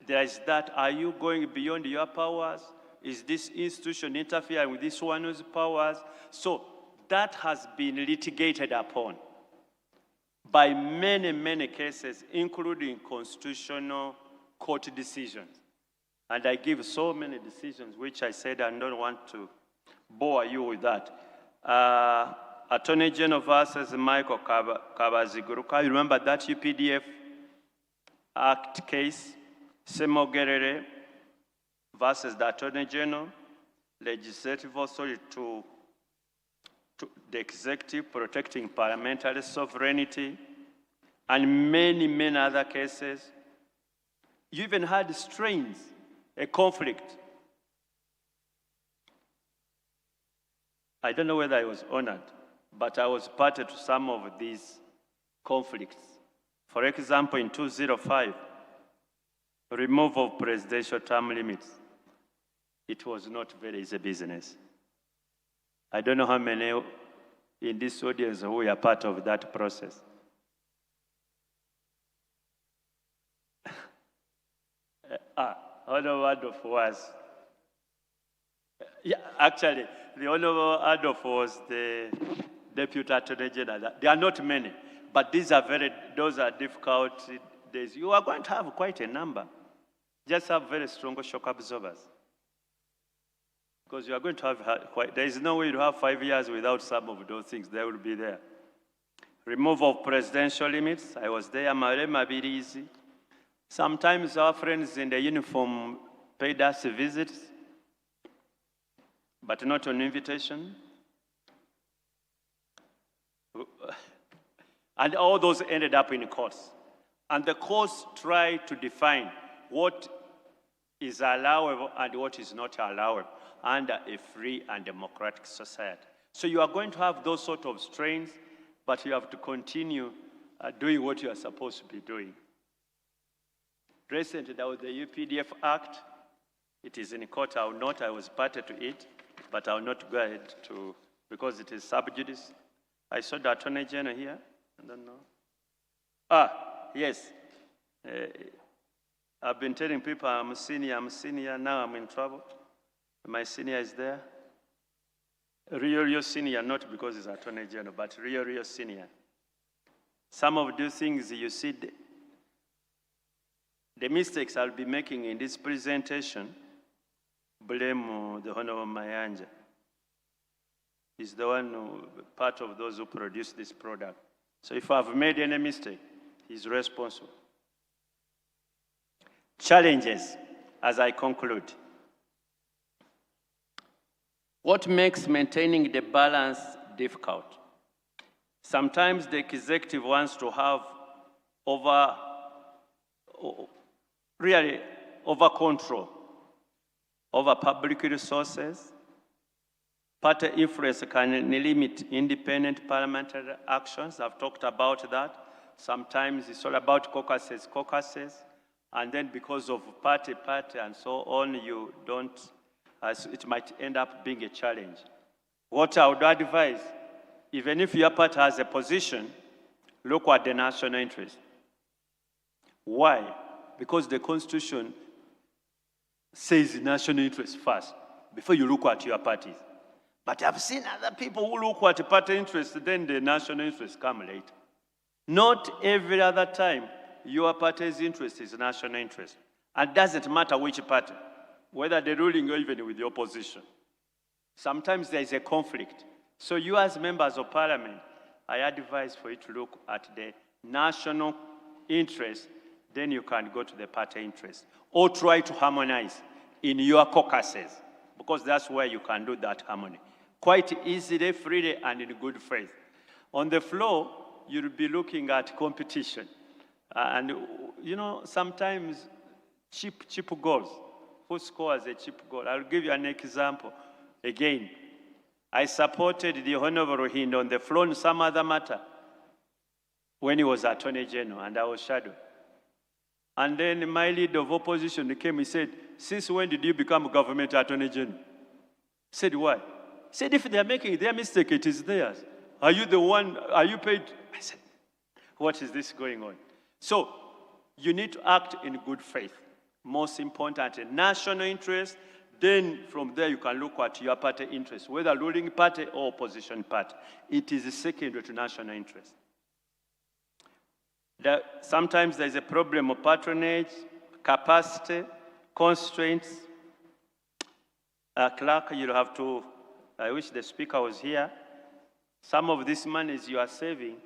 there is that, are you going beyond your powers? Is this institution interfering with this one's powers? So that has been litigated upon by many, many cases, including constitutional court decisions. And I give so many decisions, which I said I don't want to bore you with that. Attorney General versus Michael Kabaziguruka, you remember that UPDF Act case, Semogerere versus the Attorney General, legislative authority to the executive, protecting parliamentary sovereignty, and many, many other cases. You even had strains, a conflict. I don't know whether I was honored, but I was party to some of these conflicts. For example, in 2005, removal of presidential term limits. It was not very easy business. I don't know how many in this audience who are part of that process. Honorable Adolf was. Yeah, actually, the Honorable Adolf was the Deputy Attorney General. There are not many, but those are difficult days. You are going to have quite a number. Just have very strong shock absorbers. Because you are going to have there is no way to have 5 years without some of those things. They will be there. Removal of presidential limits. I was there. Marema Birizi. Sometimes our friends in the uniform paid us visits, but not on invitation. And all those ended up in courts. And the courts tried to define what is allowable and what is not allowable under a free and democratic society. So you are going to have those sort of strains, but you have to continue doing what you are supposed to be doing. Recently, there was the UPDF Act. It is in court. I was party to it, but I will not go ahead to, because it is sub judice. I saw the Attorney General here. I don't know. Yes. I've been telling people I'm senior, now I'm in trouble. My senior is there. Real senior, not because he's Attorney General, but real senior. Some of those things you see, the mistakes I'll be making in this presentation, blame the Honorable Mayanja. He's the one part of those who produced this product. So if I've made any mistake, he's responsible. Challenges, as I conclude. What makes maintaining the balance difficult. Sometimes the executive wants to have over control over public resources. Party influence can limit independent parliamentary actions. I've talked about that. Sometimes it's all about caucuses, and then because of party, and so on, you don't, it might end up being a challenge. What I would advise, even if your party has a position, look at the national interest. Why? Because the Constitution says national interest first, before you look at your parties. But I've seen other people who look at party interest, then the national interest come later. Not every other time your party's interest is national interest. And it doesn't matter which party, whether they're ruling or even with the opposition. Sometimes there is a conflict. So you as members of parliament, I advise for you to look at the national interest, then you can go to the party interest. Or try to harmonize in your caucuses, because that's where you can do that harmony. Quite easily, freely, and in good faith. On the floor, you'll be looking at competition. And, you know, sometimes cheap goals. Who scores a cheap goal? I'll give you an example. Again, I supported the Honorable Hind on the floor on some other matter when he was Attorney General, and I was shadowed. And then my leader of opposition came, he said, since when did you become government Attorney General? I said, why? He said, if they're making their mistake, it is theirs. Are you the one, are you paid? I said, what is this going on? So, you need to act in good faith. Most important, national interest. Then from there, you can look at your party interest, whether ruling party or opposition party. It is secondary to national interest. Sometimes there's a problem of patronage, capacity, constraints. Clerk, you'll have to, I wish the speaker was here. Some of this monies you are saving,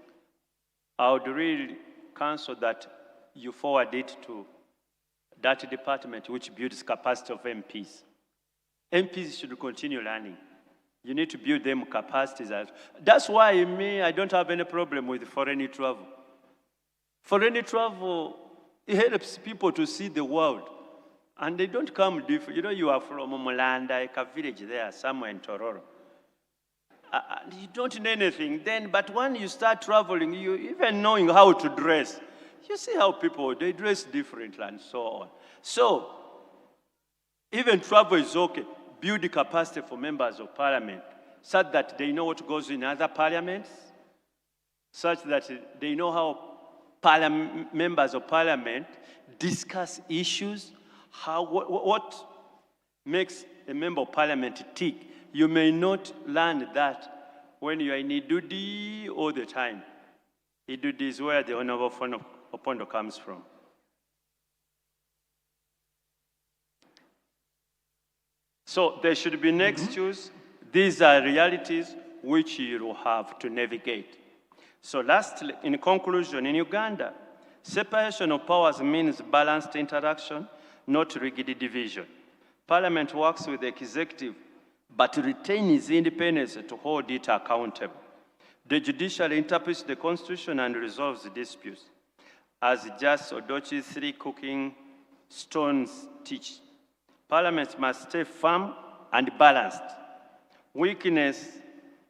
I would really counsel that you forward it to that department which builds capacity of MPs. MPs should continue learning. You need to build them capacities. That's why I don't have any problem with foreign travel. Foreign travel, it helps people to see the world. And they don't come different. You know, you are from Mulanda, a village there, somewhere in Tororo. You don't know anything then, but when you start traveling, you even knowing how to dress, you see how people, they dress differently and so on. So, even travel is okay. Build the capacity for members of parliament, such that they know what goes in other parliaments, such that they know how members of parliament discuss issues, what makes a member of parliament tick. You may not learn that when you are in Idudi all the time. Idudi is where the Honorable Opondo comes from. So there should be no excuse. These are realities which you will have to navigate. So lastly, in conclusion, in Uganda, separation of powers means balanced interaction, not rigid division. Parliament works with the executive, but retains independence to hold it accountable. The judiciary interprets the Constitution and resolves the disputes. As Justice Odochi's 3 cooking stones teach, Parliament must stay firm and balanced. Weakness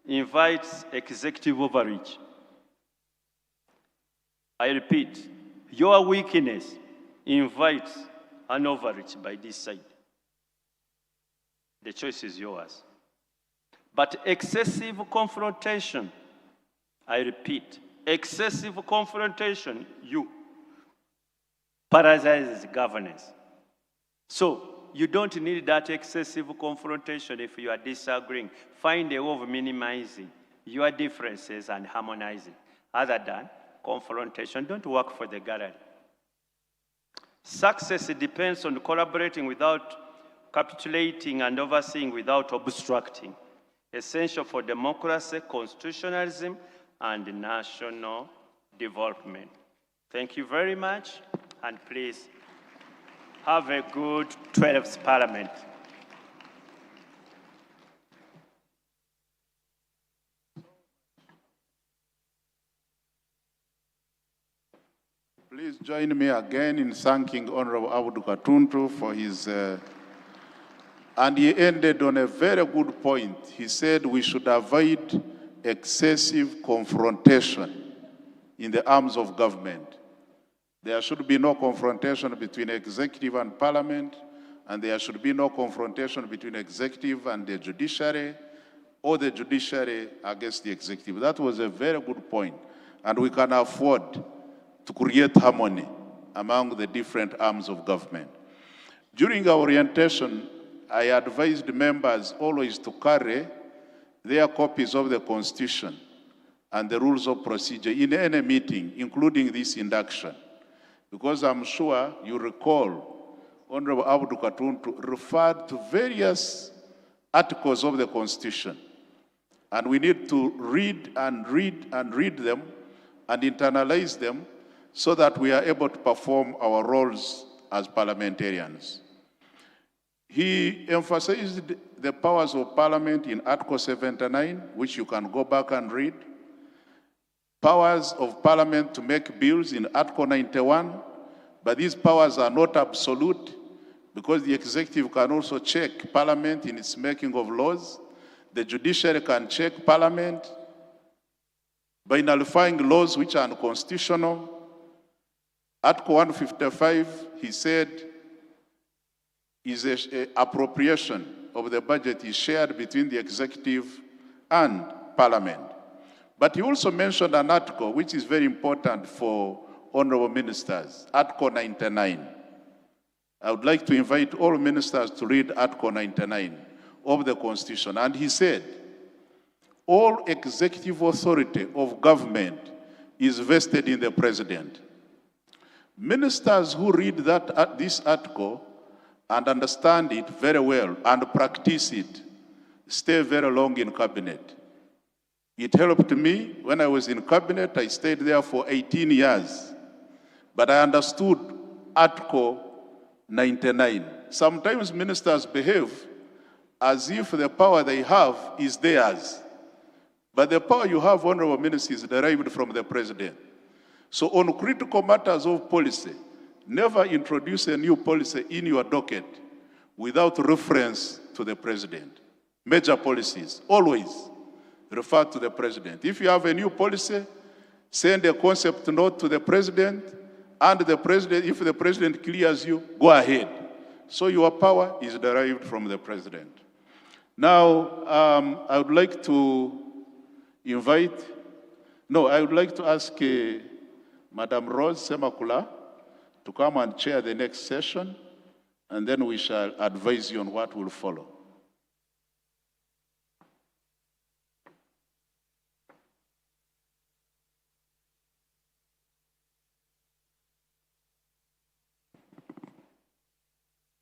invites executive overreach. I repeat, your weakness invites an overreach by this side. The choice is yours. But excessive confrontation, I repeat, excessive confrontation, paralyzes governance. So, you don't need that excessive confrontation if you are disagreeing. Find a way of minimizing your differences and harmonizing. Other than confrontation, don't work for the gallery. Success depends on collaborating without capitulating and overseeing without obstructing. Essential for democracy, constitutionalism, and national development. Thank you very much, and please have a good 12th Parliament. join me again in thanking Honorable Abdu Katuntu for his, and he ended on a very good point. He said we should avoid excessive confrontation in the arms of government. There should be no confrontation between executive and parliament, and there should be no confrontation between executive and the judiciary, or the judiciary against the executive. That was a very good point, and we can afford to create harmony among the different arms of government. During our orientation, I advised members always to carry their copies of the Constitution and the rules of procedure in any meeting, including this induction. Because I'm sure you recall, Honorable Abdu Katuntu referred to various articles of the Constitution. And we need to read and read and read them and internalize them so that we are able to perform our roles as parliamentarians. He emphasized the powers of Parliament in Article 79, which you can go back and read. Powers of Parliament to make bills in Article 91, but these powers are not absolute because the executive can also check Parliament in its making of laws. The judiciary can check Parliament by nullifying laws which are unconstitutional. Article 155, he said, is an appropriation of the budget is shared between the executive and Parliament. But he also mentioned an article which is very important for honorable ministers, Article 99. I would like to invite all ministers to read Article 99 of the Constitution. And he said, all executive authority of government is vested in the president. Ministers who read this article and understand it very well and practice it stay very long in cabinet. It helped me when I was in cabinet. I stayed there for 18 years. But I understood Article 99. Sometimes ministers behave as if the power they have is theirs. But the power you have, honorable ministers, is derived from the president. So on critical matters of policy, never introduce a new policy in your docket without reference to the president. Major policies, always refer to the president. If you have a new policy, send a concept note to the president, and the president, if the president clears you, go ahead. So your power is derived from the president. Now, I would like to ask Madam Rose Semakula to come and chair the next session, and then we shall advise you on what will follow.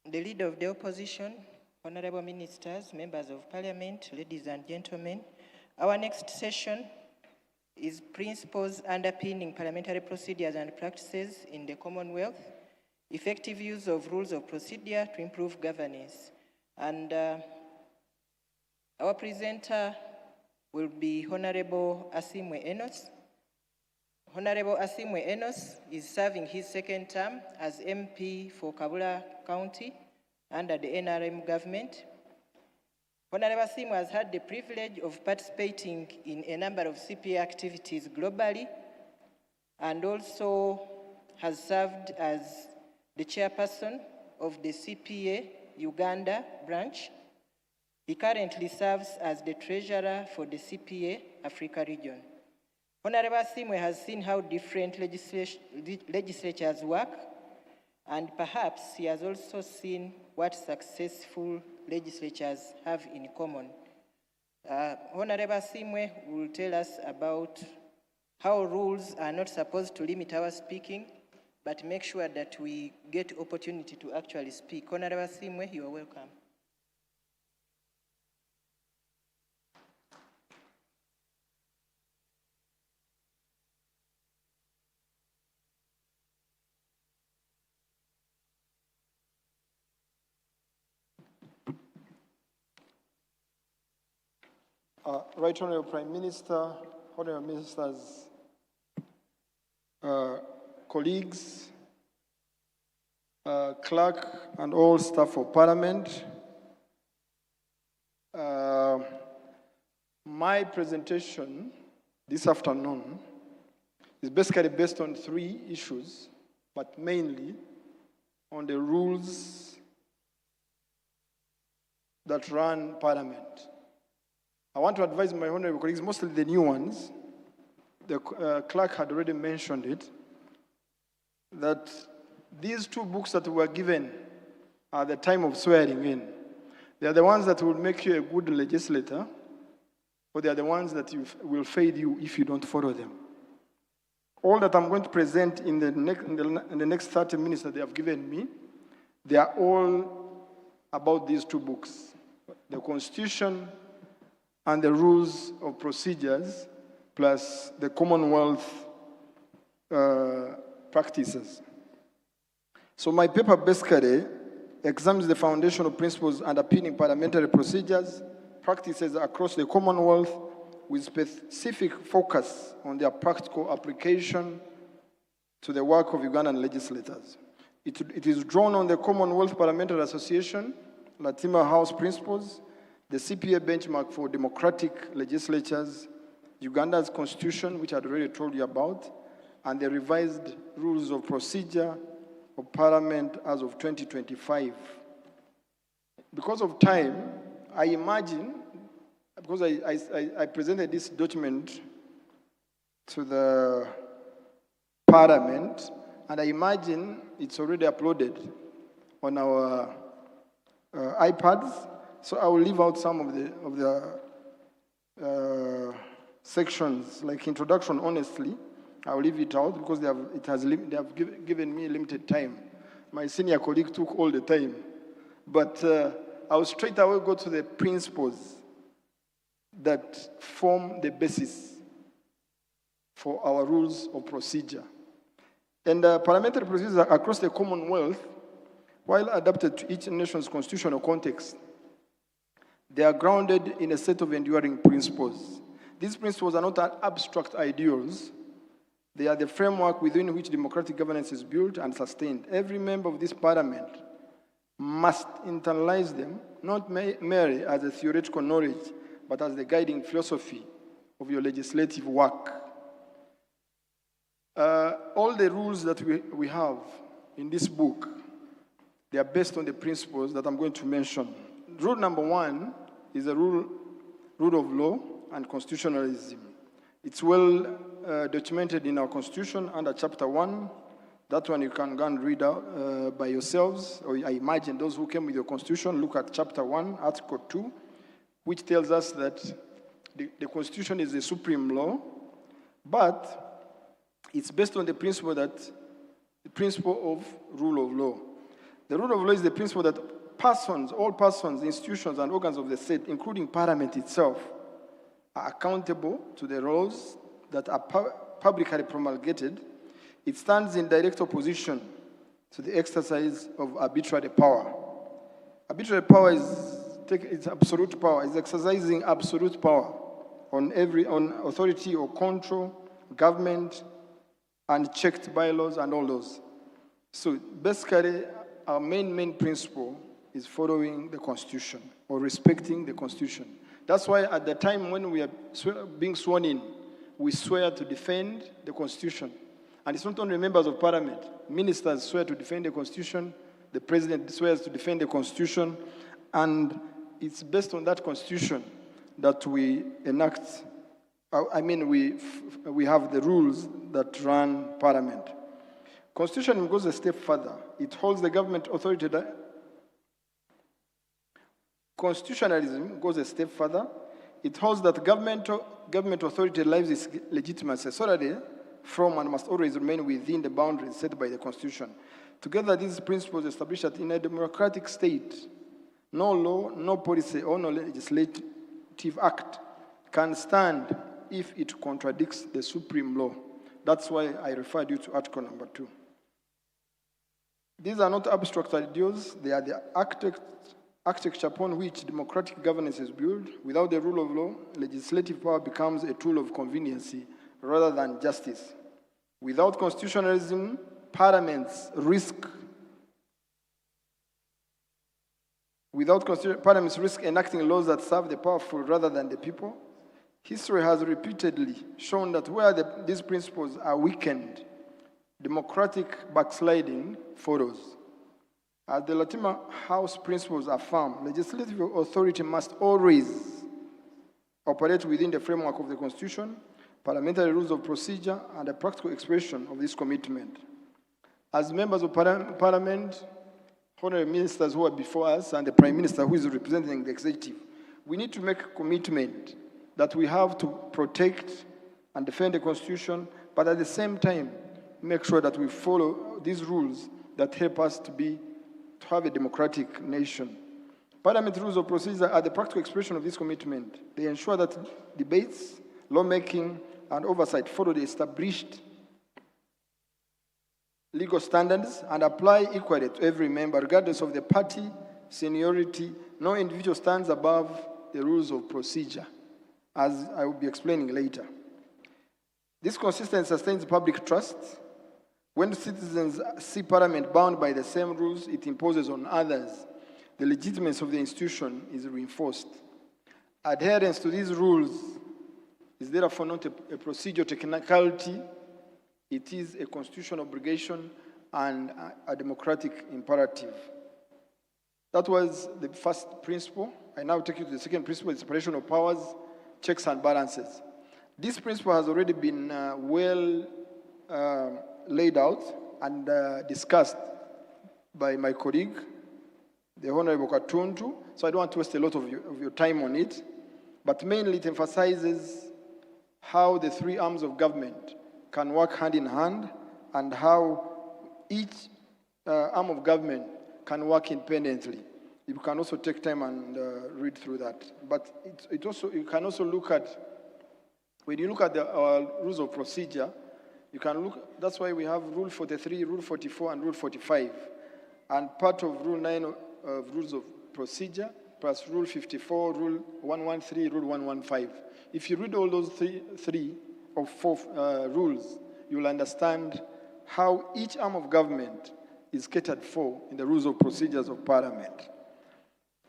The Leader of the Opposition, Honorable Ministers, Members of Parliament, ladies and gentlemen, our next session is Principles Underpinning Parliamentary Procedures and Practices in the Commonwealth, Effective Use of Rules of Procedure to Improve Governance. And our presenter will be Honorable Asimwe Enos. Honorable Asimwe Enos is serving his second term as MP for Kabula County under the NRM government. Honorable Asimwe has had the privilege of participating in a number of CPA activities globally and also has served as the chairperson of the CPA Uganda branch. He currently serves as the treasurer for the CPA Africa region. Honorable Asimwe has seen how different legislatures work, and perhaps he has also seen what successful legislatures have in common. Honorable Asimwe will tell us about how rules are not supposed to limit our speaking, but make sure that we get opportunity to actually speak. Honorable Asimwe, you are welcome. Right Honorable Prime Minister, Honorable Ministers, colleagues, clerk and all staff of Parliament. My presentation this afternoon is basically based on 3 issues, but mainly on the rules that run Parliament. I want to advise my honorable colleagues, mostly the new ones, the clerk had already mentioned it, that these 2 books that were given at the time of swearing in, they are the ones that will make you a good legislator, or they are the ones that will fail you if you don't follow them. All that I'm going to present in the next 30 minutes that they have given me, they are all about these 2 books, the Constitution and the Rules of Procedures, plus the Commonwealth practices. So my paper basically examines the foundational principles underpinning parliamentary procedures, practices across the Commonwealth, with specific focus on their practical application to the work of Ugandan legislators. It is drawn on the Commonwealth Parliamentary Association, Latima House Principles, the CPA benchmark for democratic legislatures, Uganda's constitution, which I'd already told you about, and the revised rules of procedure of Parliament as of 2025. Because of time, I imagine, because I presented this document to the Parliament, and I imagine it's already uploaded on our iPads, so I will leave out some of the sections, like introduction, honestly. I will leave it out because they have given me limited time. My senior colleague took all the time. But I will straight away go to the principles that form the basis for our rules of procedure. And parliamentary procedures across the Commonwealth, while adapted to each nation's constitutional context, they are grounded in a set of enduring principles. These principles are not abstract ideals. They are the framework within which democratic governance is built and sustained. Every member of this Parliament must internalize them, not merely as a theoretical knowledge, but as the guiding philosophy of your legislative work. All the rules that we have in this book, they are based on the principles that I'm going to mention. Rule number 1 is a rule of law and constitutionalism. It's well documented in our Constitution under Chapter 1. That one you can go and read out by yourselves, or I imagine those who came with your Constitution, look at Chapter 1, Article 2, which tells us that the Constitution is the supreme law, but it's based on the principle of rule of law. The rule of law is the principle that all persons, institutions, and organs of the state, including Parliament itself, are accountable to the laws that are publicly promulgated. It stands in direct opposition to the exercise of arbitrary power. Arbitrary power is absolute power. It's exercising absolute power on authority or control, government, unchecked bylaws, and all those. So basically, our main principle is following the Constitution or respecting the Constitution. That's why at the time when we are being sworn in, we swear to defend the Constitution. And it's not only members of Parliament. Ministers swear to defend the Constitution. The President swears to defend the Constitution. And it's based on that Constitution that we enact, we have the rules that run Parliament. Constitution goes a step further. It holds the government authority. Constitutionalism goes a step further. It holds that government authority lives its legitimacy solely from and must always remain within the boundaries set by the Constitution. Together, these principles establish that in a democratic state, no law, no policy, or no legislative act can stand if it contradicts the supreme law. That's why I referred you to Article number 2. These are not abstract ideals. They are the architecture upon which democratic governance is built. Without the rule of law, legislative power becomes a tool of convenience rather than justice. Without constitutionalism, parliaments risk Without considering Parliament's risk enacting laws that serve the powerful rather than the people. History has repeatedly shown that where these principles are weakened, democratic backsliding follows. As the Latima House principles affirm, legislative authority must always operate within the framework of the Constitution, parliamentary rules of procedure, and a practical expression of this commitment. As members of Parliament, honorary ministers who are before us, and the Prime Minister who is representing the executive, we need to make a commitment that we have to protect and defend the Constitution, but at the same time, make sure that we follow these rules that help us to have a democratic nation. Parliament rules of procedure are the practical expression of this commitment. They ensure that debates, lawmaking, and oversight follow the established legal standards and apply equally to every member, regardless of the party, seniority. No individual stands above the rules of procedure, as I will be explaining later. This consistency sustains public trust. When citizens see Parliament bound by the same rules it imposes on others, the legitimacy of the institution is reinforced. Adherence to these rules is therefore not a procedural technicality. It is a constitutional obligation and a democratic imperative. That was the first principle. I now take you to the second principle, the separation of powers, checks and balances. This principle has already been well laid out and discussed by my colleague, the Honorable Katuntu, so I don't want to waste a lot of your time on it, but mainly it emphasizes how the three arms of government can work hand in hand and how each arm of government can work independently. You can also take time and read through that. But you can also look at, when you look at the rules of procedure, you can look, that's why we have Rule 43, Rule 44, and Rule 45. And part of Rule 9 of Rules of Procedure, plus Rule 54, Rule 113, Rule 115. If you read all those three or four rules, you'll understand how each arm of government is catered for in the rules of procedures of Parliament.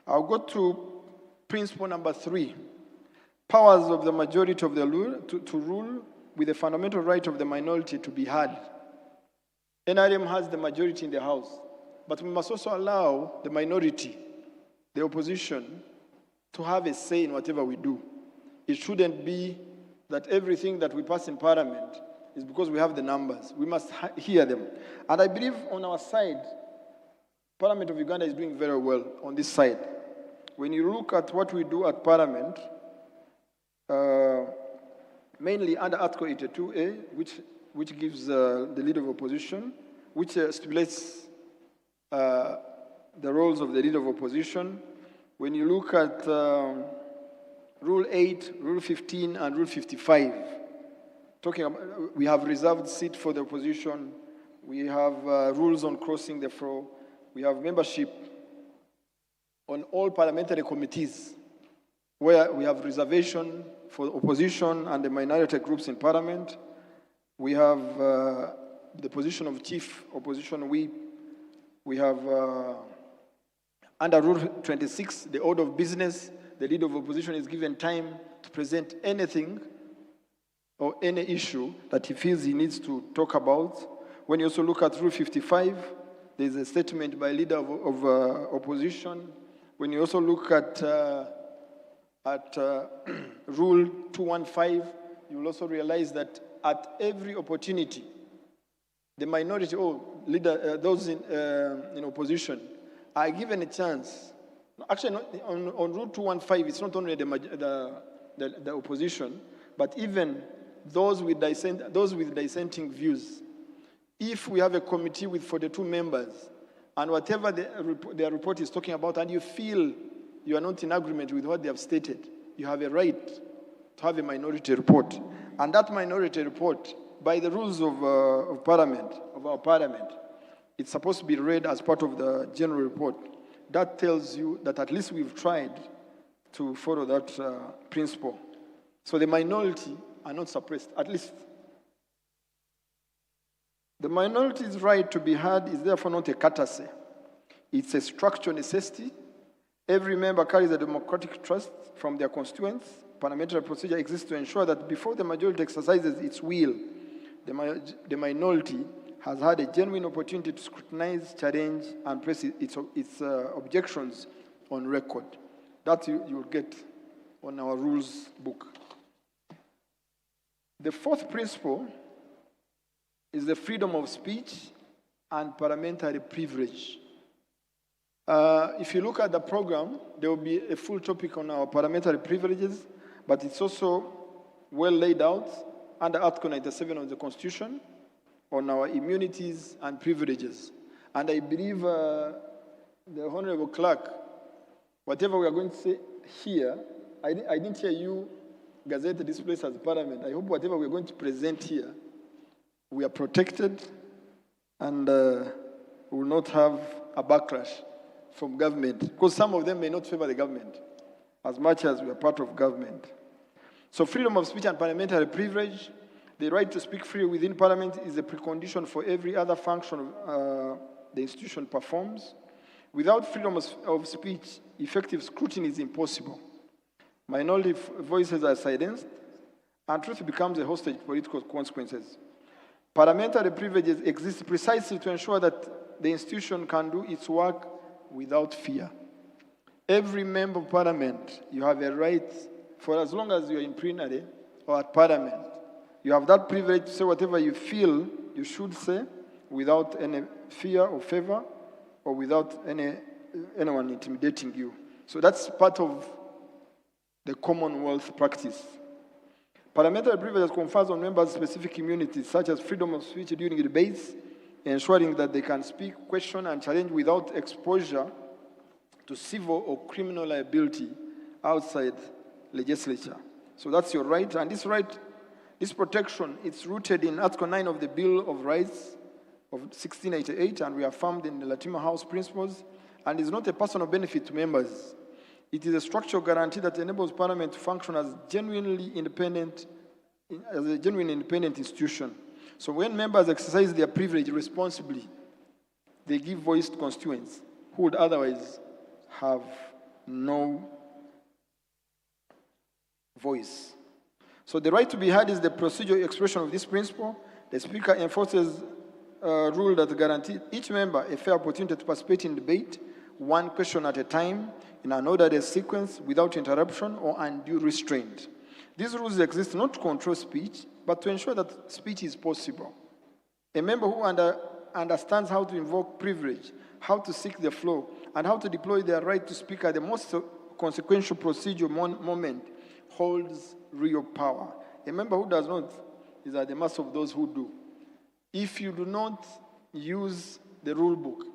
I'll go to principle number 3. Powers of the majority of the rule to rule with the fundamental right of the minority to be heard. NRM has the majority in the House, but we must also allow the minority, the opposition, to have a say in whatever we do. It shouldn't be that everything that we pass in Parliament is because we have the numbers. We must hear them. And I believe on our side, Parliament of Uganda is doing very well on this side. When you look at what we do at Parliament, mainly under Article 82A, which gives the leader of opposition, which stipulates the roles of the leader of opposition. When you look at Rule 8, Rule 15, and Rule 55, talking about, we have reserved seat for the opposition, we have rules on crossing the floor, we have membership on all parliamentary committees, where we have reservation for opposition and the minority groups in Parliament. We have the position of chief opposition whip. We have, under Rule 26, the order of business, the leader of opposition is given time to present anything or any issue that he feels he needs to talk about. When you also look at Rule 55, there's a statement by leader of opposition. When you also look at Rule 215, you will also realize that at every opportunity, the minority or leader, those in opposition, are given a chance. Actually, on Rule 215, it's not only the opposition, but even those with dissenting views. If we have a committee with 42 members, and whatever their report is talking about, and you feel you are not in agreement with what they have stated, you have a right to have a minority report. And that minority report, by the rules of Parliament, of our Parliament, it's supposed to be read as part of the general report. That tells you that at least we've tried to follow that principle. So the minority are not suppressed, at least. The minority's right to be heard is therefore not a courtesy. It's a structural necessity Every member carries a democratic trust from their constituents. Parliamentary procedure exists to ensure that before the majority exercises its will, the minority has had a genuine opportunity to scrutinize, challenge, and place its objections on record. That you'll get on our rules book. The fourth principle is the freedom of speech and parliamentary privilege. If you look at the program, there will be a full topic on our parliamentary privileges, but it's also well laid out under Article 97 of the Constitution on our immunities and privileges. And I believe the Honorable Clerk, whatever we are going to say here, I didn't hear you gazette this place as Parliament. I hope whatever we're going to present here, we are protected and will not have a backlash from government, because some of them may not favor the government as much as we are part of government. So freedom of speech and parliamentary privilege, the right to speak freely within Parliament is a precondition for every other function the institution performs. Without freedom of speech, effective scrutiny is impossible. Minority voices are silenced, and truth becomes a hostage to political consequences. Parliamentary privileges exist precisely to ensure that the institution can do its work without fear. Every member of Parliament, you have a right, for as long as you're in plenary or at Parliament, you have that privilege to say whatever you feel you should say without any fear or favor or without anyone intimidating you. So that's part of the Commonwealth practice. Parliamentary privilege confers on members specific immunities, such as freedom of speech during debates, ensuring that they can speak, question, and challenge without exposure to civil or criminal liability outside legislature. So that's your right, and this right, this protection, it's rooted in Article 9 of the Bill of Rights of 1688 and reaffirmed in the Latima House principles, and is not a personal benefit to members. It is a structural guarantee that enables Parliament to function as a genuine independent institution. So when members exercise their privilege responsibly, they give voice to constituents who would otherwise have no voice. So the right to be heard is the procedural expression of this principle. The Speaker enforces a rule that guarantees each member a fair opportunity to participate in debate, one question at a time, in an orderly sequence, without interruption or undue restraint. These rules exist not to control speech, but to ensure that speech is possible. A member who understands how to invoke privilege, how to seek the floor, and how to deploy their right to speak at the most consequential procedural moment holds real power. A member who does not is at the mercy of those who do. If you do not use the rule book,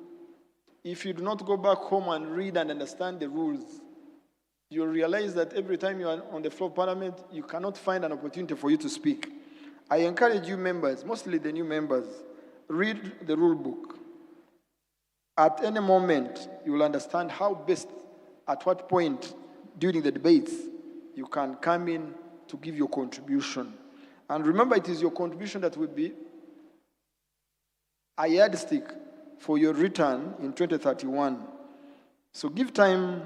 if you do not go back home and read and understand the rules, you'll realize that every time you are on the floor of Parliament, you cannot find an opportunity for you to speak. I encourage you members, mostly the new members, read the rule book. At any moment, you will understand how best, at what point during the debates, you can come in to give your contribution. And remember, it is your contribution that will be a yardstick for your return in 2031. So give time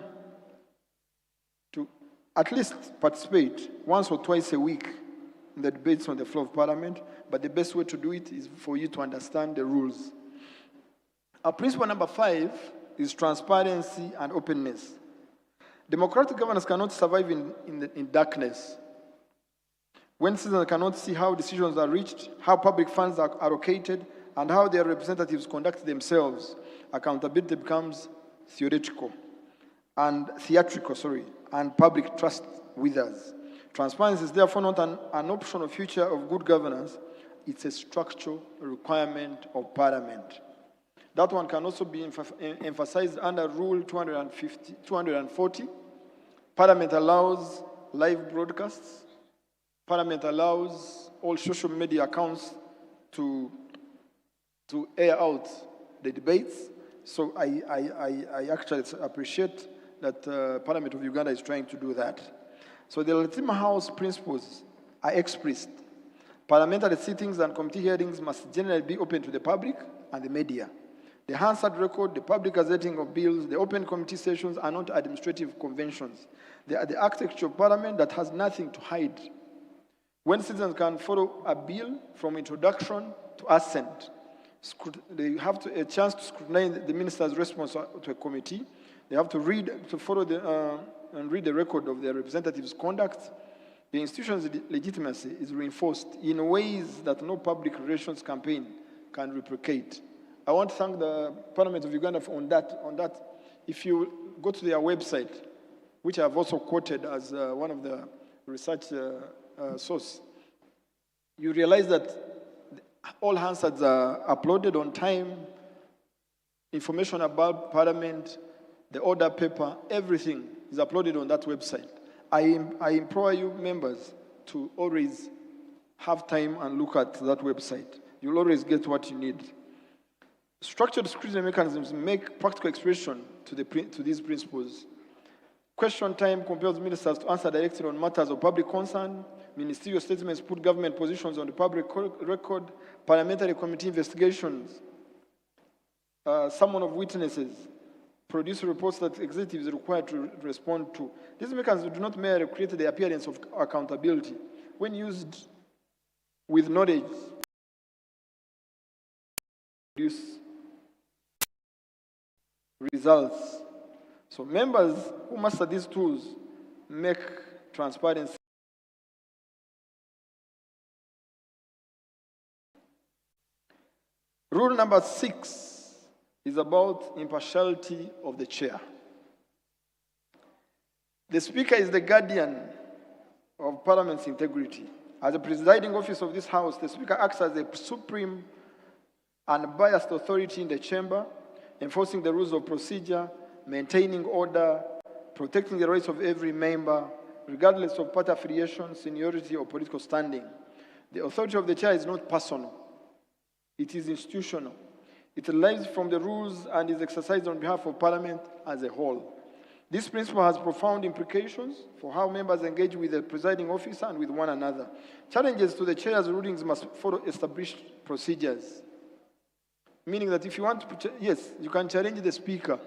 to at least participate once or twice a week in the debates on the floor of Parliament, but the best way to do it is for you to understand the rules. Our principle number 5 is transparency and openness. Democratic governance cannot survive in darkness. When citizens cannot see how decisions are reached, how public funds are allocated, and how their representatives conduct themselves, accountability becomes theatrical, and public trust withers. Transparency is therefore not an optional feature of good governance, it's a structural requirement of Parliament. That one can also be emphasized under Rule 240. Parliament allows live broadcasts. Parliament allows all social media accounts to air out the debates. So I actually appreciate that Parliament of Uganda is trying to do that. So the Latima House principles are expressed. Parliamentary sittings and committee hearings must generally be open to the public and the media. The Hansard record, the public gazetting of bills, the open committee sessions are not administrative conventions. They are the architecture of Parliament that has nothing to hide. When citizens can follow a bill from introduction to assent, they have a chance to scrutinize the minister's response to a committee. They have to read, to follow and read the record of their representatives' conduct. The institution's legitimacy is reinforced in ways that no public relations campaign can replicate. I want to thank the Parliament of Uganda on that. If you go to their website, which I've also quoted as one of the research source, you realize that all Hansards are uploaded on time, information about Parliament, the order paper, everything is uploaded on that website. I implore you members to always have time and look at that website. You'll always get what you need. Structured scrutiny mechanisms make practical expression to these principles. Question time compels ministers to answer directly on matters of public concern. Ministerial statements put government positions on the public record. Parliamentary committee investigations, summon of witnesses, produce reports that executives are required to respond to. These mechanisms do not merely create the appearance of accountability. When used with knowledge, produce results. So members who master these tools make transparency. Rule number 6 is about impartiality of the chair. The Speaker is the guardian of Parliament's integrity. As the presiding officer of this House, the Speaker acts as the supreme and biased authority in the chamber, enforcing the rules of procedure, maintaining order, protecting the rights of every member, regardless of party affiliation, seniority, or political standing. The authority of the chair is not personal. It is institutional. It lives from the rules and is exercised on behalf of Parliament as a whole. This principle has profound implications for how members engage with the presiding officer and with one another. Challenges to the chair's rulings must follow established procedures. Meaning that if you want to, yes, you can challenge the Speaker,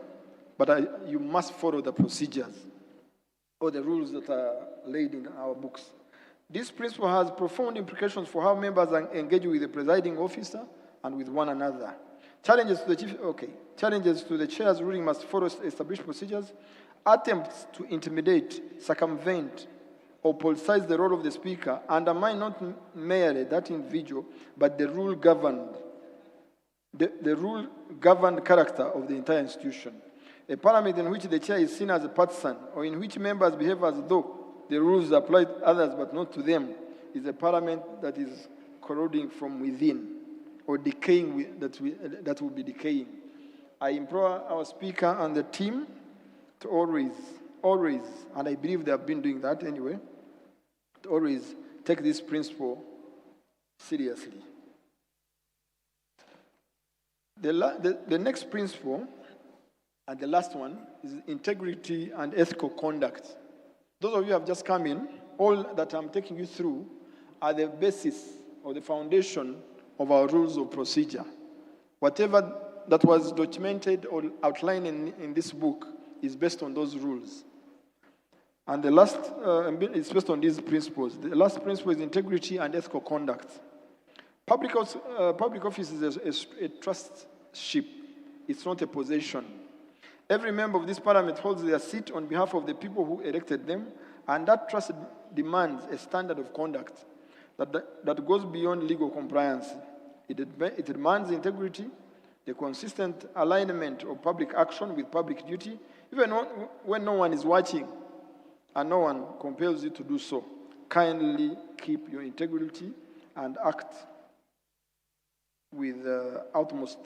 but you must follow the procedures or the rules that are laid in our books. This principle has profound implications for how members engage with the presiding officer and with one another. Challenges to the chair's ruling must follow established procedures. Attempts to intimidate, circumvent, or politicize the role of the Speaker undermine not merely that individual, but the rule-governed character of the entire institution. A parliament in which the chair is seen as a partisan, or in which members behave as though the rules apply to others but not to them, is a parliament that is corroding from within, or decaying, that will be decaying. I implore our Speaker and the team to always, and I believe they have been doing that anyway, to always take this principle seriously. The next principle, and the last one, is integrity and ethical conduct. Those of you who have just come in, all that I'm taking you through are the basis or the foundation of our rules of procedure. Whatever that was documented or outlined in this book is based on those rules. And the last is based on these principles. The last principle is integrity and ethical conduct. Public office is a trustship. It's not a possession. Every member of this parliament holds their seat on behalf of the people who elected them, and that trust demands a standard of conduct that goes beyond legal compliance. It demands integrity, the consistent alignment of public action with public duty, even when no one is watching and no one compels you to do so. Kindly keep your integrity and act with utmost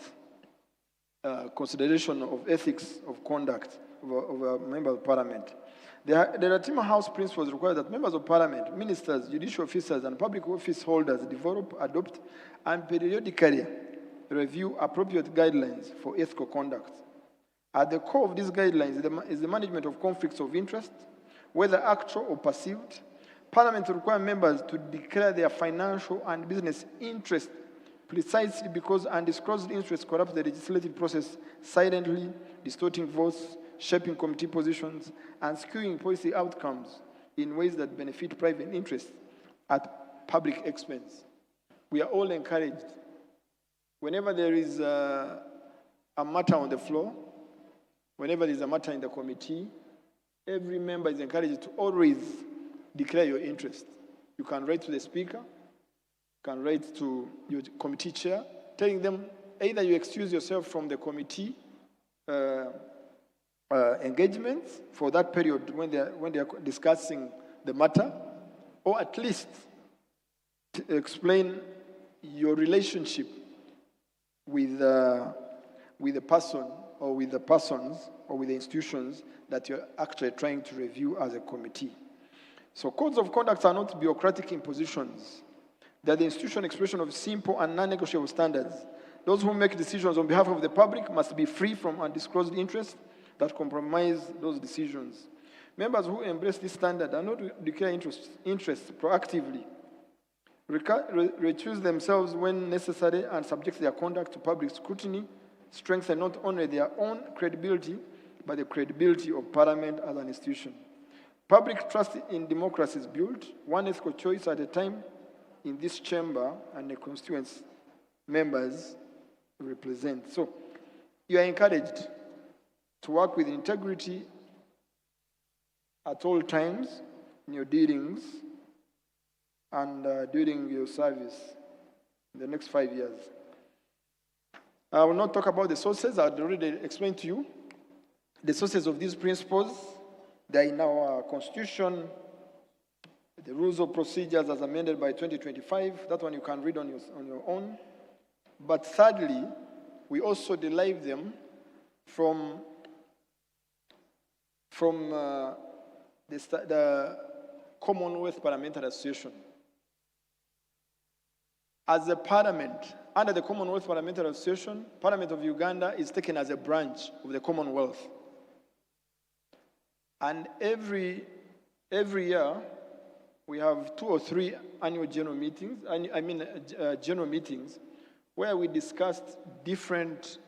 consideration of ethics of conduct of a member of parliament. The Latima House principles require that members of parliament, ministers, judicial officers, and public office holders develop, adopt, and periodically review appropriate guidelines for ethical conduct. At the core of these guidelines is the management of conflicts of interest, whether actual or perceived. Parliament requires members to declare their financial and business interests precisely because undisclosed interests corrupt the legislative process silently, distorting votes, shaping committee positions, and skewing policy outcomes in ways that benefit private interests at public expense. We are all encouraged. Whenever there is a matter on the floor, whenever there is a matter in the committee, every member is encouraged to always declare your interest. You can write to the Speaker, you can write to your committee chair, telling them either you excuse yourself from the committee engagements for that period when they are discussing the matter, or at least to explain your relationship with the person or with the persons or with the institutions that you're actually trying to review as a committee. So codes of conduct are not bureaucratic impositions. They're the institutional expression of simple and non-negotiable standards. Those who make decisions on behalf of the public must be free from undisclosed interests that compromise those decisions. Members who embrace this standard are not declare interests proactively, recuse themselves when necessary, and subject their conduct to public scrutiny, strengthen not only their own credibility, but the credibility of Parliament as an institution. Public trust in democracy is built, one ethical choice at a time, in this chamber and the constituents members represent. So you are encouraged to work with integrity at all times in your dealings and during your service in the next 5 years. I will not talk about the sources. I already explained to you the sources of these principles. They are in our constitution, the rules of procedures as amended by 2025. That one you can read on your own. But thirdly, we also derive them from the Commonwealth Parliamentary Association. As a parliament, under the Commonwealth Parliamentary Association, Parliament of Uganda is taken as a branch of the Commonwealth. And every year, we have 2 or 3 annual general meetings, general meetings, where we discussed different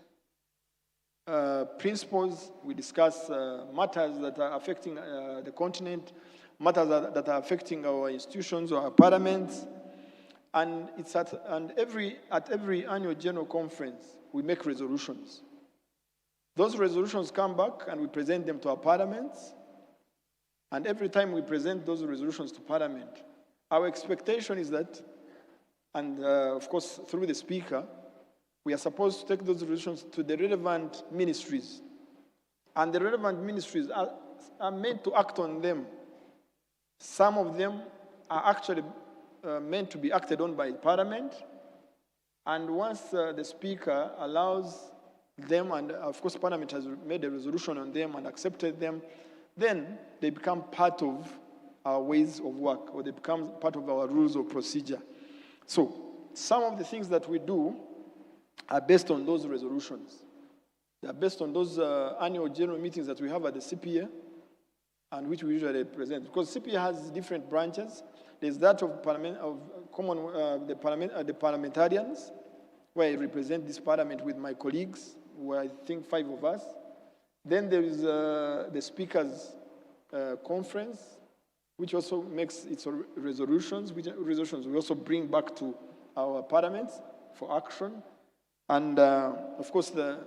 principles. We discuss matters that are affecting the continent, matters that are affecting our institutions or our parliaments. And it's at every annual general conference, we make resolutions. Those resolutions come back and we present them to our parliaments. And every time we present those resolutions to Parliament, our expectation is that, and of course through the Speaker, we are supposed to take those resolutions to the relevant ministries. And the relevant ministries are meant to act on them. Some of them are actually meant to be acted on by Parliament. And once the Speaker allows them, and of course Parliament has made a resolution on them and accepted them, then they become part of our ways of work, or they become part of our rules of procedure. So some of the things that we do are based on those resolutions. They are based on those annual general meetings that we have at the CPA, and which we usually present. Because CPA has different branches. There's that of the parliamentarians, where I represent this parliament with my colleagues, who I think 5 of us. Then there is the Speakers' Conference, which also makes its resolutions, which resolutions we also bring back to our parliaments for action. And of course, the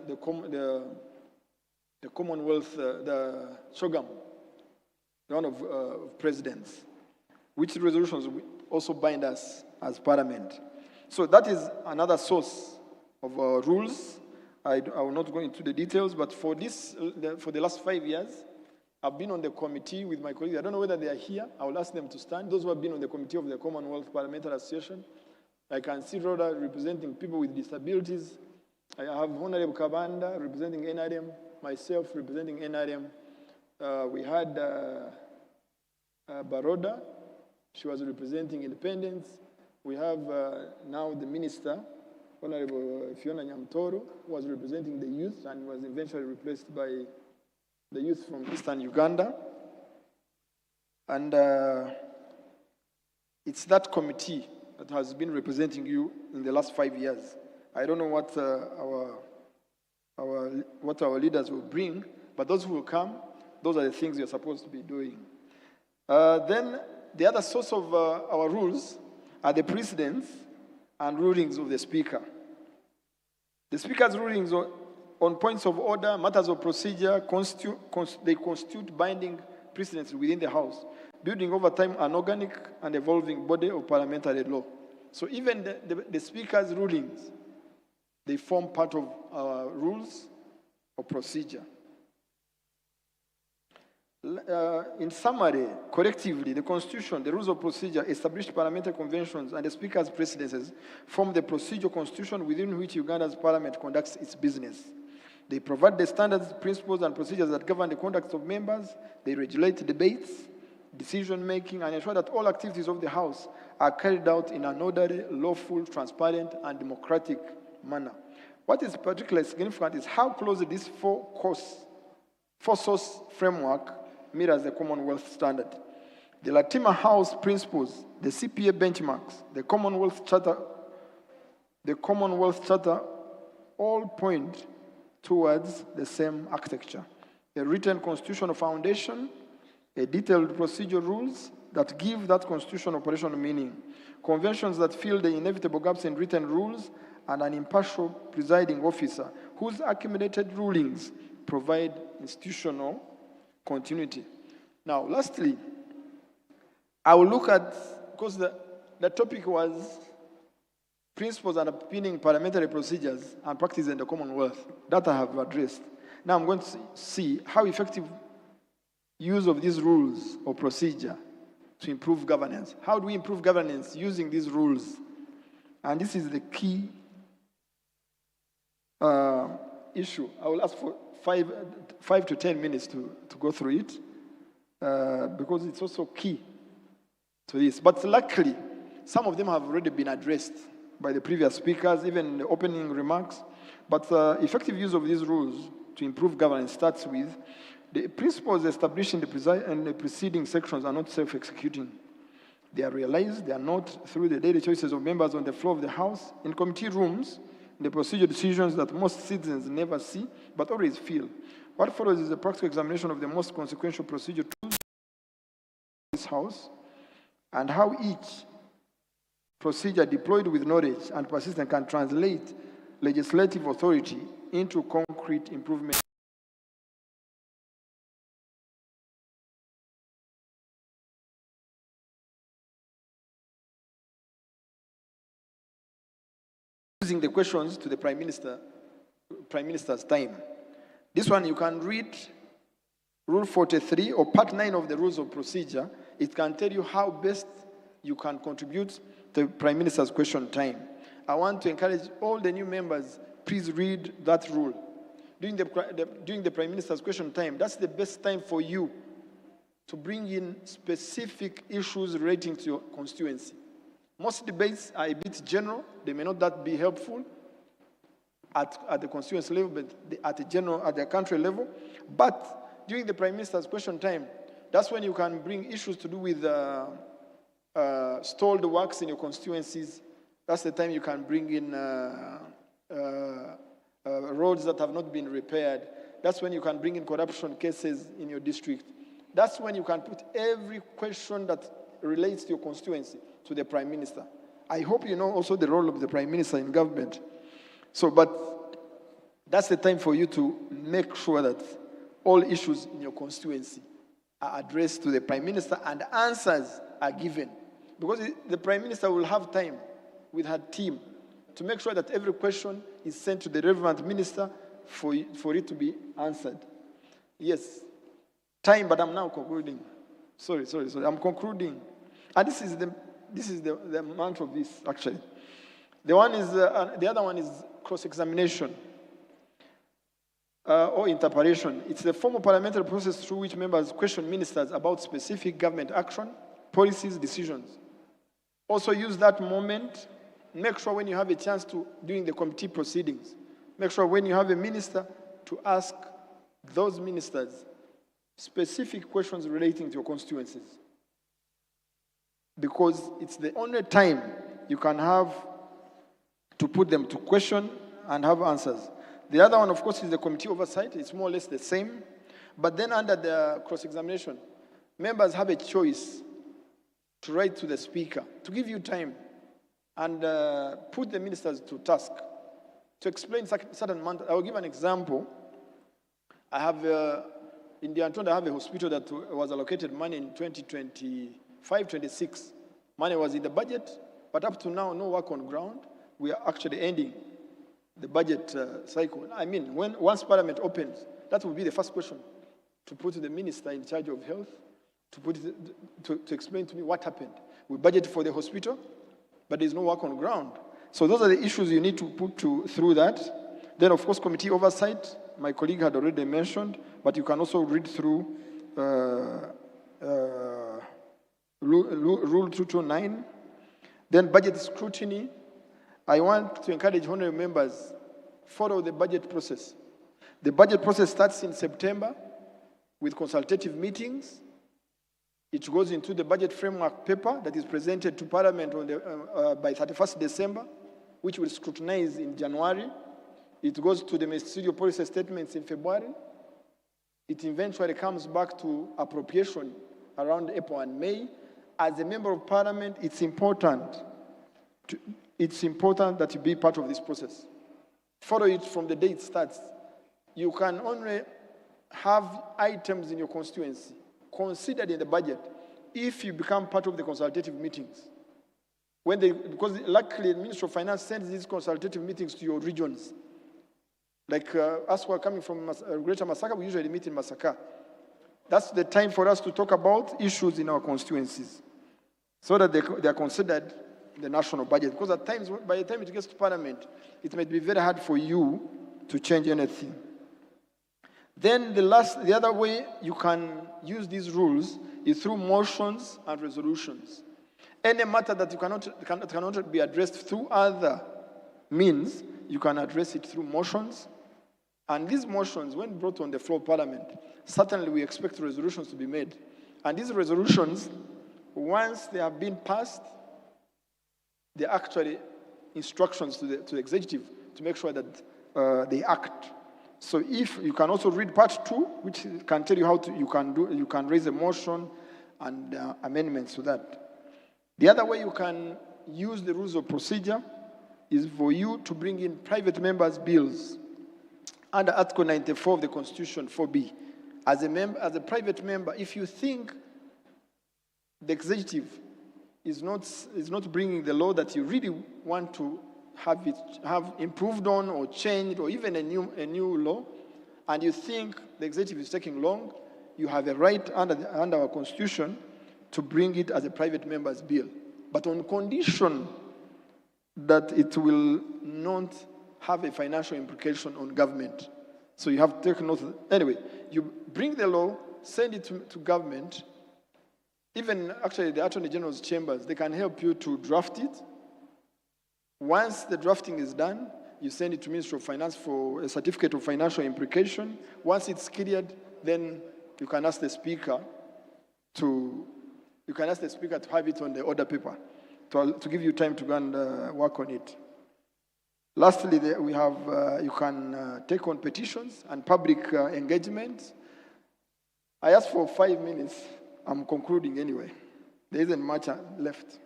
Commonwealth, the Shogam, the one of presidents, which resolutions also bind us as parliament. So that is another source of our rules. I will not go into the details, but for the last 5 years, I've been on the committee with my colleagues. I don't know whether they are here. I will ask them to stand. Those who have been on the committee of the Commonwealth Parliamentary Association, I can see Rhoda representing people with disabilities. I have Honorable Kabanda representing NRM, myself representing NRM. We had Baroda, she was representing independence. We have now the minister, Honorable Fiona Nyamtoro, who was representing the youth and was eventually replaced by the youth from Eastern Uganda. And it's that committee that has been representing you in the last 5 years. I don't know what our leaders will bring, but those who will come, those are the things you're supposed to be doing. Then the other source of our rules are the precedents and rulings of the Speaker. The Speaker's rulings on points of order, matters of procedure, they constitute binding precedents within the House, building over time an organic and evolving body of parliamentary law. So even the Speaker's rulings, they form part of our rules of procedure. In summary, collectively, the Constitution, the rules of procedure, established parliamentary conventions, and the Speaker's presidences form the procedural constitution within which Uganda's parliament conducts its business. They provide the standards, principles, and procedures that govern the conduct of members. They regulate debates, decision-making, and ensure that all activities of the House are carried out in an orderly, lawful, transparent, and democratic manner. What is particularly significant is how closely this four-source framework mirrors the Commonwealth standard. The Latima House principles, the CPA benchmarks, the Commonwealth Charter all point towards the same architecture. A written constitutional foundation, a detailed procedural rules that give that constitution operational meaning, conventions that fill the inevitable gaps in written rules, and an impartial presiding officer whose accumulated rulings provide institutional continuity. Now, lastly, I will look at, because the topic was principles underpinning parliamentary procedures and practice in the Commonwealth. That I have addressed. Now I'm going to see how effective use of these rules or procedure to improve governance. How do we improve governance using these rules? And this is the key issue. I will ask for 5 to 10 minutes to go through it because it's also key to this. But luckily, some of them have already been addressed by the previous speakers, even in the opening remarks. But effective use of these rules to improve governance starts with the principles established in the preceding sections are not self-executing. They are realized, they are not through the daily choices of members on the floor of the House, in committee rooms, the procedural decisions that most citizens never see, but always feel. What follows is a practical examination of the most consequential procedure tools in this House, and how each procedure deployed with knowledge and persistence can translate legislative authority into concrete improvement. Using the questions to the Prime Minister's time. This one you can read Rule 43 or Part 9 of the Rules of Procedure. It can tell you how best you can contribute to the Prime Minister's question time. I want to encourage all the new members, please read that rule. During the Prime Minister's question time, that's the best time for you to bring in specific issues relating to your constituency. Most debates are a bit general. They may not that be helpful at the constituency level, but at the country level. But during the Prime Minister's question time, that's when you can bring issues to do with stalled works in your constituencies. That's the time you can bring in roads that have not been repaired. That's when you can bring in corruption cases in your district. That's when you can put every question that relates to your constituency to the Prime Minister. I hope you know also the role of the Prime Minister in government. So, but that's the time for you to make sure that all issues in your constituency are addressed to the Prime Minister and answers are given. Because the Prime Minister will have time with her team to make sure that every question is sent to the relevant minister for it to be answered. Yes, time, but I'm now concluding. Sorry, I'm concluding. And this is the amount of this, actually. The other one is cross-examination or interpellation. It's the formal parliamentary process through which members question ministers about specific government action, policies, decisions. Also use that moment. Make sure when you have a chance to, during the committee proceedings, make sure when you have a minister to ask those ministers specific questions relating to your constituencies. Because it's the only time you can have to put them to question and have answers. The other one, of course, is the committee oversight. It's more or less the same. But then under the cross-examination, members have a choice to write to the speaker, to give you time, and put the ministers to task, to explain certain matters. I will give an example. I have, in the Antonda, I have a hospital that was allocated money in 2025-26. Money was in the budget, but up to now, no work on ground. We are actually ending the budget cycle. I mean, once Parliament opens, that will be the first question, to put to the minister in charge of health, to explain to me what happened. We budgeted for the hospital, but there's no work on ground. So those are the issues you need to put through that. Then, of course, committee oversight, my colleague had already mentioned, but you can also read through Rule 229. Then budget scrutiny. I want to encourage honorable members, follow the budget process. The budget process starts in September with consultative meetings. It goes into the budget framework paper that is presented to Parliament on by 31st December, which will scrutinize in January. It goes to the ministerial policy statements in February. It eventually comes back to appropriation around April and May. As a member of Parliament, it's important that you be part of this process. Follow it from the day it starts. You can only have items in your constituency considered in the budget if you become part of the consultative meetings. Because luckily, the Ministry of Finance sends these consultative meetings to your regions. Like us who are coming from Greater Masaka, we usually meet in Masaka. That's the time for us to talk about issues in our constituencies, so that they are considered in the national budget. Because at times, by the time it gets to Parliament, it might be very hard for you to change anything. Then the other way you can use these rules is through motions and resolutions. Any matter that you cannot be addressed through other means, you can address it through motions. And these motions, when brought on the floor of Parliament, certainly we expect resolutions to be made. And these resolutions, once they have been passed, they're actually instructions to the executive to make sure that they act. So if you can also read part 2, which can tell you how you can raise a motion and amendments to that. The other way you can use the rules of procedure is for you to bring in private members' bills under Article 94 of the Constitution 4B. As a private member, if you think the executive is not bringing the law that you really want to have improved on or changed, or even a new law, and you think the executive is taking long, you have a right under our Constitution to bring it as a private member's bill, but on condition that it will not have a financial implication on government. So you have to take note. Anyway, you bring the law, send it to government. Even actually the Attorney General's chambers, they can help you to draft it. Once the drafting is done, you send it to Ministry of Finance for a certificate of financial implication. Once it's cleared, then you can ask the Speaker to have it on the order paper to give you time to go and work on it. Lastly, we have you can take on petitions and public engagement. I asked for 5 minutes. I'm concluding anyway. There isn't much left.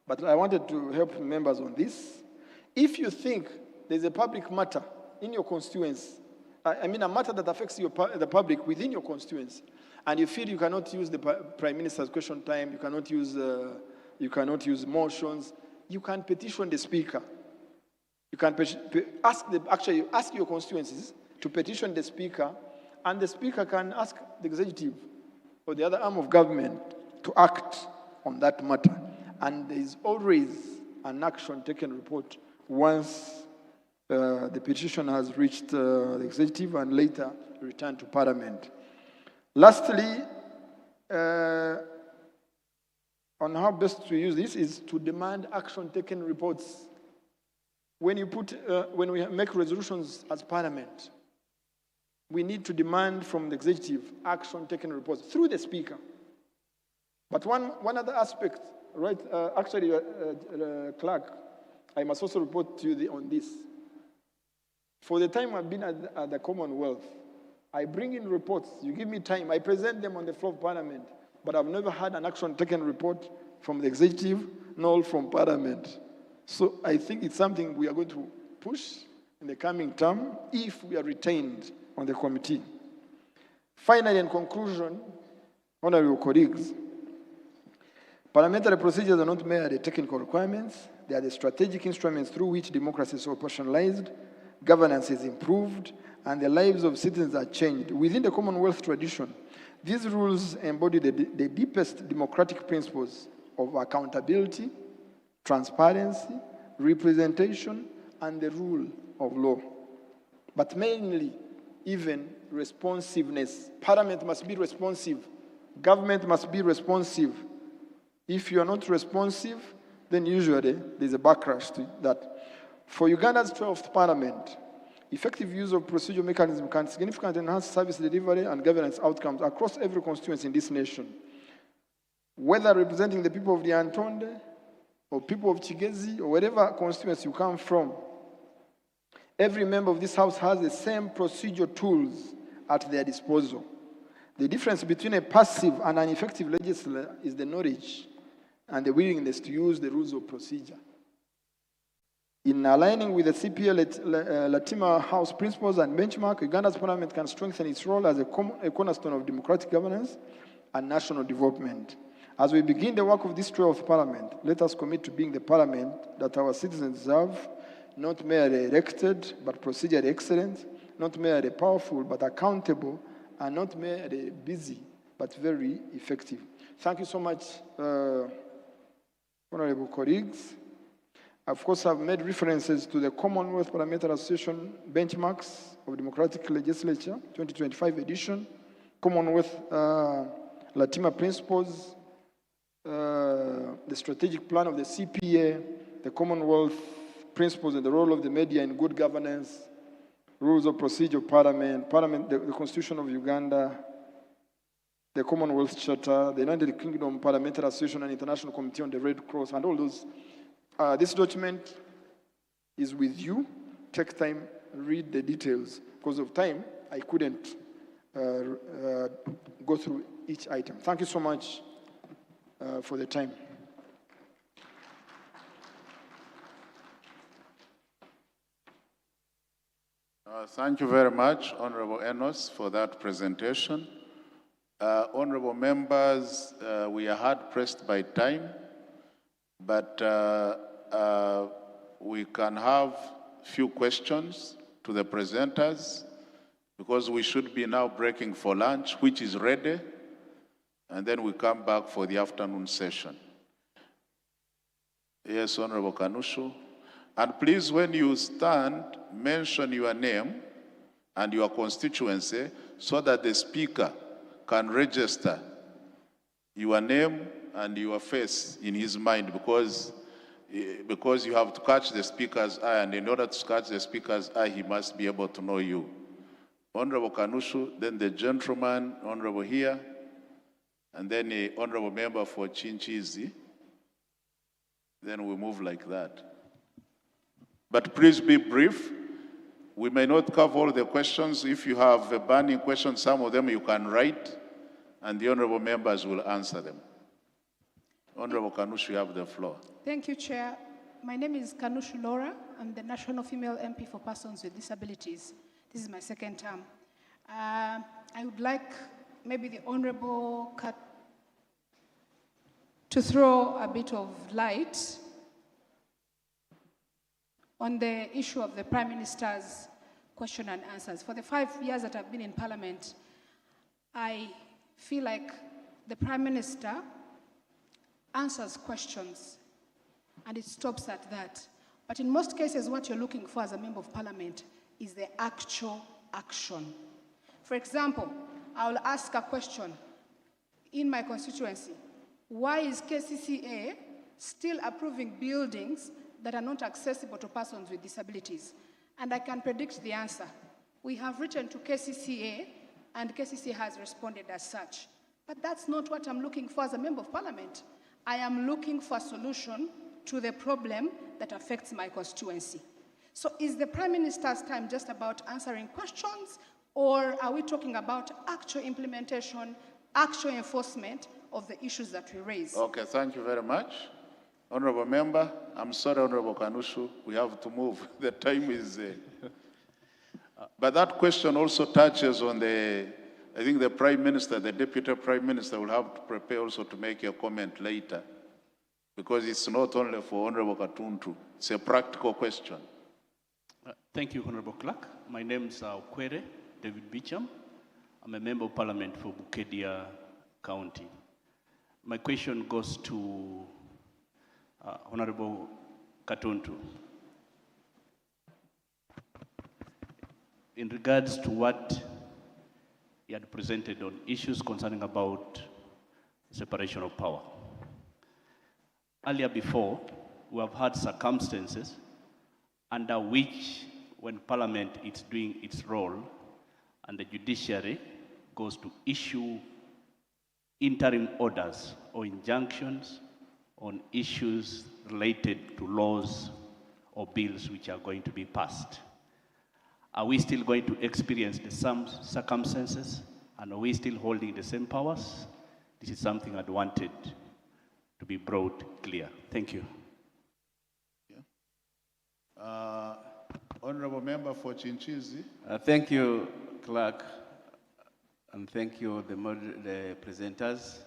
But I wanted to help members on this. If you think there's a public matter in your constituency, I mean a matter that affects the public within your constituency, and you feel you cannot use the Prime Minister's question time, you cannot use motions, you can petition the Speaker. You can ask your constituencies to petition the Speaker, and the Speaker can ask the executive or the other arm of government to act on that matter. And there is always an action taken report once the petition has reached the executive and later returned to Parliament. Lastly, on how best to use this is to demand action taken reports. When we make resolutions as Parliament, we need to demand from the executive action taken reports through the Speaker. But one other aspect right, actually, Clerk, I must also report to you on this. For the time I've been at the Commonwealth, I bring in reports, you give me time, I present them on the floor of Parliament, but I've never had an action taken report from the executive, nor from Parliament. So I think it's something we are going to push in the coming term if we are retained on the committee. Finally, in conclusion, honorable colleagues, parliamentary procedures are not merely technical requirements, they are the strategic instruments through which democracy is operationalized, governance is improved, and the lives of citizens are changed. Within the Commonwealth tradition, these rules embody the deepest democratic principles of accountability, transparency, representation, and the rule of law. But mainly, even responsiveness. Parliament must be responsive. Government must be responsive. If you are not responsive, then usually there's a backlash to that. For Uganda's 12th Parliament, effective use of procedural mechanism can significantly enhance service delivery and governance outcomes across every constituency in this nation. Whether representing the people of the Antonde, or people of Chigezi, or whatever constituency you come from, every member of this House has the same procedural tools at their disposal. The difference between a passive and an effective legislator is the knowledge and the willingness to use the rules of procedure. In aligning with the CPA Latima House principles and benchmark, Uganda's parliament can strengthen its role as a cornerstone of democratic governance and national development. As we begin the work of this 12th parliament, let us commit to being the parliament that our citizens deserve, not merely elected, but procedurally excellent, not merely powerful, but accountable, and not merely busy, but very effective. Thank you so much, honorable colleagues. Of course, I've made references to the Commonwealth Parliamentary Association benchmarks of democratic legislature, 2025 edition, Commonwealth Latima principles, the strategic plan of the CPA, the Commonwealth principles and the role of the media in good governance, rules of procedure of Parliament, the Constitution of Uganda, the Commonwealth Charter, the United Kingdom Parliamentary Association and International Committee on the Red Cross, and all those. This document is with you. Take time, read the details. Because of time, I couldn't go through each item. Thank you so much for the time. Thank you very much, Honorable Enos, for that presentation. Honorable members, we are hard pressed by time, but we can have few questions to the presenters because we should be now breaking for lunch, which is ready, and then we come back for the afternoon session. Yes, Honorable Kanushu. And please, when you stand, mention your name and your constituency so that the speaker can register your name and your face in his mind because you have to catch the speaker's eye, and in order to catch the speaker's eye, he must be able to know you. Honorable Kanushu, then the gentleman, Honorable here, and then the Honorable Member for Chinchizi. Then we move like that. But please be brief. We may not cover all the questions. If you have a burning question, some of them you can write, and the honorable members will answer them. Honorable Kanushu, you have the floor. Thank you, Chair. My name is Kanushu Laura. I'm the National Female MP for Persons with Disabilities. This is my second term. I would like maybe the Honorable to throw a bit of light on the issue of the Prime Minister's question and answers. For the 5 years that I've been in Parliament, I feel like the Prime Minister answers questions and it stops at that. But in most cases, what you're looking for as a Member of Parliament is the actual action. For example, I will ask a question in my constituency. Why is KCCA still approving buildings that are not accessible to persons with disabilities? And I can predict the answer. We have written to KCCA, and KCCA has responded as such. But that's not what I'm looking for as a Member of Parliament. I am looking for a solution to the problem that affects my constituency. So is the Prime Minister's time just about answering questions, or are we talking about actual implementation, actual enforcement of the issues that we raise? Okay, thank you very much. Honorable Member, I'm sorry, Honorable Kanushu, we have to move. The time is... But that question also touches on I think the Prime Minister, the Deputy Prime Minister will have to prepare also to make a comment later, because it's not only for Honorable Katuntu, it's a practical question. Thank you, Honorable Clerk. My name is Kwere David Beecham. I'm a Member of Parliament for Bukedia County. My question goes to Honorable Katuntu. In regards to what he had presented on issues concerning about separation of power. Earlier before, we have had circumstances under which when Parliament is doing its role and the judiciary goes to issue interim orders or injunctions on issues related to laws or bills which are going to be passed. Are we still going to experience the same circumstances, and are we still holding the same powers? This is something I'd wanted to be brought clear. Thank you. Honorable Member for Chinchizi. Thank you, Clerk, and thank you, the presenters.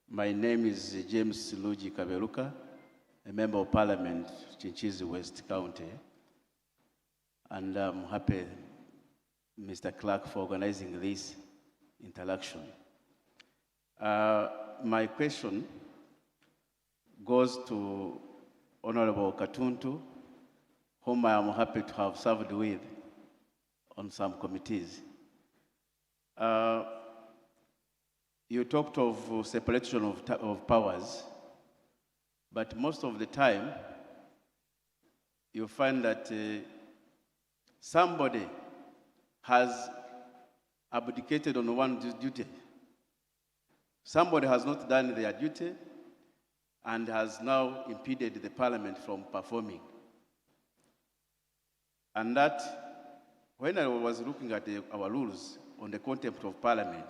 My name is James Luji Kaberuka, a Member of Parliament, Chinchizi West County. And I'm happy, Mr. Clerk, for organizing this interaction. My question goes to Honorable Katuntu, whom I am happy to have served with on some committees. You talked of separation of powers, but most of the time, you find that somebody has abdicated on one duty. Somebody has not done their duty and has now impeded the Parliament from performing. And that, when I was looking at our rules on the contempt of Parliament,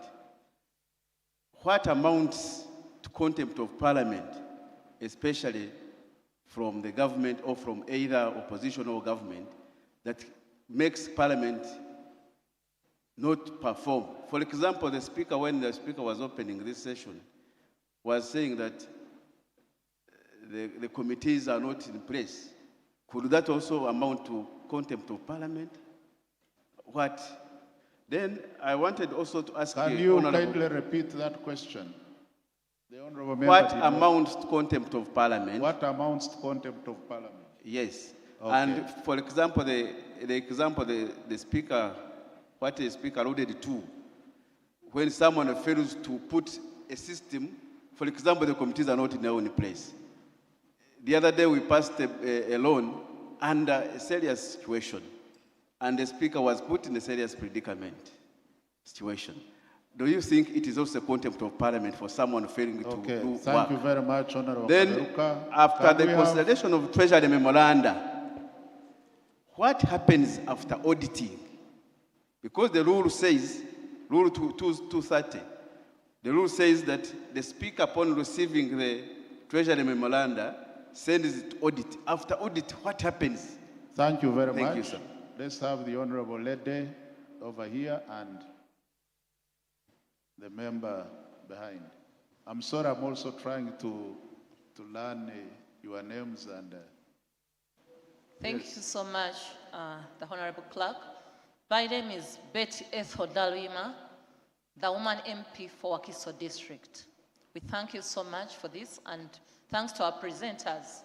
what amounts to contempt of Parliament, especially from the government or from either opposition or government, that makes Parliament not perform? For example, the Speaker, when the Speaker was opening this session, was saying that the committees are not in place. Could that also amount to contempt of Parliament? What? Then I wanted also to ask Can you kindly repeat that question? The Honorable Member. What amounts to contempt of Parliament? What amounts to contempt of Parliament? Yes. Okay. And for example, the Speaker, what the Speaker alluded to, when someone fails to put a system, for example, the committees are not now in place. The other day we passed a loan under a serious situation, and the Speaker was put in a serious predicament situation. Do you think it is also contempt of Parliament for someone failing to do work? Thank you very much, Honorable Then, Kaberuka. after the consideration of Treasury memoranda, what happens after auditing? Because the rule says, Rule 230, the rule says that the Speaker, upon receiving the Treasury memoranda, sends it to audit. After audit, what happens? Thank you very much. Thank you, sir. Let's have the Honorable lady over here and the member behind. I'm sorry, I'm also trying to learn your names and... Thank you so much, the Honorable Clerk. My name is Betty Ethel Dalwima, the woman MP for Wakiso District. We thank you so much for this, and thanks to our presenters.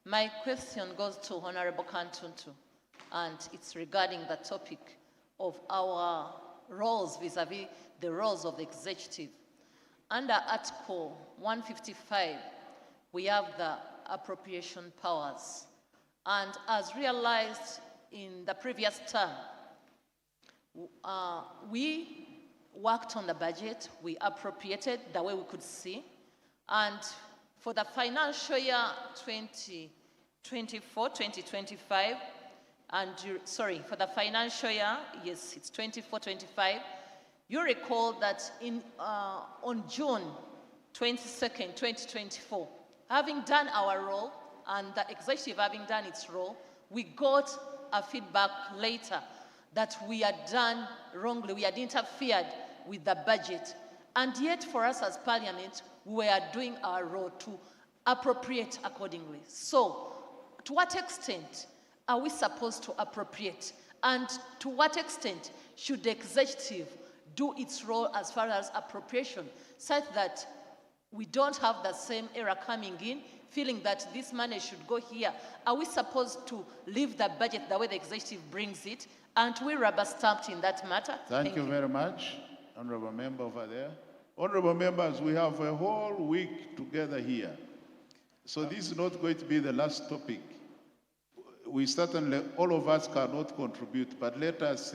My question goes to Honorable Kantuntu, and it's regarding the topic of our roles vis-a-vis the roles of the executive. Under Article 155, we have the appropriation powers. And as realized in the previous term, we worked on the budget, we appropriated the way we could see, and for the financial year 2024-2025, and for the financial year, yes, it's 24-25. You recall that on June 22nd, 2024, having done our role and the executive having done its role, we got a feedback later that we had done wrongly, we had interfered with the budget. And yet for us as Parliament, we are doing our role to appropriate accordingly. So, to what extent are we supposed to appropriate? And to what extent should the executive do its role as far as appropriation, such that we don't have the same error coming in, feeling that this money should go here? Are we supposed to leave the budget the way the executive brings it? Aren't we rubber stamped in that matter? Thank you very much, Honorable Member over there. Honorable members, we have a whole week together here. So this is not going to be the last topic. We certainly, all of us cannot contribute, but let us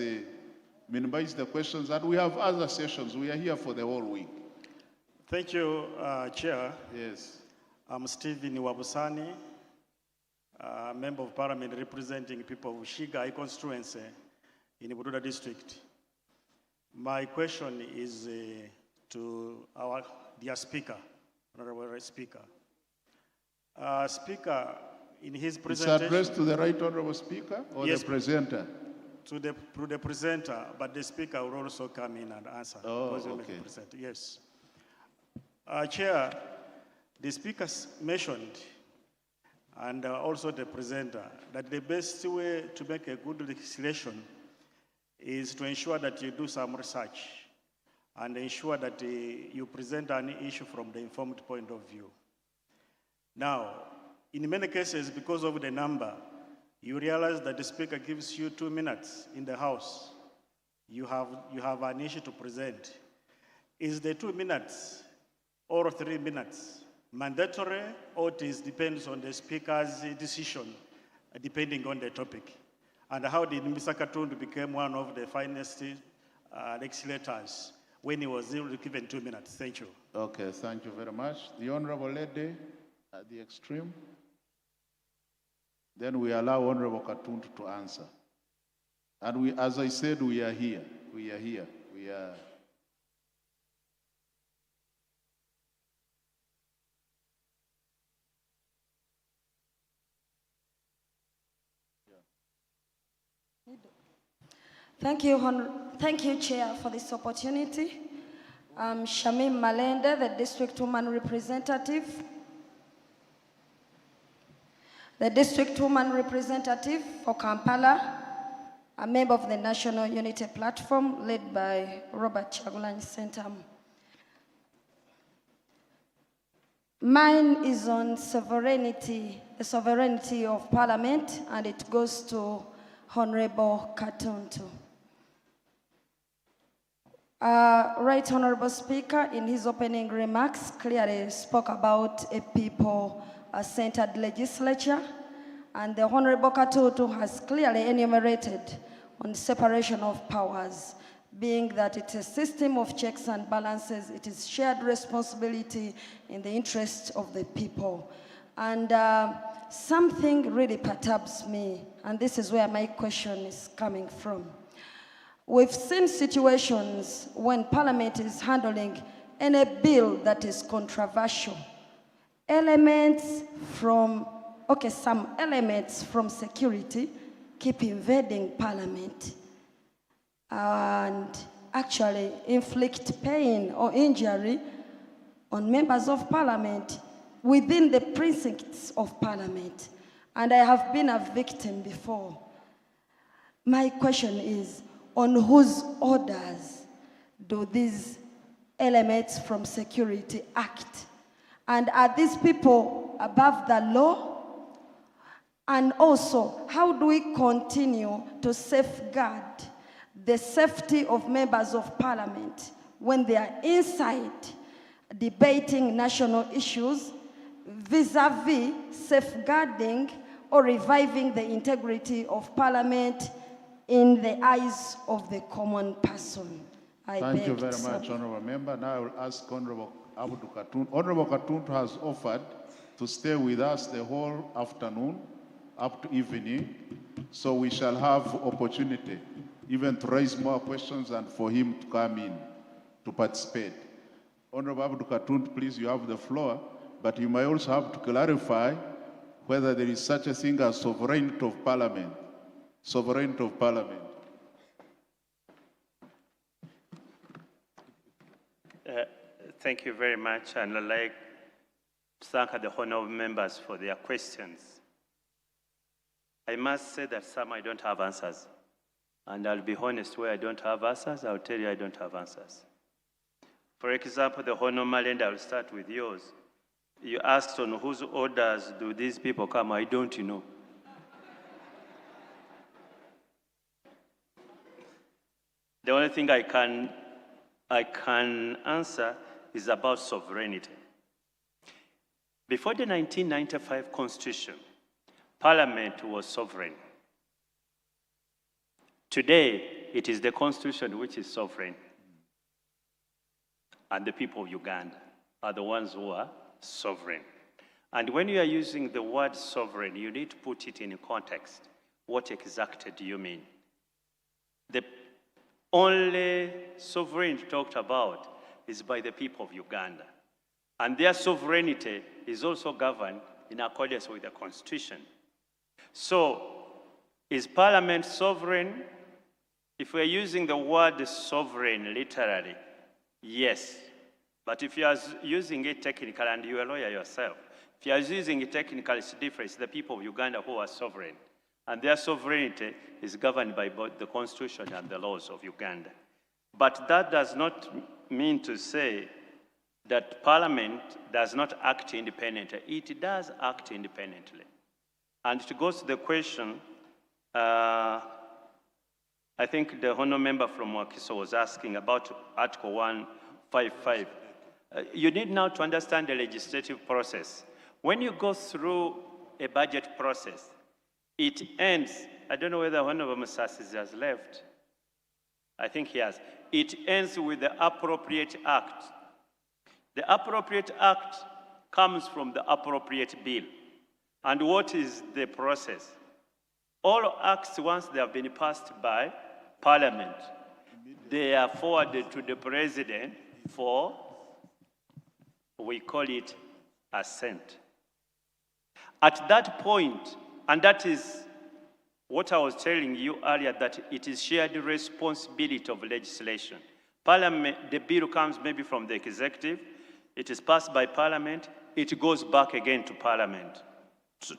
minimize the questions, and we have other sessions. We are here for the whole week. Thank you, Chair. Yes. I'm Stephen Wabusani, Member of Parliament representing people of Shiga constituency in Bududa district. My question is to our dear Speaker, Honorable Speaker. Speaker, in his presentation... It's addressed to the Right Honorable Speaker or yes, the presenter? To the presenter, but the Speaker will also come in and answer. Oh, okay. Yes. Chair, the Speaker mentioned, and also the presenter, that the best way to make a good legislation is to ensure that you do some research and ensure that you present an issue from the informed point of view. Now, in many cases, because of the number, you realize that the Speaker gives you 2 minutes in the House. You have an issue to present. Is the 2 minutes or 3 minutes mandatory, or it depends on the Speaker's decision, depending on the topic? And how did Mr. Katundu become one of the finest legislators when he was given 2 minutes? Thank you. Okay, thank you very much. The Honorable Lady at the extreme. Then we allow Honorable Katundu to answer. And we, as I said, we are here. We are here. We are... Thank you, Chair, for this opportunity. I'm Shamim Malende, the District Woman Representative. The District Woman Representative for Kampala, a member of the National Unity Platform led by Robert Chagulanyi Sentamu. Mine is on sovereignty, the sovereignty of Parliament, and it goes to Honorable Katundu. Right Honorable Speaker, in his opening remarks, clearly spoke about a people-centered legislature, and the Honorable Katundu has clearly enumerated on separation of powers, being that it's a system of checks and balances, it is shared responsibility in the interest of the people. And something really perturbs me, and this is where my question is coming from. We've seen situations when Parliament is handling any bill that is controversial. Some elements from security keep invading Parliament and actually inflict pain or injury on members of Parliament within the precincts of Parliament. And I have been a victim before. My question is, on whose orders do these elements from security act? And are these people above the law? And also, how do we continue to safeguard the safety of members of Parliament when they are inside debating national issues vis-a-vis safeguarding or reviving the integrity of Parliament in the eyes of the common person? Thank you very much, Honourable Member. Now I will ask Honourable Abdul Katuntu. Honorable Katuntu has offered to stay with us the whole afternoon up to evening, so we shall have opportunity even to raise more questions and for him to come in to participate. Honorable Abdul Katuntu, please, you have the floor, but you may also have to clarify whether there is such a thing as sovereignty of parliament. Sovereignty of parliament. Thank you very much, and I'd like to thank the honorable members for their questions. I must say that some I don't have answers, and I'll be honest, where I don't have answers, I'll tell you I don't have answers. For example, the honorable Malenda, I'll start with yours. You asked on whose orders do these people come, I don't know. The only thing I can answer is about sovereignty. Before the 1995 Constitution, Parliament was sovereign. Today, it is the Constitution which is sovereign. And the people of Uganda are the ones who are sovereign. And when you are using the word sovereign, you need to put it in context. What exactly do you mean? The only sovereignty talked about is by the people of Uganda. And their sovereignty is also governed in accordance with the Constitution. So, is Parliament sovereign? If we're using the word sovereign literally, yes. But if you are using it technically, and you're a lawyer yourself, if you are using it technically, it's different. It's the people of Uganda who are sovereign. And their sovereignty is governed by both the Constitution and the laws of Uganda. But that does not mean to say that Parliament does not act independently. It does act independently. And to go to the question, I think the honourable member from Wakiso was asking about Article 155. You need now to understand the legislative process. When you go through a budget process, it ends, I don't know whether Honourable Musasi has left. I think he has. It ends with the Appropriate Act. The Appropriate Act comes from the Appropriate Bill. And what is the process? All acts, once they have been passed by Parliament, they are forwarded to the President for, we call it, assent. At that point, and that is what I was telling you earlier, that it is shared responsibility of legislation. Parliament, the bill comes maybe from the executive, it is passed by Parliament, it goes back again to Parliament,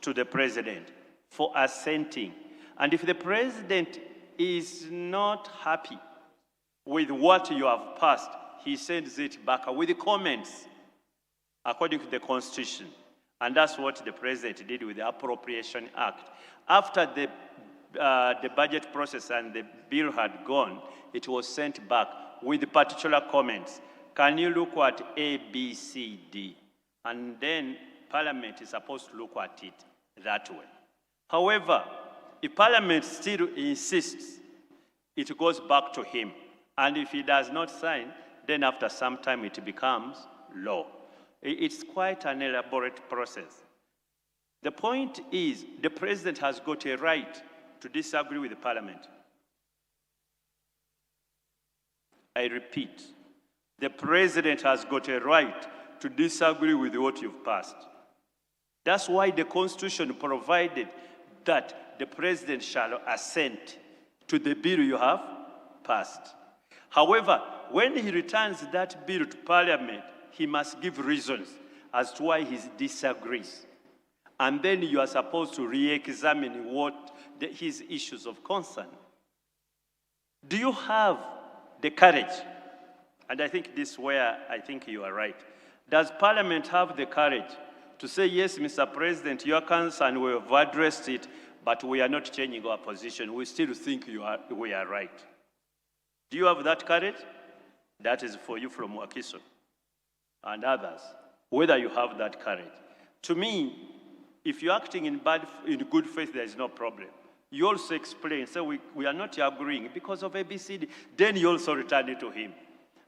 to the President, for assenting. And if the President is not happy with what you have passed, he sends it back with comments according to the Constitution. And that's what the President did with the Appropriation Act. After the budget process and the bill had gone, it was sent back with particular comments. Can you look at A, B, C, D? And then Parliament is supposed to look at it that way. However, if Parliament still insists, it goes back to him. And if he does not sign, then after some time it becomes law. It's quite an elaborate process. The point is, the President has got a right to disagree with the Parliament. I repeat, the President has got a right to disagree with what you've passed. That's why the Constitution provided that the President shall assent to the bill you have passed. However, when he returns that bill to Parliament, he must give reasons as to why he disagrees. And then you are supposed to re-examine what his issues of concern. Do you have the courage? And I think this is where I think you are right. Does Parliament have the courage to say, yes, Mr. President, your concern, we have addressed it, but we are not changing our position. We still think we are right. Do you have that courage? That is for you from Wakiso and others, whether you have that courage. To me, if you're acting in good faith, there is no problem. You also explain, say we are not agreeing because of ABCD. Then you also return it to him.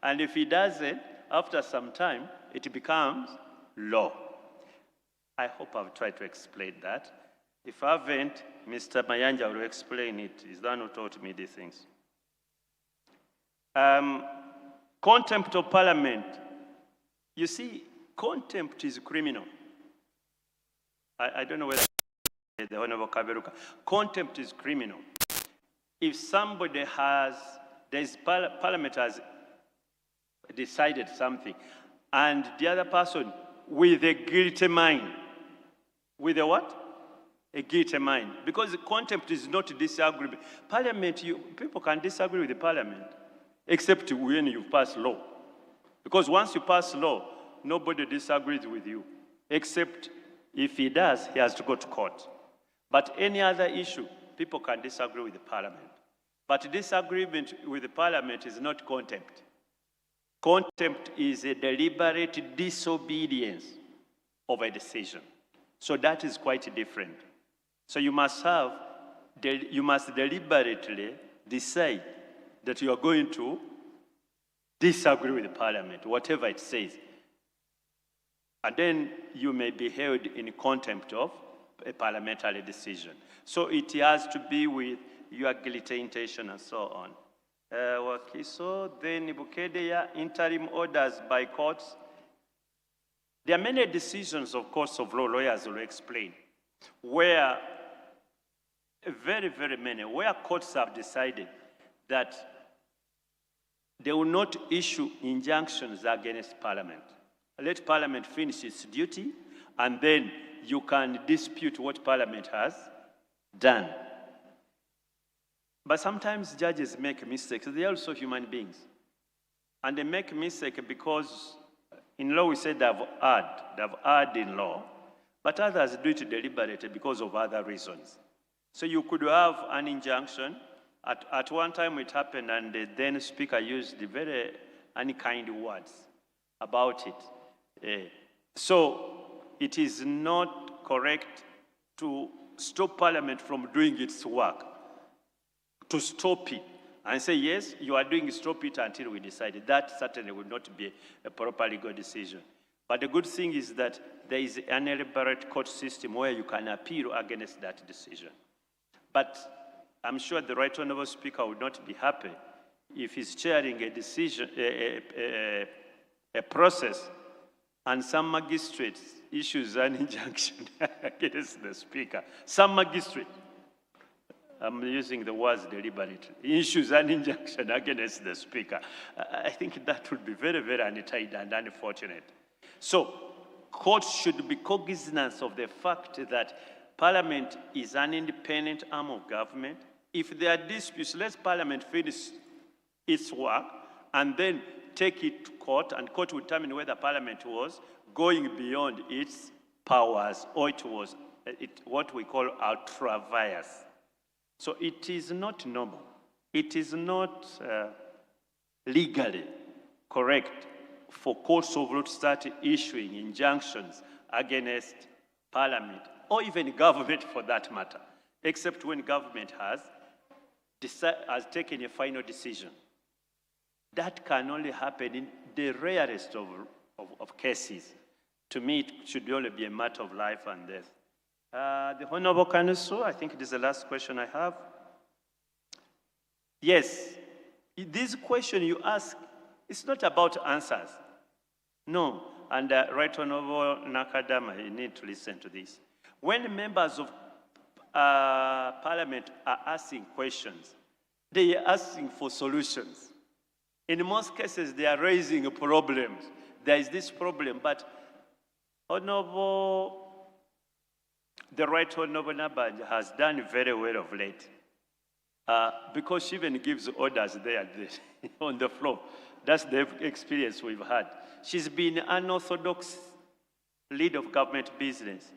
And if he doesn't, after some time, it becomes law. I hope I've tried to explain that. If I haven't, Mr. Mayanja will explain it. He's the one who taught me these things. Contempt of Parliament. You see, contempt is criminal. I don't know whether the Honorable Kaberuka. Contempt is criminal. If somebody Parliament has decided something, and the other person with a guilty mind, with a what? A guilty mind. Because contempt is not disagreement. Parliament, people can disagree with the Parliament, except when you pass law. Because once you pass law, nobody disagrees with you, except if he does, he has to go to court. But any other issue, people can disagree with the Parliament. But disagreement with the Parliament is not contempt. Contempt is a deliberate disobedience of a decision. So that is quite different. So you must deliberately decide that you are going to disagree with the Parliament, whatever it says. And then you may be held in contempt of a parliamentary decision. So it has to be with your guilty intention and so on. So then Bukedeya, interim orders by courts. There are many decisions of courts of law, lawyers will explain, where very, very many, where courts have decided that they will not issue injunctions against Parliament. Let Parliament finish its duty, and then you can dispute what Parliament has done. But sometimes judges make mistakes. They are also human beings. And they make mistakes because in law we say they've erred in law, but others do it deliberately because of other reasons. So you could have an injunction. At one time it happened, and the then Speaker used very unkind words about it. So it is not correct to stop Parliament from doing its work, to stop it and say, yes, you are doing it, stop it until we decide. That certainly would not be a proper legal decision. But the good thing is that there is an elaborate court system where you can appeal against that decision. But I'm sure the Right Honourable Speaker would not be happy if he's chairing a decision, a process, and some magistrate issues an injunction against the Speaker. Some magistrate, I'm using the words deliberately, issues an injunction against the Speaker. I think that would be very, very untidy and unfortunate. So courts should be cognizant of the fact that Parliament is an independent arm of government. If there are disputes, let Parliament finish its work and then take it to court, and court will determine whether Parliament was going beyond its powers or it was what we call ultra vires. So it is not normal. It is not legally correct for courts of law to start issuing injunctions against Parliament, or even government for that matter, except when government has taken a final decision. That can only happen in the rarest of cases. To me, it should only be a matter of life and death. The Honourable Counsel, I think it is the last question I have. Yes, this question you ask, it's not about answers. No, and Right Honourable Nakadama, you need to listen to this. When members of Parliament are asking questions, they are asking for solutions. In most cases, they are raising problems. There is this problem, but the Right Honourable Nabanja has done very well of late, because she even gives orders there on the floor. That's the experience we've had. She's been unorthodox lead of government business.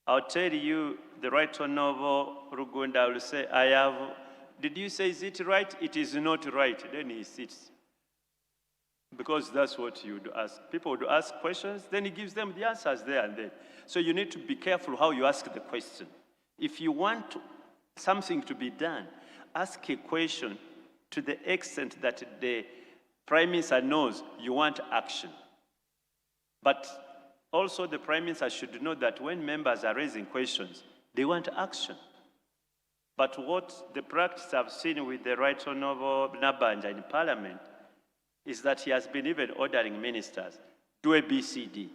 I'll tell you, the Right Honourable Rugunda will say, did you say, is it right? It is not right. Then he sits. Because that's what you would ask. People would ask questions, then he gives them the answers there and then. So you need to be careful how you ask the question. If you want something to be done, ask a question to the extent that the Prime Minister knows you want action. But also the Prime Minister should know that when members are raising questions, they want action. But what the practice I've seen with the Right Honourable Nabanja in Parliament is that he has been even ordering ministers, do a BCD,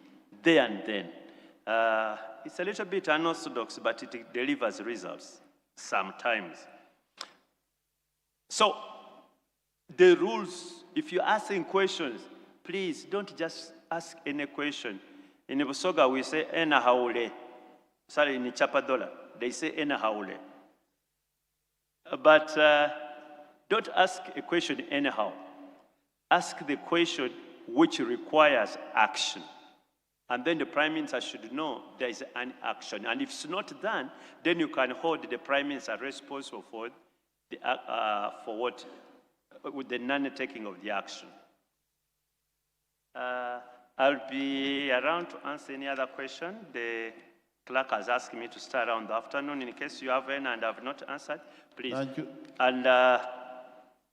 there and then. It's a little bit unorthodox, but it delivers results sometimes. So the rules, if you're asking questions, please don't just ask any question. In Busoga, we say, ena haule. Sorry, in Chapadola, they say, ena haule. But don't ask a question anyhow. Ask the question which requires action. And then the Prime Minister should know there is an action. And if it's not done, then you can hold the Prime Minister responsible for with the non-taking of the action. I'll be around to answer any other question. The clerk has asked me to start around the afternoon. In case you have any and I have not answered, please. Thank you. And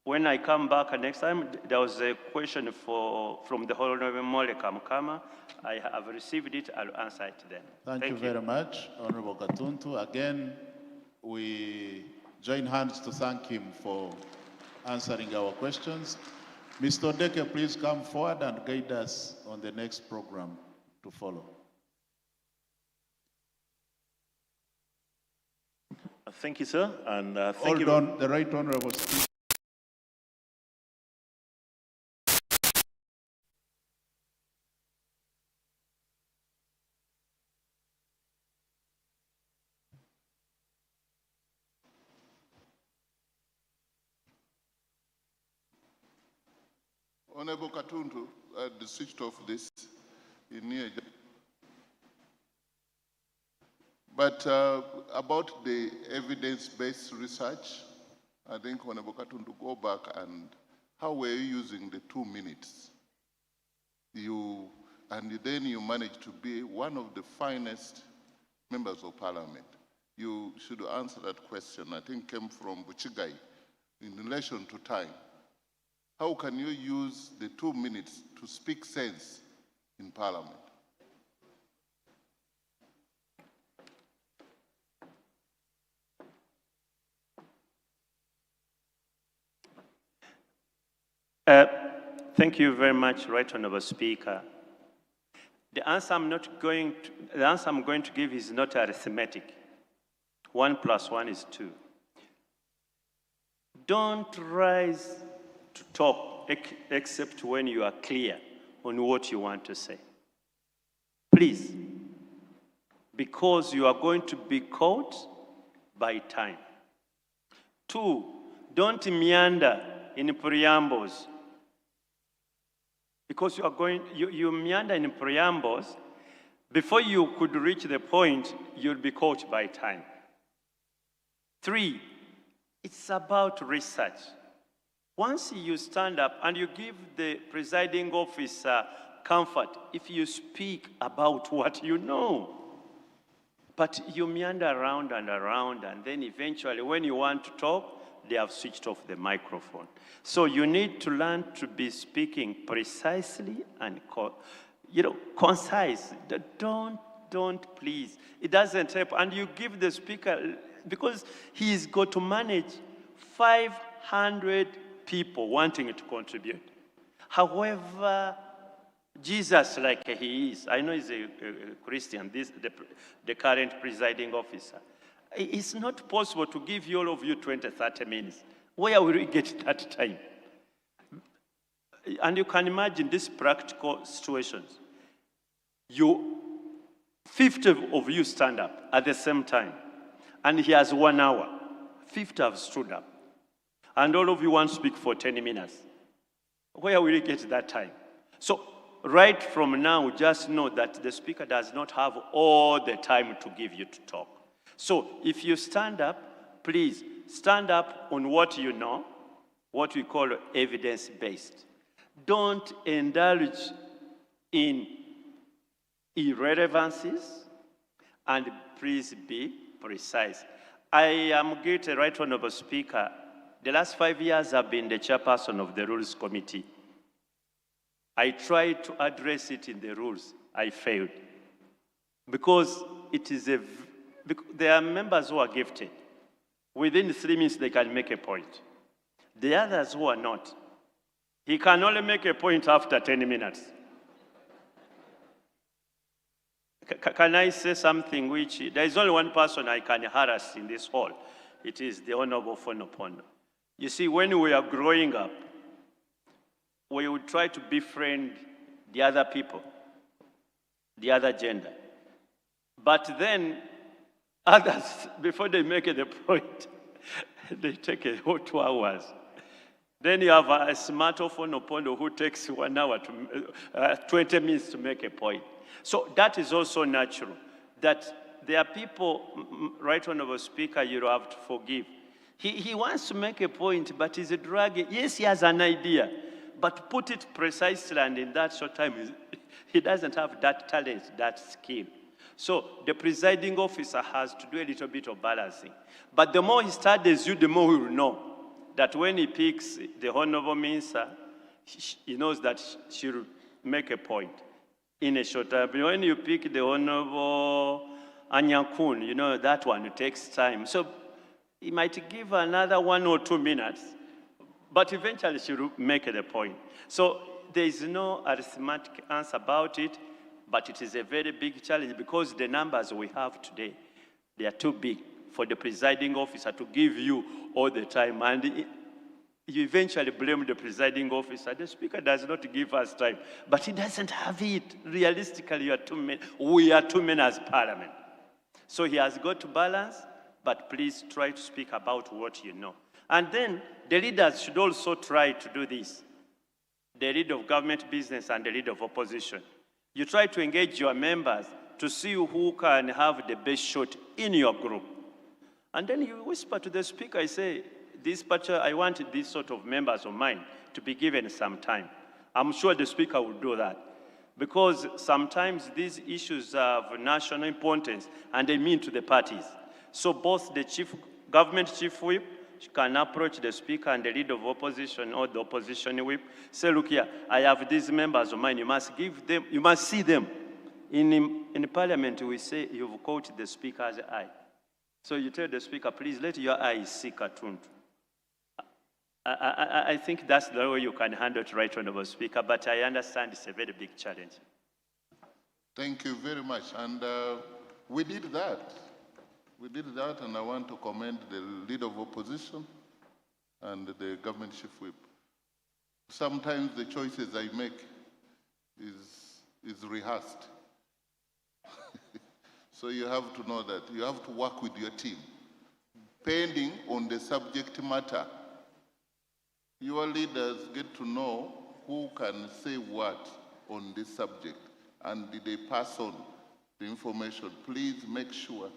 when I come back next time, there was a question from the Honorable Mole Kamkama. I have received it. I'll answer it then. Thank you very much, Honorable Katuntu. Again, we join hands to thank him for answering our questions. Mr. Odeke, please come forward and guide us on the next program to follow. Thank you, sir. And thank Hold you. on, the Right Honorable Speaker. Honorable Katuntu, the switched off this in here. But about the evidence-based research, I think Honorable Katuntu, go back and how were you using the 2 minutes? And then you managed to be one of the finest members of Parliament. You should answer that question. I think came from Buchigai in relation to time. How can you use the 2 minutes to speak sense in Parliament? Thank you very much, Right Honourable Speaker. The answer I'm going to give is not arithmetic. 1 + 1 is 2. Don't rise to talk except when you are clear on what you want to say. Please, because you are going to be caught by time. 2, don't meander in preambles. Because you meander in preambles, before you could reach the point, you'll be caught by time. 3, it's about research. Once you stand up and you give the presiding officer comfort if you speak about what you know, but you meander around and around, and then eventually when you want to talk, they have switched off the microphone. So you need to learn to be speaking precisely and concise. Don't please. It doesn't help. And you give the speaker, because he's got to manage 500 people wanting to contribute. However, Jesus, like he is, I know he's a Christian, the current presiding officer, it's not possible to give all of you 20, 30 minutes. Where will we get that time? And you can imagine these practical situations. 50 of you stand up at the same time, and he has 1 hour. 50 have stood up. And all of you want to speak for 10 minutes. Where will you get that time? So right from now, just know that the speaker does not have all the time to give you to talk. So if you stand up, please stand up on what you know, what we call evidence-based. Don't indulge in irrelevancies, and please be precise. I am great, Right Honourable Speaker. The last 5 years I've been the chairperson of the Rules Committee. I try to address it in the rules. I failed. Because there are members who are gifted. Within 3 minutes, they can make a point. The others who are not, he can only make a point after 10 minutes. Can I say something which, there is only one person I can harass in this hall. It is the Honorable Fonopono. You see, when we are growing up, we would try to befriend the other people, the other gender. But then others, before they make the point, they take a whole 2 hours. Then you have a smartphone Opondo who takes 1 hour to 20 minutes to make a point. So that is also natural, that there are people, Right Honorable Speaker, you have to forgive. He wants to make a point, but he's a drag. Yes, he has an idea, but put it precisely, and in that short time, he doesn't have that talent, that skill. So the presiding officer has to do a little bit of balancing. But the more he studies you, the more he will know that when he picks the Honorable Minister, he knows that she will make a point in a short time. When you pick the Honorable Anyakun, you know that one takes time. So he might give another 1 or 2 minutes, but eventually she will make the point. So there is no arithmetic answer about it, but it is a very big challenge because the numbers we have today, they are too big for the presiding officer to give you all the time. And you eventually blame the presiding officer. The Speaker does not give us time, but he doesn't have it. Realistically, you are too many. We are too many as Parliament. So he has got to balance, but please try to speak about what you know. And then the leaders should also try to do this. The leader of government business and the leader of opposition. You try to engage your members to see who can have the best shot in your group. And then you whisper to the Speaker, I say, I want these sort of members of mine to be given some time. I'm sure the Speaker will do that. Because sometimes these issues are of national importance and they mean to the parties. So both the government chief whip can approach the Speaker and the leader of opposition or the opposition whip, say, look here, I have these members of mine, you must give them, you must see them. In Parliament, we say you've caught the Speaker's eye. So you tell the Speaker, please let your eyes see Katuntu. I think that's the way you can handle it, Right Honorable Speaker, but I understand it's a very big challenge. Thank you very much. And we did that. We did that, and I want to commend the leader of opposition and the government chief whip. Sometimes the choices I make is rehearsed. So you have to know that. You have to work with your team. Depending on the subject matter, your leaders get to know who can say what on this subject, and they pass on the information. Please make sure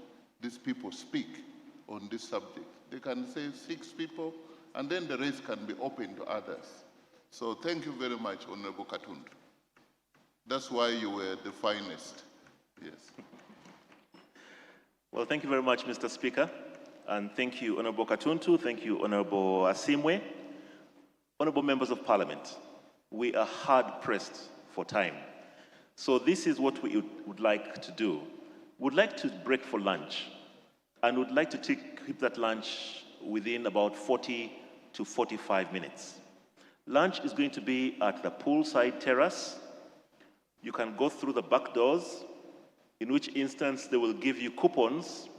these people speak on this subject. They can say 6 people, and then the rest can be open to others. So thank you very much, Honorable Katuntu. That's why you were the finest. Yes. Well, thank you very much, Mr. Speaker. And thank you, Honorable Katuntu. Thank you, Honorable Asimwe. Honorable members of Parliament, we are hard-pressed for time. So this is what we would like to do. We'd like to break for lunch, and we'd like to keep that lunch within about 40 to 45 minutes. Lunch is going to be at the poolside terrace. You can go through the back doors, in which instance they will give you coupons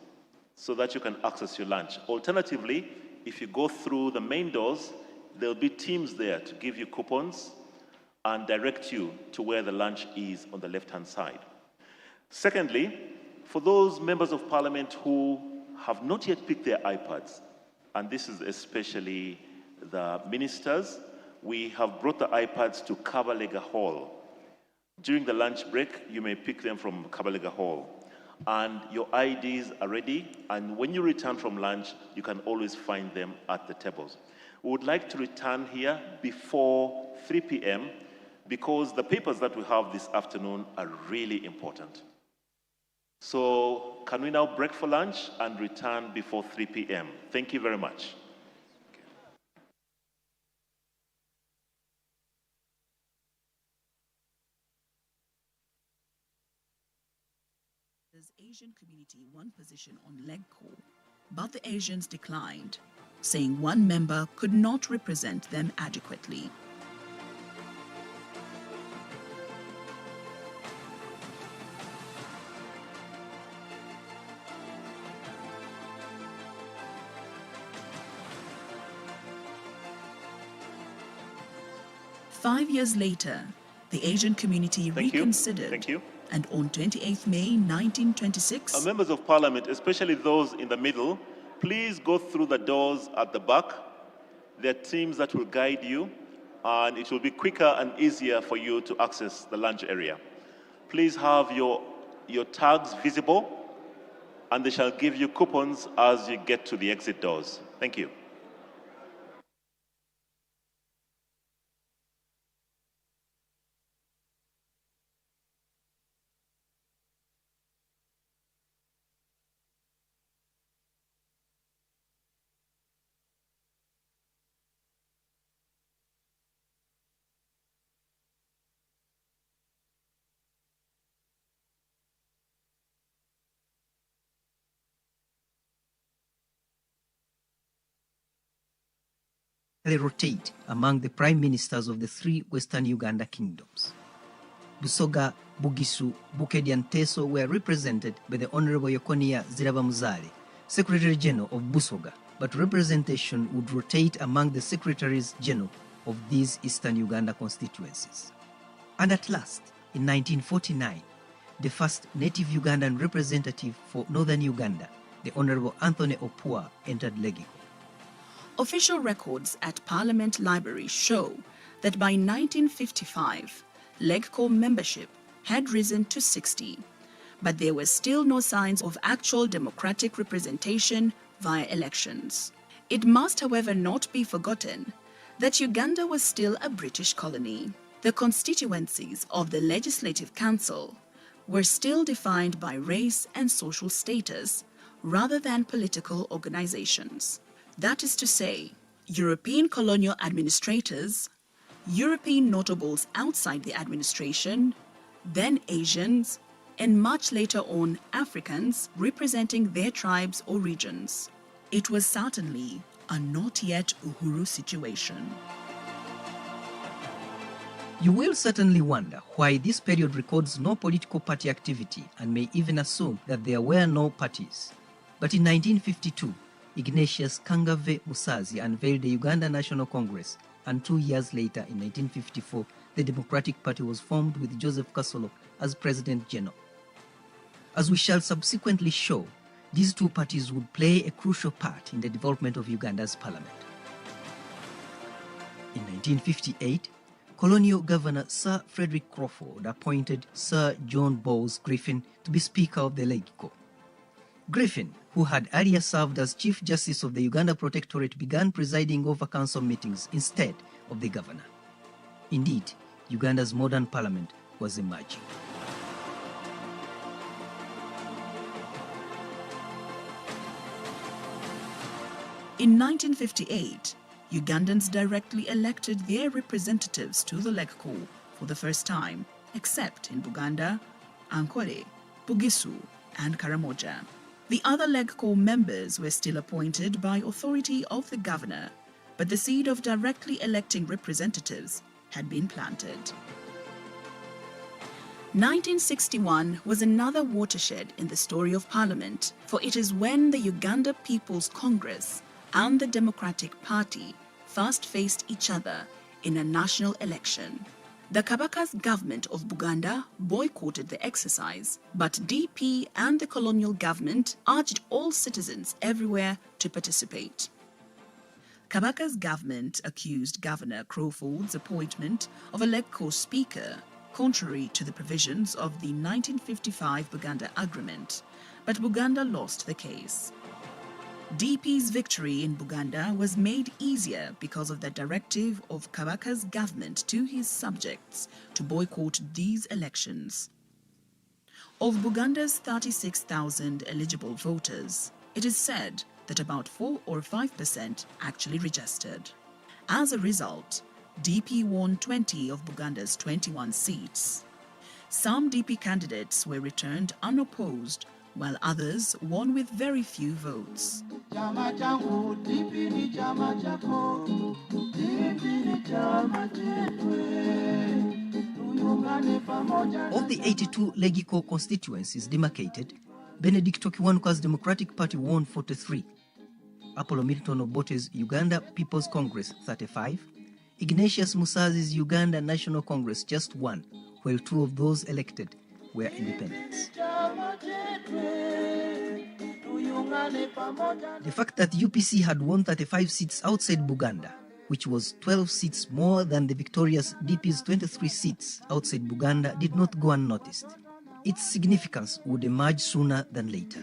so that you can access your lunch. Alternatively, if you go through the main doors, there'll be teams there to give you coupons and direct you to where the lunch is on the left-hand side. Secondly, for those members of Parliament who have not yet picked their iPads, and this is especially the ministers, we have brought the iPads to Kabalega Hall. During the lunch break, you may pick them from Kabalega Hall. And your IDs are ready, and when you return from lunch, you can always find them at the tables. We would like to return here before 3 p.m. because the papers that we have this afternoon are really important. So can we now break for lunch and return before 3 p.m.? Thank you very much. Asian community one position on LegCo, but the Asians declined, saying one member could not represent them adequately. Five years later, the Asian community reconsidered, and on 28 May 1926, members of parliament, especially those in the middle, please go through the doors at the back. There are teams that will guide you, and it will be quicker and easier for you to access the lunch area. Please have your tags visible, and they shall give you coupons as you get to the exit doors. Thank you. They rotate among the prime ministers of the three Western Uganda kingdoms. Busoga, Bugisu, Bukedi and Teso were represented by the Honorable Yokonia Zirabamuzale, Secretary General of Busoga, but representation would rotate among the Secretaries General of these Eastern Uganda constituencies. And at last, in 1949, the first native Ugandan representative for Northern Uganda, the Honorable Anthony Opua, entered Legiko. Official records at Parliament Library show that by 1955, LegCo membership had risen to 60, but there were still no signs of actual democratic representation via elections. It must, however, not be forgotten that Uganda was still a British colony. The constituencies of the Legislative Council were still defined by race and social status rather than political organizations. That is to say, European colonial administrators, European notables outside the administration, then Asians, and much later on Africans representing their tribes or regions. It was certainly a not yet Uhuru situation. You will certainly wonder why this period records no political party activity and may even assume that there were no parties. But in 1952, Ignatius Kangave Musazi unveiled the Uganda National Congress, and 2 years later, in 1954, the Democratic Party was formed with Joseph Kasolo as President General. As we shall subsequently show, these two parties would play a crucial part in the development of Uganda's parliament. In 1958, Colonial Governor Sir Frederick Crawford appointed Sir John Bowes Griffin to be Speaker of the Legiko. Griffin, who had earlier served as Chief Justice of the Uganda Protectorate, began presiding over council meetings instead of the governor. Indeed, Uganda's modern parliament was emerging. In 1958, Ugandans directly elected their representatives to the LegCo for the first time, except in Buganda, Ankole, Bugisu, and Karamoja. The other LegCo members were still appointed by authority of the governor, but the seed of directly electing representatives had been planted. 1961 was another watershed in the story of Parliament, for it is when the Uganda People's Congress and the Democratic Party first faced each other in a national election. The Kabaka's government of Buganda boycotted the exercise, but DP and the colonial government urged all citizens everywhere to participate. Kabaka's government accused Governor Crawford's appointment of a LegCo speaker, contrary to the provisions of the 1955 Buganda Agreement, but Buganda lost the case. DP's victory in Buganda was made easier because of the directive of Kabaka's government to his subjects to boycott these elections. Of Buganda's 36,000 eligible voters, it is said that about 4 or 5% actually registered. As a result, DP won 20 of Buganda's 21 seats. Some DP candidates were returned unopposed while others won with very few votes. Of the 82 Legico constituencies demarcated, Benedicto Kiwanuka's Democratic Party won 43, Apollo Milton Obote's Uganda People's Congress 35, Ignatius Musazi's Uganda National Congress just 1, while 2 of those elected were independents. The fact that UPC had won 35 seats outside Buganda, which was 12 seats more than the victorious DP's 23 seats outside Buganda, did not go unnoticed. Its significance would emerge sooner than later.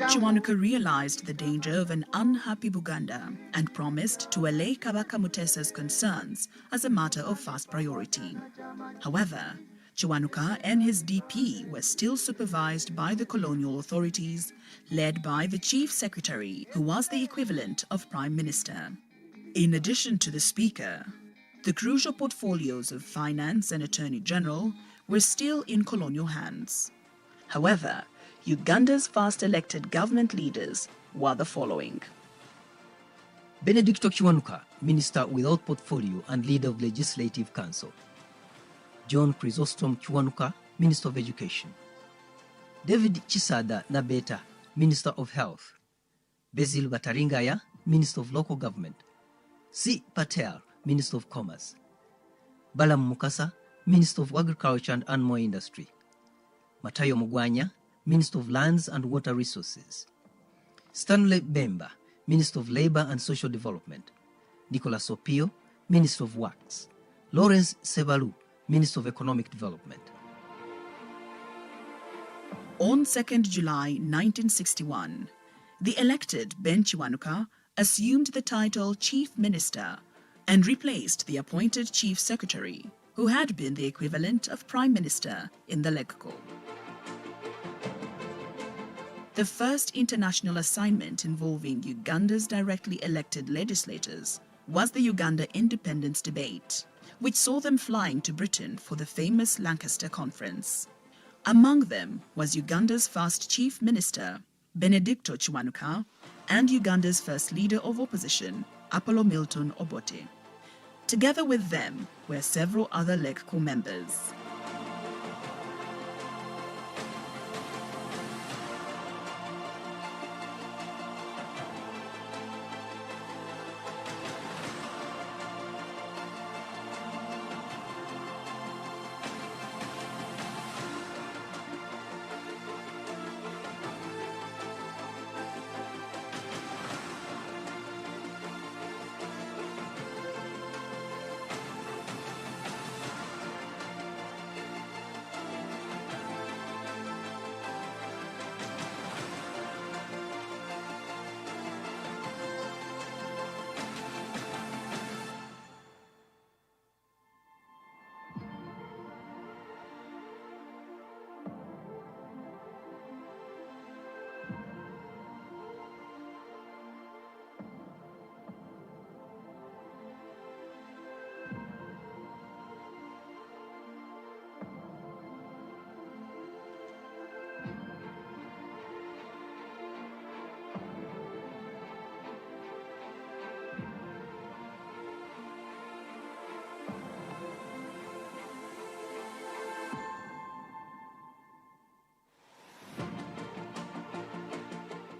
Kiwanuka realized the danger of an unhappy Buganda and promised to allay Kabaka Mutesa's concerns as a matter of first priority. However, Kiwanuka and his DP were still supervised by the colonial authorities, led by the Chief Secretary, who was the equivalent of Prime Minister. In addition to the Speaker, the crucial portfolios of Finance and Attorney General were still in colonial hands. However, Uganda's first elected government leaders were the following: Benedicto Kiwanuka, Minister without portfolio and leader of Legislative Council. John Chrysostom Kiwanuka, Minister of Education. David Chisada Nabeta, Minister of Health. Basil Bataringaya, Minister of Local Government. C. Patel, Minister of Commerce. Balam Mukasa, Minister of Agriculture and Animal Industry. Matayo Mugwanya, Minister of Lands and Water Resources. Stanley Bemba, Minister of Labor and Social Development. Nicholas Opio, Minister of Works. Lawrence Sebalu, Minister of Economic Development. On 2nd July 1961, the elected Ben Kiwanuka assumed the title Chief Minister and replaced the appointed Chief Secretary, who had been the equivalent of Prime Minister in the Legco. The first international assignment involving Uganda's directly elected legislators was the Uganda Independence Debate, which saw them flying to Britain for the famous Lancaster Conference. Among them was Uganda's first Chief Minister, Benedicto Kiwanuka, and Uganda's first leader of opposition, Apollo Milton Obote. Together with them were several other Legco members.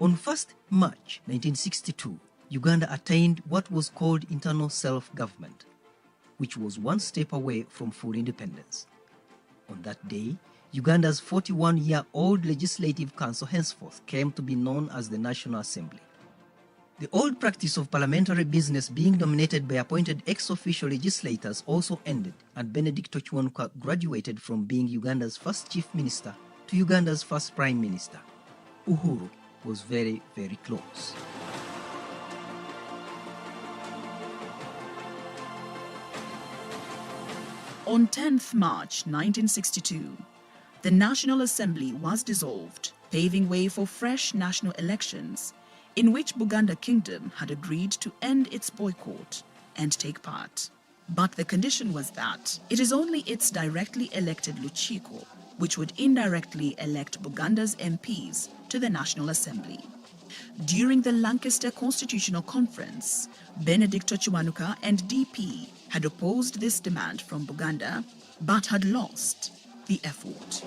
On 1st March 1962, Uganda attained what was called internal self-government, which was one step away from full independence. On that day, Uganda's 41-year-old Legislative Council henceforth came to be known as the National Assembly. The old practice of parliamentary business being dominated by appointed ex-officio legislators also ended, and Benedicto Kiwanuka graduated from being Uganda's first chief minister to Uganda's first prime minister. Uhuru was very, very close. On 10th March 1962, the National Assembly was dissolved, paving way for fresh national elections in which Buganda Kingdom had agreed to end its boycott and take part. But the condition was that it is only its directly elected Luchiko which would indirectly elect Buganda's MPs to the National Assembly. During the Lancaster Constitutional Conference, Benedicto Chiwanuka and DP had opposed this demand from Buganda, but had lost the effort.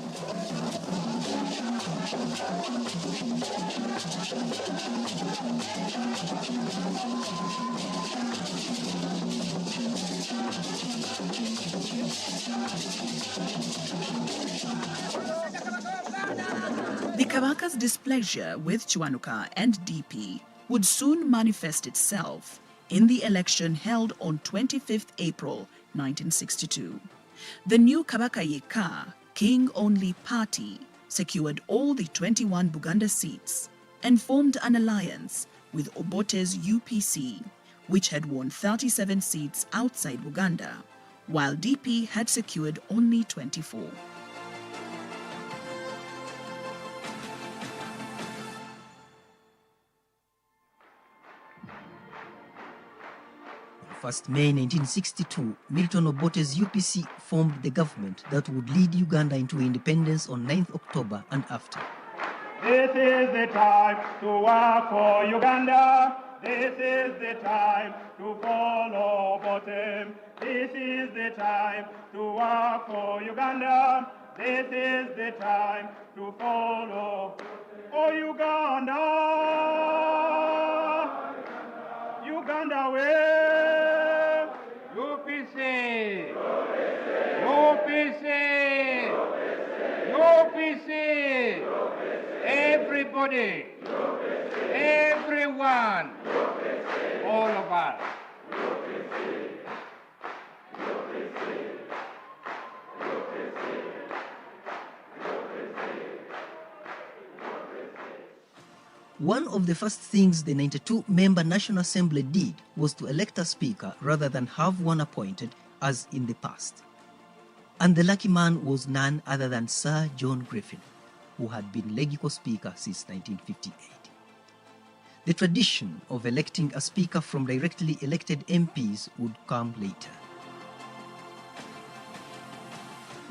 The Kabaka's displeasure with Chiwanuka and DP would soon manifest itself in the election held on 25th April 1962. The new Kabaka Yeka, king-only party, secured all the 21 Buganda seats and formed an alliance with Obote's UPC, which had won 37 seats outside Buganda, while DP had secured only 24. On 1st May 1962, Milton Obote's UPC formed the government that would lead Uganda into independence on 9th October and after. This is the time to work for Uganda. This is the time to follow Obote. This is the time to work for Uganda. This is the time to follow. Oh, Uganda! Uganda way! UPC! UPC! UPC! Everybody! Everyone! All of us! One of the first things the 92-member National Assembly did was to elect a speaker rather than have one appointed as in the past. And the lucky man was none other than Sir John Griffin, who had been Legico Speaker since 1958. The tradition of electing a speaker from directly elected MPs would come later.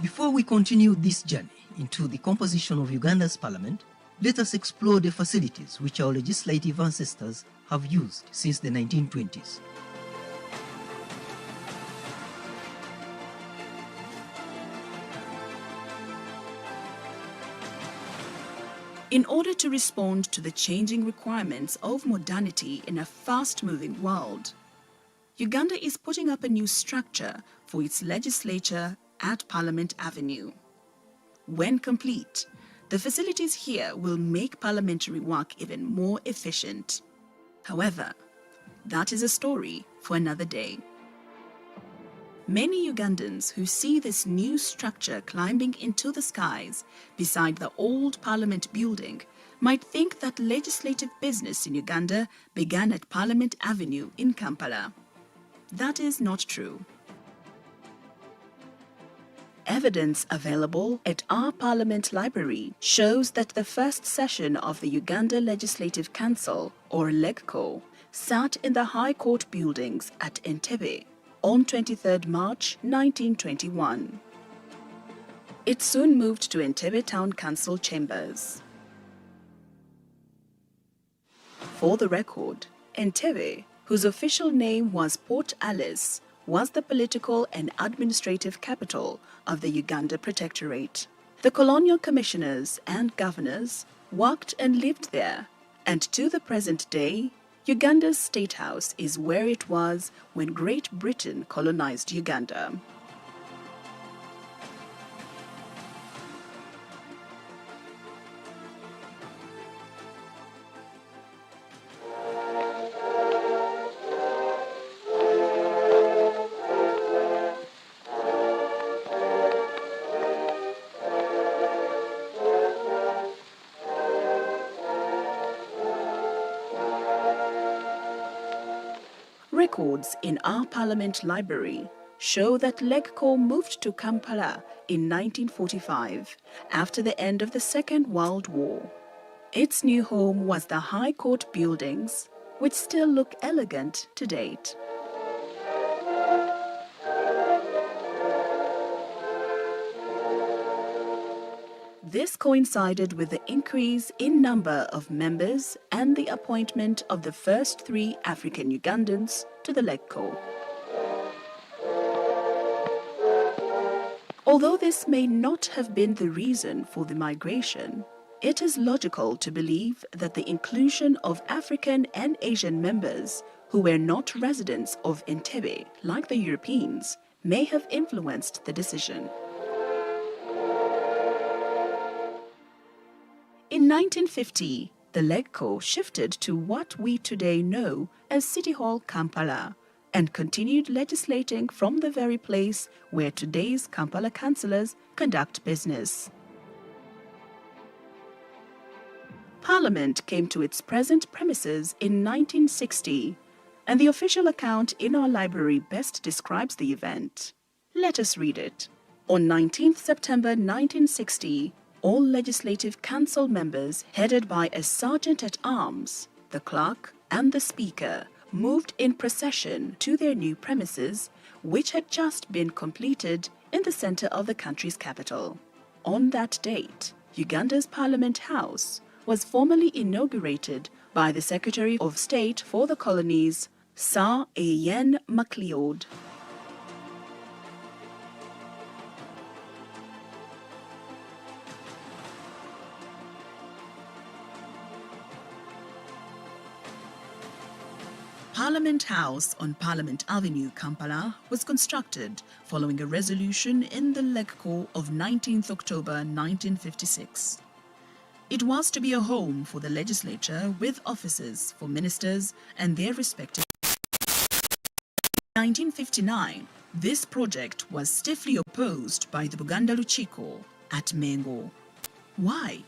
Before we continue this journey into the composition of Uganda's parliament, let us explore the facilities which our legislative ancestors have used since the 1920s. In order to respond to the changing requirements of modernity in a fast-moving world, Uganda is putting up a new structure for its legislature at Parliament Avenue. When complete, the facilities here will make parliamentary work even more efficient. However, that is a story for another day. Many Ugandans who see this new structure climbing into the skies beside the old Parliament building might think that legislative business in Uganda began at Parliament Avenue in Kampala. That is not true. Evidence available at our Parliament Library shows that the first session of the Uganda Legislative Council, or LEGCO, sat in the High Court buildings at Entebbe on 23rd March 1921. It soon moved to Entebbe Town Council chambers. For the record, Entebbe, whose official name was Port Alice, was the political and administrative capital of the Uganda Protectorate. The colonial commissioners and governors worked and lived there, and to the present day, Uganda's State House is where it was when Great Britain colonized Uganda. Records in our Parliament Library show that LEGCO moved to Kampala in 1945 after the end of the Second World War. Its new home was the High Court buildings, which still look elegant to date. This coincided with the increase in number of members and the appointment of the first 3 African Ugandans to the LegCo. Although this may not have been the reason for the migration, it is logical to believe that the inclusion of African and Asian members who were not residents of Entebbe, like the Europeans, may have influenced the decision. In 1950, the LegCo shifted to what we today know as City Hall, Kampala, and continued legislating from the very place where today's Kampala councillors conduct business. Parliament came to its present premises in 1960, and the official account in our library best describes the event. Let us read it. On 19th September 1960, all Legislative Council members headed by a Sergeant-at-Arms, the Clerk and the Speaker moved in procession to their new premises, which had just been completed in the center of the country's capital. On that date, Uganda's Parliament House was formally inaugurated by the Secretary of State for the Colonies, Sir Ian MacLeod. Parliament House on Parliament Avenue, Kampala, was constructed following a resolution in the LegCo of 19th October 1956. It was to be a home for the legislature with offices for ministers and their respective. In 1959, this project was stiffly opposed by the Buganda Luchiko at Mengo. Why?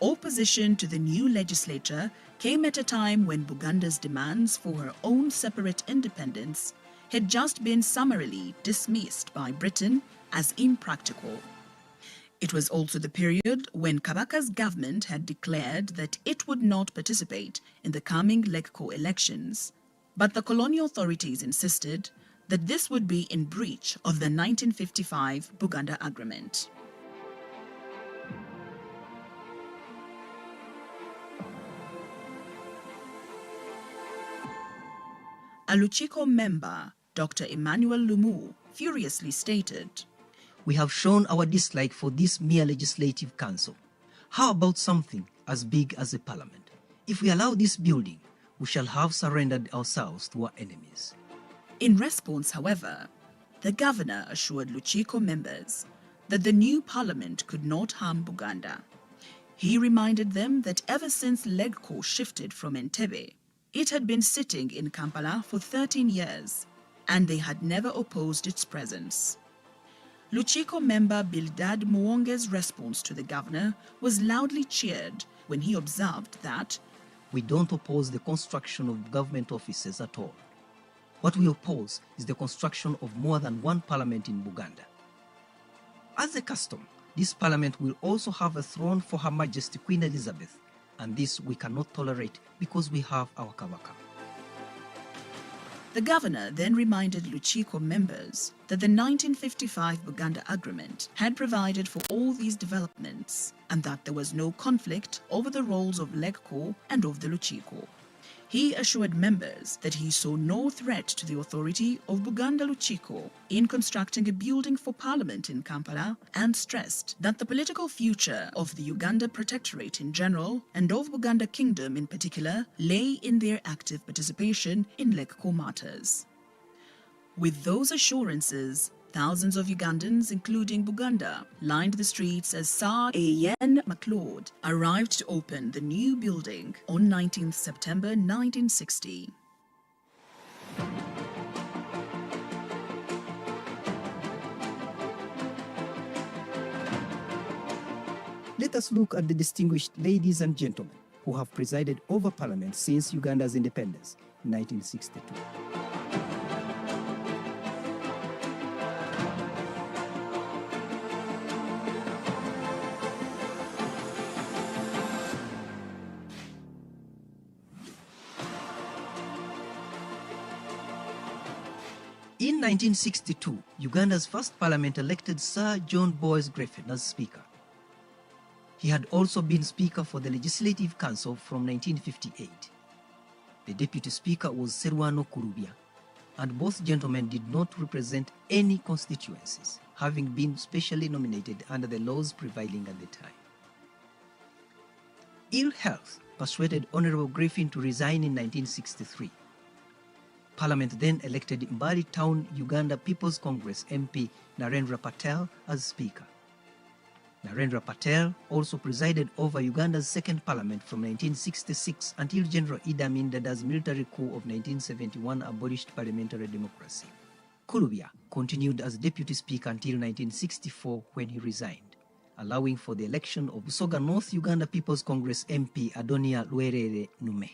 Opposition to the new legislature came at a time when Buganda's demands for her own separate independence had just been summarily dismissed by Britain as impractical. It was also the period when Kabaka's government had declared that it would not participate in the coming LegCo elections, but the colonial authorities insisted that this would be in breach of the 1955 Buganda Agreement. A Luchiko member, Dr. Emmanuel Lumu, furiously stated, "We have shown our dislike for this mere legislative council. How about something as big as a parliament? If we allow this building, we shall have surrendered ourselves to our enemies." In response, however, the governor assured Luchiko members that the new parliament could not harm Buganda. He reminded them that ever since LegCo shifted from Entebbe, it had been sitting in Kampala for 13 years, and they had never opposed its presence. Luchiko member Bildad Muonge's response to the governor was loudly cheered when he observed that we don't oppose the construction of government offices at all. What we oppose is the construction of more than one parliament in Buganda. As a custom, this parliament will also have a throne for Her Majesty Queen Elizabeth, and this we cannot tolerate because we have our Kabaka. The governor then reminded Luchiko members that the 1955 Buganda Agreement had provided for all these developments and that there was no conflict over the roles of LegCo and of the Luchiko. He assured members that he saw no threat to the authority of Buganda Luchiko in constructing a building for Parliament in Kampala and stressed that the political future of the Uganda Protectorate in general and of Buganda Kingdom in particular lay in their active participation in LegCo matters. With those assurances, thousands of Ugandans, including Buganda, lined the streets as Sir Ian MacLeod arrived to open the new building on 19th September 1960. Let us look at the distinguished ladies and gentlemen who have presided over Parliament since Uganda's independence in 1962. In 1962, Uganda's first parliament elected Sir John Boyce Griffin as Speaker. He had also been Speaker for the Legislative Council from 1958. The Deputy Speaker was Serwano Kurubya, and both gentlemen did not represent any constituencies, having been specially nominated under the laws prevailing at the time. Ill health persuaded Honorable Griffin to resign in 1963. Parliament then elected Mbali Town Uganda People's Congress MP Narendra Patel as Speaker. Narendra Patel also presided over Uganda's second parliament from 1966 until General Idi Amin Dada's military coup of 1971 abolished parliamentary democracy. Kurubya continued as deputy speaker until 1964 when he resigned, allowing for the election of Busoga North Uganda People's Congress MP Adonia Lwerere Nume.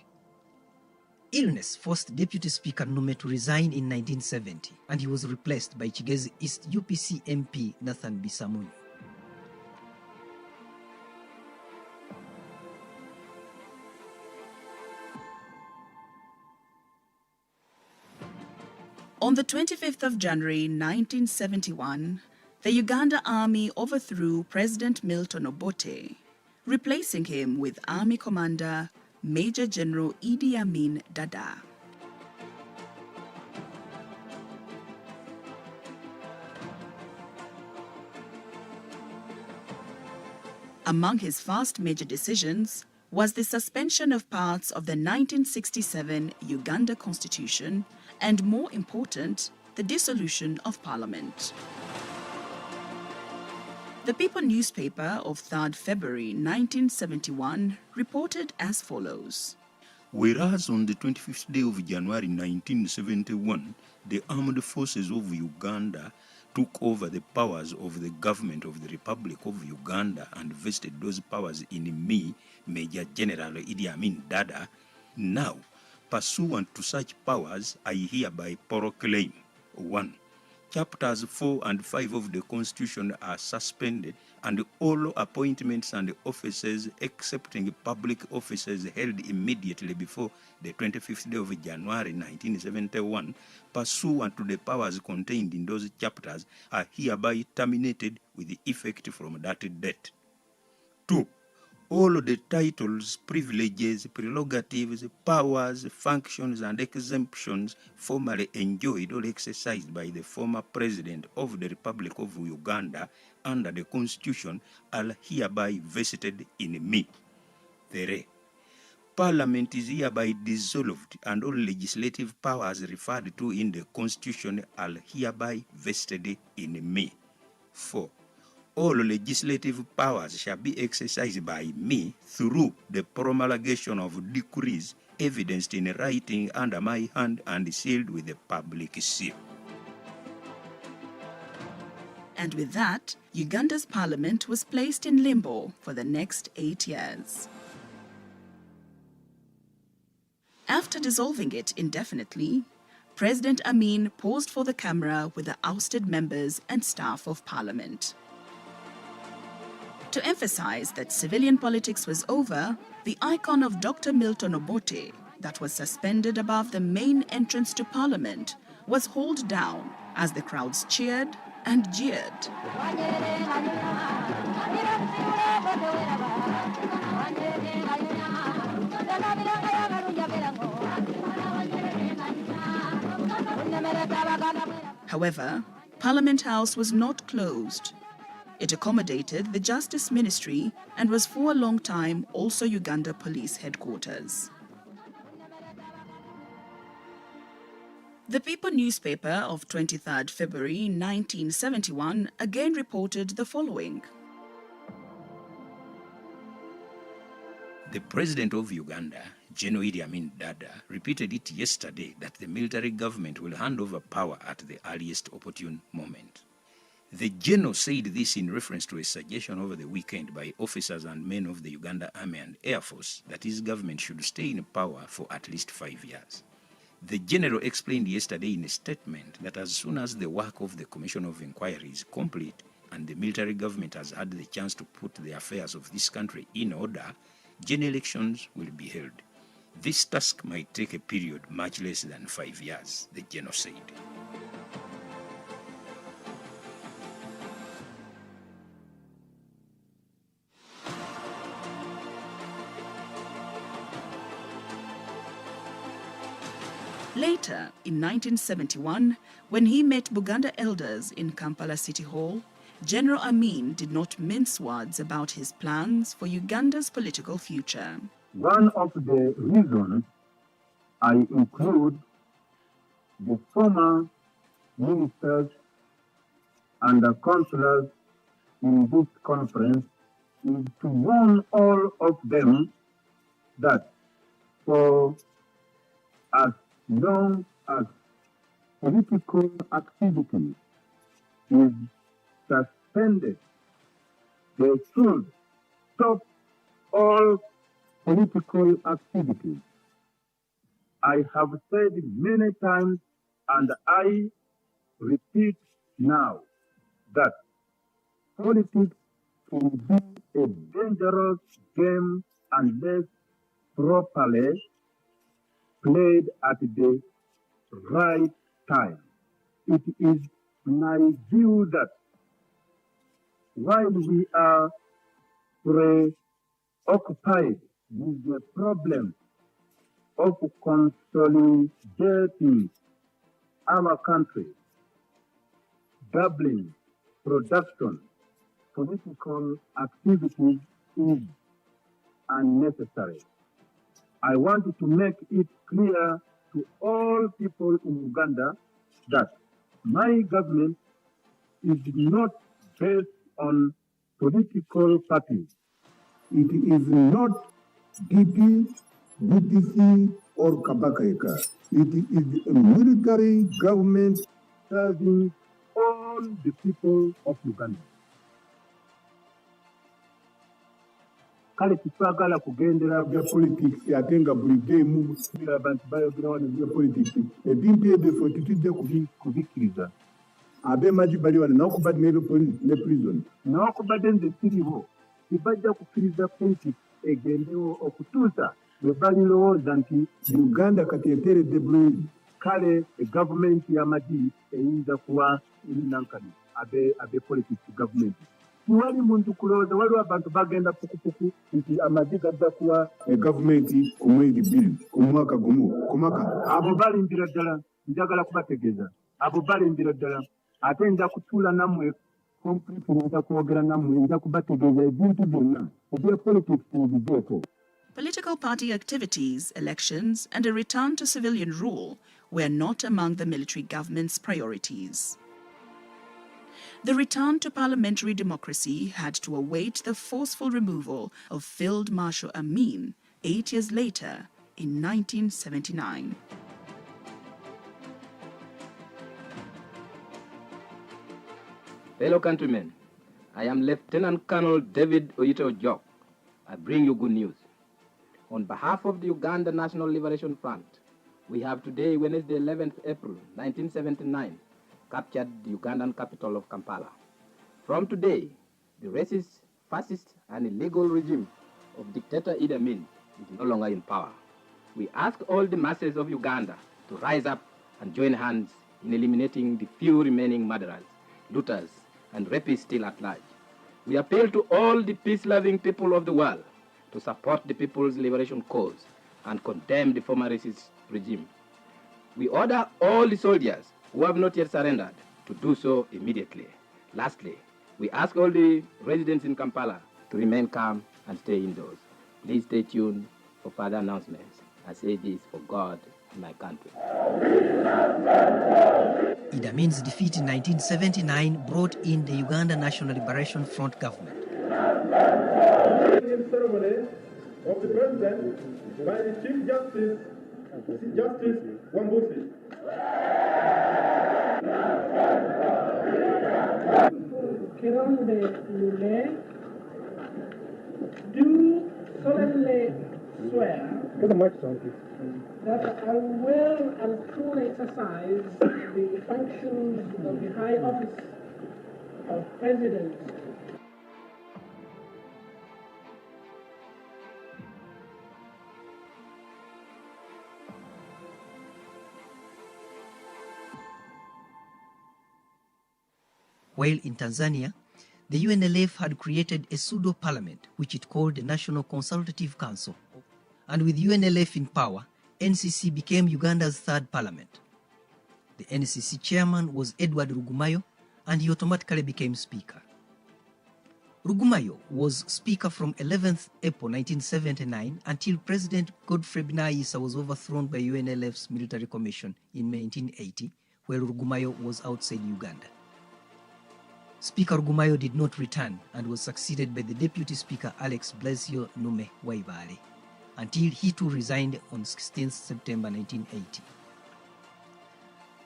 Illness forced Deputy Speaker Nume to resign in 1970, and he was replaced by Kigezi East UPC MP Nathan Bisamunyu. On the 25th of January 1971, the Uganda Army overthrew President Milton Obote, replacing him with Army Commander Major General Idi Amin Dada. Among his first major decisions was the suspension of parts of the 1967 Uganda Constitution and, more important, the dissolution of Parliament. The People newspaper of 3rd February 1971 reported as follows. Whereas on the 25th day of January 1971, the armed forces of Uganda took over the powers of the government of the Republic of Uganda and vested those powers in me, Major General Idi Amin Dada, now, pursuant to such powers, I hereby proclaim: 1. Chapters 4 and 5 of the Constitution are suspended, and all appointments and offices excepting public offices held immediately before the 25th day of January 1971, pursuant to the powers contained in those chapters, are hereby terminated with effect from that date. 2. All the titles, privileges, prerogatives, powers, functions, and exemptions formerly enjoyed or exercised by the former President of the Republic of Uganda under the Constitution are hereby vested in me. 3. Parliament is hereby dissolved, and all legislative powers referred to in the Constitution are hereby vested in me. 4. All legislative powers shall be exercised by me through the promulgation of decrees evidenced in writing under my hand and sealed with the public seal. And with that, Uganda's parliament was placed in limbo for the next 8 years. After dissolving it indefinitely, President Amin posed for the camera with the ousted members and staff of parliament. To emphasize that civilian politics was over, the icon of Dr. Milton Obote, that was suspended above the main entrance to Parliament, was hauled down as the crowds cheered and jeered. However, Parliament House was not closed. It accommodated the Justice Ministry and was for a long time also Uganda Police Headquarters. The People newspaper of 23rd February 1971 again reported the following. The President of Uganda, General Idi Amin Dada, repeated it yesterday that the military government will hand over power at the earliest opportune moment. The General said this in reference to a suggestion over the weekend by officers and men of the Uganda Army and Air Force that his government should stay in power for at least 5 years. The General explained yesterday in a statement that as soon as the work of the Commission of Inquiry is complete and the military government has had the chance to put the affairs of this country in order, general elections will be held. This task might take a period much less than 5 years, the General said. Later, in 1971, when he met Buganda elders in Kampala City Hall, General Amin did not mince words about his plans for Uganda's political future. One of the reasons I include the former ministers and the councillors in this conference is to warn all of them that for as long as political activity is suspended, they should stop all political activity. I have said many times, and I repeat now, that politics can be a dangerous game unless properly played at the right time. It is my view that while we are preoccupied with the problem of consolidating our country, doubling production, political activity is unnecessary. I want to make it clear to all people in Uganda that my government is not based on political parties. It is not DP, DPC, or Kabakaika. It is a military government serving all the people of Uganda. Kale tutwagala kugendera bya politics ate nga buli game bira abantu bayogera wano bya politics ebintu ebyo tutudde kubikkiriza ab'emagye bali wano n'okubadde ne prison n'okubadde nze siriho tibajja kukkiriza politics egendewo okutuusa bwe balirowooza nti Uganda kati eteeredde bulungi kale gavumenti y'amagye eyinza kuba erinankani abe politics gavumenti. Wali muntu kulowooza waliwo abantu bagenda pukupuku nti amagye gajja kuwa gavumenti ku mwezi bbiri ku mwaka gumu ku mwaka abo balindira ddala njagala kubategeeza abo balindira ddala ate nja kutuula nammwe kompulisi nja kwogera nammwe nja kubategeeza ebintu byonna ebya politics bigeeko. Political party activities, elections, and a return to civilian rule were not among the military government's priorities. The return to parliamentary democracy had to await the forceful removal of Field Marshal Amin 8 years later in 1979. Fellow countrymen, I am Lieutenant Colonel David Oyito Ojok. I bring you good news. On behalf of the Uganda National Liberation Front, we have today, Wednesday, 11th April 1979, captured the Ugandan capital of Kampala. From today, the racist, fascist, and illegal regime of dictator Idi Amin is no longer in power. We ask all the masses of Uganda to rise up and join hands in eliminating the few remaining murderers, looters, and rapists still at large. We appeal to all the peace-loving people of the world to support the People's Liberation Cause and condemn the former racist regime. We order all the soldiers who have not yet surrendered to do so immediately. Lastly, we ask all the residents in Kampala to remain calm and stay indoors. Please stay tuned for further announcements. I say this for God and my country. Idi Amin's defeat in 1979 brought in the Uganda National Liberation Front government. Ceremony of the President by the Chief Justice Wambusi. Kironde Lule, do solemnly swear that I will and truly exercise the functions of the high office of President. While in Tanzania, the UNLF had created a pseudo-parliament which it called the National Consultative Council. And with UNLF in power, NCC became Uganda's third parliament. The NCC chairman was Edward Rugumayo, and he automatically became Speaker. Rugumayo was Speaker from 11th April 1979 until President Godfrey Binaisa was overthrown by UNLF's military commission in May 1980, where Rugumayo was outside Uganda. Speaker Rugumayo did not return and was succeeded by the Deputy Speaker Alex Blasio Nume Waibale, until he too resigned on 16th September 1980.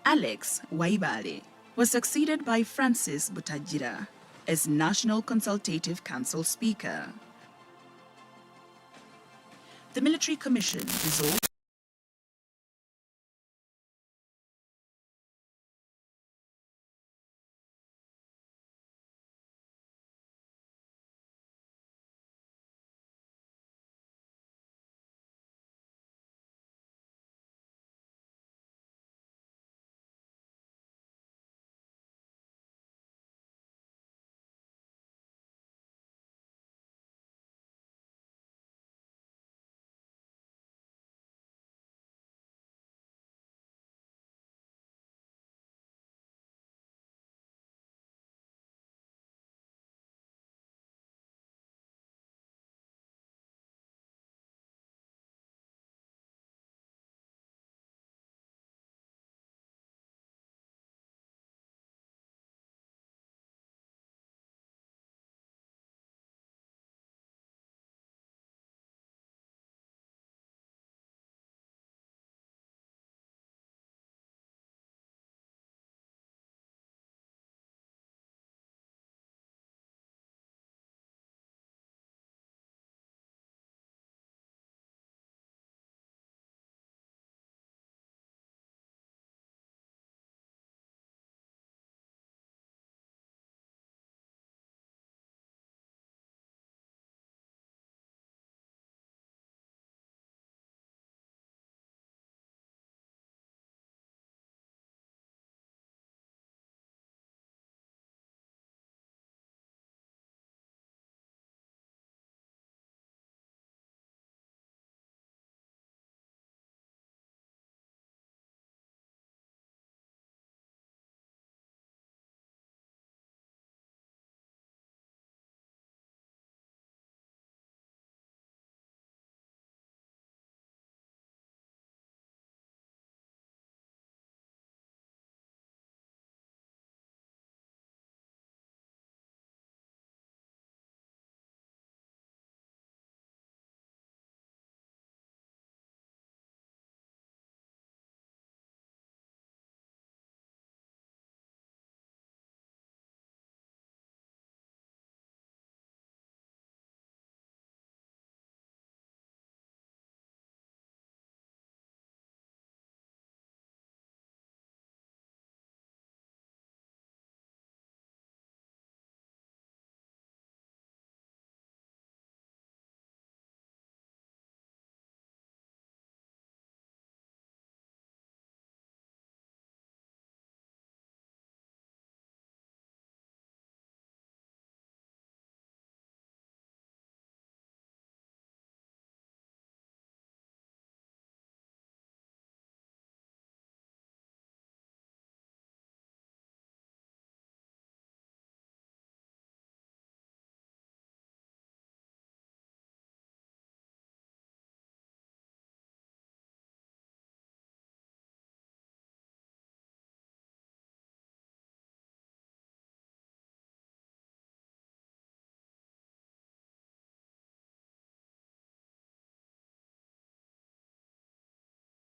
Alex Waibale was succeeded by Francis Butajira as National Consultative Council Speaker. The Military Commission dissolved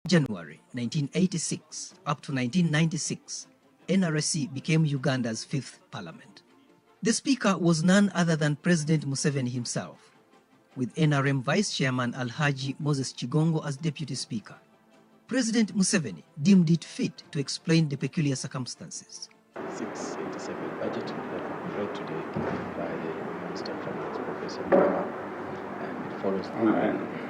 January 1986 up to 1996, NRC became Uganda's fifth parliament. The Speaker was none other than President Museveni himself, with NRM Vice Chairman Alhaji Moses Chigongo as Deputy Speaker. President Museveni deemed it fit to explain the peculiar circumstances. 687 budget that will be read today by the Minister of Finance, Professor Mama, and it follows through.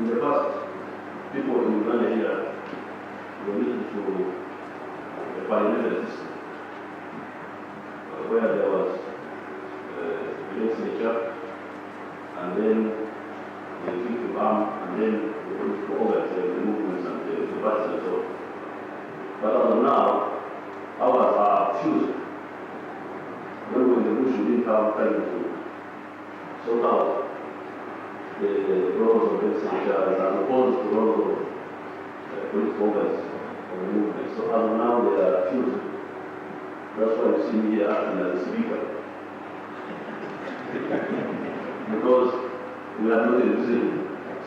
In the past, people in Uganda here were used to the parliamentary system, where there was the legislature, and then the executive arm, and then the political organs, the movements, and the parties and so on. But as of now, ours are fused. When we were in the bush, we didn't have time to sort out the roles of legislatures as opposed to roles of political organs of the movement. So as of now, they are fused. That's why you see me here acting as a speaker. Because we are not using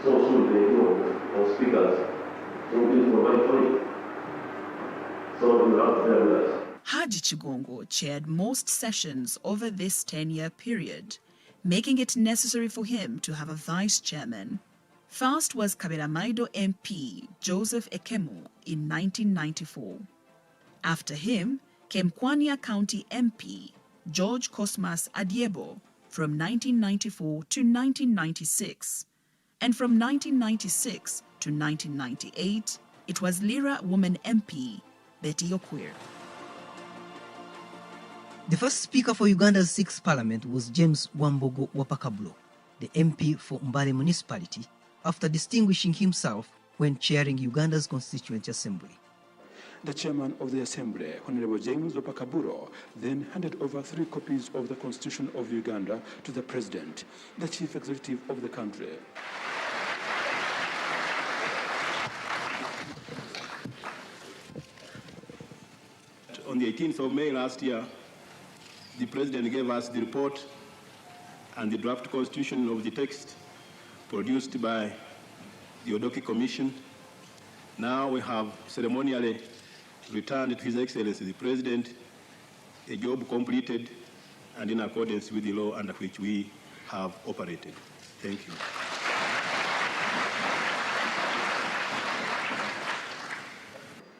so soon the ego of speakers, so we need to provide for it. So you have to bear with us. Haji Chigongo chaired most sessions over this 10-year period, making it necessary for him to have a vice chairman. First was Kaberamaido MP Joseph Ekemo in 1994. After him came Kwanya County MP George Cosmas Adiebo from 1994 to 1996. And from 1996 to 1998, it was Lira woman MP Betty Okwir. The first speaker for Uganda's 6th parliament was James Wambogo Wapakabulo, the MP for Mbale municipality, after distinguishing himself when chairing Uganda's Constituent Assembly. The chairman of the assembly, Honorable James Wapakaburo, then handed over 3 copies of the Constitution of Uganda to the president, the chief executive of the country. On the 18th of May last year, the President gave us the report and the draft constitution of the text produced by the Odoki Commission. Now we have ceremonially returned to His Excellency the President a job completed and in accordance with the law under which we have operated. Thank you.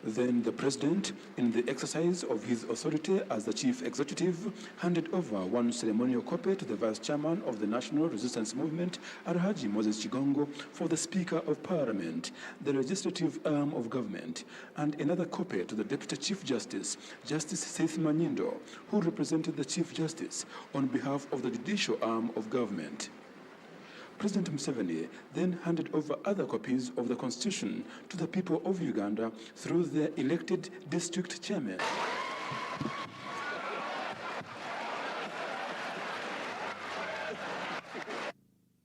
Then the president, in the exercise of his authority as the chief executive, handed over 1 ceremonial copy to the vice chairman of the National Resistance Movement, Alhaji Moses Chigongo, for the Speaker of Parliament, the legislative arm of government, and another copy to the Deputy Chief Justice, Justice Seth Manyindo, who represented the Chief Justice on behalf of the judicial arm of government. President Museveni then handed over other copies of the Constitution to the people of Uganda through their elected district chairmen.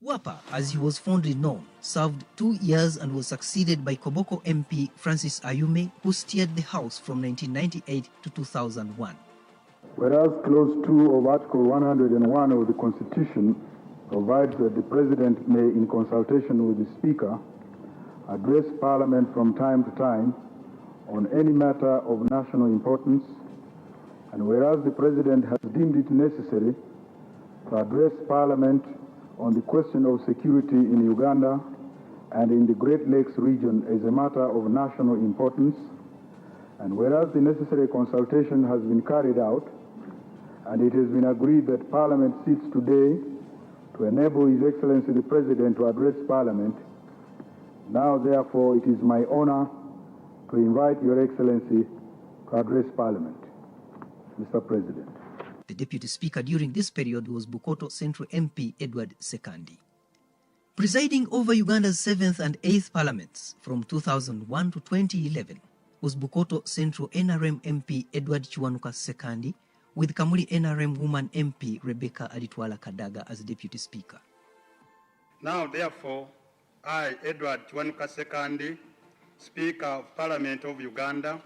Wapa, as he was fondly known, served 2 years and was succeeded by Koboko MP Francis Ayume, who steered the House from 1998 to 2001. Whereas Clause 2 of Article 101 of the Constitution provides that the President may, in consultation with the Speaker, address Parliament from time to time on any matter of national importance, and whereas the President has deemed it necessary to address Parliament on the question of security in Uganda and in the Great Lakes region as a matter of national importance, and whereas the necessary consultation has been carried out, and it has been agreed that Parliament sits today to enable His Excellency the President to address Parliament, now therefore it is my honor to invite Your Excellency to address Parliament. Mr. President. The Deputy Speaker during this period was Bukoto Central MP Edward Sekandi. Presiding over Uganda's 7th and 8th parliaments from 2001 to 2011 was Bukoto Central NRM MP Edward Chiwanuka Sekandi, with Kamuli NRM woman MP Rebecca Aditwala Kadaga as Deputy Speaker. Now, therefore, I, Edward Chiwanuka Sekandi, Speaker of Parliament of Uganda,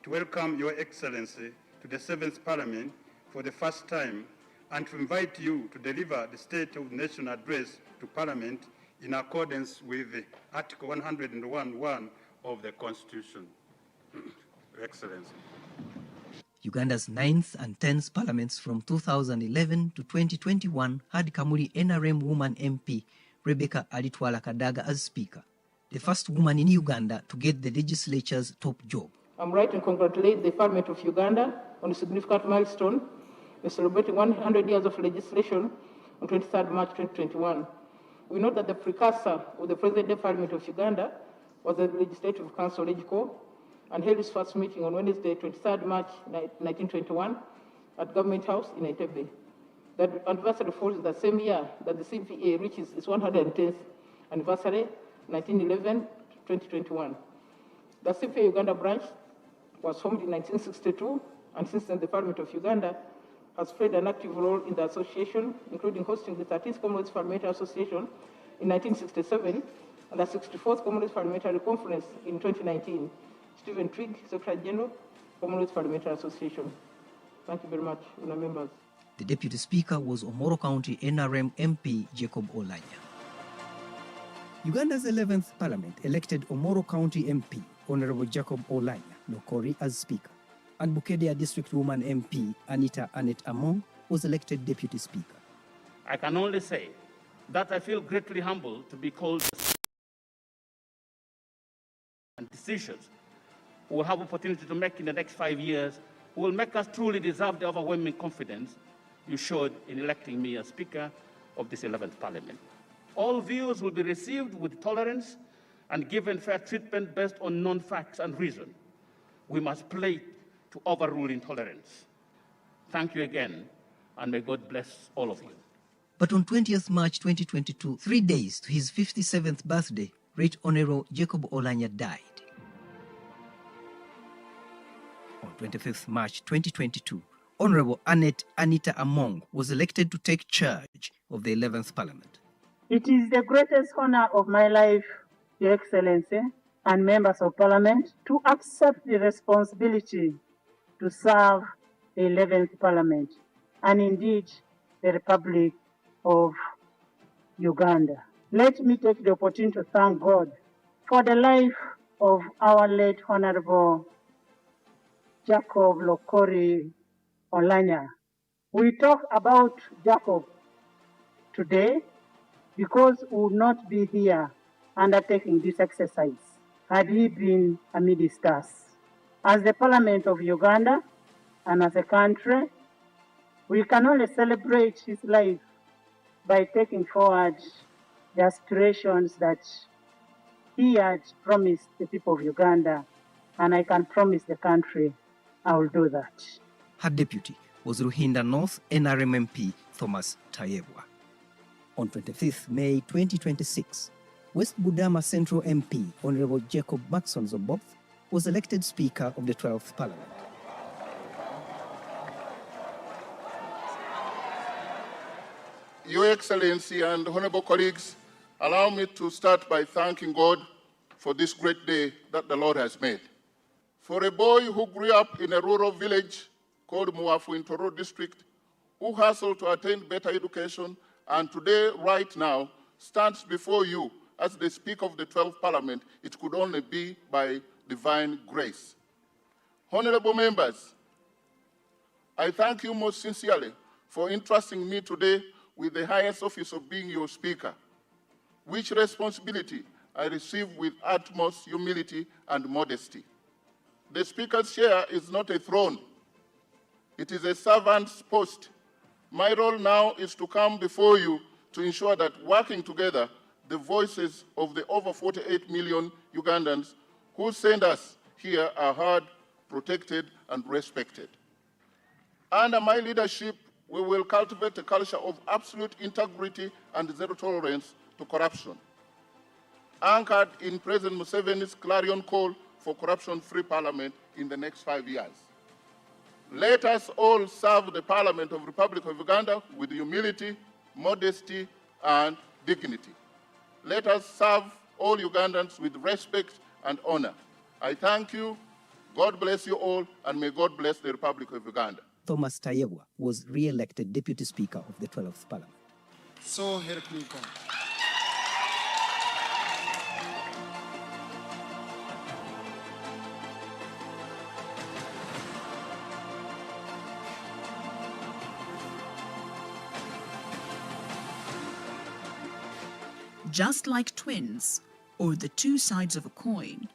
to welcome Your Excellency to the 7th Parliament for the first time and to invite you to deliver the State of the Nation address to Parliament in accordance with Article 101(1) of the Constitution. Your Excellency. Uganda's 9th and 10th parliaments from 2011 to 2021 had Kamuli NRM woman MP Rebecca Aditwala Kadaga as Speaker, the first woman in Uganda to get the legislature's top job. I'm right to congratulate the Parliament of Uganda on a significant milestone in celebrating 100 years of legislation on 23rd March 2021. We note that the precursor of the present-day Parliament of Uganda was the Legislative Council, LegCo, and held its first meeting on Wednesday, 23rd March 1921 at Government House in Entebbe. That anniversary falls the same year that the CPA reaches its 110th anniversary, 1911-2021. The CPA Uganda branch was formed in 1962, and since then the Parliament of Uganda has played an active role in the association, including hosting the 13th Commonwealth Parliamentary Association in 1967 and the 64th Commonwealth Parliamentary Conference in 2019. Stephen Twigg, Secretary General, Commonwealth Parliamentary Association. Thank you very much, honourable members. The Deputy Speaker was Omoro County NRM MP Jacob Olanya. Uganda's 11th Parliament elected Omoro County MP Honorable Jacob Olanya Lokori as Speaker, and Bukedea District Woman MP Anita Annette Among was elected Deputy Speaker. I can only say that I feel greatly humbled to be called and decisions we will have opportunity to make in the next 5 years will make us truly deserve the overwhelming confidence you showed in electing me as Speaker of this 11th Parliament. All views will be received with tolerance and given fair treatment based on known facts and reason. We must play to overrule intolerance. Thank you again, and may God bless all of you. But on 20th March 2022, 3 days to his 57th birthday, Right Honorable Jacob Olanya died. On 25th March 2022, Honorable Annette Anita Among was elected to take charge of the 11th Parliament. It is the greatest honor of my life, Your Excellency, and members of Parliament, to accept the responsibility to serve the 11th Parliament, and indeed the Republic of Uganda. Let me take the opportunity to thank God for the life of our late Honorable Jacob Lokori Olanya. We talk about Jacob today because we would not be here undertaking this exercise had he been amidst us. As the Parliament of Uganda and as a country, we can only celebrate his life by taking forward the aspirations that he had promised the people of Uganda, and I can promise the country I will do that. Her deputy was Ruhinda North NRM MP Thomas Tayebwa. On 25th May 2026, West Budama Central MP Honorable Jacob Maxson Zoboth was elected Speaker of the 12th Parliament. Your Excellency and honorable colleagues, allow me to start by thanking God for this great day that the Lord has made. For a boy who grew up in a rural village called Muafu in Toro district, who hustled to attain better education, and today, right now, stands before you as the Speaker of the 12th Parliament, it could only be by divine grace. Honorable members, I thank you most sincerely for entrusting me today with the highest office of being your Speaker, which responsibility I receive with utmost humility and modesty. The Speaker's chair is not a throne. It is a servant's post. My role now is to come before you to ensure that working together, the voices of the over 48 million Ugandans who send us here are heard, protected, and respected. Under my leadership, we will cultivate a culture of absolute integrity and zero tolerance to corruption, anchored in President Museveni's clarion call for corruption-free parliament in the next 5 years. Let us all serve the Parliament of the Republic of Uganda with humility, modesty, and dignity. Let us serve all Ugandans with respect and honor. I thank you. God bless you all, and may God bless the Republic of Uganda. Thomas Tayebwa was re-elected Deputy Speaker of the 12th Parliament. So help me God. Just like twins, or the two sides of a coin,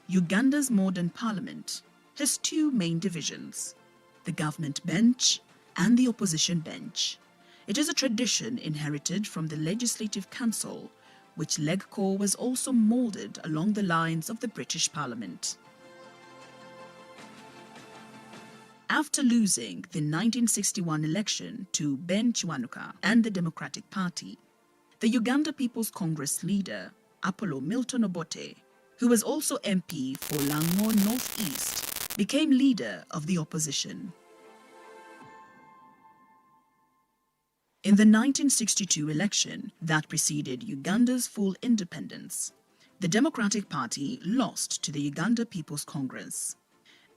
Uganda's modern parliament has two main divisions, the government bench and the opposition bench. It is a tradition inherited from the Legislative Council, which LegCo was also moulded along the lines of the British Parliament. After losing the 1961 election to Ben Kiwanuka and the Democratic Party, the Uganda People's Congress leader, Apollo Milton Obote, who was also MP for Lango North East, became leader of the opposition. In the 1962 election that preceded Uganda's full independence, the Democratic Party lost to the Uganda People's Congress.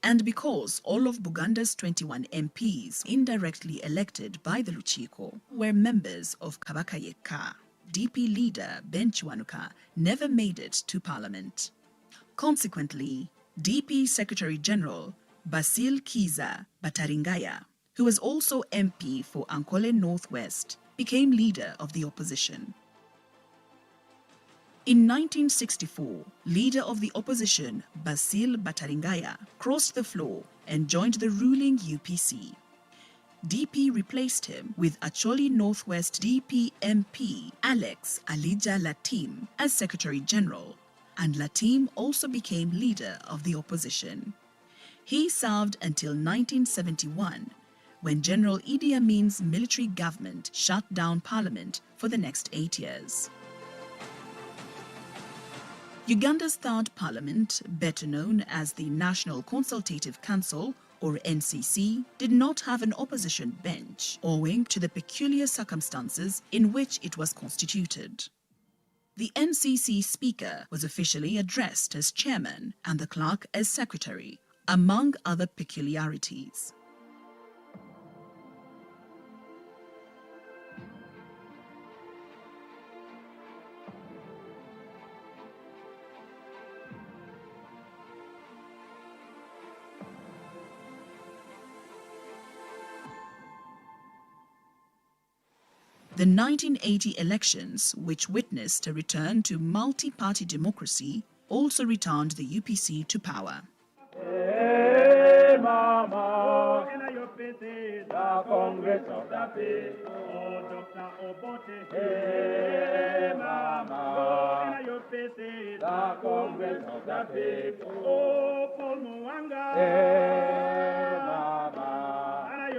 And because all of Buganda's 21 MPs indirectly elected by the Luchiko were members of Kabaka Yekka, DP leader Ben Kiwanuka never made it to Parliament. Consequently, DP Secretary General Basil Kiza Bataringaya, who was also MP for Ankole Northwest, became leader of the opposition. In 1964, leader of the opposition Basil Bataringaya crossed the floor and joined the ruling UPC. DP replaced him with Acholi Northwest DP MP Alex Alija Latim as Secretary General, and Latim also became leader of the opposition. He served until 1971, when General Idi Amin's military government shut down Parliament for the next 8 years. Uganda's third parliament, better known as the National Consultative Council, or NCC, did not have an opposition bench, owing to the peculiar circumstances in which it was constituted. The NCC Speaker was officially addressed as chairman and the clerk as secretary, among other peculiarities. The 1980 elections, which witnessed a return to multi-party democracy, also returned the UPC to power. Hey, Mama, the Congress of the People, oh, Dr. Obote. Hey, Mama, the Congress of the People, oh, Paul Muwanga. Hey, Mama,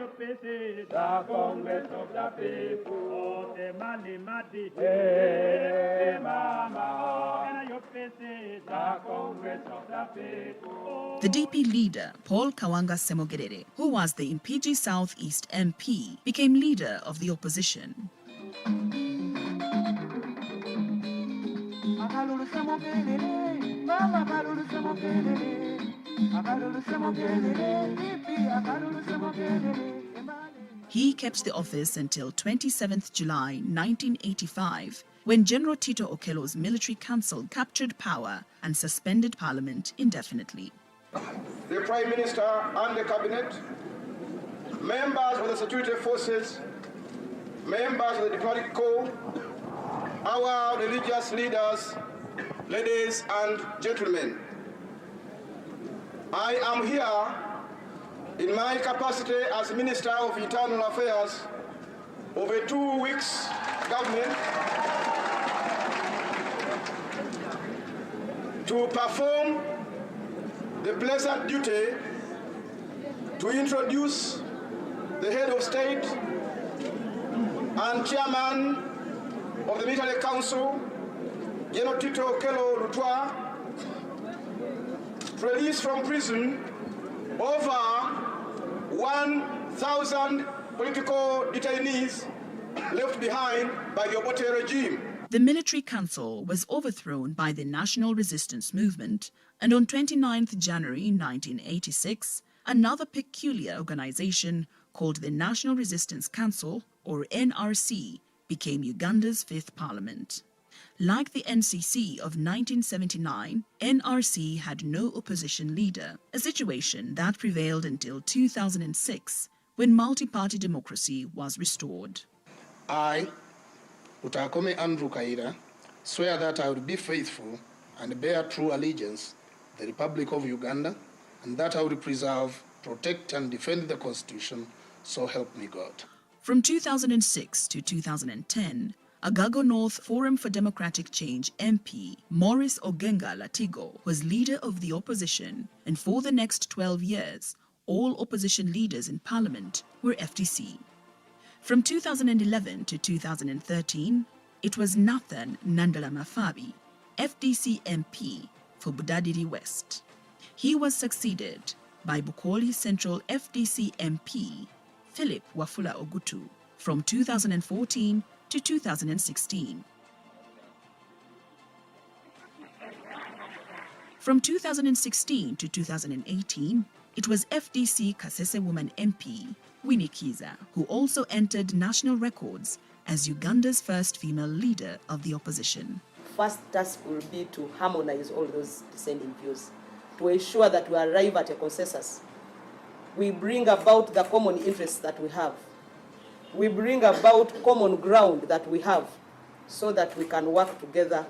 the Congress of the People, oh, the Mani Madi. Hey, Mama, the Congress of the People. The DP leader, Paul Kawanga Semogerere, who was the Impigi South East MP, became leader of the opposition. He kept the office until 27th July 1985, when General Tito Okello's military council captured power and suspended Parliament indefinitely. The Prime Minister and the Cabinet, members of the security forces, members of the diplomatic corps, our religious leaders, ladies and gentlemen, I am here in my capacity as Minister of Internal Affairs of a 2 weeks government to perform the pleasant duty to introduce the head of state and chairman of the Military Council, General Tito Okello Lutwa, released from prison over 1,000 political detainees left behind by the Obote regime. The military council was overthrown by the National Resistance Movement, and on 29th January 1986, another peculiar organization called the National Resistance Council, or NRC, became Uganda's fifth parliament. Like the NCC of 1979, NRC had no opposition leader, a situation that prevailed until 2006, when multi-party democracy was restored. I, Utakome Andrew Kaira, swear that I will be faithful and bear true allegiance to the Republic of Uganda, and that I will preserve, protect, and defend the Constitution, so help me God. From 2006 to 2010, Agago North Forum for Democratic Change MP Maurice Ogenga Latigo was leader of the opposition, and for the next 12 years, all opposition leaders in parliament were FDC. From 2011 to 2013, it was Nathan Nandala Mafabi, FDC MP for Budadiri West. He was succeeded by Bukoli Central FDC MP Philip Wafula Ogutu from 2014 to 2016. From 2016 to 2018, it was FDC Kasese Woman MP Winnie Kiza who also entered national records as Uganda's first female leader of the opposition. First task will be to harmonize all those dissenting views, to ensure that we arrive at a consensus. We bring about the common interests that we have. We bring about common ground that we have so that we can work together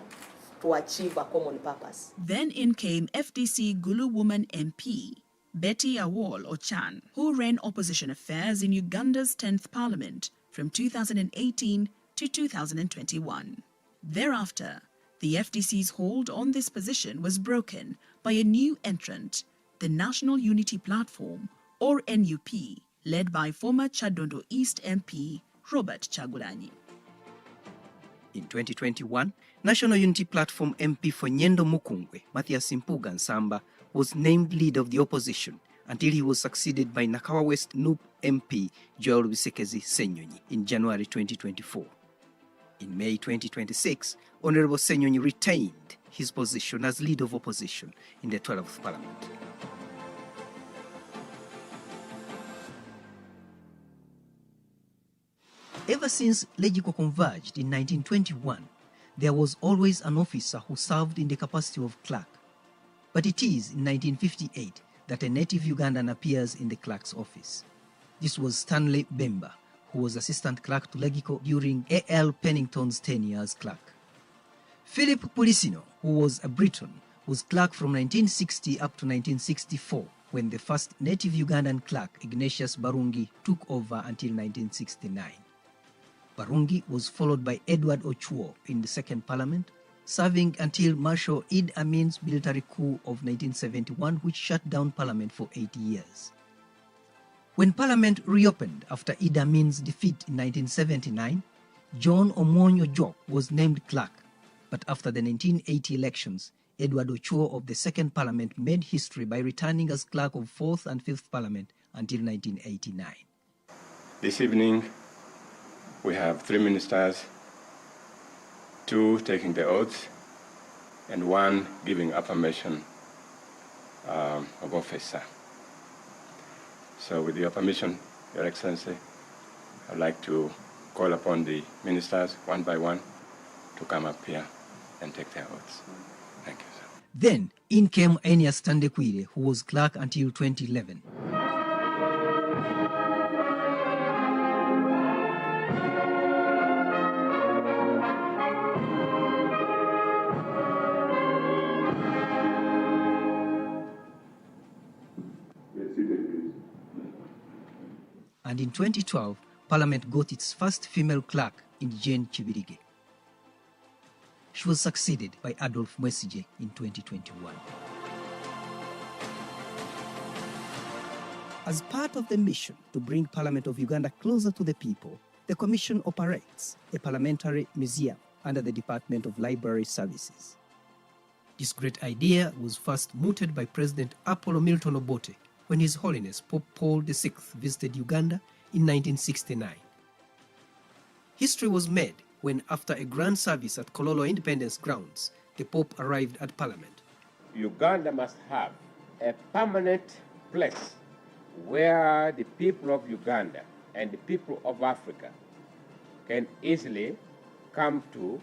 to achieve a common purpose. Then in came FDC Gulu Woman MP Betty Awol Ochan, who ran opposition affairs in Uganda's 10th Parliament from 2018 to 2021. Thereafter, the FDC's hold on this position was broken by a new entrant, the National Unity Platform, or NUP, led by former Chadondo East MP Robert Chagulanyi. In 2021, National Unity Platform MP for Nyendo Mukungwe, Mathias Mpuga Nsamba, was named leader of the opposition until he was succeeded by Nakawa West NUP MP Joel Bisekezi Senyonyi in January 2024. In May 2026, Honorable Senyonyi retained his position as leader of opposition in the 12th Parliament. Ever since Legico converged in 1921, there was always an officer who served in the capacity of clerk. But it is in 1958 that a native Ugandan appears in the clerk's office. This was Stanley Bemba, who was assistant clerk to Legico during A.L. Pennington's tenure as clerk. Philip Pulisino, who was a Briton, was clerk from 1960 up to 1964, when the first native Ugandan clerk, Ignatius Barungi, took over until 1969. Barungi was followed by Edward Ochuo in the Second Parliament, serving until Marshal Idi Amin's military coup of 1971, which shut down Parliament for 8 years. When Parliament reopened after Idi Amin's defeat in 1979, John Munyonyo Jok was named clerk, but after the 1980 elections, Edward Ochuo of the Second Parliament made history by returning as clerk of 4th and 5th Parliament until 1989. This evening, we have 3 ministers, 2 taking the oath, and 1 giving affirmation of office. So with your permission, Your Excellency, I'd like to call upon the ministers one by one to come up here and take their oaths. Thank you, sir. Then in came Enias Tandekwire, who was clerk until 2011. And in 2012, Parliament got its first female clerk in Jane Chibirige. She was succeeded by Adolf Mwesige in 2021. As part of the mission to bring Parliament of Uganda closer to the people, the Commission operates a parliamentary museum under the Department of Library Services. This great idea was first mooted by President Apollo Milton Obote when His Holiness Pope Paul VI visited Uganda in 1969. History was made when, after a grand service at Kololo Independence Grounds, the Pope arrived at Parliament. Uganda must have a permanent place where the people of Uganda and the people of Africa can easily come to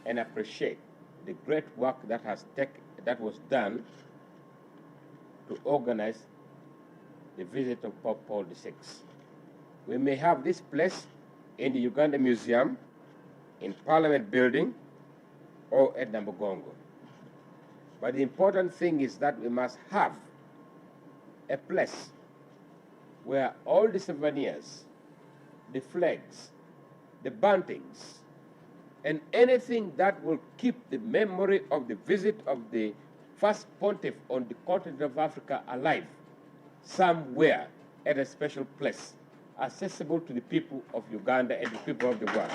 and appreciate the great work that was done to organize the visit of Pope Paul VI. We may have this place in the Uganda Museum, in Parliament Building, or at Namugongo. But the important thing is that we must have a place where all the souvenirs the flags, the bantings, and anything that will keep the memory of the visit of the first pontiff on the continent of Africa alive somewhere at a special place, accessible to the people of Uganda and the people of the world.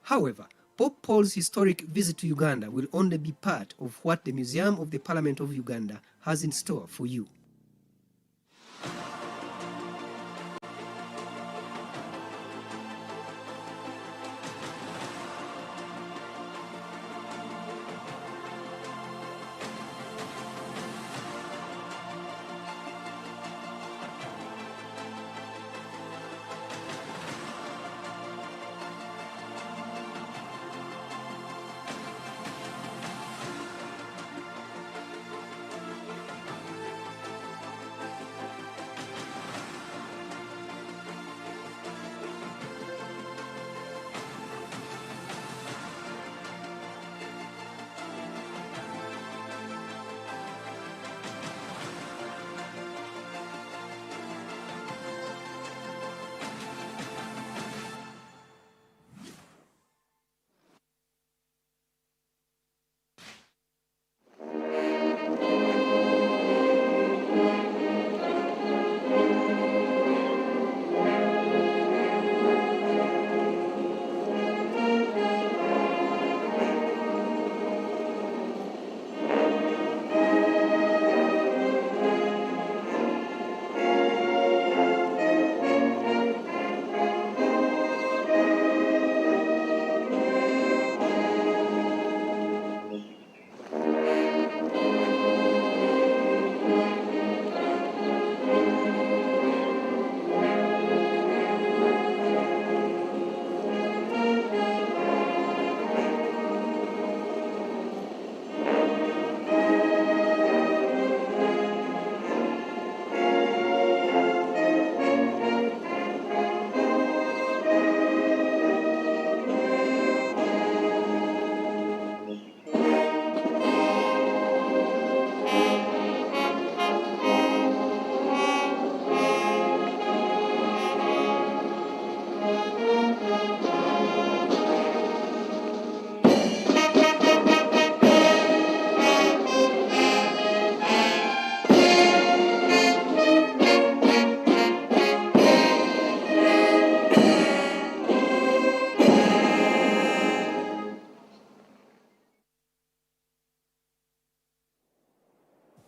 However, Pope Paul's historic visit to Uganda will only be part of what the Museum of the Parliament of Uganda has in store for you.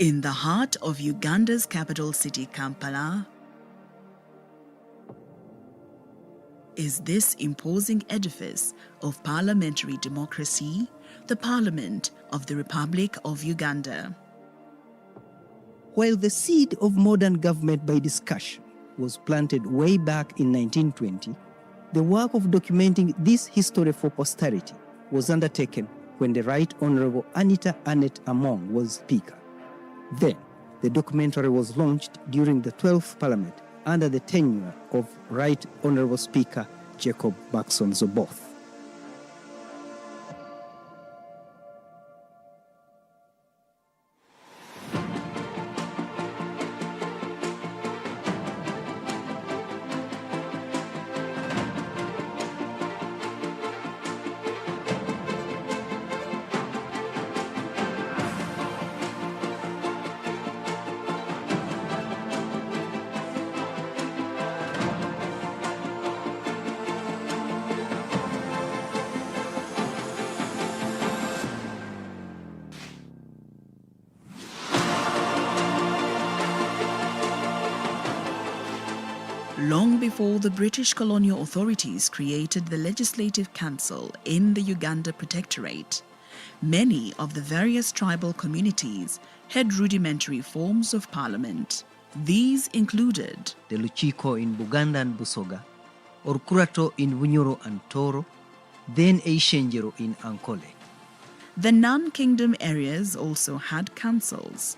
In the heart of Uganda's capital city, Kampala, is this imposing edifice of parliamentary democracy, the Parliament of the Republic of Uganda. While the seed of modern government by discussion was planted way back in 1920, the work of documenting this history for posterity was undertaken when the Right Honourable Anita Annette Among was Speaker. Then, the documentary was launched during the 12th Parliament under the tenure of Right Honourable Speaker Jacob Maxson Zoboth. Long before the British colonial authorities created the Legislative Council in the Uganda Protectorate, many of the various tribal communities had rudimentary forms of parliament. These included the Luchiko in Buganda and Busoga, Orkurato in Bunyoro and Toro, then Eishenjero in Ankole. The non-kingdom areas also had councils,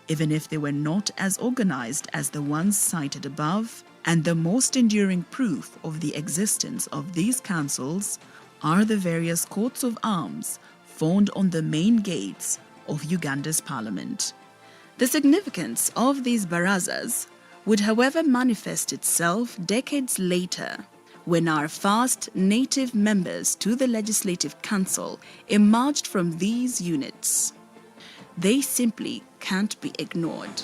even if they were not as organized as the ones cited above, and the most enduring proof of the existence of these councils are the various coats of arms found on the main gates of Uganda's parliament. The significance of these barazas would, however, manifest itself decades later when our first native members to the Legislative Council emerged from these units. They simply can't be ignored.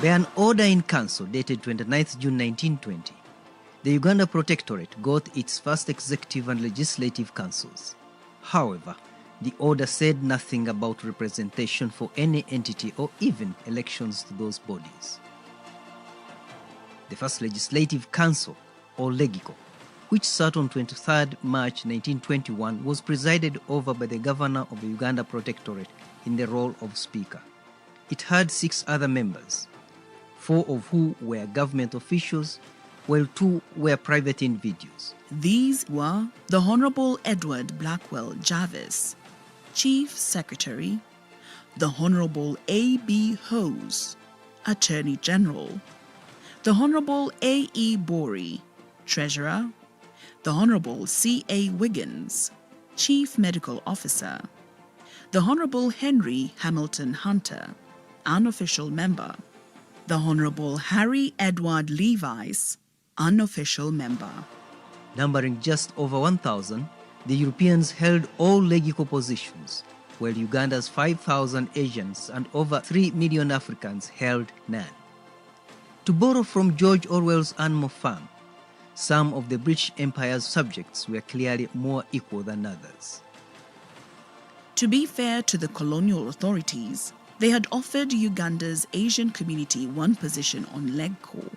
By an order in council dated 29th June 1920, the Uganda Protectorate got its first executive and legislative councils. However, the order said nothing about representation for any entity or even elections to those bodies. The first Legislative Council, or Legico, which sat on 23rd March 1921, was presided over by the Governor of the Uganda Protectorate in the role of Speaker. It had 6 other members, 4 of who were government officials, while 2 were private individuals. These were the Honorable Edward Blackwell Jarvis, Chief Secretary, the Honorable A.B. Hose, Attorney General, the Honorable A.E. Bory, Treasurer, the Honorable C.A. Wiggins, Chief Medical Officer, the Honorable Henry Hamilton Hunter, Unofficial Member, the Honorable Harry Edward Levice, Unofficial Member. Numbering just over 1,000, the Europeans held all Legico positions, while Uganda's 5,000 Asians and over 3 million Africans held none. To borrow from George Orwell's Animal Farm, some of the British Empire's subjects were clearly more equal than others. To be fair to the colonial authorities, they had offered Uganda's Asian community one position on Legco,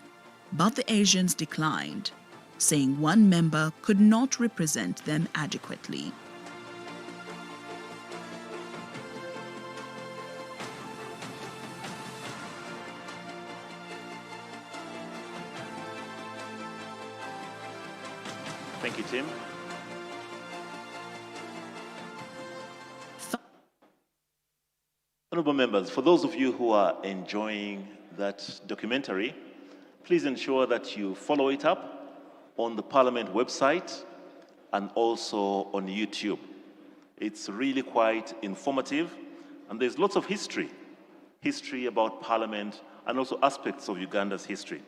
but the Asians declined, saying one member could not represent them adequately. Thank you, Tim. Honourable members, for those of you who are enjoying that documentary, please ensure that you follow it up on the Parliament website and also on YouTube. It's really quite informative, and there's lots of history about Parliament and also aspects of Uganda's history.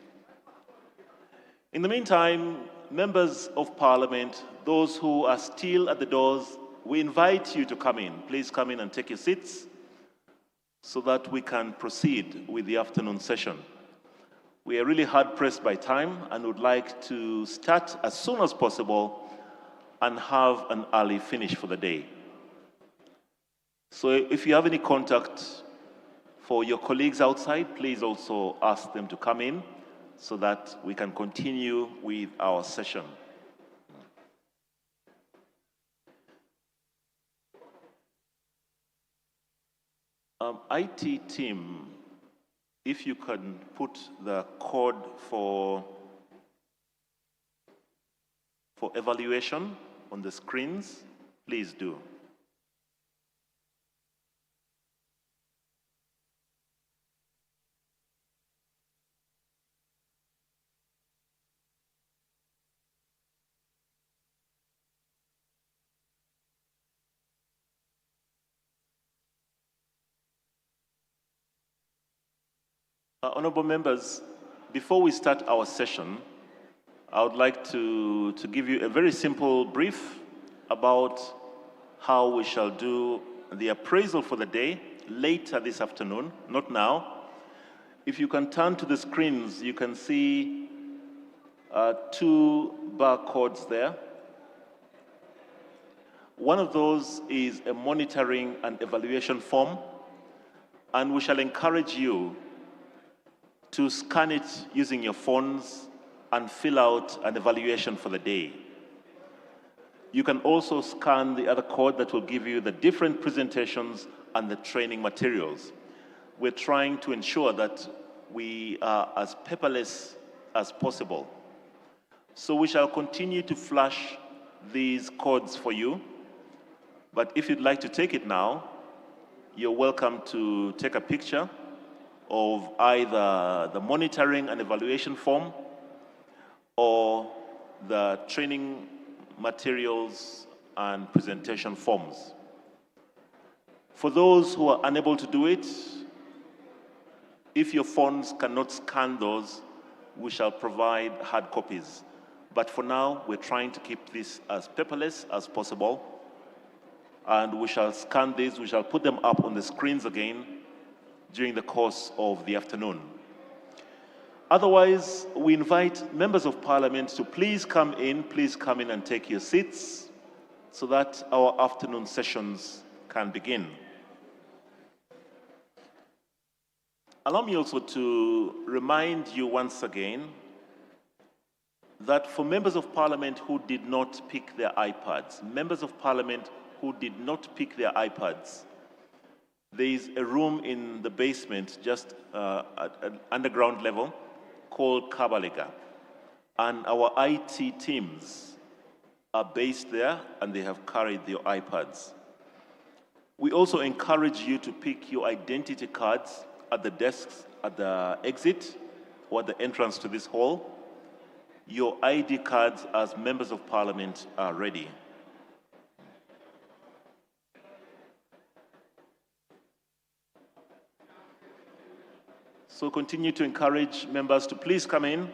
In the meantime, members of Parliament, those who are still at the doors, we invite you to come in. Please come in and take your seats so that we can proceed with the afternoon session. We are really hard-pressed by time and would like to start as soon as possible and have an early finish for the day. So if you have any contact for your colleagues outside, please also ask them to come in so that we can continue with our session. IT team, if you can put the code for evaluation on the screens, please do. Honourable members, before we start our session, I would like to give you a very simple brief about how we shall do the appraisal for the day later this afternoon, not now. If you can turn to the screens, you can see 2 barcodes there. One of those is a monitoring and evaluation form, and we shall encourage you to scan it using your phones and fill out an evaluation for the day. You can also scan the other code that will give you the different presentations and the training materials. We're trying to ensure that we are as paperless as possible. So we shall continue to flash these codes for you, but if you'd like to take it now, you're welcome to take a picture of either the monitoring and evaluation form or the training materials and presentation forms. For those who are unable to do it, if your phones cannot scan those, we shall provide hard copies. But for now, we're trying to keep this as paperless as possible. And we shall scan these, we shall put them up on the screens again during the course of the afternoon. Otherwise, we invite members of parliament to please come in and take your seats so that our afternoon sessions can begin. Allow me also to remind you once again that for members of parliament who did not pick their iPads, there is a room in the basement just at an underground level called Kabalega. And our IT teams are based there and they have carried their iPads. We also encourage you to pick your identity cards at the desks at the exit or at the entrance to this hall. Your ID cards as members of parliament are ready. So continue to encourage members to please come in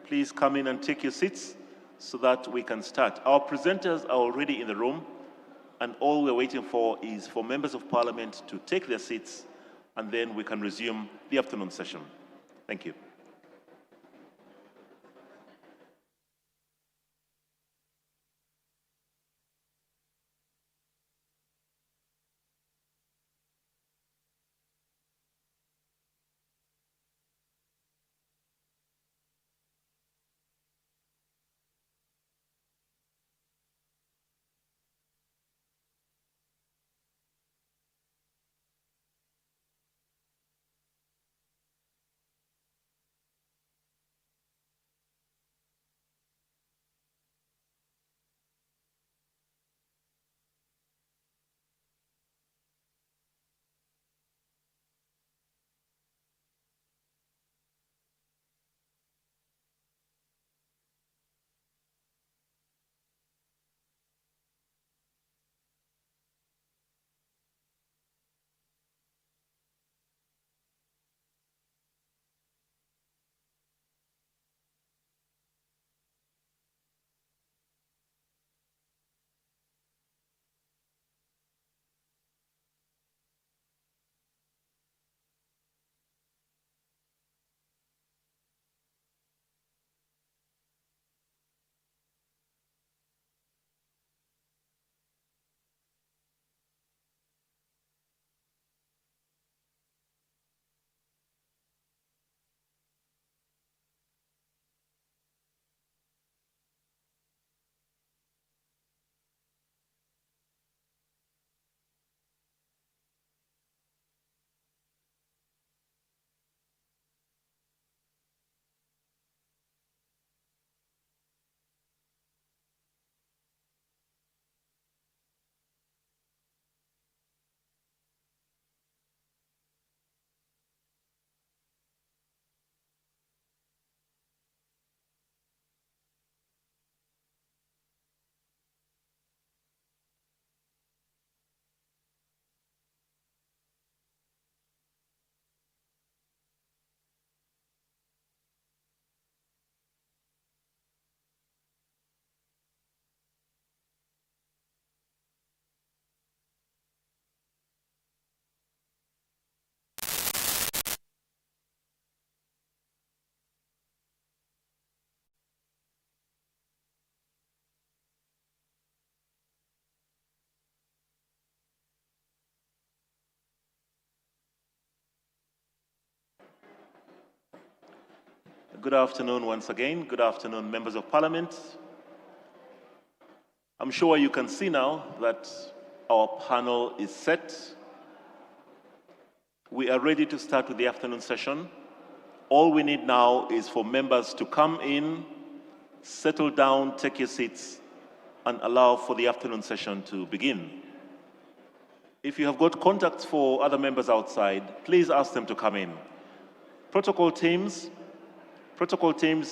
and take your seats so that we can start. Our presenters are already in the room, and all we're waiting for is for members of parliament to take their seats, and then we can resume the afternoon session. Thank you. Good afternoon once again. Good afternoon, members of parliament. I'm sure you can see now that our panel is set. We are ready to start with the afternoon session. All we need now is for members to come in, settle down, take your seats, and allow for the afternoon session to begin. If you have got contacts for other members outside, please ask them to come in. Protocol teams,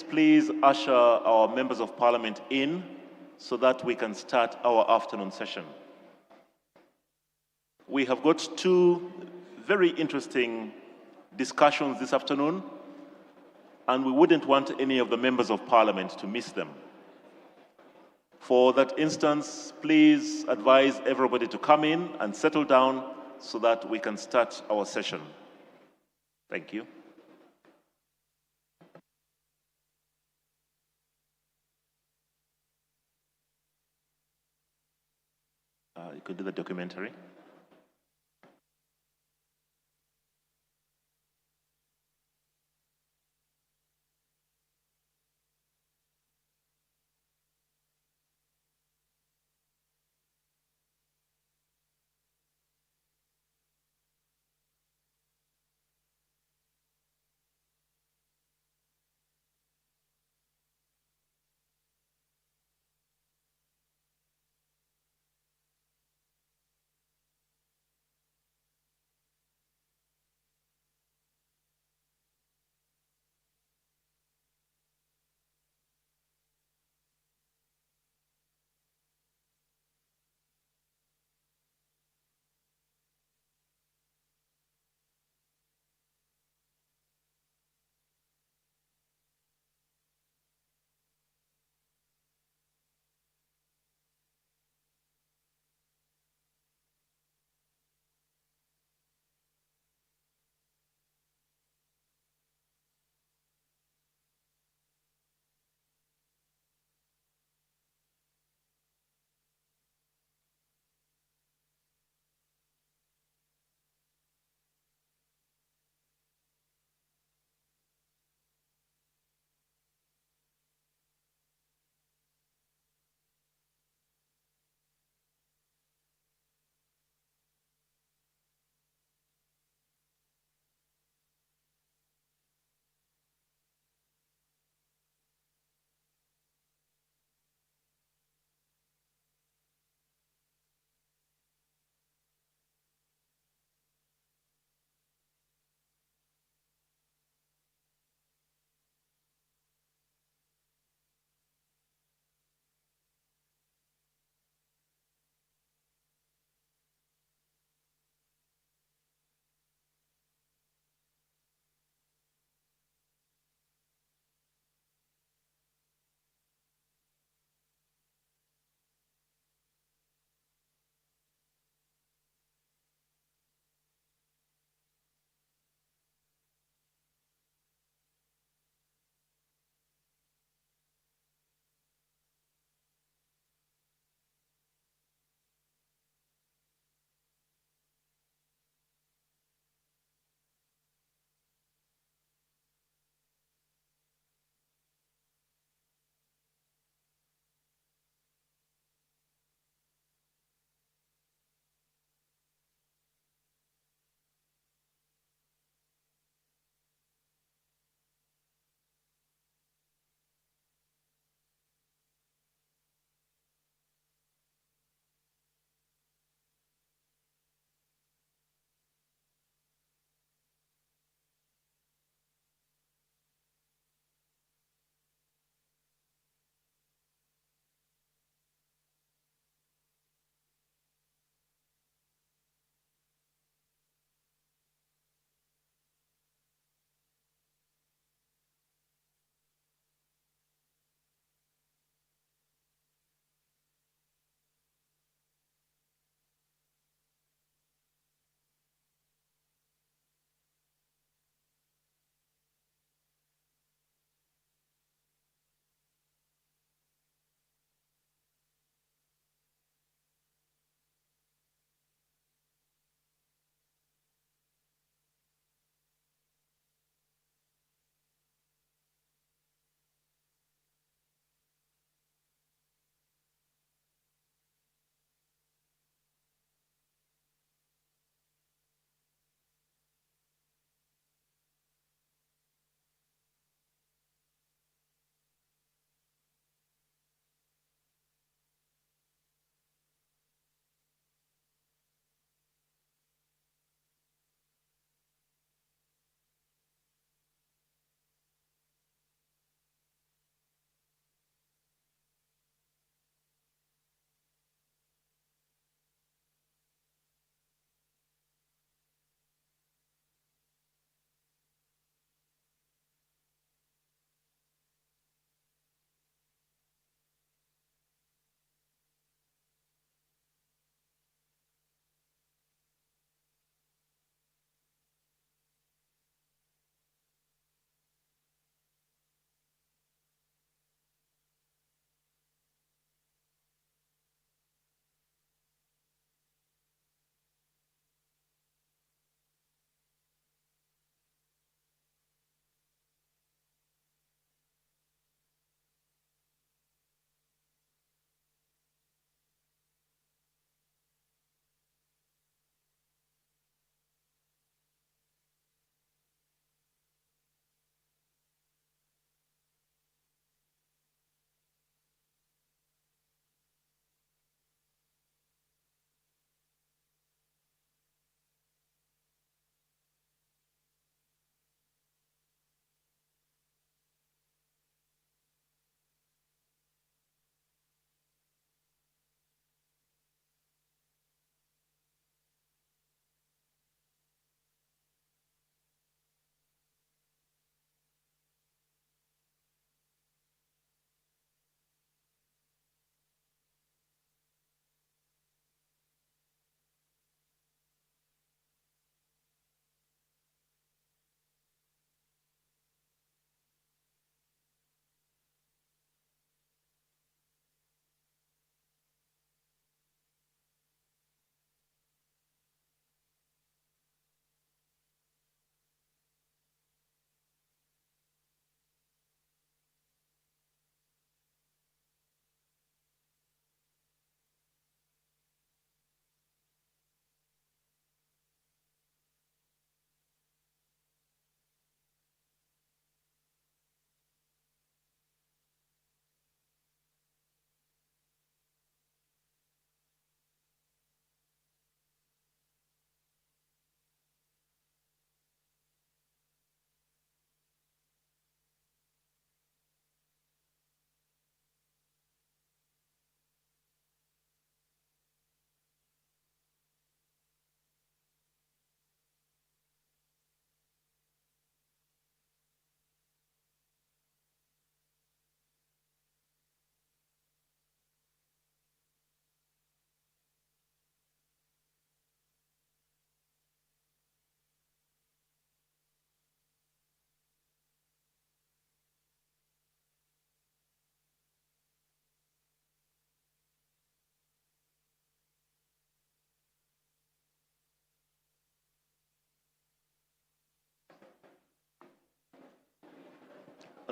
please usher our members of parliament in so that we can start our afternoon session. We have got two very interesting discussions this afternoon, and we wouldn't want any of the members of Parliament to miss them. For that instance, please advise everybody to come in and settle down so that we can start our session. Thank you. You could do the documentary.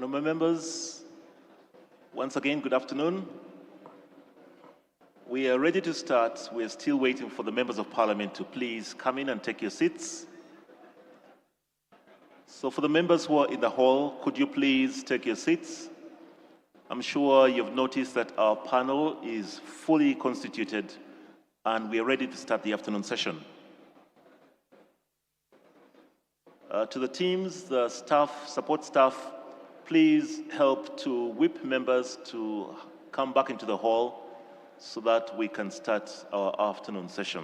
Honourable members, once again, good afternoon. We are ready to start. We're still waiting for the members of parliament to please come in and take your seats. So for the members who are in the hall, could you please take your seats? I'm sure you've noticed that our panel is fully constituted and we are ready to start the afternoon session. To the teams, the staff, support staff, please help to whip members to come back into the hall so that we can start our afternoon session.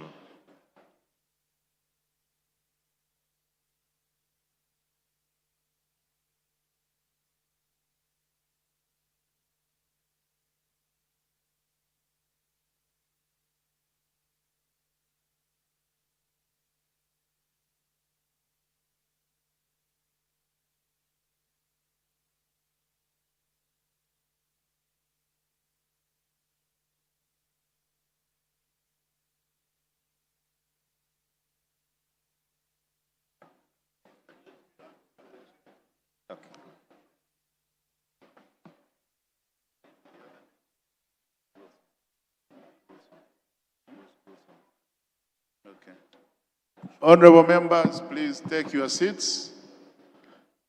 Honorable members, please take your seats.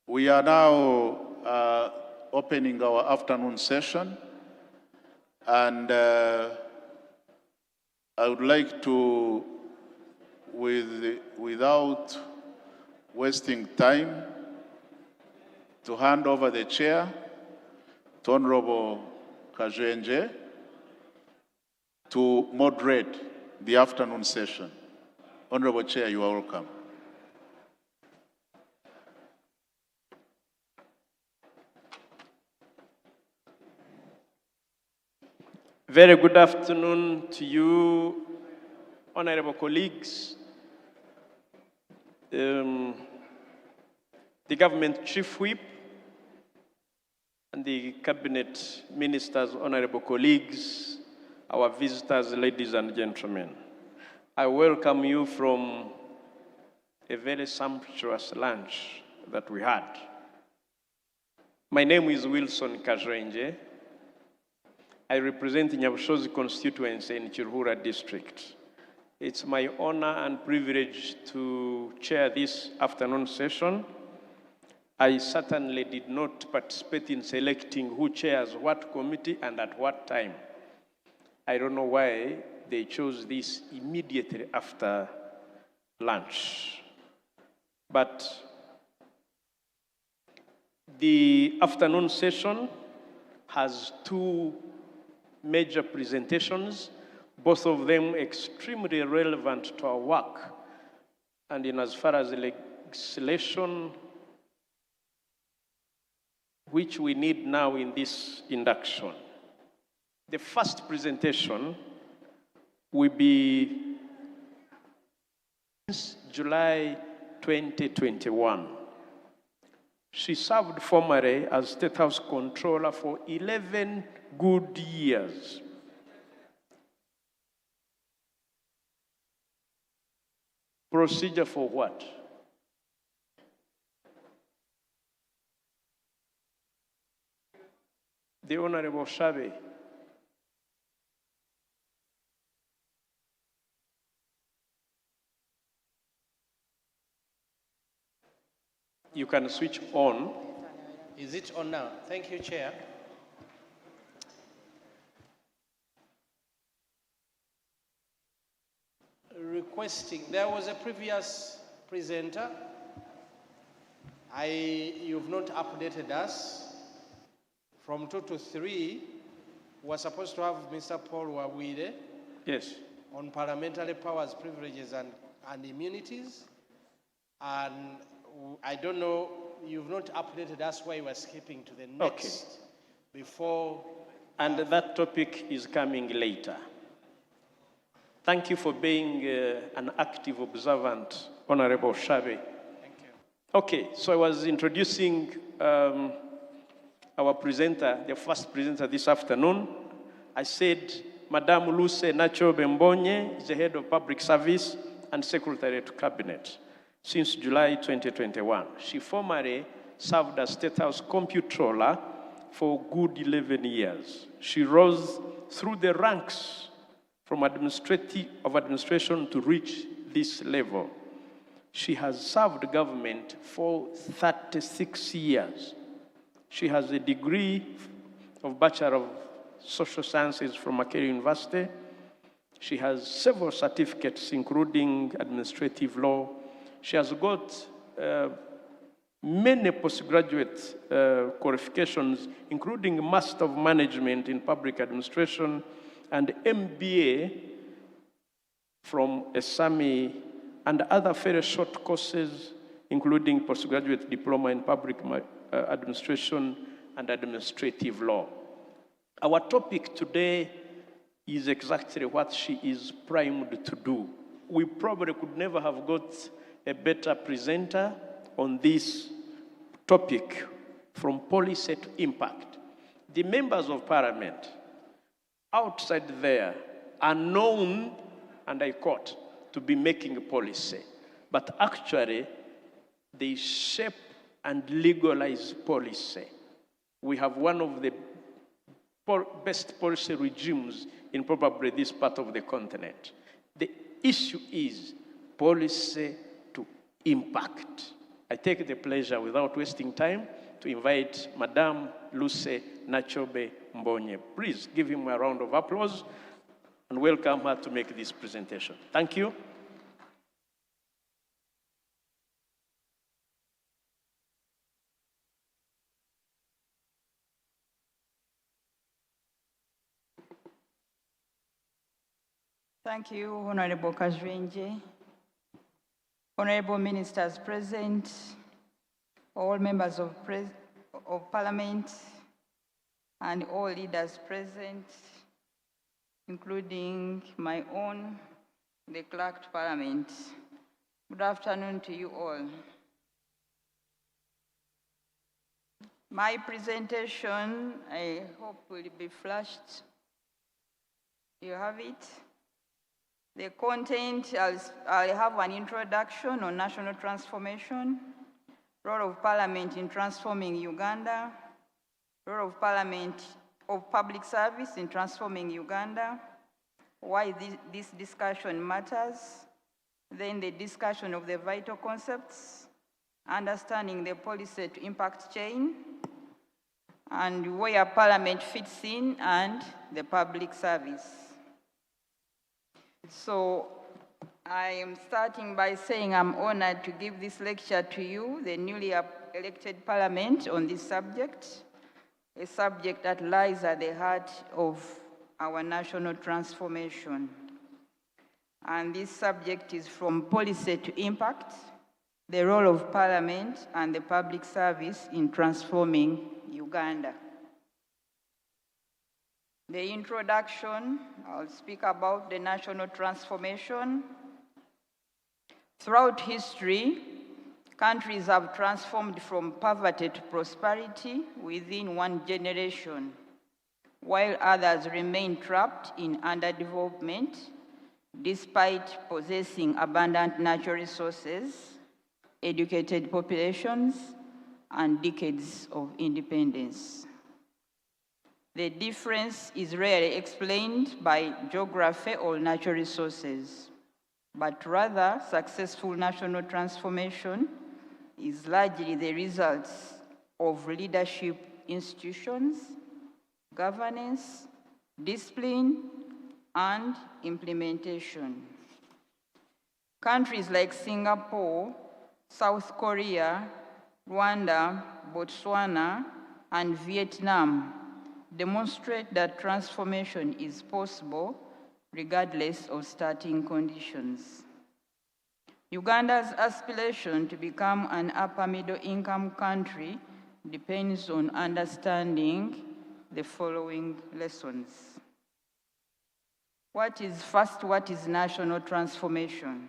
We are now opening our afternoon session, and I would like to, without wasting time, to hand over the chair to Honorable Kajwenje to moderate the afternoon session. Honorable Chair, you are welcome. Very good afternoon to you, honorable colleagues, the government chief whip, and the cabinet ministers, honorable colleagues, our visitors, ladies and gentlemen. I welcome you from a very sumptuous lunch that we had. My name is Wilson Kajwenje. I represent Nyabushozi constituency in Chirhura district. It's my honor and privilege to chair this afternoon session. I certainly did not participate in selecting who chairs what committee and at what time. I don't know why they chose this immediately after lunch. But the afternoon session has two major presentations, both of them extremely relevant to our work, and in as far as legislation which we need now in this induction. The first presentation will be since July 2021. She served formerly as State House Controller for 11 good years. Procedure for what? The Honorable Shabe. You can switch on. Is it on now? Thank you, Chair. Requesting, there was a previous presenter. You've not updated us. From 2 to 3, we're supposed to have Mr. Paul Wawire. Yes. On parliamentary powers, privileges, and immunities. And I don't know, you've not updated us why we're skipping to the next before. And that topic is coming later. Thank you for being an active observant, Honorable Shabe. Thank you. Okay, so I was introducing our presenter, the first presenter this afternoon. I said, Madame Luce Nacho Bembonye is the head of public service and secretary to cabinet since July 2021. She formerly served as State House Comptroller for good 11 years. She rose through the ranks from administration to reach this level. She has served government for 36 years. She has a degree of Bachelor of Social Sciences from Makerere University. She has several certificates, including administrative law. She has got many postgraduate qualifications, including Master of Management in Public Administration and MBA from ESAMI and other very short courses, including postgraduate diploma in Public Administration and Administrative Law. Our topic today is exactly what she is primed to do. We probably could never have got a better presenter on this topic, from policy to impact. The members of Parliament outside there are known, and I quote, to be making policy, but actually they shape and legalize policy. We have one of the best policy regimes in probably this part of the continent. The issue is policy to impact. I take the pleasure, without wasting time, to invite Madame Lucy Nachobe Mbonye. Please give him a round of applause and welcome her to make this presentation. Thank you. Thank you, Honorable Kajwenje, Honorable Ministers present, all members of Parliament, and all leaders present, including my own, the Clerk to Parliament. Good afternoon to you all. My presentation, I hope, will be flashed. You have it. The content, I'll have an introduction on national transformation, role of Parliament in transforming Uganda, role of Parliament of public service in transforming Uganda, why this discussion matters, then the discussion of the vital concepts, understanding the policy to impact chain, and where Parliament fits in, and the public service. So I am starting by saying I'm honored to give this lecture to you, the newly elected Parliament, on this subject, a subject that lies at the heart of our national transformation. And this subject is from policy to impact, the role of Parliament and the public service in transforming Uganda. The introduction, I'll speak about the national transformation. Throughout history, countries have transformed from poverty to prosperity within one generation, while others remain trapped in underdevelopment despite possessing abundant natural resources, educated populations, and decades of independence. The difference is rarely explained by geography or natural resources, but rather successful national transformation is largely the result of leadership institutions, governance, discipline, and implementation. Countries like Singapore, South Korea, Rwanda, Botswana, and Vietnam demonstrate that transformation is possible regardless of starting conditions. Uganda's aspiration to become an upper middle income country depends on understanding the following lessons. What is national transformation?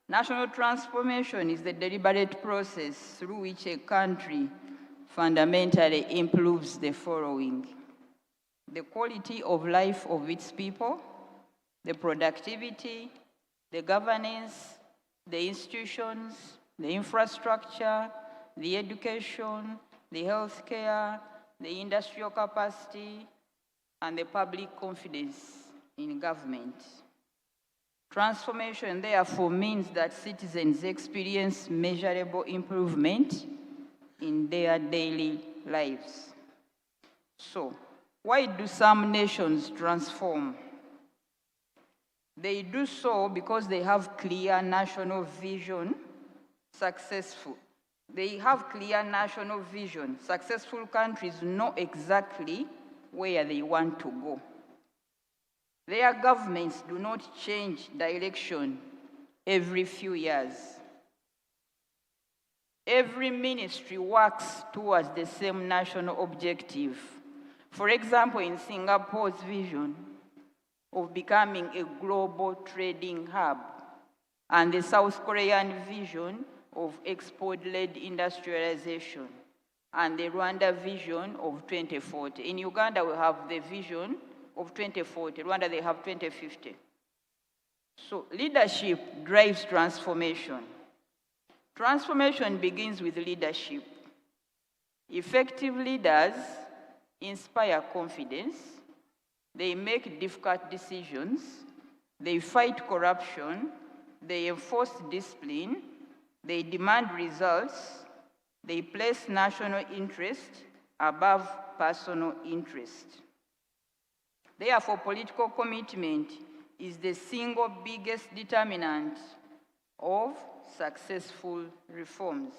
National transformation is the deliberate process through which a country fundamentally improves the following: the quality of life of its people, the productivity, the governance, the institutions, the infrastructure, the education, the healthcare, the industrial capacity, and the public confidence in government. Transformation, therefore, means that citizens experience measurable improvement in their daily lives. So, why do some nations transform? They do so because they have clear national vision, They have clear national vision. Successful countries know exactly where they want to go. Their governments do not change direction every few years. Every ministry works towards the same national objective. For example, in Singapore's vision of becoming a global trading hub, and the South Korean vision of export-led industrialization, and the Rwanda vision of 2040. In Uganda, we have the vision of 2040. Rwanda, they have 2050. So leadership drives transformation. Transformation begins with leadership. Effective leaders inspire confidence, they make difficult decisions, they fight corruption, they enforce discipline, they demand results, they place national interest above personal interest. Therefore, political commitment is the single biggest determinant of successful reforms.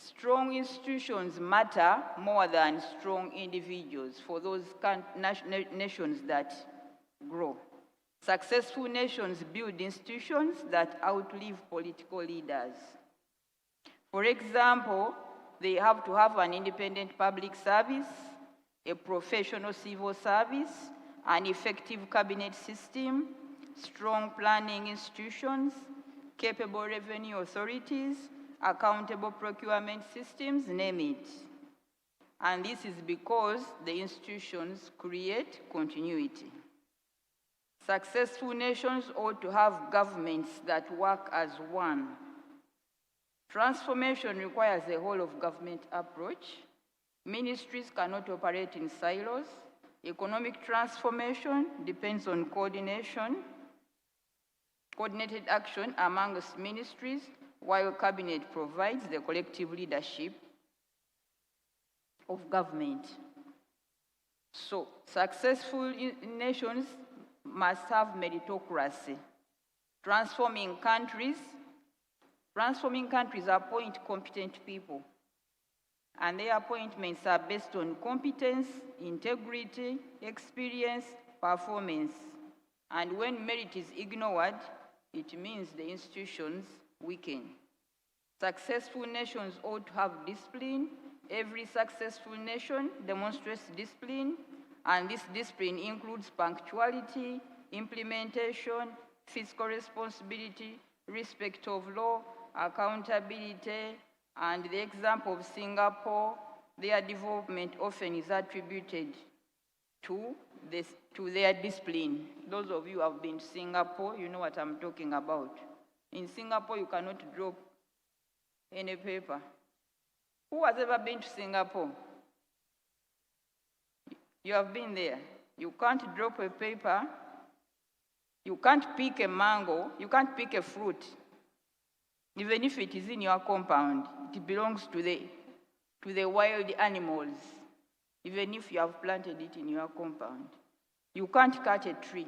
Strong institutions matter more than strong individuals for those nations that grow. Successful nations build institutions that outlive political leaders. For example, they have to have an independent public service, a professional civil service, an effective cabinet system, strong planning institutions, capable revenue authorities, accountable procurement systems, name it. And this is because the institutions create continuity. Successful nations ought to have governments that work as one. Transformation requires a whole-of-government approach. Ministries cannot operate in silos. Economic transformation depends on coordinated action amongst ministries, while cabinet provides the collective leadership of government. So, successful nations must have meritocracy. Transforming countries appoint competent people, and their appointments are based on competence, integrity, experience, performance. And when merit is ignored, it means the institutions weaken. Successful nations ought to have discipline. Every successful nation demonstrates discipline, and this discipline includes punctuality, implementation, fiscal responsibility, respect of law, accountability, and the example of Singapore, their development often is attributed to their discipline. Those of you who have been to Singapore, you know what I'm talking about. In Singapore, you cannot drop any paper. Who has ever been to Singapore? You have been there. You can't drop a paper. You can't pick a mango. You can't pick a fruit. Even if it is in your compound, it belongs to the wild animals, even if you have planted it in your compound. You can't cut a tree.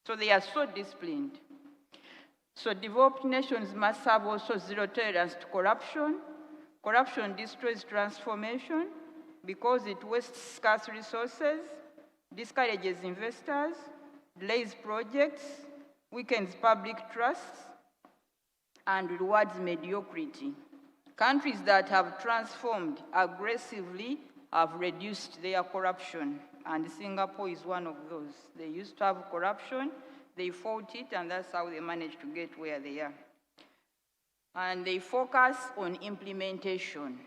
So they are so disciplined. So developed nations must have also zero tolerance to corruption. Corruption destroys transformation because it wastes scarce resources, discourages investors, delays projects, weakens public trust, and rewards mediocrity. Countries that have transformed aggressively have reduced their corruption, and Singapore is one of those. They used to have corruption, they fought it, and that's how they managed to get where they are. And they focus on implementation.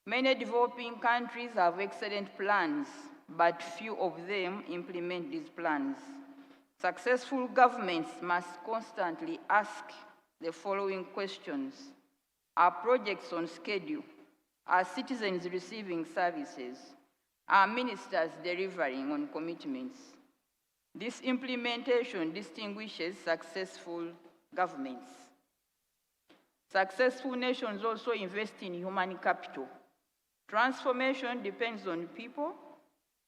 Many developing countries have excellent plans, but few of them implement these plans. Successful governments must constantly ask the following questions. Are projects on schedule? Are citizens receiving services? Are ministers delivering on commitments? This implementation distinguishes successful governments. Successful nations also invest in human capital. Transformation depends on people.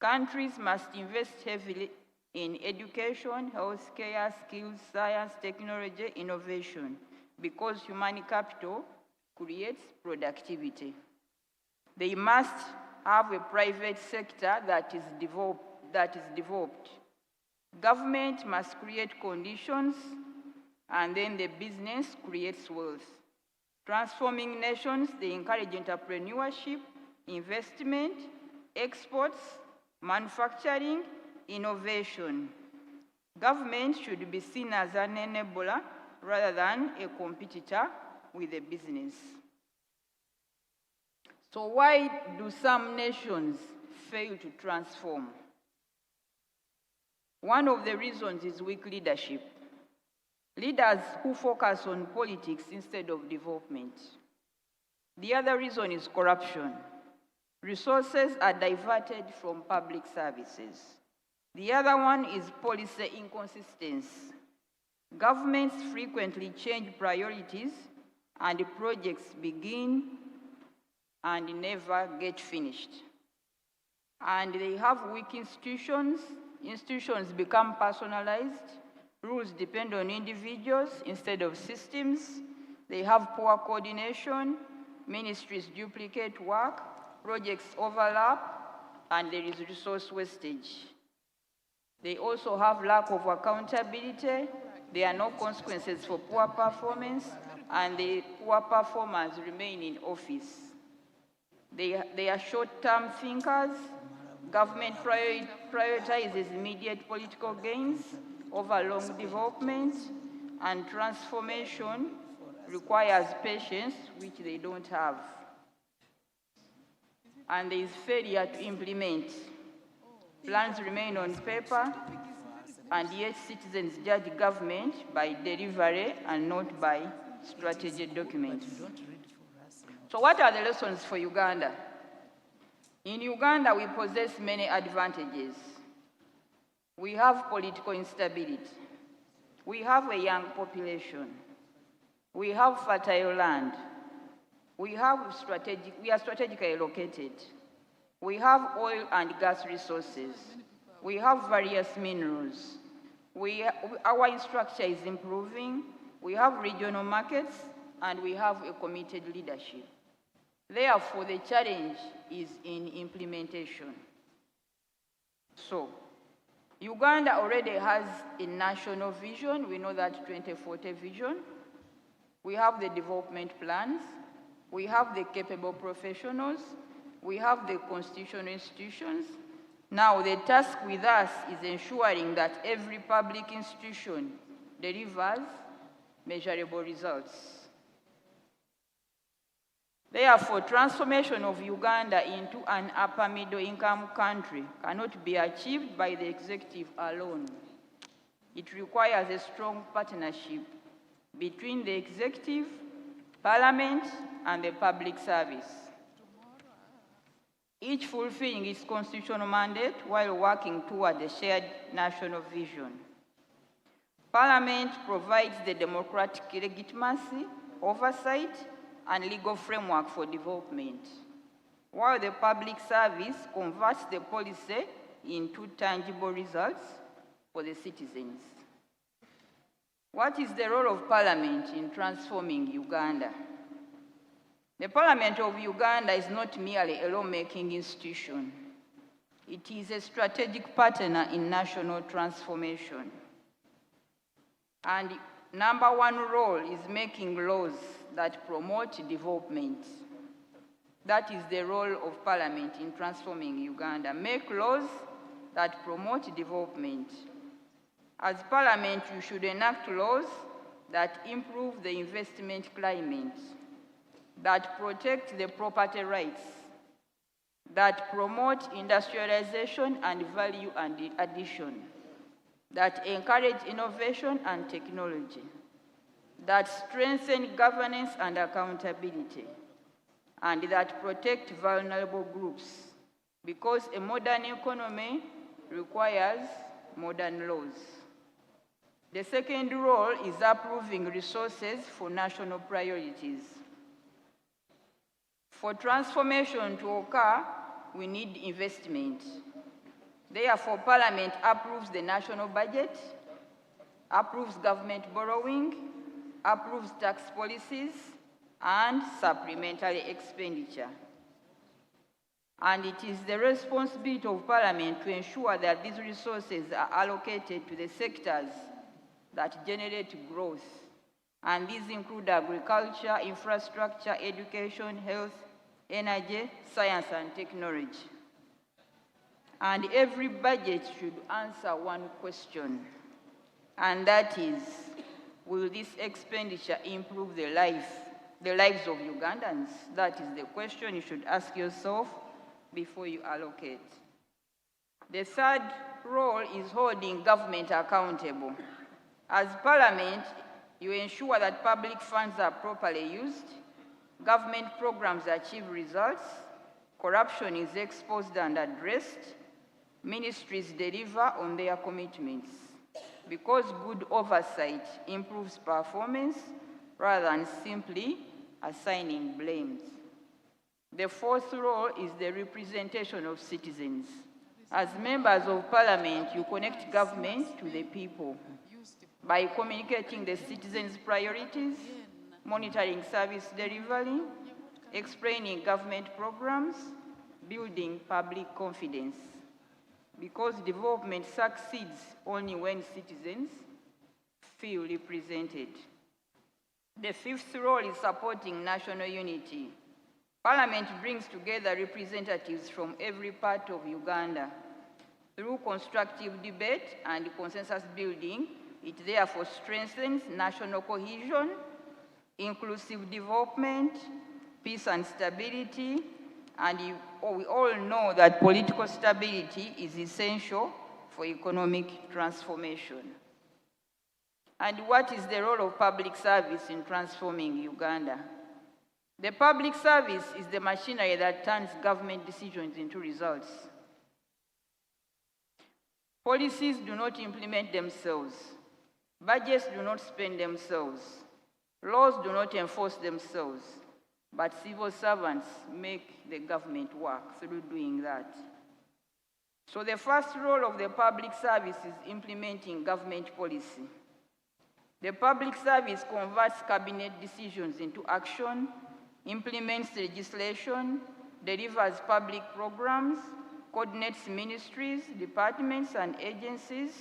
Countries must invest heavily in education, healthcare, skills, science, technology, innovation, because human capital creates productivity. They must have a private sector that is developed. Government must create conditions, and then the business creates wealth. Transforming nations, they encourage entrepreneurship, investment, exports, manufacturing, innovation. Government should be seen as an enabler rather than a competitor with a business. So why do some nations fail to transform? One of the reasons is weak leadership. Leaders who focus on politics instead of development. The other reason is corruption. Resources are diverted from public services. The other one is policy inconsistency. Governments frequently change priorities and projects begin and never get finished. And they have weak institutions. Institutions become personalized. Rules depend on individuals instead of systems. They have poor coordination. Ministries duplicate work. Projects overlap, and there is resource wastage. They also have lack of accountability. There are no consequences for poor performance, and the poor performers remain in office. They are short-term thinkers. Government prioritizes immediate political gains over long development, and transformation requires patience, which they don't have. And there is failure to implement. Plans remain on paper, and yet citizens judge government by delivery and not by strategic documents. So what are the lessons for Uganda? In Uganda, we possess many advantages. We have political instability. We have a young population. We have fertile land. We are strategically located. We have oil and gas resources. We have various minerals. Our infrastructure is improving. We have regional markets, and we have a committed leadership. Therefore, the challenge is in implementation. So, Uganda already has a national vision. We know that 2040 vision. We have the development plans. We have the capable professionals. We have the constitutional institutions. Now, the task with us is ensuring that every public institution delivers measurable results. Therefore, transformation of Uganda into an upper middle income country cannot be achieved by the executive alone. It requires a strong partnership between the executive, parliament, and the public service, each fulfilling its constitutional mandate while working toward a shared national vision. Parliament provides the democratic legitimacy, oversight, and legal framework for development, while the public service converts the policy into tangible results for the citizens. What is the role of Parliament in transforming Uganda? The Parliament of Uganda is not merely a lawmaking institution. It is a strategic partner in national transformation. And number one role is making laws that promote development. That is the role of Parliament in transforming Uganda. Make laws that promote development. As Parliament, you should enact laws that improve the investment climate, that protect the property rights, that promote industrialization and value addition, that encourage innovation and technology, that strengthen governance and accountability, and that protect vulnerable groups, because a modern economy requires modern laws. The second role is approving resources for national priorities. For transformation to occur, we need investment. Therefore, Parliament approves the national budget, approves government borrowing, approves tax policies, and supplementary expenditure. And it is the responsibility of Parliament to ensure that these resources are allocated to the sectors that generate growth. And these include agriculture, infrastructure, education, health, energy, science, and technology. And every budget should answer one question, and that is, will this expenditure improve the lives of Ugandans? That is the question you should ask yourself before you allocate. The third role is holding government accountable. As Parliament, you ensure that public funds are properly used, government programs achieve results, corruption is exposed and addressed, ministries deliver on their commitments, because good oversight improves performance rather than simply assigning blames. The fourth role is the representation of citizens. As members of Parliament, you connect government to the people by communicating the citizens' priorities, monitoring service delivery, explaining government programs, building public confidence. Because development succeeds only when citizens feel represented. The fifth role is supporting national unity. Parliament brings together representatives from every part of Uganda. Through constructive debate and consensus building, it therefore strengthens national cohesion, inclusive development, peace and stability, and we all know that political stability is essential for economic transformation. And what is the role of public service in transforming Uganda? The public service is the machinery that turns government decisions into results. Policies do not implement themselves. Budgets do not spend themselves. Laws do not enforce themselves. But civil servants make the government work through doing that. So the first role of the public service is implementing government policy. The public service converts cabinet decisions into action, implements legislation, delivers public programs, coordinates ministries, departments, and agencies,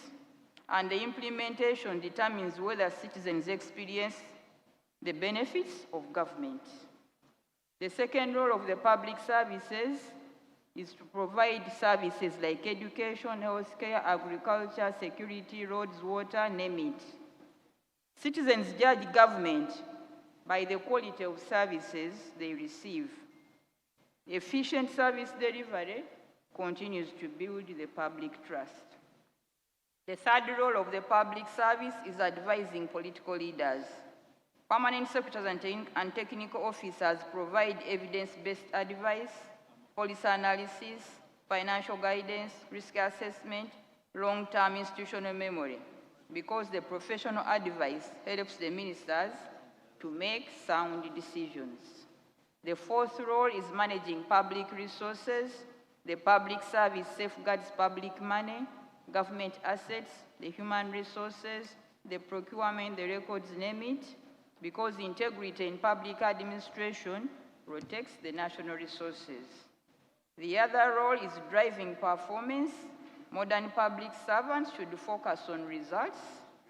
and the implementation determines whether citizens experience the benefits of government. The second role of the public services is to provide services like education, healthcare, agriculture, security, roads, water, name it. Citizens judge government by the quality of services they receive. Efficient service delivery continues to build the public trust. The third role of the public service is advising political leaders. Permanent secretaries and technical officers provide evidence-based advice, policy analysis, financial guidance, risk assessment, long-term institutional memory, because the professional advice helps the ministers to make sound decisions. The fourth role is managing public resources. The public service safeguards public money, government assets, the human resources, the procurement, the records, name it, because integrity in public administration protects the national resources. The other role is driving performance. Modern public servants should focus on results,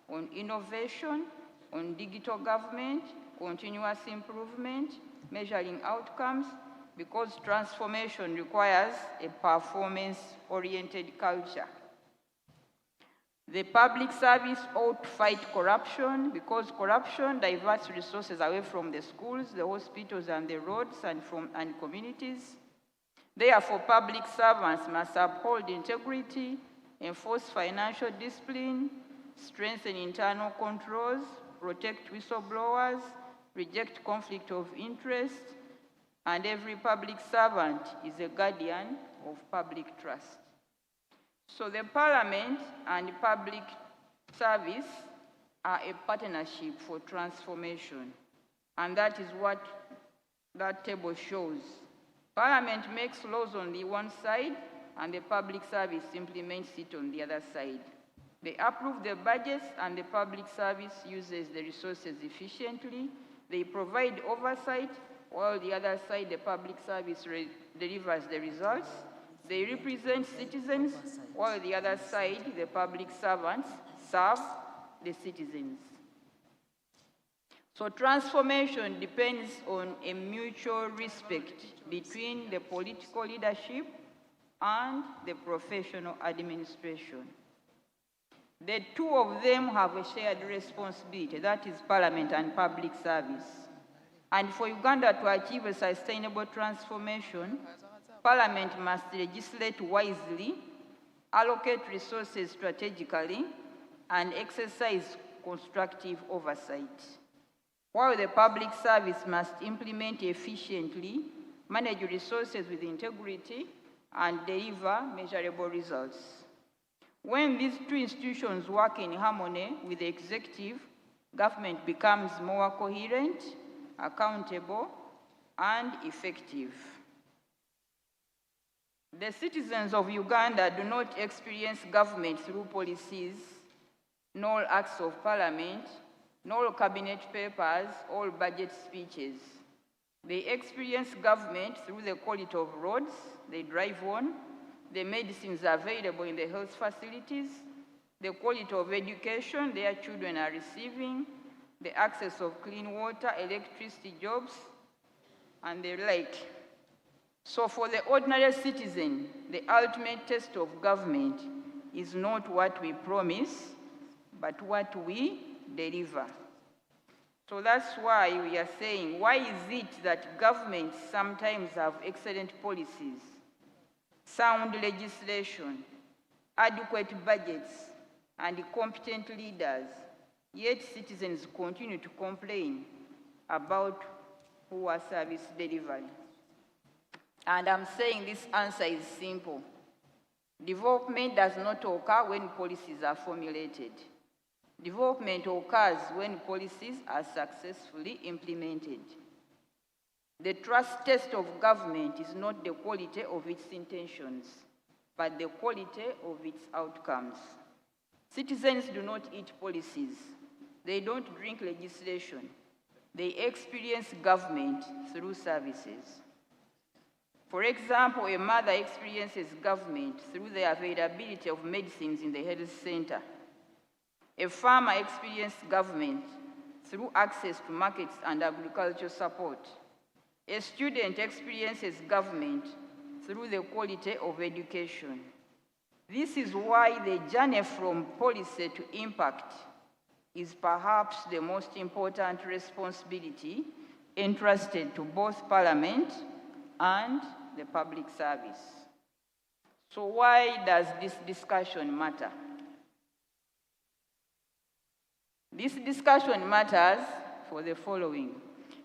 on innovation, on digital government, continuous improvement, measuring outcomes, because transformation requires a performance-oriented culture. The public service ought to fight corruption, because corruption diverts resources away from the schools, the hospitals, and the roads, and communities. Therefore, public servants must uphold integrity, enforce financial discipline, strengthen internal controls, protect whistleblowers, reject conflict of interest, and every public servant is a guardian of public trust. So the Parliament and public service are a partnership for transformation, and that is what that table shows. Parliament makes laws on the one side, and the public service implements it on the other side. They approve the budgets, and the public service uses the resources efficiently. They provide oversight, while the other side, the public service delivers the results. They represent citizens, while the other side, the public servants, serve the citizens. So transformation depends on a mutual respect between the political leadership and the professional administration. The two of them have a shared responsibility, that is Parliament and public service. And for Uganda to achieve a sustainable transformation, Parliament must legislate wisely, allocate resources strategically, and exercise constructive oversight. While the public service must implement efficiently, manage resources with integrity, and deliver measurable results. When these two institutions work in harmony with the executive, government becomes more coherent, accountable, and effective. The citizens of Uganda do not experience government through policies, nor acts of parliament, nor cabinet papers, or budget speeches. They experience government through the quality of roads they drive on, the medicines available in the health facilities, the quality of education their children are receiving, the access of clean water, electricity, jobs, and the like. So for the ordinary citizen, the ultimate test of government is not what we promise, but what we deliver. So that's why we are saying, why is it that governments sometimes have excellent policies, sound legislation, adequate budgets, and competent leaders, yet citizens continue to complain about poor service delivery? And I'm saying this answer is simple. Development does not occur when policies are formulated. Development occurs when policies are successfully implemented. The trust test of government is not the quality of its intentions, but the quality of its outcomes. Citizens do not eat policies. They don't drink legislation. They experience government through services. For example, a mother experiences government through the availability of medicines in the health center. A farmer experiences government through access to markets and agricultural support. A student experiences government through the quality of education. This is why the journey from policy to impact is perhaps the most important responsibility entrusted to both Parliament and the public service. So why does this discussion matter? This discussion matters for the following.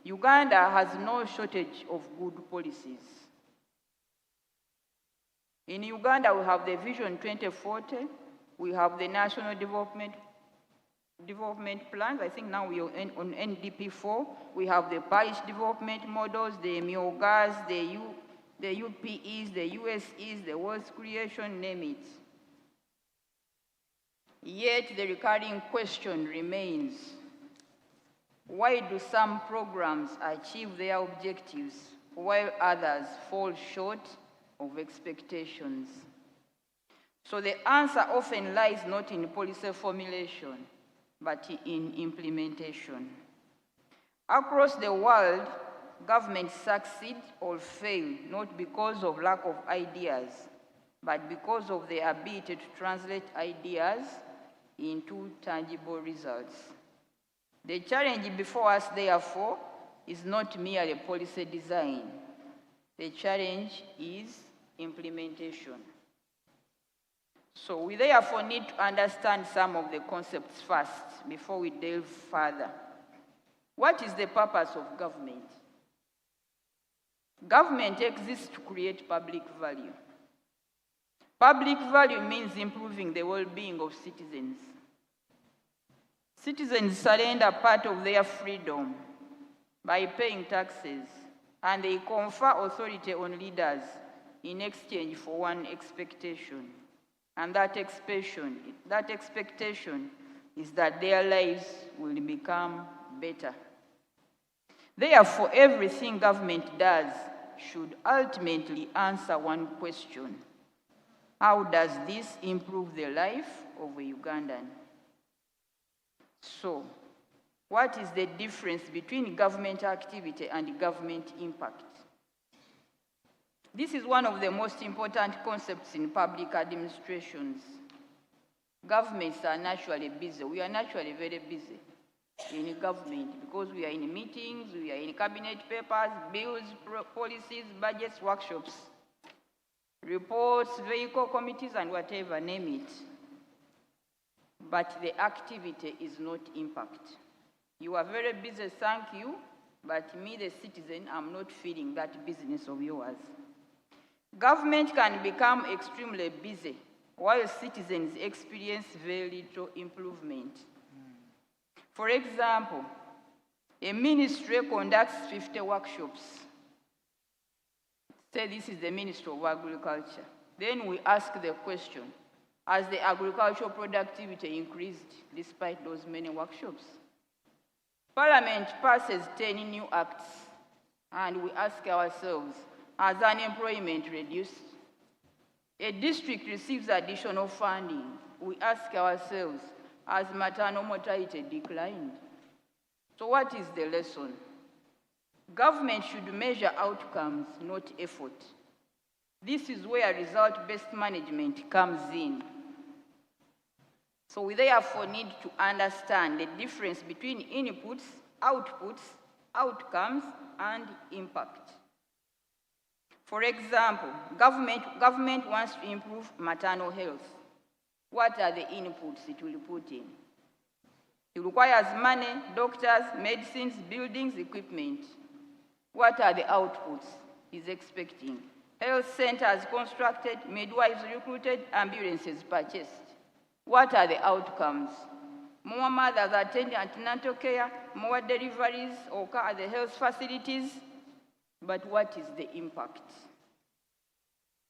Uganda has no shortage of good policies. In Uganda, we have the Vision 2040, we have the National Development Plans. I think now we are on UNDP 4. We have the Parish Development Models, the MIOGAs, the UPEs, the USEs, the Wealth Creation, name it. Yet the recurring question remains, why do some programs achieve their objectives while others fall short of expectations? So the answer often lies not in policy formulation, but in implementation. Across the world, governments succeed or fail not because of lack of ideas, but because of the ability to translate ideas into tangible results. The challenge before us, therefore, is not merely policy design. The challenge is implementation. So we therefore need to understand some of the concepts first before we delve further. What is the purpose of government? Government exists to create public value. Public value means improving the well-being of citizens. Citizens surrender part of their freedom by paying taxes, and they confer authority on leaders in exchange for one expectation. And that expectation is that their lives will become better. Therefore, everything government does should ultimately answer one question: how does this improve the life of a Ugandan? So, what is the difference between government activity and government impact? This is one of the most important concepts in public administrations. Governments are naturally busy. We are naturally very busy in government because we are in meetings, we are in cabinet papers, bills, policies, budgets, workshops, reports, vehicle committees, and whatever, name it. But the activity is not impact. You are very busy, thank you, but me, the citizen, I'm not feeling that business of yours. Government can become extremely busy while citizens experience very little improvement. For example, a ministry conducts 50 workshops. Say this is the Ministry of Agriculture. Then we ask the question, has the agricultural productivity increased despite those many workshops? Parliament passes 10 new acts, and we ask ourselves, has unemployment reduced? A district receives additional funding. We ask ourselves, has maternal mortality declined? So what is the lesson? Government should measure outcomes, not effort. This is where result-based management comes in. So we therefore need to understand the difference between inputs, outputs, outcomes, and impact. For example, government wants to improve maternal health. What are the inputs it will put in? It requires money, doctors, medicines, buildings, equipment. What are the outputs it's expecting? Health centers constructed, midwives recruited, ambulances purchased. What are the outcomes? More mothers attend antenatal care, more deliveries occur at the health facilities. But what is the impact?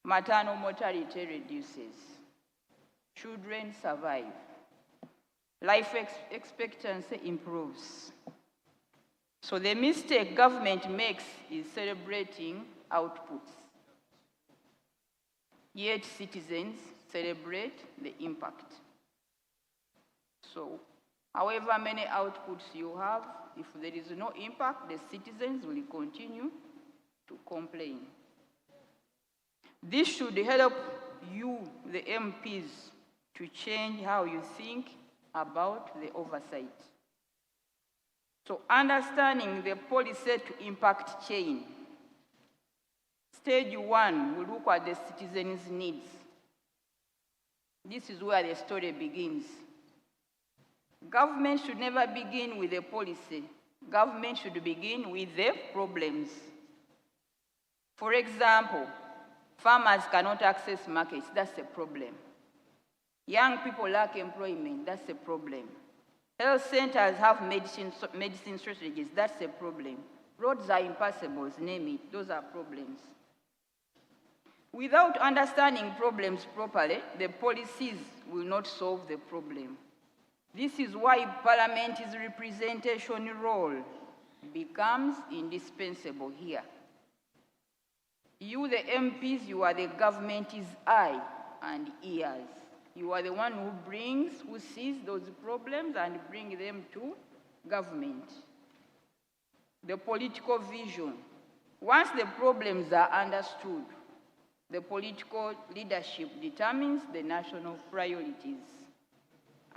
Maternal mortality reduces. Children survive. Life expectancy improves. So the mistake government makes is celebrating outputs. Yet citizens celebrate the impact. So, however many outputs you have, if there is no impact, the citizens will continue to complain. This should help you, the MPs, to change how you think about the oversight. So understanding the policy to impact chain. Stage 1, we look at the citizens' needs. This is where the story begins. Government should never begin with a policy. Government should begin with the problems. For example, farmers cannot access markets, that's a problem. Young people lack employment, that's a problem. Health centers have medicine shortages, that's a problem. Roads are impassable, name it, those are problems. Without understanding problems properly, the policies will not solve the problem. This is why Parliament's representation role becomes indispensable here. You, the MPs, you are the government's eye and ears. You are the one who sees those problems and brings them to government. The political vision. Once the problems are understood, the political leadership determines the national priorities.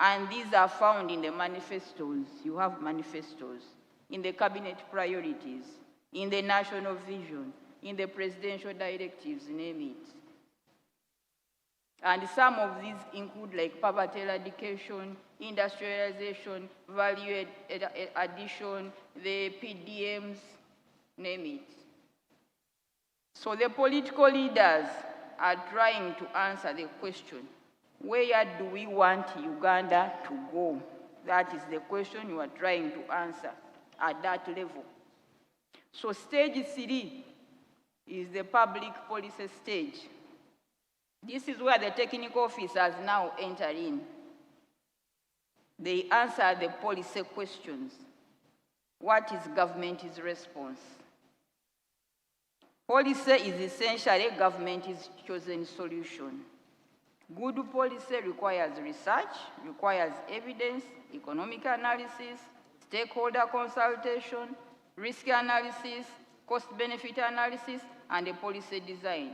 And these are found in the manifestos. You have manifestos. In the cabinet priorities, in the national vision, in the presidential directives, name it. And some of these include like poverty eradication, industrialization, value addition, the PDMs, name it. So the political leaders are trying to answer the question, where do we want Uganda to go? That is the question you are trying to answer at that level. So stage 3 is the public policy stage. This is where the technical officers now enter in. They answer the policy questions. What is government's response? Policy is essentially government's chosen solution. Good policy requires research, requires evidence, economic analysis, stakeholder consultation, risk analysis, cost-benefit analysis, and a policy design.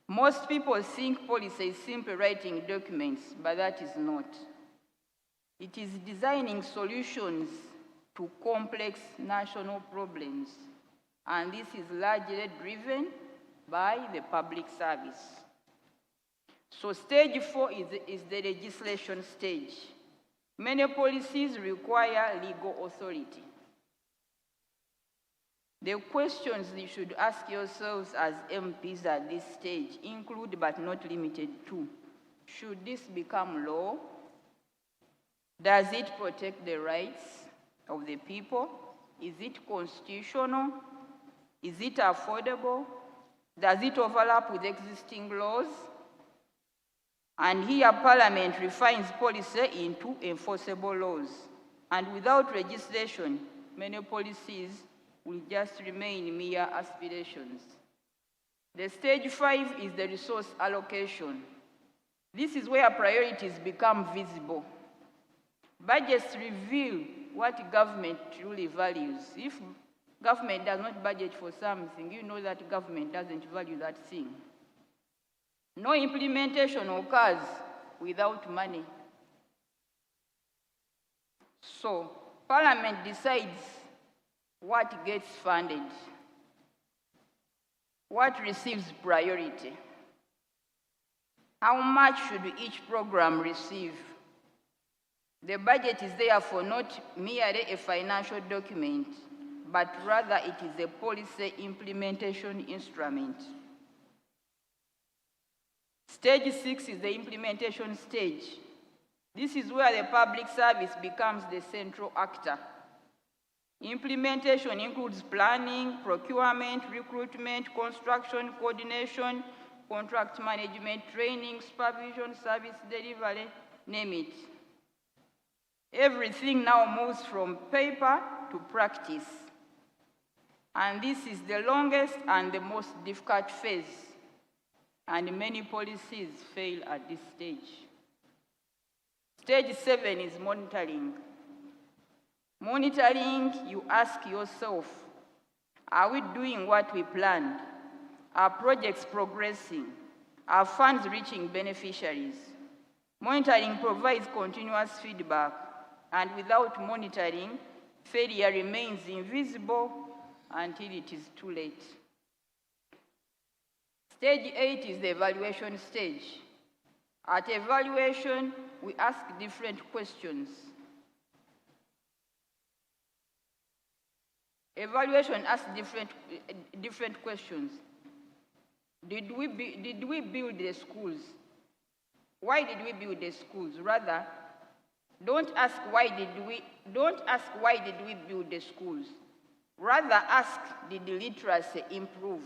Most people think policy is simply writing documents, but that is not. It is designing solutions to complex national problems, and this is largely driven by the public service. So stage 4 is the legislation stage. Many policies require legal authority. The questions you should ask yourselves as MPs at this stage include, but not limited to, should this become law? Does it protect the rights of the people? Is it constitutional? Is it affordable? Does it overlap with existing laws? And here Parliament refines policy into enforceable laws. And without legislation, many policies will just remain mere aspirations. The stage 5 is the resource allocation. This is where priorities become visible. Budgets reveal what government truly values. If government does not budget for something, you know that government doesn't value that thing. No implementation occurs without money. So, Parliament decides what gets funded, what receives priority, how much should each program receive. The budget is therefore not merely a financial document, but rather it is a policy implementation instrument. Stage 6 is the implementation stage. This is where the public service becomes the central actor. Implementation includes planning, procurement, recruitment, construction, coordination, contract management, training, supervision, service delivery, name it. Everything now moves from paper to practice. And this is the longest and the most difficult phase. And many policies fail at this stage. Stage 7 is monitoring. Monitoring, you ask yourself, are we doing what we planned? Are projects progressing? Are funds reaching beneficiaries? Monitoring provides continuous feedback, and without monitoring, failure remains invisible until it is too late. Stage 8 is the evaluation stage. At evaluation, we ask different questions. Evaluation asks different questions. Did we build the schools? Why did we build the schools? Rather, don't ask why did we build the schools. Rather ask, did the literacy improve?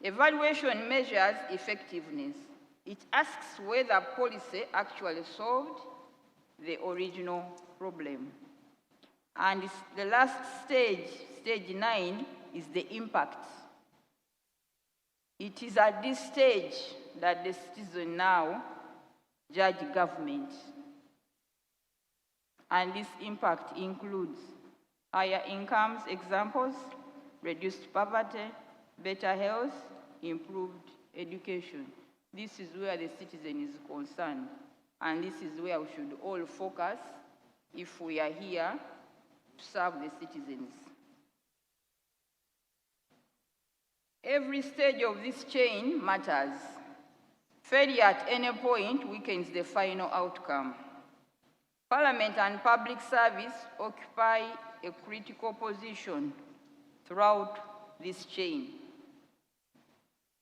Evaluation measures effectiveness. It asks whether policy actually solved the original problem. And the last stage, stage 9, is the impact. It is at this stage that the citizen now judge government. And this impact includes higher incomes, examples, reduced poverty, better health, improved education. This is where the citizen is concerned. And this is where we should all focus if we are here to serve the citizens. Every stage of this chain matters. Failure at any point weakens the final outcome. Parliament and public service occupy a critical position throughout this chain.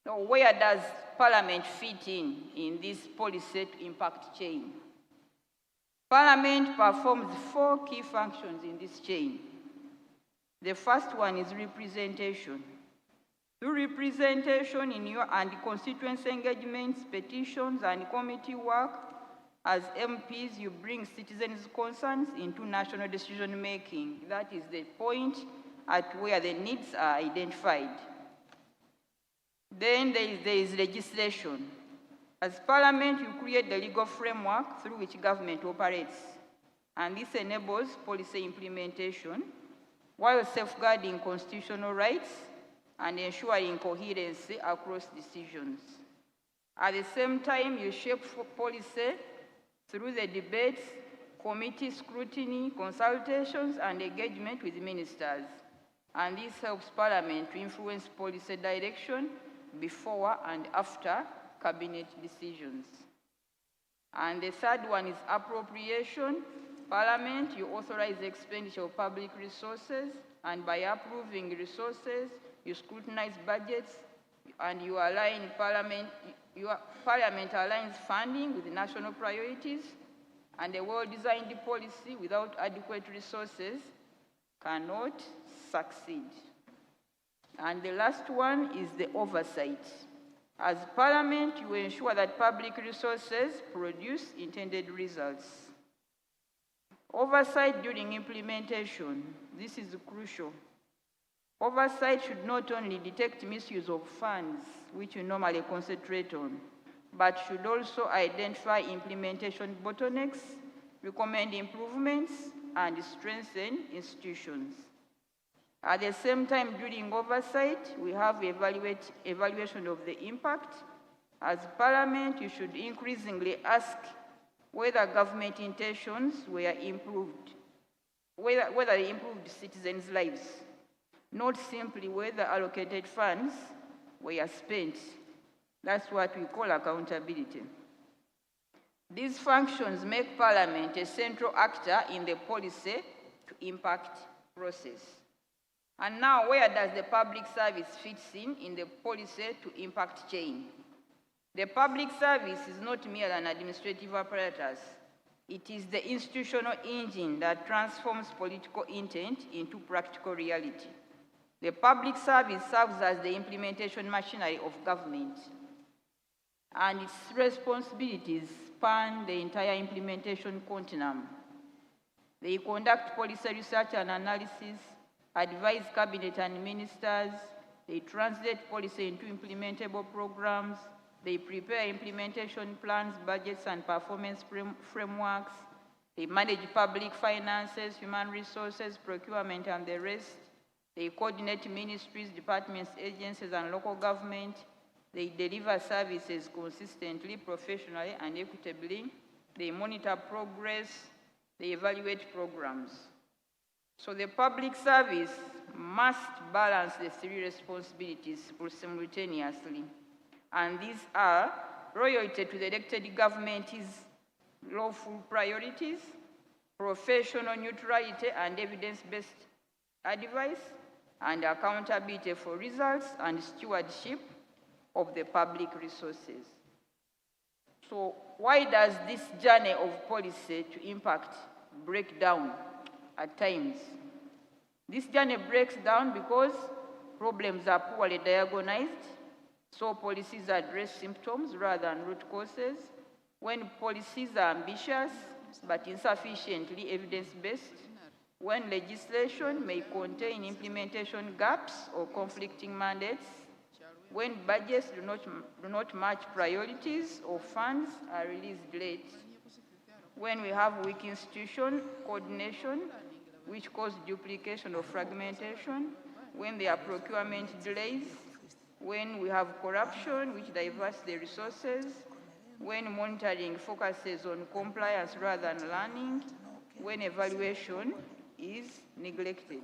Now, where does Parliament fit in this policy to impact chain? Parliament performs 4 key functions in this chain. The first one is representation. Through representation in your and constituency engagements, petitions, and committee work, as MPs, you bring citizens' concerns into national decision-making. That is the point at where the needs are identified. Then there is legislation. As Parliament, you create the legal framework through which government operates, and this enables policy implementation while safeguarding constitutional rights and ensuring coherency across decisions. At the same time, you shape policy through the debates, committee scrutiny, consultations, and engagement with ministers. And this helps Parliament to influence policy direction before and after cabinet decisions. And the third one is appropriation. Parliament, you authorize the expenditure of public resources, and by approving resources, you scrutinize budgets, and you align Parliament aligns funding with national priorities, and a well-designed policy without adequate resources cannot succeed. And the last one is the oversight. As Parliament, you ensure that public resources produce intended results. Oversight during implementation, this is crucial. Oversight should not only detect misuse of funds, which you normally concentrate on, but should also identify implementation bottlenecks, recommend improvements, and strengthen institutions. At the same time, during oversight, we have evaluation of the impact. As Parliament, you should increasingly ask whether government intentions were improved, whether they improved citizens' lives, not simply whether allocated funds were spent. That's what we call accountability. These functions make Parliament a central actor in the policy to impact process. And now, where does the public service fit in the policy to impact chain? The public service is not merely an administrative apparatus. It is the institutional engine that transforms political intent into practical reality. The public service serves as the implementation machinery of government, and its responsibilities span the entire implementation continuum. They conduct policy research and analysis, advise cabinet and ministers, they translate policy into implementable programs, they prepare implementation plans, budgets, and performance frameworks, they manage public finances, human resources, procurement, and the rest. They coordinate ministries, departments, agencies, and local government. They deliver services consistently, professionally, and equitably. They monitor progress. They evaluate programs. So the public service must balance the 3 responsibilities simultaneously. And these are loyalty to the elected government's lawful priorities, professional neutrality and evidence-based advice, and accountability for results and stewardship of the public resources. So why does this journey of policy to impact break down at times? This journey breaks down because problems are poorly diagnosed, so policies address symptoms rather than root causes. When policies are ambitious but insufficiently evidence-based, when legislation may contain implementation gaps or conflicting mandates, when budgets do not match priorities or funds are released late, when we have weak institution coordination, which cause duplication or fragmentation, when there are procurement delays, when we have corruption, which diverts the resources, when monitoring focuses on compliance rather than learning, when evaluation is neglected.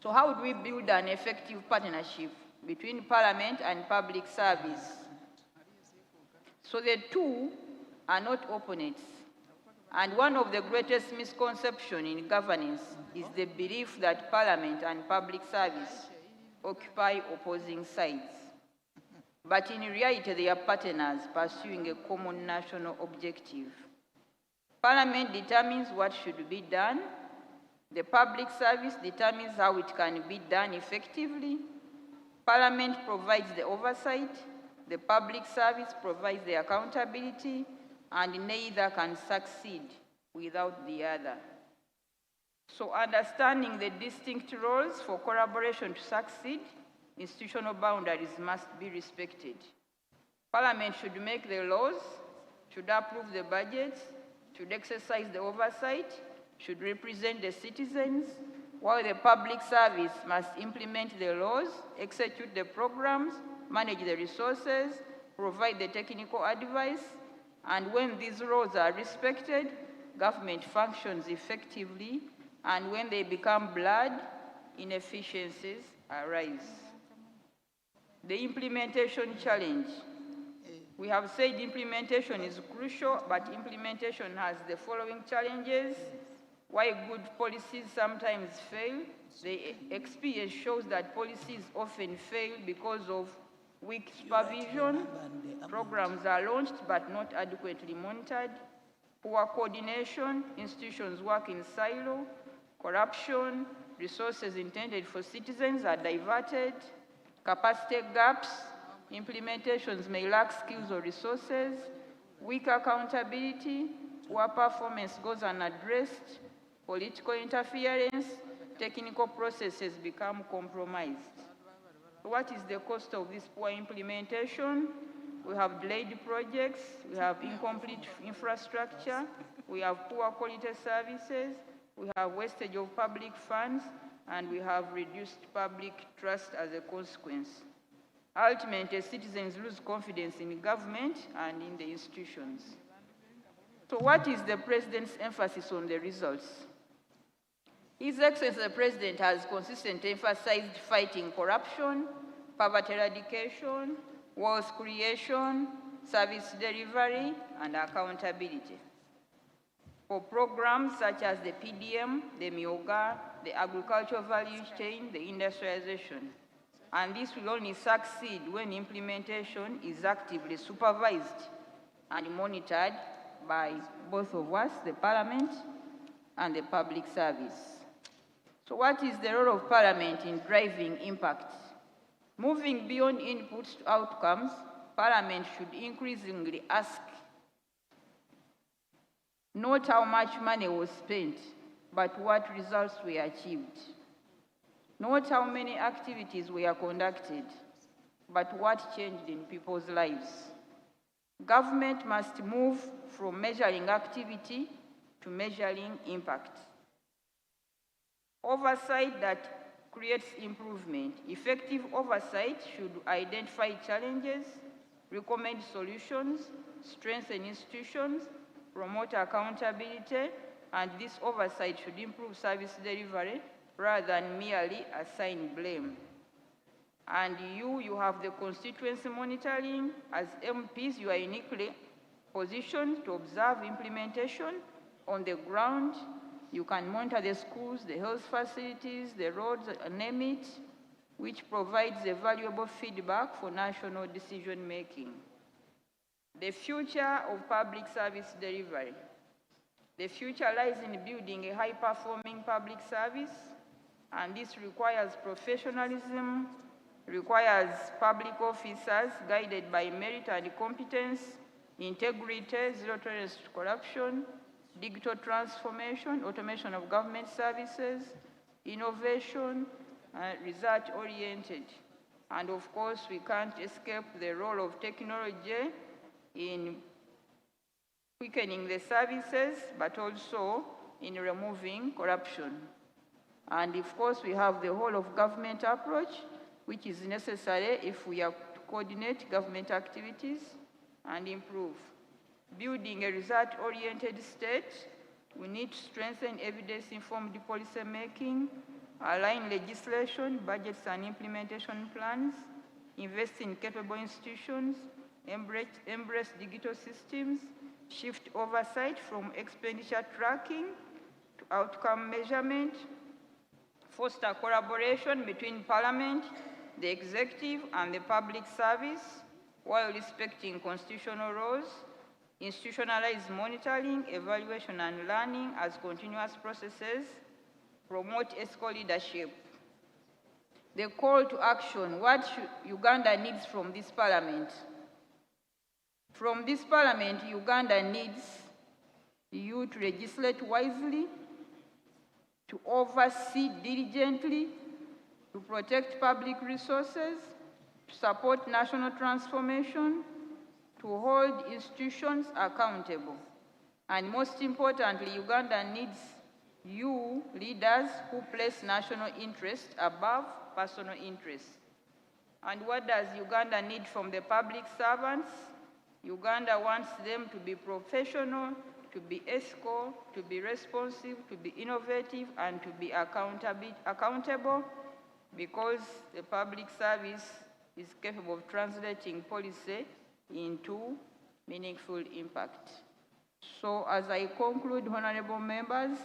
So how do we build an effective partnership between Parliament and public service? So the two are not opponents. And one of the greatest misconceptions in governance is the belief that Parliament and public service occupy opposing sides. But in reality, they are partners pursuing a common national objective. Parliament determines what should be done. The public service determines how it can be done effectively. Parliament provides the oversight. The public service provides the accountability, and neither can succeed without the other. So understanding the distinct roles for collaboration to succeed, institutional boundaries must be respected. Parliament should make the laws, should approve the budgets, should exercise the oversight, should represent the citizens, while the public service must implement the laws, execute the programs, manage the resources, provide the technical advice, and when these roles are respected, government functions effectively, and when they become blurred, inefficiencies arise. The implementation challenge. We have said implementation is crucial, but implementation has the following challenges. Why good policies sometimes fail? The experience shows that policies often fail because of weak supervision. Programs are launched but not adequately monitored. Poor coordination, institutions work in silo. Corruption, resources intended for citizens are diverted. Capacity gaps, implementations may lack skills or resources. Weak accountability, poor performance goes unaddressed. Political interference, technical processes become compromised. What is the cost of this poor implementation? We have delayed projects, we have incomplete infrastructure, we have poor quality services, we have wastage of public funds, and we have reduced public trust as a consequence. Ultimately, citizens lose confidence in government and in the institutions. So what is the President's emphasis on the results? His Excellency the President has consistently emphasized fighting corruption, poverty eradication, wealth creation, service delivery, and accountability. For programs such as the PDM, the Myoga, the agricultural value chain, the industrialization. And this will only succeed when implementation is actively supervised and monitored by both of us, the Parliament and the public service. So what is the role of Parliament in driving impact? Moving beyond inputs to outcomes, Parliament should increasingly ask not how much money was spent, but what results were achieved. Not how many activities were conducted, but what changed in people's lives. Government must move from measuring activity to measuring impact. Oversight that creates improvement. Effective oversight should identify challenges, recommend solutions, strengthen institutions, promote accountability, and this oversight should improve service delivery rather than merely assign blame. And you have the constituency monitoring. As MPs, you are uniquely positioned to observe implementation on the ground. You can monitor the schools, the health facilities, the roads, name it, which provides a valuable feedback for national decision making. The future of public service delivery. The future lies in building a high-performing public service, and this requires professionalism, requires public officers guided by merit and competence, integrity, zero tolerance to corruption, digital transformation, automation of government services, innovation, result-oriented. And of course, we can't escape the role of technology in quickening the services, but also in removing corruption. And of course, we have the whole of government approach, which is necessary if we are to coordinate government activities and improve. Building a result-oriented state, we need to strengthen evidence-informed policy making, align legislation, budgets and implementation plans, invest in capable institutions, embrace digital systems, shift oversight from expenditure tracking to outcome measurement, foster collaboration between Parliament, the executive, and the public service, while respecting constitutional roles, institutionalize monitoring, evaluation, and learning as continuous processes, promote ethical leadership. The call to action, what Uganda needs from this Parliament. From this Parliament, Uganda needs you to legislate wisely, to oversee diligently, to protect public resources, to support national transformation, to hold institutions accountable. And most importantly, Uganda needs you, leaders, who place national interest above personal interest. And what does Uganda need from the public servants? Uganda wants them to be professional, to be ethical, to be responsive, to be innovative, and to be accountable, because the public service is capable of translating policy into meaningful impact. So as I conclude, honorable members,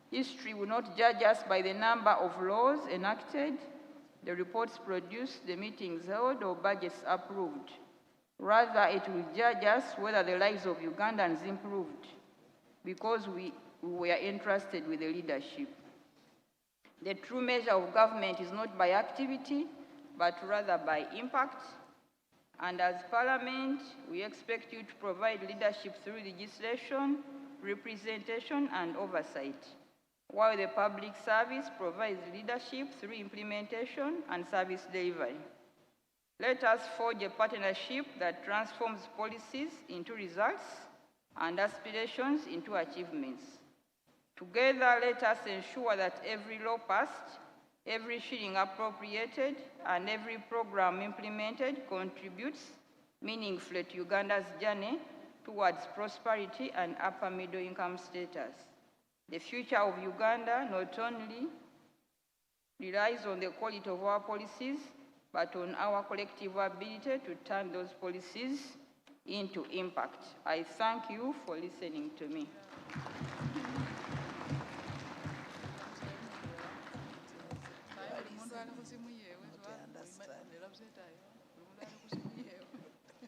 history will not judge us by the number of laws enacted, the reports produced, the meetings held, or budgets approved. Rather, it will judge us whether the lives of Ugandans improved, because we were entrusted with the leadership. The true measure of government is not by activity, but rather by impact. And as Parliament, we expect you to provide leadership through legislation, representation, and oversight, while the public service provides leadership through implementation and service delivery. Let us forge a partnership that transforms policies into results and aspirations into achievements. Together, let us ensure that every law passed, every shilling appropriated, and every program implemented contributes meaningfully to Uganda's journey towards prosperity and upper middle income status. The future of Uganda not only relies on the quality of our policies, but on our collective ability to turn those policies into impact. I thank you for listening to me.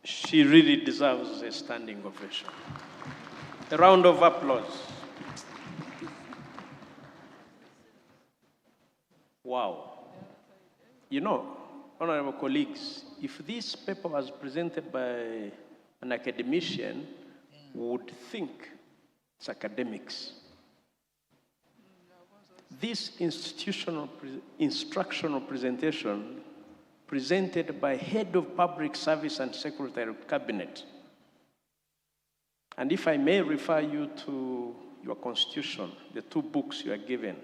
She really deserves a standing ovation. A round of applause. Wow. You know, honorable colleagues, if this paper was presented by an academician, we would think it's academics. This instructional presentation presented by Head of Public Service and Secretary of Cabinet. And if I may refer you to your constitution, the two books you are given,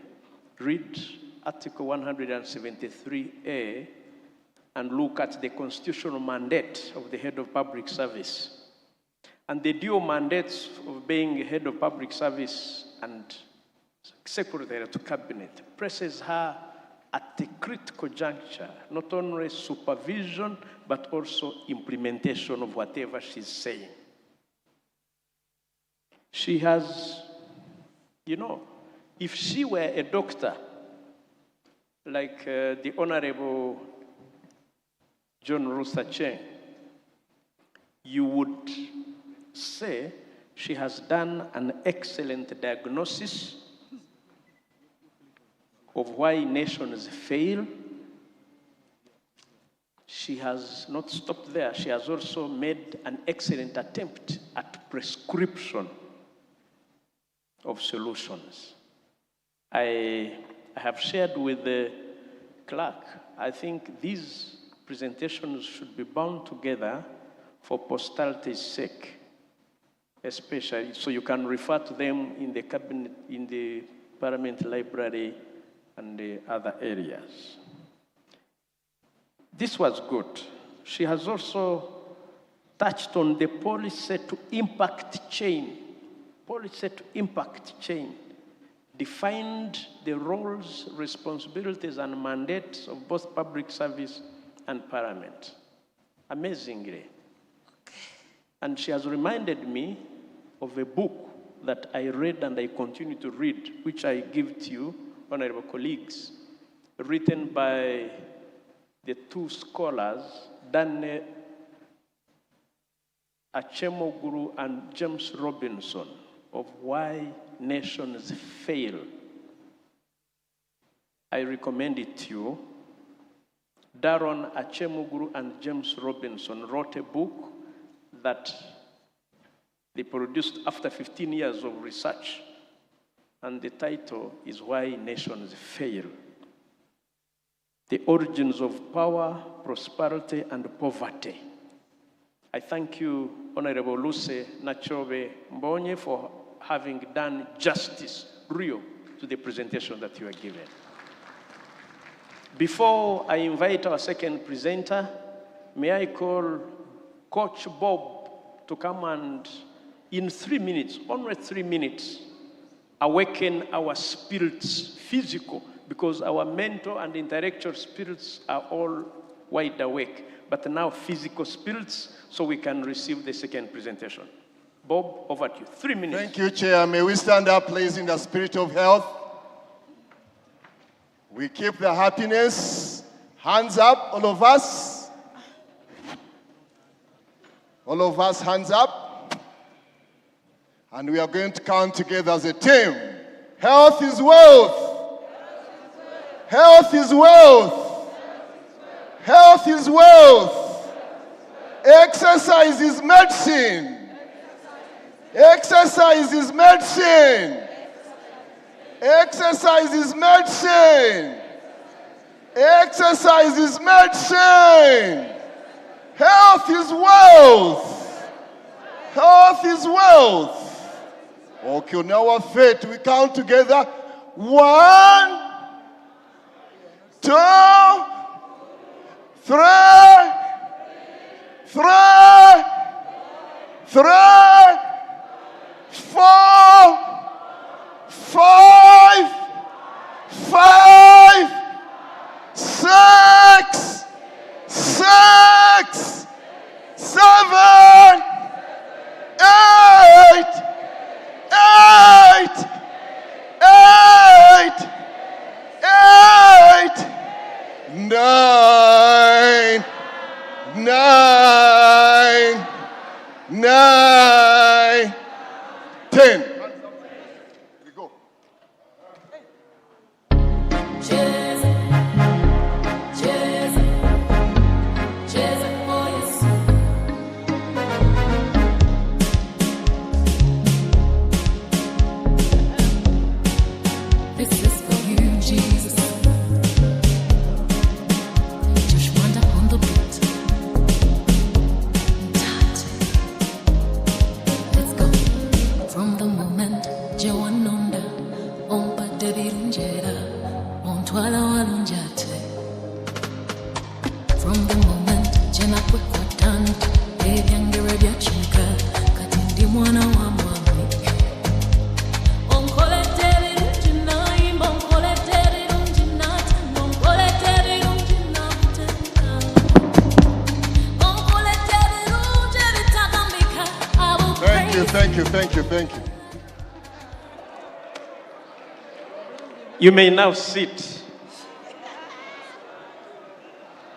read Article 173A and look at the constitutional mandate of the Head of Public Service. And the dual mandates of being Head of Public Service and Secretary to Cabinet places her at a critical juncture, not only supervision, but also implementation of whatever she's saying. She has, you know, if she were a doctor, like the Honorable John Rusa Cheng, you would say she has done an excellent diagnosis of why nations fail. She has not stopped there. She has also made an excellent attempt at prescription of solutions. I have shared with the clerk, I think these presentations should be bound together for posterity's sake, especially, so you can refer to them in the cabinet, in the Parliament Library and the other areas. This was good. She has also touched on the policy to impact chain, defined the roles, responsibilities, and mandates of both public service and Parliament. Amazingly. And she has reminded me of a book that I read and I continue to read, which I give to you, honorable colleagues, written by the two scholars, Dane Achemoglu and James Robinson, of Why Nations Fail. I recommend it to you. Daron Achemoglu and James Robinson wrote a book that they produced after 15 years of research, and the title is Why Nations Fail. The origins of power, prosperity, and poverty. I thank you, Honorable Lucy Nachobe Mbonye, for having done justice, real, to the presentation that you are given. Before I invite our second presenter, may I call Coach Bob to come and, in 3 minutes, only 3 minutes, awaken our spirits, physical, because our mental and intellectual spirits are all wide awake, but now physical spirits, so we can receive the second presentation. Bob, over to you. 3 minutes. Thank you, Chair. May we stand up, please, in the spirit of health. We keep the happiness. Hands up, all of us. All of us, hands up. And we are going to count together as a team. Health is wealth. Health is wealth. Health is wealth. Exercise is medicine. Exercise is medicine. Exercise is medicine. Exercise is medicine. Health is wealth. Health is wealth. Okay, on our feet, we count together. 1, 2, 3, 4, 5, 6, 7, 8, 9, 10. Thank you. You may now sit.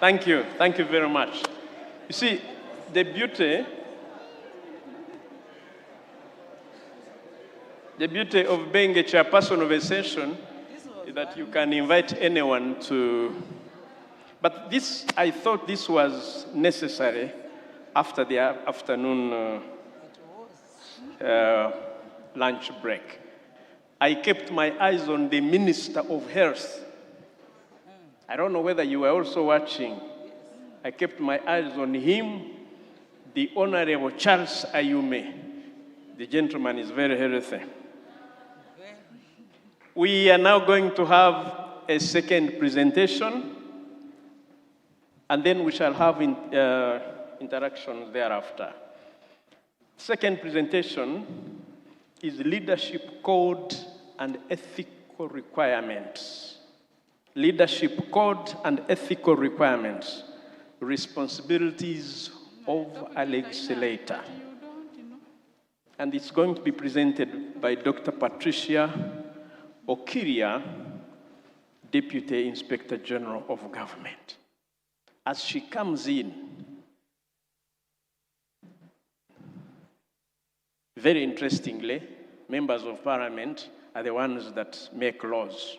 Thank you very much. You see, the beauty of being a chairperson of a session is that you can invite anyone to, but this, I thought this was necessary after the afternoon lunch break. I kept my eyes on the Minister of Health. I don't know whether you were also watching. I kept my eyes on him, the Honorable Charles Ayume. The gentleman is very healthy. We are now going to have a second presentation, and then we shall have interactions thereafter. Second presentation is Leadership Code and Ethical Requirements. Leadership Code and Ethical Requirements. Responsibilities of a legislator. and it's going to be presented by Dr. Patricia Okiria, Deputy Inspector General of Government. As she comes in, very interestingly, members of parliament are the ones that make laws.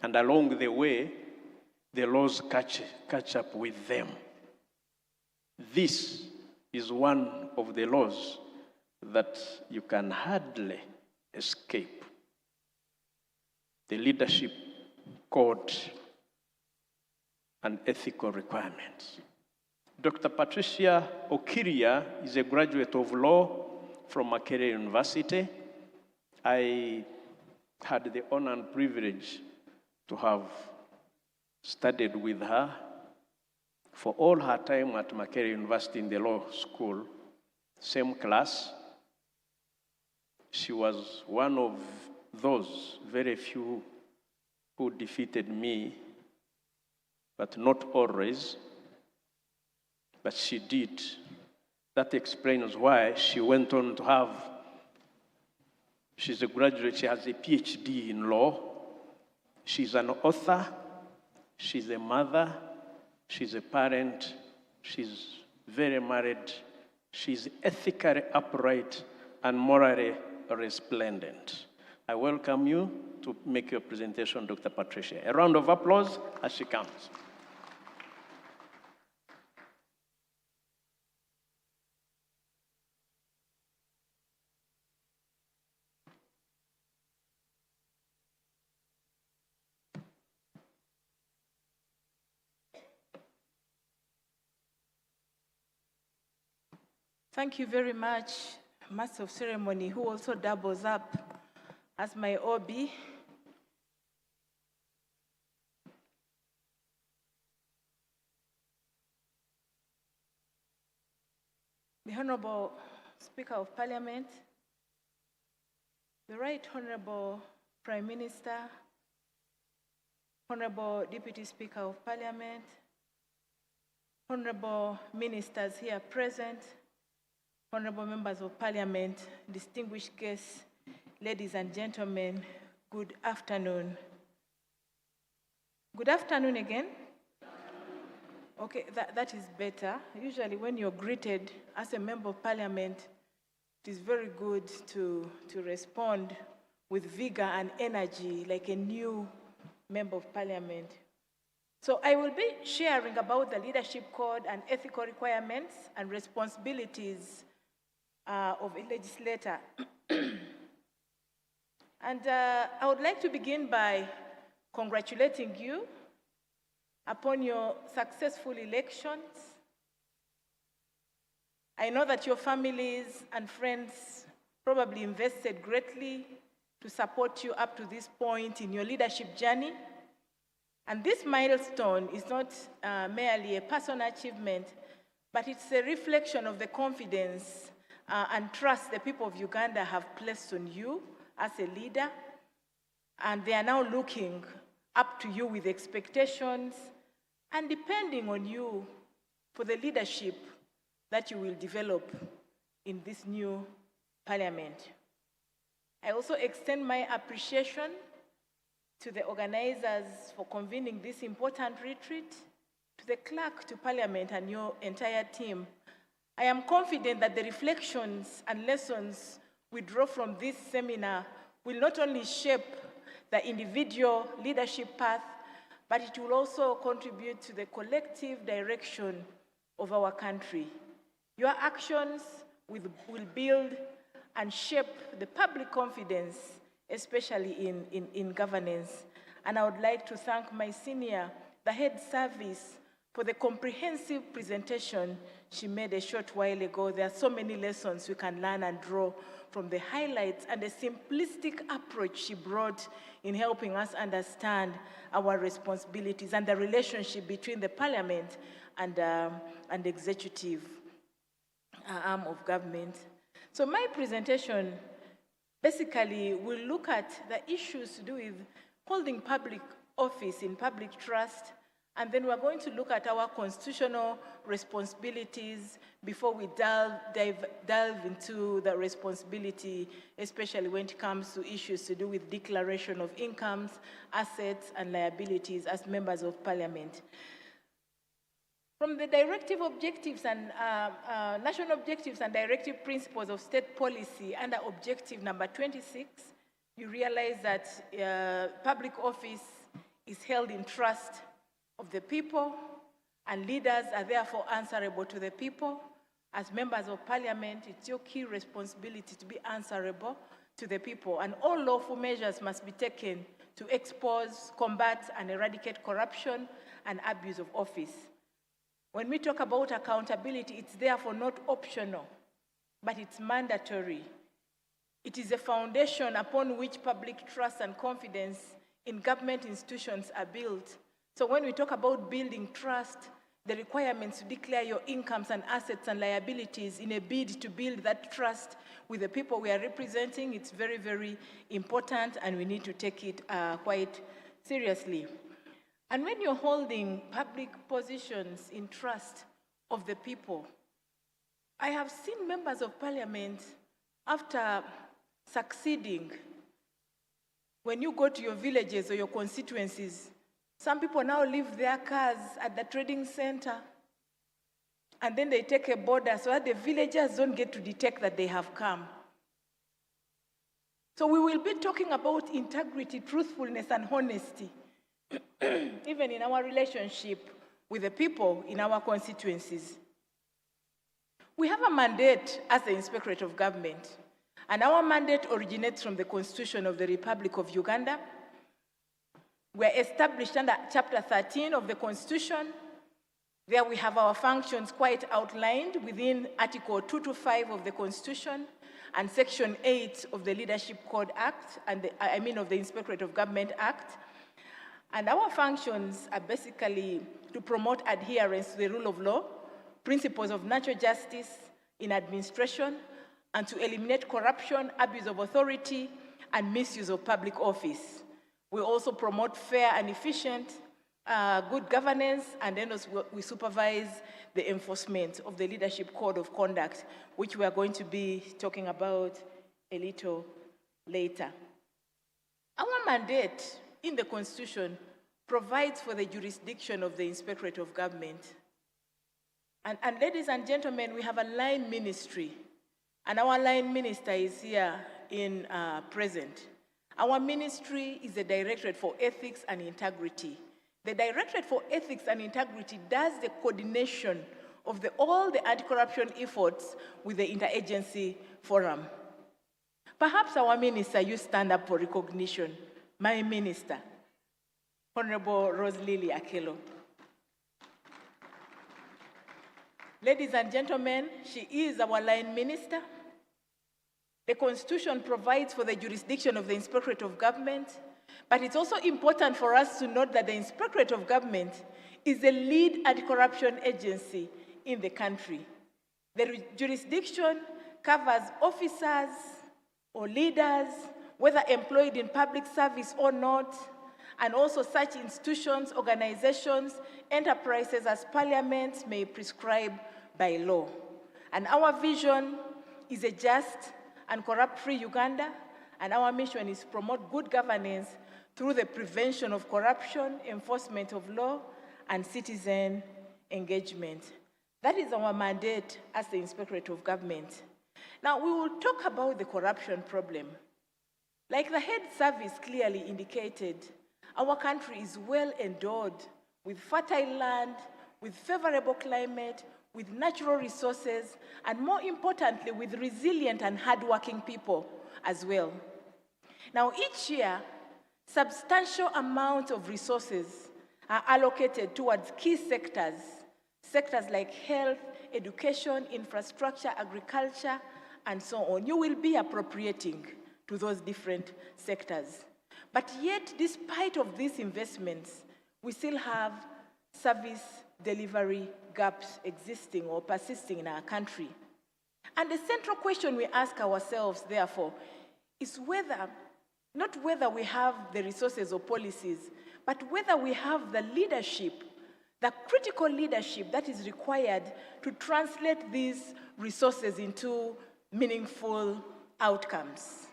And along the way, the laws catch up with them. This is one of the laws that you can hardly escape. The leadership code and ethical requirements. Dr. Patricia Okiria is a graduate of law from Makerere University. I had the honor and privilege to have studied with her for all her time at Makerere University in the law school, same class. She was one of those very few who defeated me, but not always, but she did. That explains why she went on to have, she's a graduate, she has a PhD in law, she's an author, she's a mother, she's a parent, she's very married, she's ethically upright and morally resplendent. I welcome you to make your presentation, Dr. Patricia. A round of applause as she comes. Thank you very much, Master of Ceremony, who also doubles up as my OB. The Honorable Speaker of Parliament, the Right Honorable Prime Minister, Honorable Deputy Speaker of Parliament, Honorable Ministers here present, Honorable Members of Parliament, distinguished guests, ladies and gentlemen, good afternoon. Good afternoon again. Okay, that is better. Usually when you're greeted as a member of Parliament, it is very good to respond with vigor and energy like a new member of Parliament. So I will be sharing about the leadership code and ethical requirements and responsibilities of a legislator. And I would like to begin by congratulating you upon your successful elections. I know that your families and friends probably invested greatly to support you up to this point in your leadership journey. And this milestone is not merely a personal achievement, but it's a reflection of the confidence and trust the people of Uganda have placed on you as a leader. And they are now looking up to you with expectations and depending on you for the leadership that you will develop in this new parliament. I also extend my appreciation to the organizers for convening this important retreat, to the clerk to Parliament and your entire team. I am confident that the reflections and lessons we draw from this seminar will not only shape the individual leadership path, but it will also contribute to the collective direction of our country. Your actions will build and shape the public confidence, especially in governance. And I would like to thank my senior, the head service, for the comprehensive presentation she made a short while ago. There are so many lessons we can learn and draw from the highlights and the simplistic approach she brought in helping us understand our responsibilities and the relationship between the Parliament and executive arm of government. So my presentation basically will look at the issues to do with holding public office in public trust And then we're going to look at our constitutional responsibilities before we delve into the responsibility, especially when it comes to issues to do with declaration of incomes, assets, and liabilities as members of Parliament. From the directive objectives and national objectives and directive principles of state policy under objective number 26, you realize that public office is held in trust of the people, and leaders are therefore answerable to the people. As members of Parliament, it's your key responsibility to be answerable to the people, and all lawful measures must be taken to expose, combat, and eradicate corruption and abuse of office. When we talk about accountability, it's therefore not optional, but it's mandatory. It is a foundation upon which public trust and confidence in government institutions are built. So when we talk about building trust, the requirements to declare your incomes and assets and liabilities in a bid to build that trust with the people we are representing, it's very, very important, and we need to take it quite seriously. And when you're holding public positions in trust of the people, I have seen members of Parliament, after succeeding, when you go to your villages or your constituencies, some people now leave their cars at the trading center, and then they take a border so that the villagers don't get to detect that they have come. So we will be talking about integrity, truthfulness, and honesty, even in our relationship with the people in our constituencies. We have a mandate as the Inspectorate of Government, and our mandate originates from the Constitution of the Republic of Uganda. We're established under Chapter 13 of the Constitution. There we have our functions quite outlined within Article 225 of the Constitution and Section 8 of the Leadership Code Act, and of the Inspectorate of Government Act. And our functions are basically to promote adherence to the rule of law, principles of natural justice in administration, and to eliminate corruption, abuse of authority, and misuse of public office. We also promote fair and efficient good governance, and then we supervise the enforcement of the Leadership Code of Conduct, which we are going to be talking about a little later. Our mandate in the Constitution provides for the jurisdiction of the Inspectorate of Government. And ladies and gentlemen, we have a line ministry, and our line minister is here in present. Our ministry is the Directorate for Ethics and Integrity. The Directorate for Ethics and Integrity does the coordination of all the anti-corruption efforts with the interagency forum. Perhaps our minister, you stand up for recognition. My minister, Honorable Rose Lily Akelo. Ladies and gentlemen, she is our line minister. The Constitution provides for the jurisdiction of the Inspectorate of Government, but it's also important for us to note that the Inspectorate of Government is the lead anti-corruption agency in the country. The jurisdiction covers officers or leaders, whether employed in public service or not, and also such institutions, organizations, enterprises as Parliament may prescribe by law. And our vision is a just and corrupt-free Uganda, and our mission is to promote good governance through the prevention of corruption, enforcement of law, and citizen engagement. That is our mandate as the Inspectorate of Government. Now, we will talk about the corruption problem. Like the head service clearly indicated, our country is well endowed with fertile land, with favorable climate, with natural resources, and more importantly, with resilient and hardworking people as well. Now, each year, substantial amounts of resources are allocated towards key sectors like health, education, infrastructure, agriculture, and so on. You will be appropriating to those different sectors. But yet, despite of these investments, we still have service delivery gaps existing or persisting in our country. And the central question we ask ourselves, therefore, is not whether we have the resources or policies, but whether we have the leadership the critical leadership that is required to translate these resources into meaningful outcomes.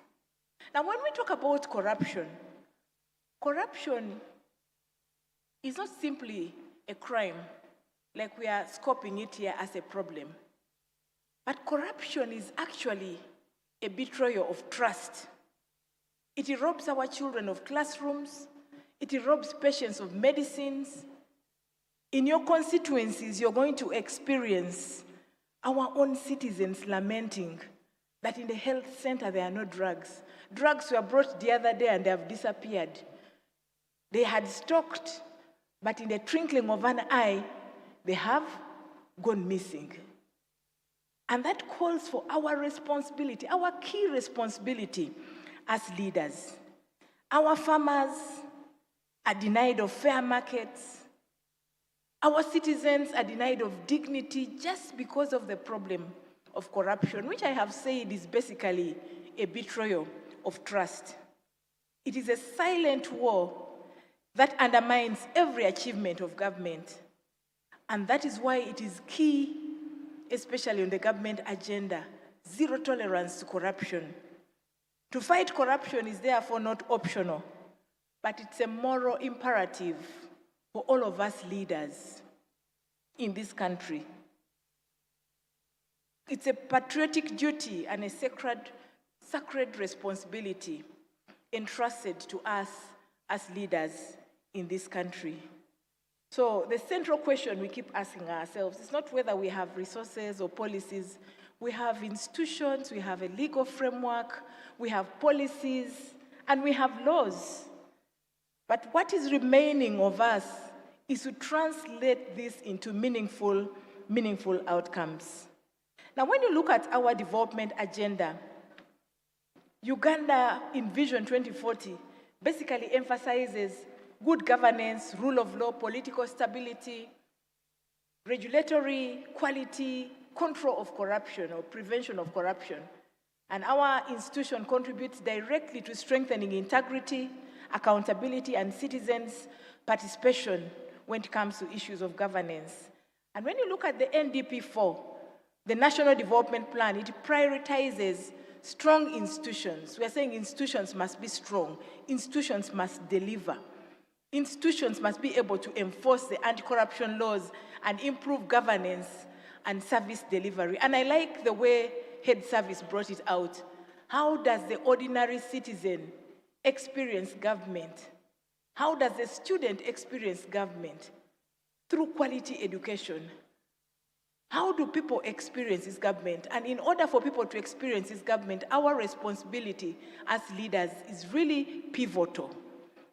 Now, when we talk about corruption, corruption is not simply a crime, like we are scoping it here as a problem. But corruption is actually a betrayal of trust. It robs our children of classrooms. It robs patients of medicines. In your constituencies, you're going to experience our own citizens lamenting that in the health center there are no drugs. Drugs were brought the other day and they have disappeared. They had stocked, but in the twinkling of an eye, they have gone missing. And that calls for our responsibility, our key responsibility as leaders. Our farmers are denied of fair markets. Our citizens are denied of dignity just because of the problem of corruption, which I have said is basically a betrayal of trust. It is a silent war that undermines every achievement of government. And that is why it is key, especially on the government agenda, zero tolerance to corruption. To fight corruption is therefore not optional, but it's a moral imperative for all of us leaders in this country. It's a patriotic duty and a sacred responsibility entrusted to us as leaders in this country. So the central question we keep asking ourselves is not whether we have resources or policies. We have institutions, we have a legal framework, we have policies, and we have laws. But what is remaining of us is to translate this into meaningful outcomes. Now, when you look at our development agenda, Uganda in Vision 2040 basically emphasizes good governance, rule of law, political stability, regulatory quality, control of corruption or prevention of corruption. And our institution contributes directly to strengthening integrity, accountability, and citizens' participation when it comes to issues of governance. And when you look at the NDP4, the National Development Plan, it prioritizes strong institutions. We are saying institutions must be strong. Institutions must deliver. Institutions must be able to enforce the anti-corruption laws and improve governance and service delivery. And I like the way Head Service brought it out. How does the ordinary citizen experience government? How does the student experience government? Through quality education. How do people experience this government? And in order for people to experience this government, our responsibility as leaders is really pivotal.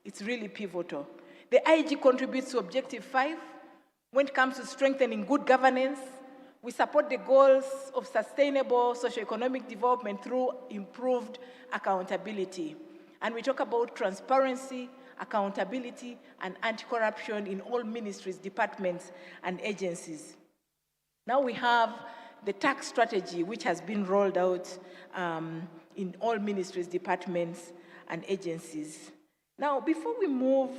It's really pivotal. The IG contributes to Objective 5 when it comes to strengthening good governance. We support the goals of sustainable socioeconomic development through improved accountability. And we talk about transparency, accountability, and anti-corruption in all ministries, departments, and agencies. Now we have the tax strategy, which has been rolled out in all ministries, departments, and agencies. Now, before we move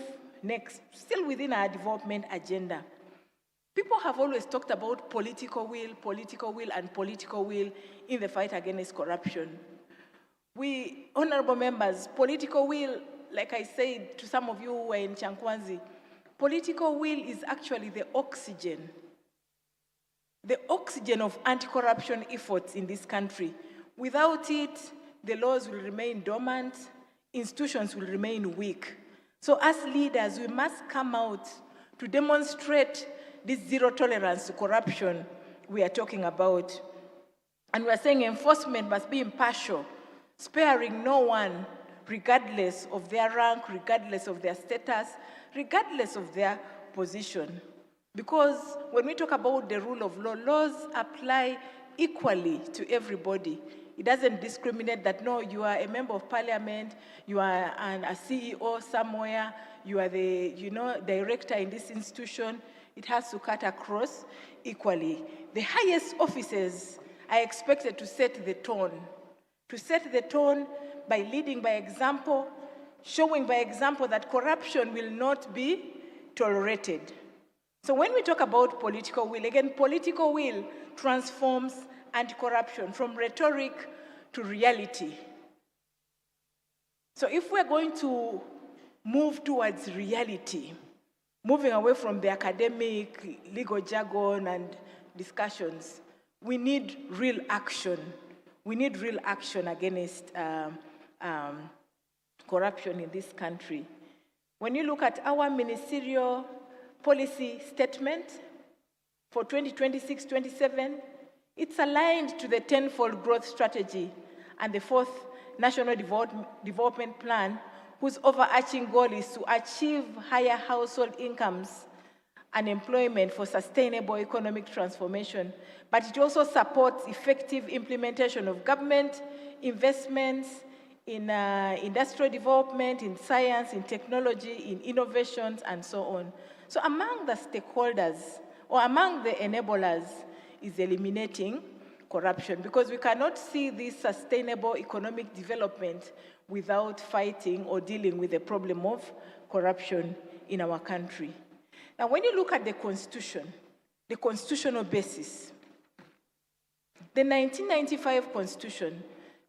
next, still within our development agenda, people have always talked about political will, and political will in the fight against corruption. We, honorable members, political will, like I said to some of you who were in Chankwanzi, political will is actually the oxygen of anti-corruption efforts in this country. Without it, the laws will remain dormant, institutions will remain weak. So as leaders, we must come out to demonstrate this zero tolerance to corruption we are talking about. And we are saying enforcement must be impartial, sparing no one, regardless of their rank, regardless of their status, regardless of their position. Because when we talk about the rule of law, laws apply equally to everybody. It doesn't discriminate that, no, you are a member of parliament, you are a CEO somewhere, you are the director in this institution. It has to cut across equally. The highest offices are expected to set the tone by leading by example, showing by example that corruption will not be tolerated. So when we talk about political will, again, political will transforms anti-corruption from rhetoric to reality. So if we're going to move towards reality, moving away from the academic, legal jargon and discussions, we need real action. We need real action against corruption in this country. When you look at our ministerial policy statement for 2026-27, it's aligned to the 10-fold growth strategy and the 4th National Development Plan, whose overarching goal is to achieve higher household incomes and employment for sustainable economic transformation. But it also supports effective implementation of government investments in industrial development, in science, in technology, in innovations, and so on. So among the stakeholders, or among the enablers, is eliminating corruption, because we cannot see this sustainable economic development without fighting or dealing with the problem of corruption in our country. Now, when you look at the Constitution, the constitutional basis, the 1995 Constitution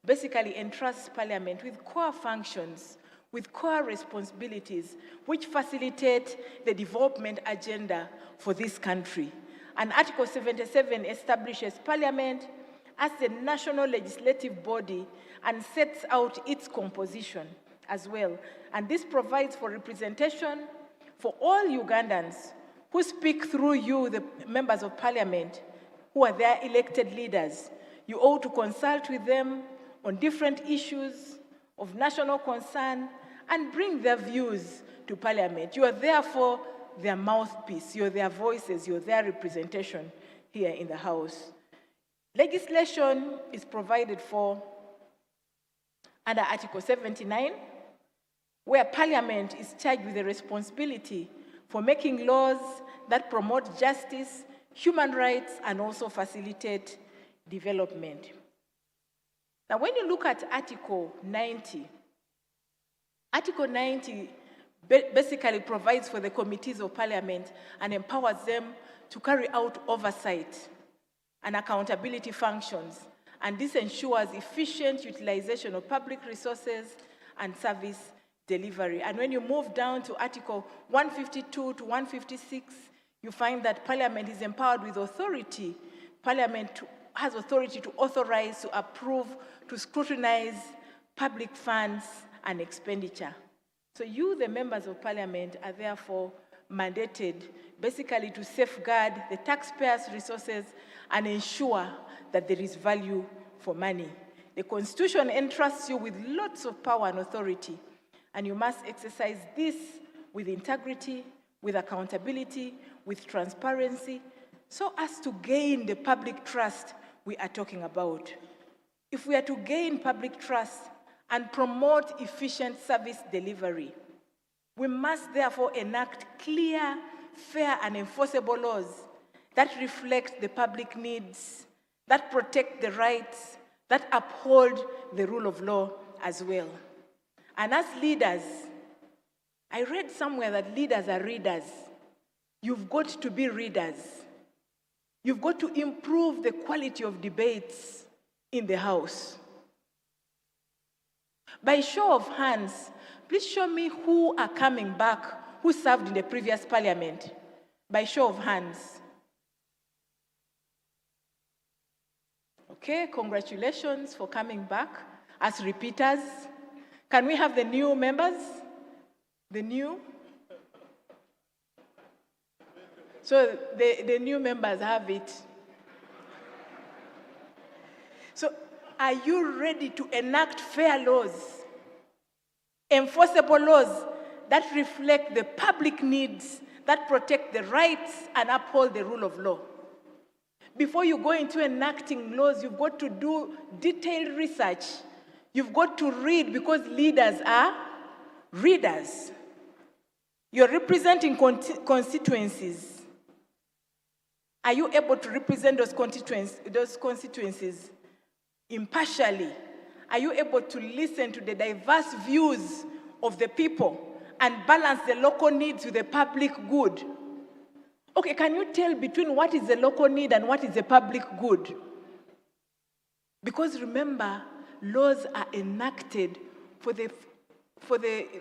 basically entrusts Parliament with core functions, with core responsibilities, which facilitate the development agenda for this country. And Article 77 establishes Parliament as the national legislative body and sets out its composition as well. And this provides for representation for all Ugandans who speak through you, the members of Parliament, who are their elected leaders. You ought to consult with them on different issues of national concern and bring their views to Parliament. You are therefore their mouthpiece, you're their voices, you're their representation here in the House. Legislation is provided for under Article 79, where Parliament is charged with the responsibility for making laws that promote justice, human rights, and also facilitate development. Now, when you look at Article 90, Article 90 basically provides for the committees of Parliament and empowers them to carry out oversight and accountability functions. And this ensures efficient utilization of public resources and service delivery. And when you move down to Article 152 to 156, you find that Parliament is empowered with authority. Parliament has authority to authorize, to approve, to scrutinize public funds and expenditure. So you, the members of Parliament, are therefore mandated basically to safeguard the taxpayers' resources and ensure that there is value for money. The Constitution entrusts you with lots of power and authority, and you must exercise this with integrity, with accountability, with transparency, so as to gain the public trust we are talking about. If we are to gain public trust and promote efficient service delivery, we must therefore enact clear, fair, and enforceable laws that reflect the public needs, that protect the rights, that uphold the rule of law as well. And as leaders, I read somewhere that leaders are readers. You've got to be readers. You've got to improve the quality of debates in the House. By show of hands, please show me who are coming back, who served in the previous Parliament. By show of hands. Okay, congratulations for coming back as repeaters. Can we have the new members? The new? So the new members have it. So are you ready to enact fair laws, enforceable laws that reflect the public needs, that protect the rights and uphold the rule of law? Before you go into enacting laws, you've got to do detailed research. You've got to read, because leaders are readers. You're representing constituencies. Are you able to represent those constituencies impartially? Are you able to listen to the diverse views of the people and balance the local needs with the public good? Okay, can you tell between what is a local need and what is a public good? Because remember, laws are enacted for the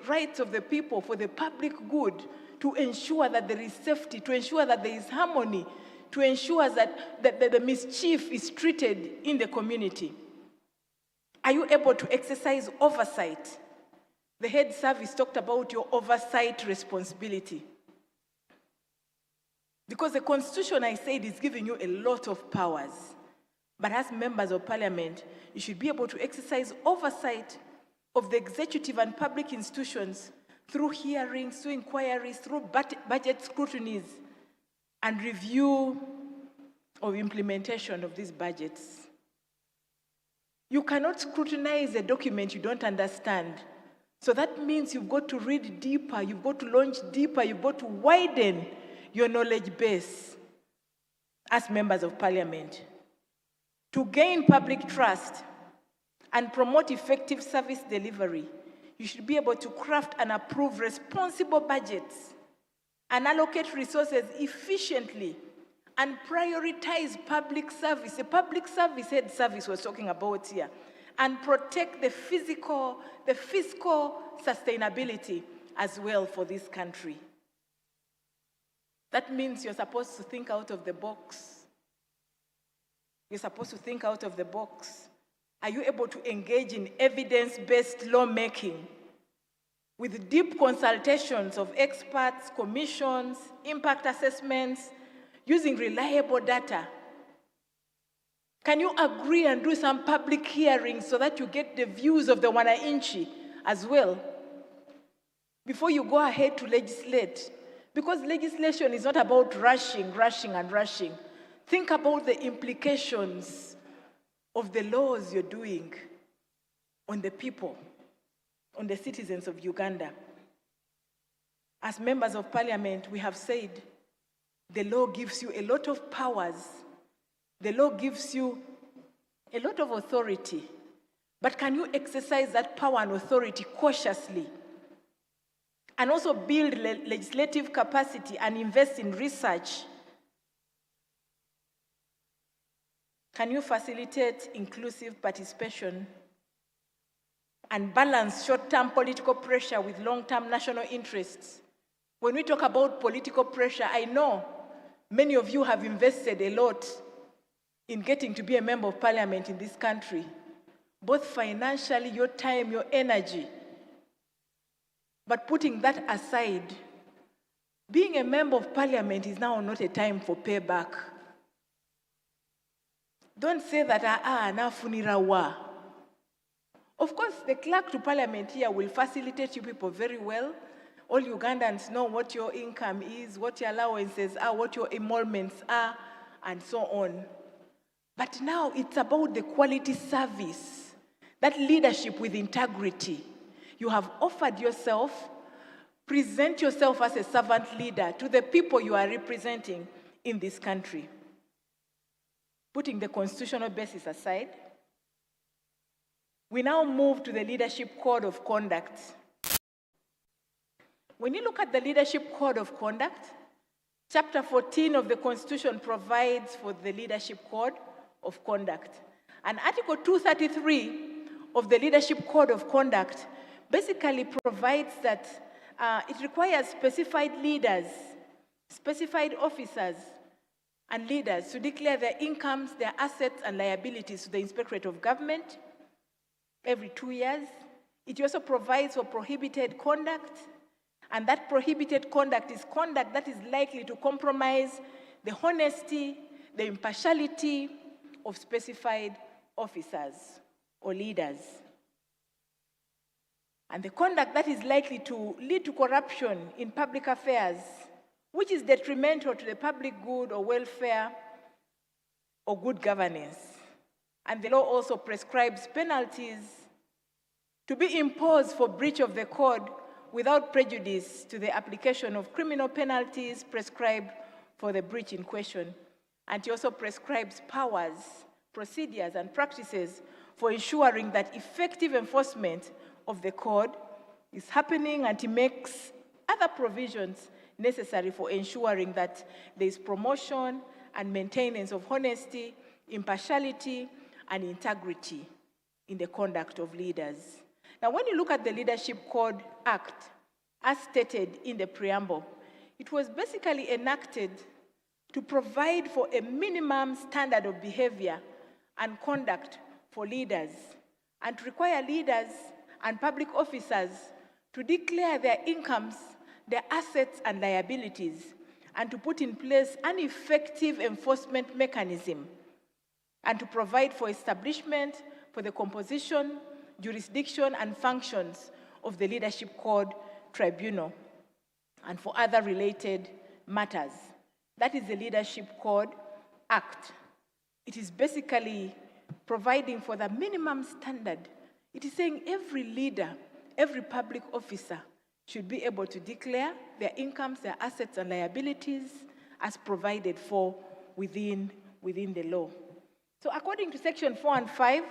rights of the people, for the public good, to ensure that there is safety, to ensure that there is harmony, to ensure that the mischief is treated in the community. Are you able to exercise oversight? The head service talked about your oversight responsibility. Because the Constitution, I said, is giving you a lot of powers. But as members of Parliament, you should be able to exercise oversight of the executive and public institutions through hearings, through inquiries, through budget scrutinies, and review of implementation of these budgets. You cannot scrutinize a document you don't understand. So that means you've got to read deeper, you've got to launch deeper, you've got to widen your knowledge base as members of Parliament. To gain public trust and promote effective service delivery, you should be able to craft and approve responsible budgets and allocate resources efficiently and prioritize public service. The public service head service was talking about here, and protect the fiscal sustainability as well for this country. That means you're supposed to think out of the box. You're supposed to think out of the box. Are you able to engage in evidence-based lawmaking with deep consultations of experts, commissions, impact assessments, using reliable data? Can you agree and do some public hearings so that you get the views of the wananchi as well before you go ahead to legislate? Because legislation is not about rushing. Think about the implications of the laws you're doing on the people, on the citizens of Uganda. As members of Parliament, we have said the law gives you a lot of powers. The law gives you a lot of authority. But can you exercise that power and authority cautiously? And also build legislative capacity and invest in research. Can you facilitate inclusive participation and balance short-term political pressure with long-term national interests? When we talk about political pressure, I know many of you have invested a lot in getting to be a member of Parliament in this country, both financially, your time, your energy. But putting that aside, being a member of Parliament is now not a time for payback. Don't say that, na funira wa. Of course, the clerk to Parliament here will facilitate you people very well. All Ugandans know what your income is, what your allowances are, what your emoluments are, and so on. But now it's about the quality service, that leadership with integrity. You have offered yourself, present yourself as a servant leader to the people you are representing in this country. Putting the constitutional basis aside, we now move to the Leadership Code of Conduct. When you look at the Leadership Code of Conduct, Chapter 14 of the Constitution provides for the Leadership Code of Conduct. And Article 233 of the Leadership Code of Conduct basically provides that it requires specified leaders, specified officers, and leaders to declare their incomes, their assets, and liabilities to the Inspectorate of Government every 2 years. It also provides for prohibited conduct, and that prohibited conduct is conduct that is likely to compromise the honesty, the impartiality of specified officers or leaders. And the conduct that is likely to lead to corruption in public affairs, which is detrimental to the public good or welfare or good governance. And the law also prescribes penalties to be imposed for breach of the code without prejudice to the application of criminal penalties prescribed for the breach in question. And it also prescribes powers, procedures, and practices for ensuring that effective enforcement of the code is happening, and it makes other provisions necessary for ensuring that there is promotion and maintenance of honesty, impartiality, and integrity in the conduct of leaders. Now, when you look at the Leadership Code Act, as stated in the preamble, it was basically enacted to provide for a minimum standard of behavior and conduct for leaders, and to require leaders and public officers to declare their incomes, their assets and liabilities, and to put in place an effective enforcement mechanism, and to provide for establishment for the composition, jurisdiction, and functions of the Leadership Code Tribunal, and for other related matters. That is the Leadership Code Act. It is basically providing for the minimum standard. It is saying every leader, every public officer should be able to declare their incomes, their assets and liabilities as provided for within the law. So according to section 4 and 5,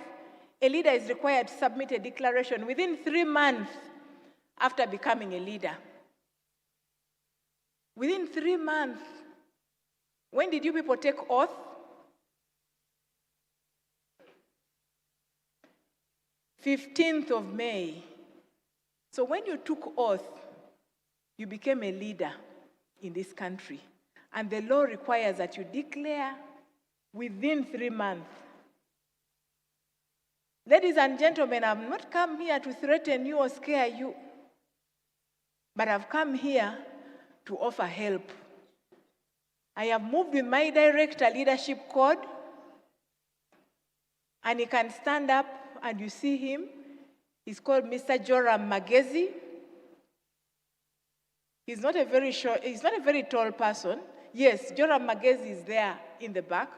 a leader is required to submit a declaration within 3 months after becoming a leader. Within 3 months. When did you people take oath? May 15th. So when you took oath, you became a leader in this country. And the law requires that you declare within 3 months. Ladies and gentlemen, I've not come here to threaten you or scare you, but I've come here to offer help. I have moved with my director, Leadership Code, and he can stand up and you see him. He's called Mr. Joram Magezi. He's not a very tall person. Yes, Joram Magezi is there in the back.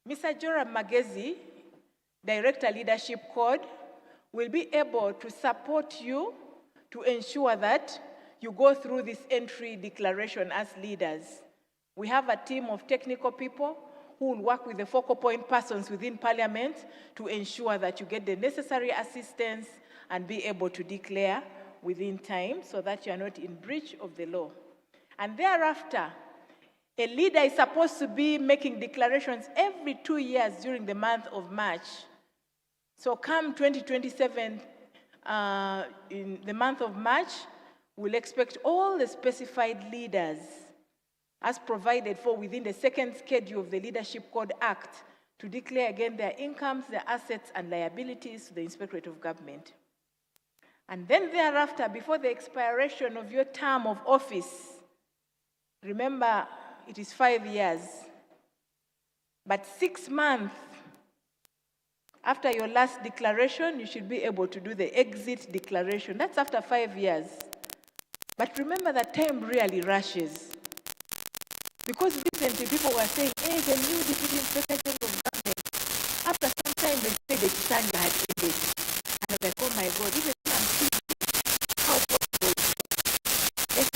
Mr. Joram Magezi, Director Leadership Code, will be able to support you to ensure that you go through this entry declaration as leaders. We have a team of technical people who will work with the focal point persons within Parliament to ensure that you get the necessary assistance and be able to declare within time so that you are not in breach of the law. And thereafter, a leader is supposed to be making declarations every 2 years during the month of March. So come 2027, in the month of March, we'll expect all the specified leaders as provided for within the second schedule of the Leadership Code Act to declare again their incomes, their assets and liabilities to the Inspectorate of Government. And then thereafter, before the expiration of your term of office, remember it is 5 years, but 6 months after your last declaration, you should be able to do the exit declaration. That's after 5 years. But remember that time really rushes. Because recently people were saying, hey, the new Deputy Inspector General of Government, after some time they said the Chitanga had ended. And I was like, oh my God, even I'm thinking, how possible is it?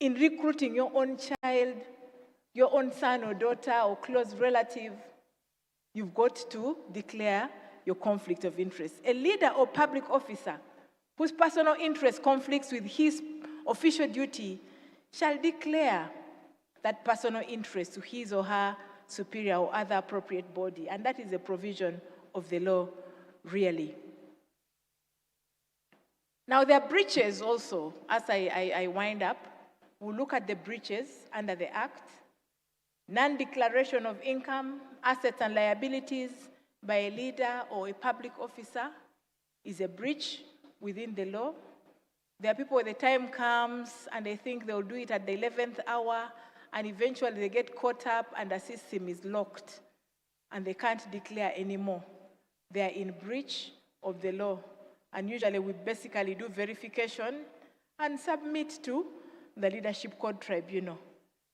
in recruiting your own child, your own son or daughter or close relative, you've got to declare your conflict of interest. A leader or public officer whose personal interest conflicts with his official duty shall declare that personal interest to his or her superior or other appropriate body. And that is a provision of the law, really. Now, there are breaches also. As I wind up, we'll look at the breaches under the Act. Non-declaration of income, assets and liabilities by a leader or a public officer is a breach within the law. There are people, when the time comes and they think they'll do it at the 11th hour, and eventually they get caught up and the system is locked and they can't declare anymore. They are in breach of the law. And usually we basically do verification and submit to the Leadership Code Tribunal.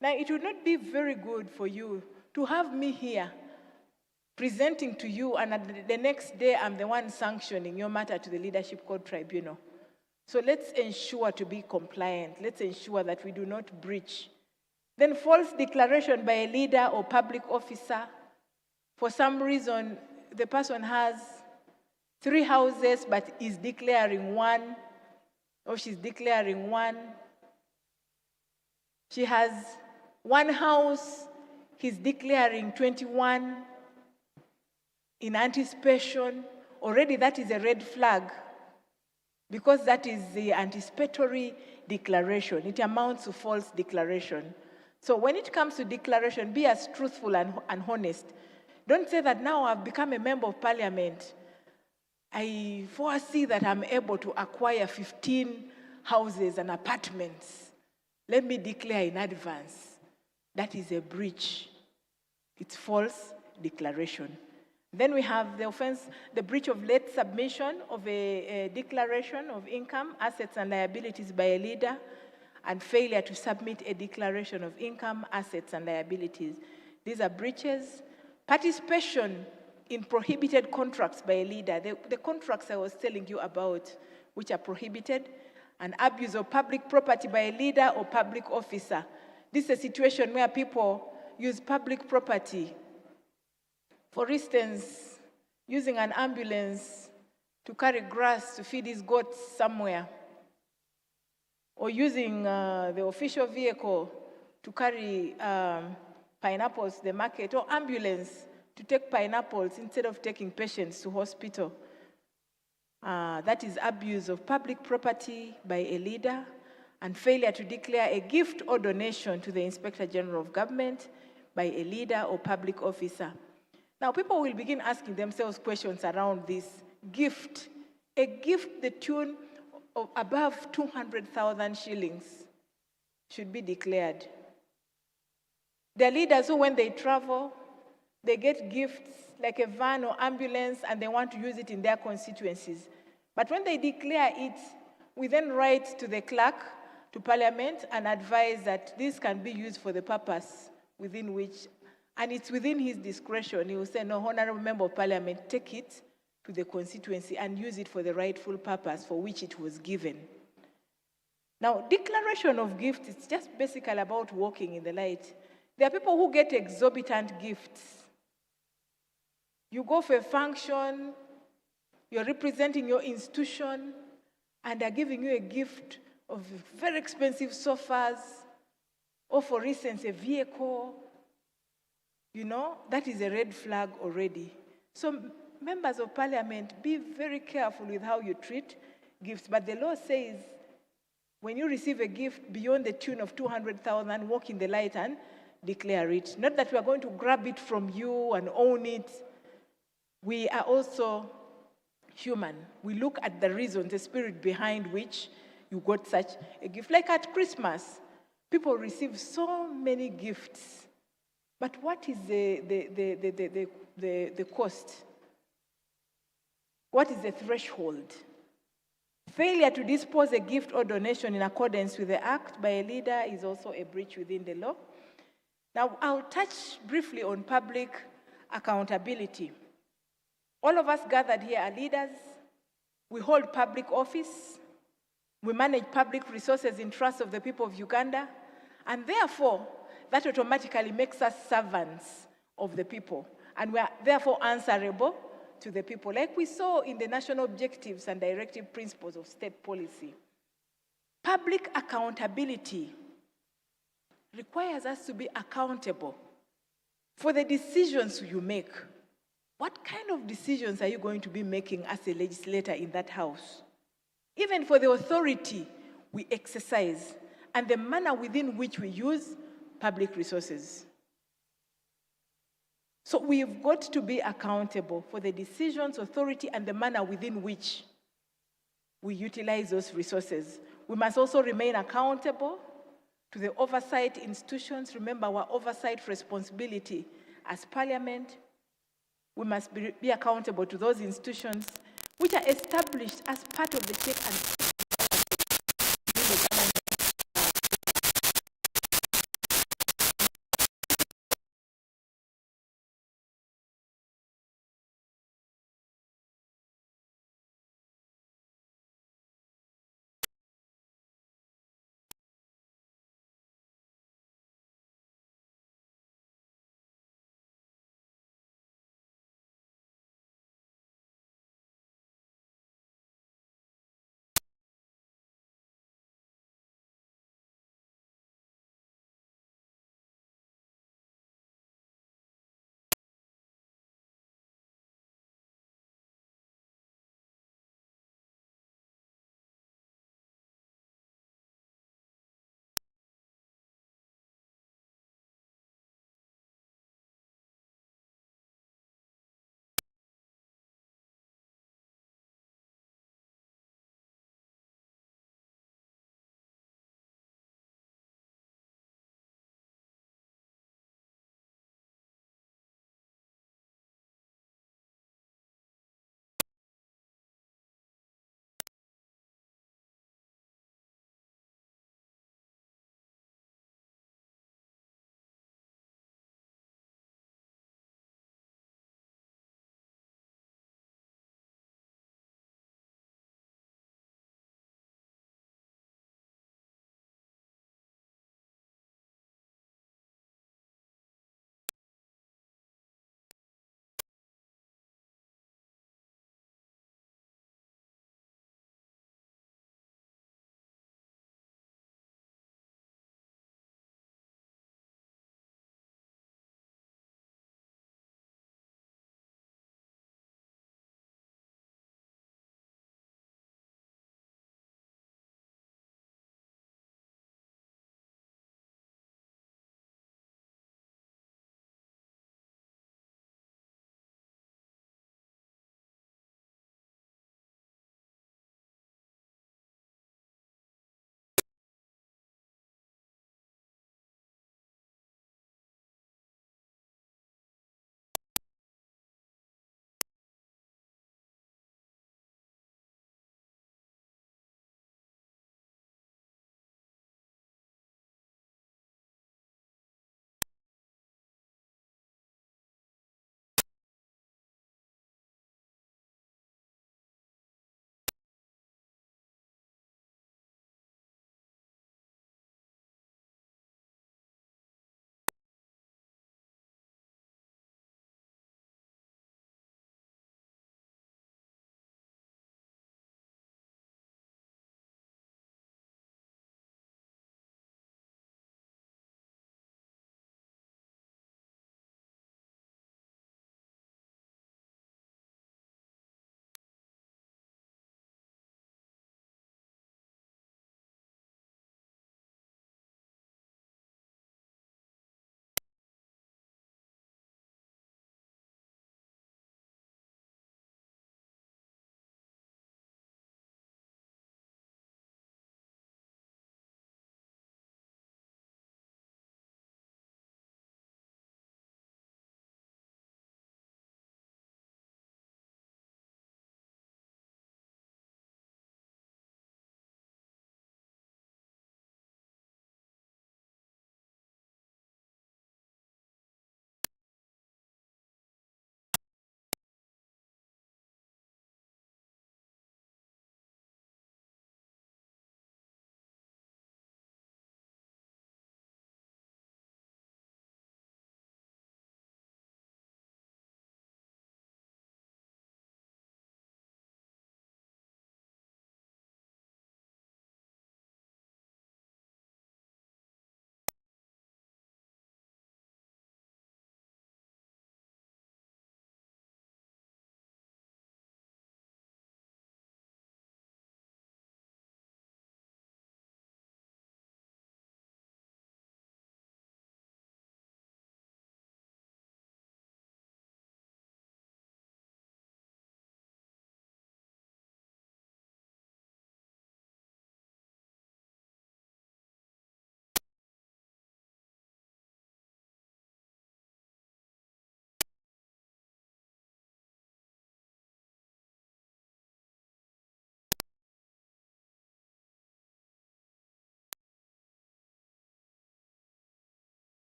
Now, it would not be very good for you to have me here presenting to you, and the next day I'm the one sanctioning your matter to the Leadership Code Tribunal. So let's ensure to be compliant. Let's ensure that we do not breach. Then false declaration by a leader or public officer. For some reason, the person has 3 houses but is declaring 1, or she's declaring 1. She has 1 house, he's declaring 21 in anticipation. Already that is a red flag, because that is the anticipatory declaration. It amounts to false declaration. So when it comes to declaration, be as truthful and honest. Don't say that now I've become a member of Parliament, I foresee that I'm able to acquire 15 houses and apartments. Let me declare in advance. That is a breach. It's false declaration. Then we have the offense, the breach of late submission of a declaration of income, assets and liabilities by a leader, and failure to submit a declaration of income, assets and liabilities. These are breaches. Participation in prohibited contracts by a leader, the contracts I was telling you about, which are prohibited, and abuse of public property by a leader or public officer. This is a situation where people use public property. For instance, using an ambulance to carry grass to feed his goats somewhere, or using the official vehicle to carry pineapples to the market, or ambulance to take pineapples instead of taking patients to hospital. That is abuse of public property by a leader, and failure to declare a gift or donation to the Inspector General of Government by a leader or public officer. Now, people will begin asking themselves questions around this gift. A gift the tune of above 200,000 shillings should be declared. There are leaders who, when they travel, they get gifts like a van or ambulance, and they want to use it in their constituencies. But when they declare it, we then write to the clerk, to Parliament, and advise that this can be used for the purpose within which, and it's within his discretion. He will say, no, Honorable Member of Parliament, take it to the constituency and use it for the rightful purpose for which it was given. Now, declaration of gifts, it's just basically about walking in the light. There are people who get exorbitant gifts. You go for a function, you're representing your institution, and they're giving you a gift of very expensive sofas, or for instance, a vehicle. You know, that is a red flag already. So members of Parliament, be very careful with how you treat gifts. But the law says, when you receive a gift beyond the tune of 200,000, walk in the light and declare it. Not that we are going to grab it from you and own it. We are also human. We look at the reason, the spirit behind which you got such a gift. Like at Christmas, people receive so many gifts. But what is the cost? What is the threshold? Failure to dispose a gift or donation in accordance with the Act by a leader is also a breach within the law. Now, I'll touch briefly on public accountability. All of us gathered here are leaders. We hold public office. We manage public resources in trust of the people of Uganda, and therefore, that automatically makes us servants of the people, and we are therefore answerable to the people, like we saw in the national objectives and directive principles of state policy. Public accountability requires us to be accountable for the decisions you make. What kind of decisions are you going to be making as a legislator in that house? Even for the authority we exercise and the manner within which we use public resources. So we've got to be accountable for the decisions, authority, and the manner within which we utilize those resources. We must also remain accountable to the oversight institutions. Remember our oversight responsibility as Parliament. We must be accountable to those institutions which are established as part of the check and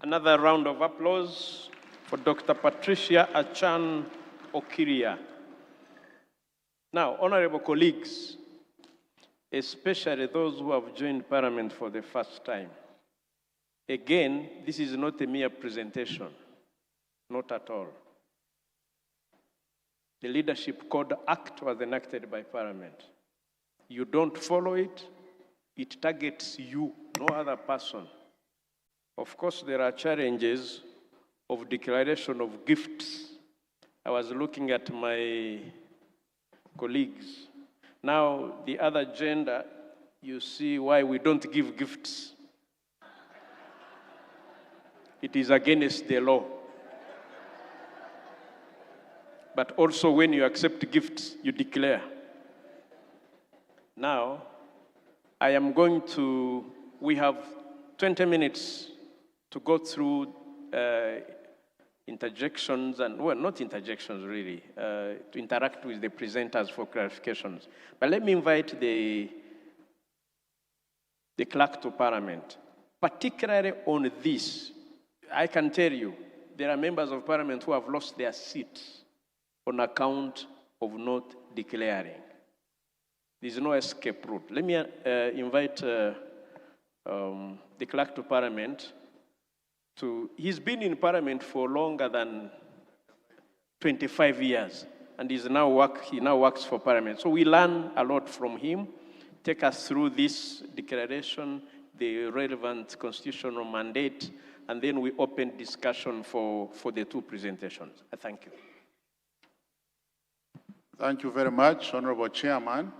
Another round of applause for Dr. Patricia Achan Okiria. Now, honorable colleagues, especially those who have joined Parliament for the first time, again, this is not a mere presentation, not at all. The Leadership Code Act was enacted by Parliament. You don't follow it, it targets you, no other person. Of course, there are challenges of declaration of gifts. I was looking at my colleagues. Now, the other gender, you see why we don't give gifts. It is against the law. But also when you accept gifts, you declare. Now, I am going to, we have 20 minutes to go through interjections and, well, not interjections really, to interact with the presenters for clarifications. But let me invite the clerk to Parliament, particularly on this. I can tell you, there are members of Parliament who have lost their seats on account of not declaring. There's no escape route. Let me invite the clerk to Parliament. He's been in Parliament for longer than 25 years, and he now works for Parliament. So we learn a lot from him. Take us through this declaration, the relevant constitutional mandate, and then we open discussion for the two presentations. I thank you. Thank you very much, Honorable Chairman.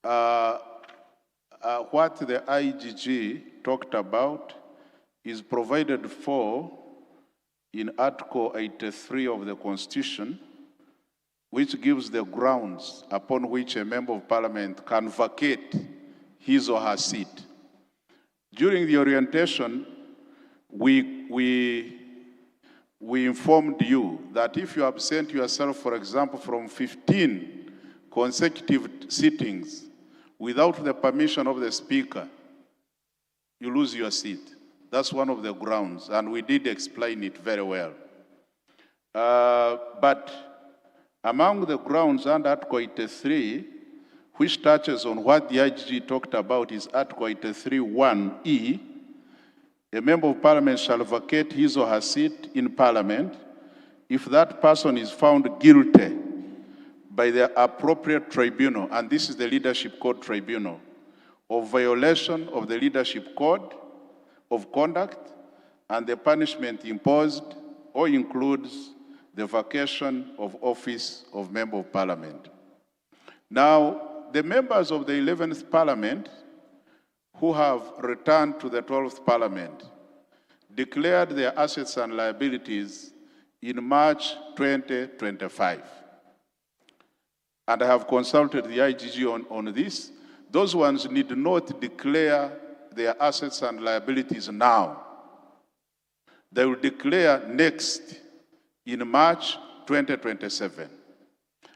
What the IGG talked about is provided for in Article 83 of the Constitution, which gives the grounds upon which a member of Parliament can vacate his or her seat. During the orientation, we informed you that if you absent yourself, for example, from 15 consecutive sittings without the permission of the Speaker, you lose your seat. That's one of the grounds, and we did explain it very well. But among the grounds under Article 83, which touches on what the IGG talked about, is Article 83(1)(e). A member of Parliament shall vacate his or her seat in Parliament if that person is found guilty by the appropriate tribunal, and this is the Leadership Code Tribunal, of violation of the Leadership Code of Conduct, and the punishment imposed or includes the vacation of office of Member of Parliament. Now, the members of the 11th Parliament who have returned to the 12th Parliament declared their assets and liabilities in March 2025. And I have consulted the IGG on this. Those ones need not declare their assets and liabilities now. They will declare next in March 2027.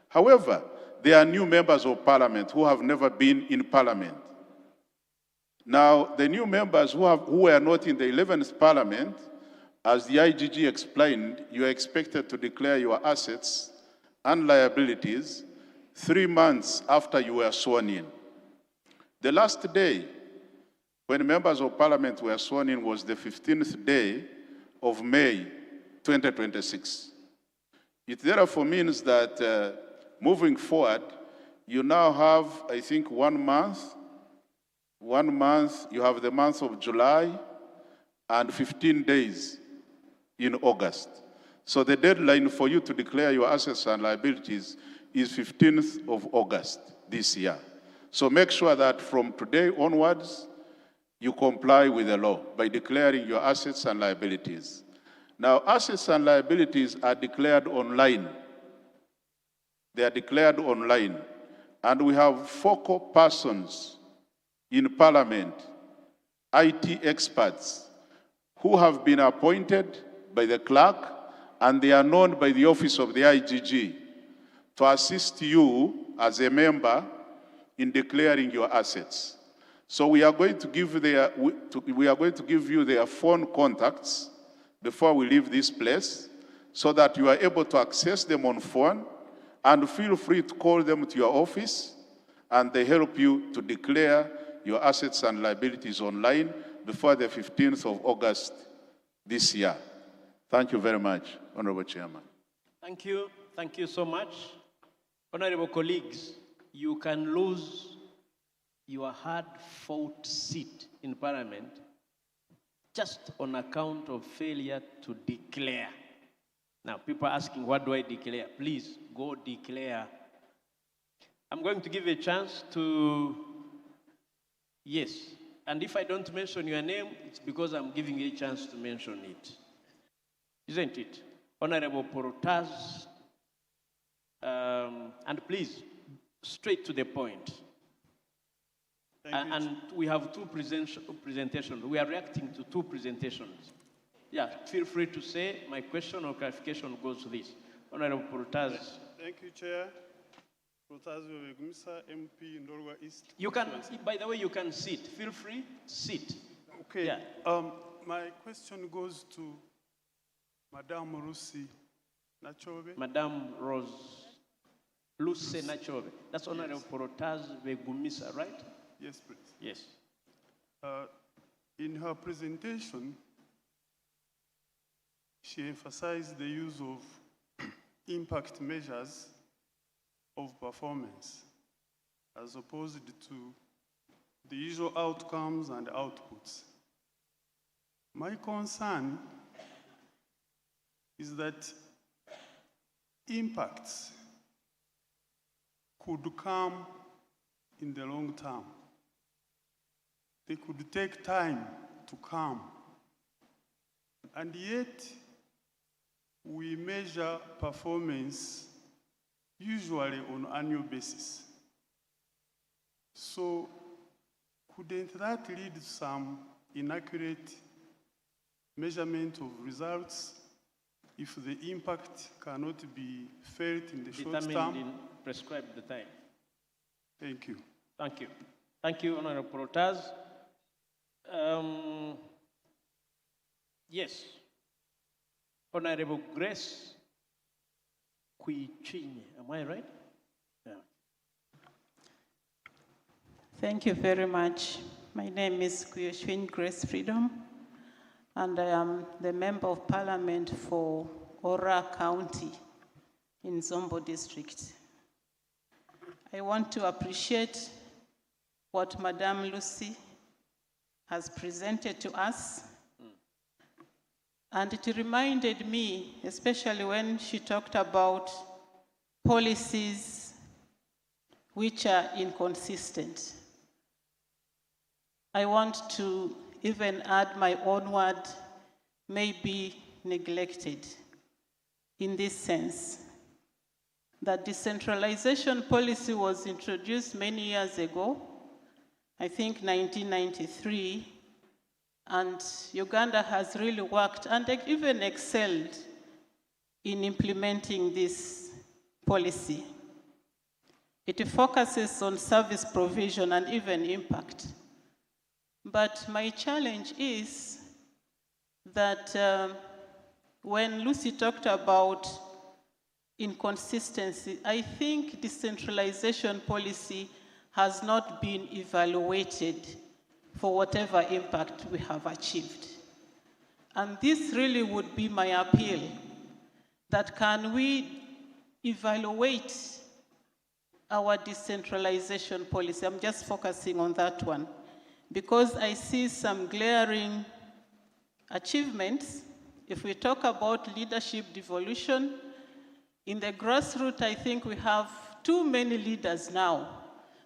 However, there are new members of Parliament who have never been in Parliament. Now, the new members who were not in the 11th Parliament, as the IGG explained, you are expected to declare your assets and liabilities 3 months after you were sworn in. The last day when members of Parliament were sworn in was the 15th day of May 2026. It therefore means that moving forward, you now have, I think, 1 month. 1 month, you have the month of July and 15 days in August. So the deadline for you to declare your assets and liabilities is 15th of August this year. So make sure that from today onwards, you comply with the law by declaring your assets and liabilities. Now, assets and liabilities are declared online. They are declared online. And we have focal persons in Parliament, IT experts, who have been appointed by the clerk, and they are known by the office of the IGG to assist you as a member in declaring your assets. So we are going to give you their phone contacts before we leave this place, so that you are able to access them on phone, and feel free to call them to your office, and they help you to declare your assets and liabilities online before the 15th of August this year. Thank you very much, Honorable Chairman. Thank you. Thank you so much. Honorable colleagues, you can lose your hard-fought seat in Parliament just on account of failure to declare. Now, people are asking, what do I declare? Please, go declare. I'm going to give a chance to, yes, and if I don't mention your name, it's because I'm giving you a chance to mention it. Isn't it? Honorable Porotaz, and please, straight to the point. And we have two presentations. We are reacting to two presentations. Yeah, feel free to say my question or clarification goes to this. Honorable Porotaz. Thank you, Chair. Porotaz Wegumisa, MP Ndorwa East. You can, by the way, you can sit. Feel free, sit. Okay. Yeah. My question goes to Madame Lucy Nachobe. Madame Lucy Nachobe. That's Honorable Porotaz Wegumisa, right? Yes, please. Yes. In her presentation, she emphasized the use of impact measures of performance as opposed to the usual outcomes and outputs. My concern is that impacts could come in the long term. They could take time to come. And yet, we measure performance usually on an annual basis. So, couldn't that lead to some inaccurate measurement of results if the impact cannot be felt in the short term? Determined in prescribed time. Thank you. Thank you. Thank you, Honorable Porotaz. Yes. Honorable Grace Kuichinye, am I right? Yeah. Thank you very much. My name is Kuyoshwin Grace Freedom, and I am the Member of Parliament for Ora County in Zombo District. I want to appreciate what Madame Lucy has presented to us. And it reminded me, especially when she talked about policies which are inconsistent. I want to even add my own word, maybe neglected, in this sense. That decentralization policy was introduced many years ago, I think 1993, and Uganda has really worked and even excelled in implementing this policy. It focuses on service provision and even impact. But my challenge is that when Lucy talked about inconsistency, I think decentralization policy has not been evaluated for whatever impact we have achieved. And this really would be my appeal, that can we evaluate our decentralization policy? I'm just focusing on that one, because I see some glaring achievements. If we talk about leadership devolution, in the grassroots, I think we have too many leaders now.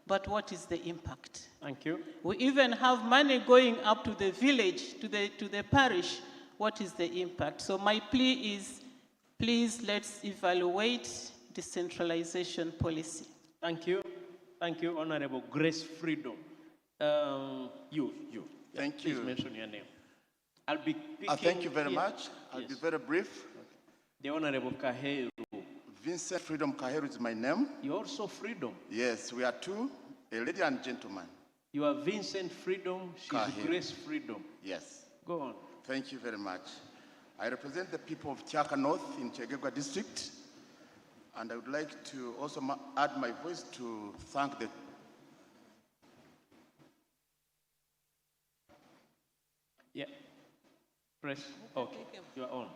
But what is the impact? Thank you. We even have money going up to the village, to the parish. What is the impact? So my plea is, please let's evaluate decentralization policy. Thank you. Thank you, Honorable Grace Freedom. You. Thank Please you. mention your name. I'll be picking thank you very here. much. I'll be very brief. The Honorable Kaheru. Vincent Freedom Kaheru is my name. You're also Freedom. Yes, we are two, a lady and gentleman. You are Vincent Freedom, she's Kaheru. Grace Freedom. Yes. Go on. Thank you very much. I represent the people of Chaka North in Chegegwa district, and I would like to also add my voice to thank the Press. Okay, you are on.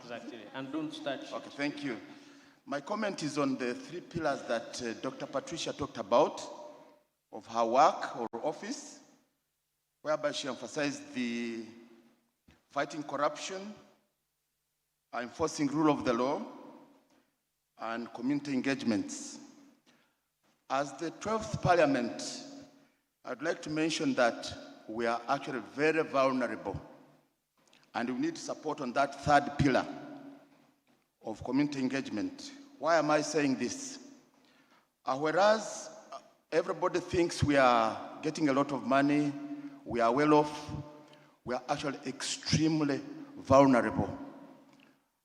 Exactly, and don't start. Okay, thank you. My comment is on the 3 pillars that Dr. Patricia talked about of her work or office, whereby she emphasized the fighting corruption, enforcing rule of the law, and community engagements. As the 12th Parliament, I'd like to mention that we are actually very vulnerable, and we need support on that 3rd pillar of community engagement. Why am I saying this? Whereas everybody thinks we are getting a lot of money, we are well off, we are actually extremely vulnerable.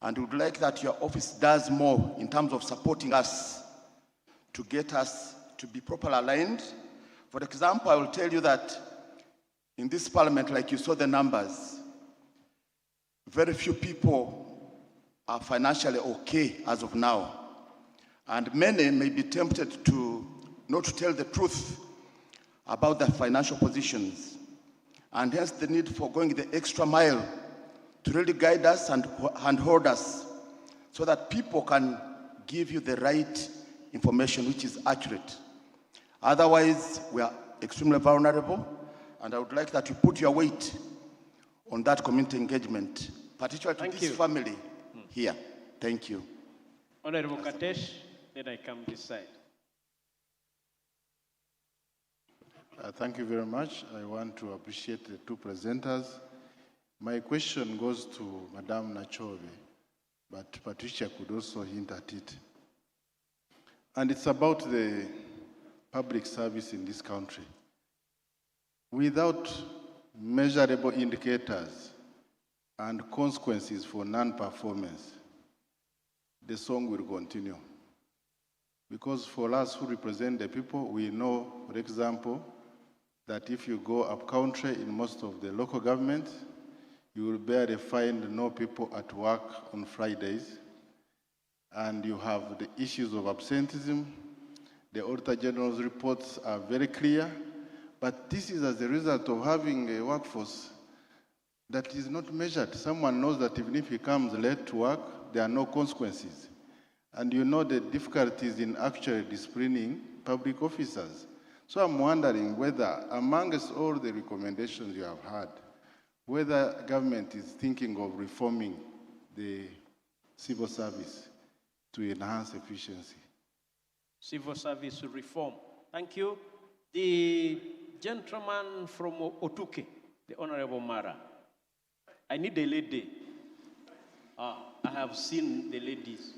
And we would like that your office does more in terms of supporting us to get us to be properly aligned. For example, I will tell you that in this parliament, like you saw the numbers, very few people are financially okay as of now. And many may be tempted to not to tell the truth about their financial positions. And hence the need for going the extra mile to really guide us and hold us so that people can give you the right information which is accurate. Otherwise, we are extremely vulnerable, and I would like that you put your weight on that community engagement, particularly to this family here. Thank you. Honorable Katesh, then I come this side. Thank you very much. I want to appreciate the 2 presenters. My question goes to Madame Nachove, but Patricia could also hint at it. And it's about the public service in this country. Without measurable indicators and consequences for non-performance, the song will continue. Because for us who represent the people, we know, for example, that if you go up country in most of the local governments, you will barely find no people at work on Fridays. And you have the issues of absenteeism. The Auditor General's reports are very clear, but this is as a result of having a workforce that is not measured. Someone knows that even if he comes late to work, there are no consequences. And you know the difficulties in actually disciplining public officers. So I'm wondering whether, amongst all the recommendations you have had, whether government is thinking of reforming the civil service to enhance efficiency. Civil service reform. Thank you. The gentleman from Otuke, the Honorable Mara. I need a lady. I have seen the ladies.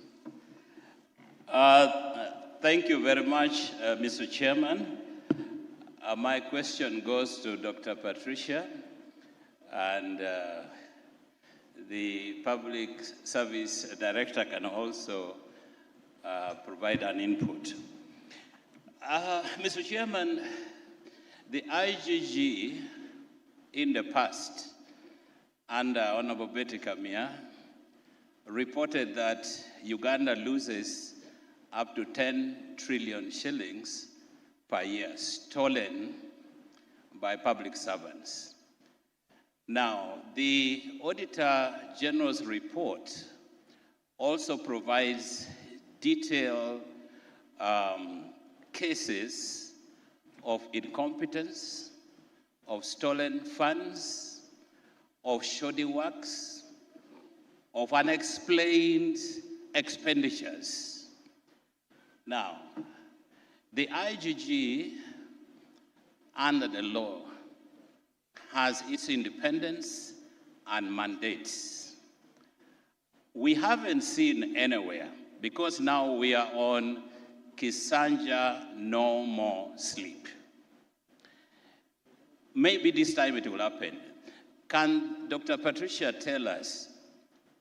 Thank you very much, Mr. Chairman. My question goes to Dr. Patricia, and the Public Service Director can also provide an input. Mr. Chairman, the IGG in the past, under Honorable Betty Kamia, reported that Uganda loses up to 10 trillion shillings per year stolen by public servants. Now, the Auditor General's report also provides detailed cases of incompetence, of stolen funds, of shoddy works, of unexplained expenditures. Now, the IGG, under the law, has its independence and mandates. We haven't seen anywhere, because now we are on Kisanja no more sleep. Maybe this time it will happen. Can Dr. Patricia tell us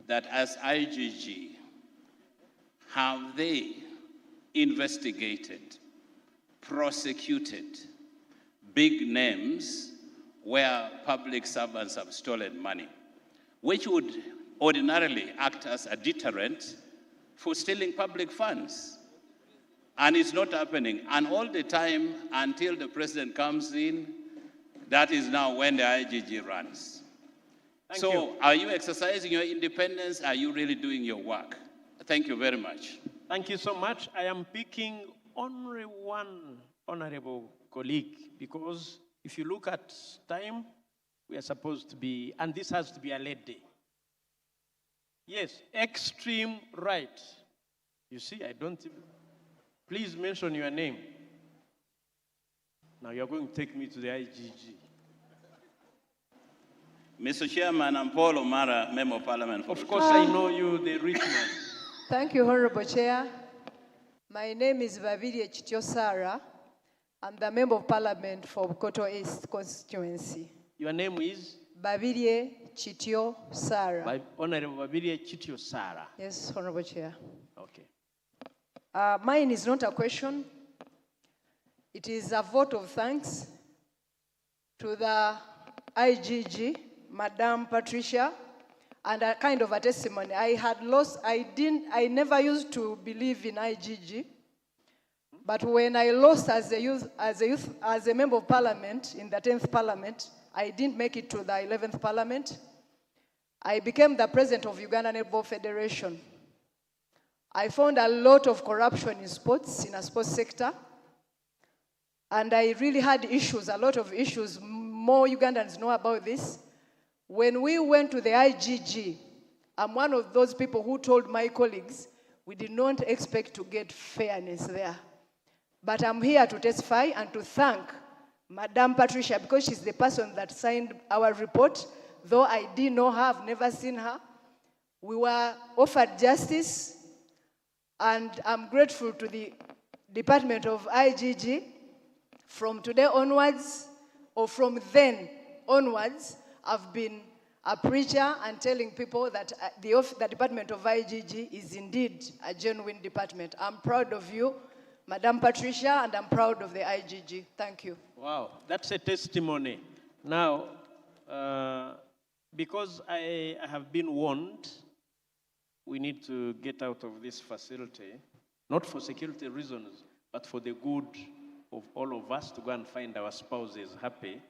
that as IGG, have they investigated, prosecuted, big names where public servants have stolen money, which would ordinarily act as a deterrent for stealing public funds. And it's not happening. And all the time until the president comes in, that is now when the IGG runs. Thank you. Are you exercising your independence? Are you really doing your work? Thank you very much. Thank you so much. I am picking only one honorable colleague because if you look at time, we are supposed to be, and this has to be a lady. Yes, extreme right. You see, I don't even, please mention your name. Now you're going to take me to the IGG. Mr. Chairman, I'm Paul O'Mara, Member of Parliament. Of course, I know you, the rich man. Thank you, Honorable Chair. My name is Babirie Chityo Sara. I'm the Member of Parliament for Bukoto East constituency. Your name is? Babirie Chityo Sara. Honorable Babirie Chityo Sara. Yes, Honorable Chair. Okay. Mine is not a question. It is a vote of thanks to the IGG, Madam Patricia, and a kind of a testimony. I never used to believe in IGG, but when I lost as a member of parliament in the 10th parliament, I didn't make it to the 11th parliament. I became the president of Uganda Netball Federation. I found a lot of corruption in sports, in a sports sector, and I really had issues, a lot of issues. More Ugandans know about this. When we went to the IGG, I'm one of those people who told my colleagues we did not expect to get fairness there. But I'm here to testify and to thank Madam Patricia because she's the person that signed our report. Though I didn't know her, I've never seen her. We were offered justice, and I'm grateful to the Department of IGG. From today onwards, or from then onwards, I've been a preacher and telling people that the Department of IGG is indeed a genuine department. I'm proud of you, Madam Patricia, and I'm proud of the IGG. Thank you. Wow, that's a testimony. Now, because I have been warned, we need to get out of this facility, not for security reasons, but for the good of all of us to go and find our spouses happy.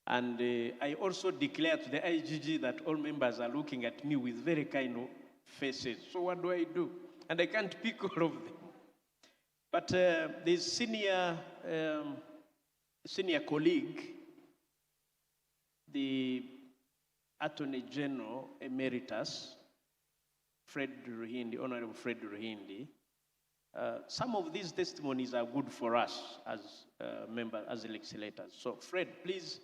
And I also declare to the IGG that all members are looking at me with very kind of faces. So what do I do? And I can't pick all of them. But the senior colleague, the Attorney General Emeritus, Honorable Fred Ruhindi, some of these testimonies are good for us as members, as legislators. So, Fred, please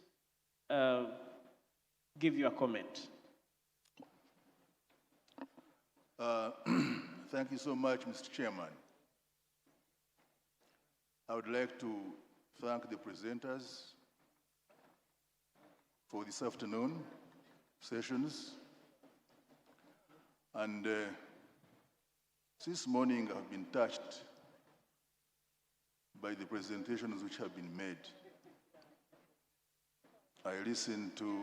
give your comment. Thank you so much, Mr. Chairman. I would like to thank the presenters for this afternoon sessions. And this morning I've been touched by the presentations which have been made. I listened to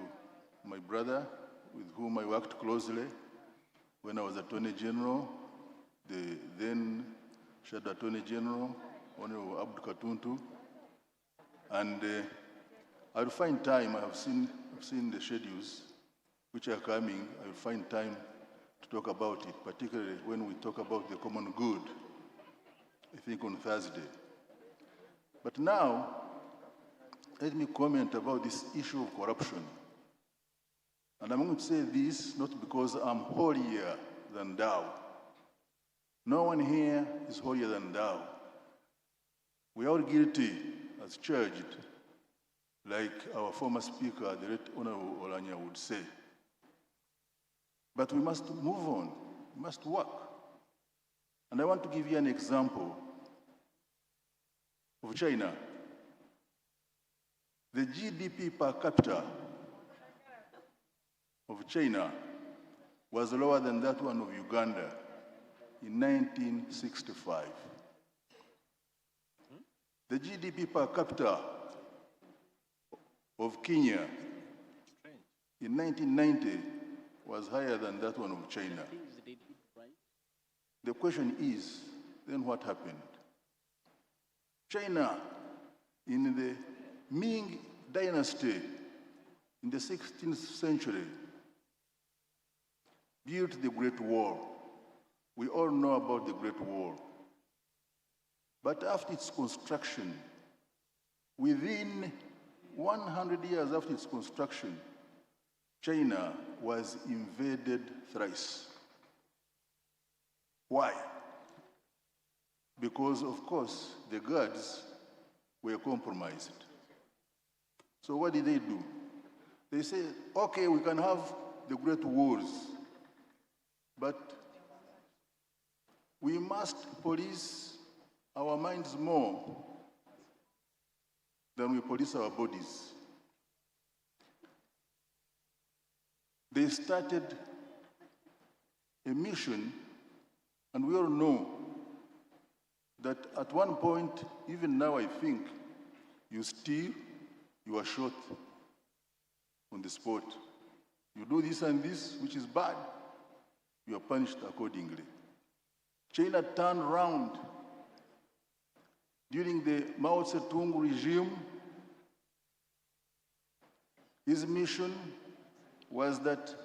my brother, with whom I worked closely when I was Attorney General, the then Shadow Attorney General, Honorable Abdu Katuntu, and I'll find time. I've seen the schedules which are coming. I'll find time to talk about it, particularly when we talk about the common good, I think on Thursday. But now, let me comment about this issue of corruption. And I'm going to say this not because I'm holier than thou. No one here is holier than thou. We are all guilty as charged, like our former speaker, the late Honorable Olanya, would say. But we must move on, we must work. And I want to give you an example of China. The GDP per capita of China was lower than that one of Uganda in 1965. The GDP per capita of Kenya in 1990 was higher than that one of China. The question is, then what happened? China, in the Ming Dynasty, in the 16th century, built the Great Wall. We all know about the Great Wall. But after its construction, within 100 years after its construction, China was invaded thrice. Why? Because, of course, the gods were compromised. So what did they do? They said, okay, we can have the great wars, but we must police our minds more than we police our bodies. They started a mission, and we all know that at one point, even now I think, you steal, you are shot on the spot. You do this and this, which is bad, you are punished accordingly. China turned around during the Mao Zedong regime. His mission was that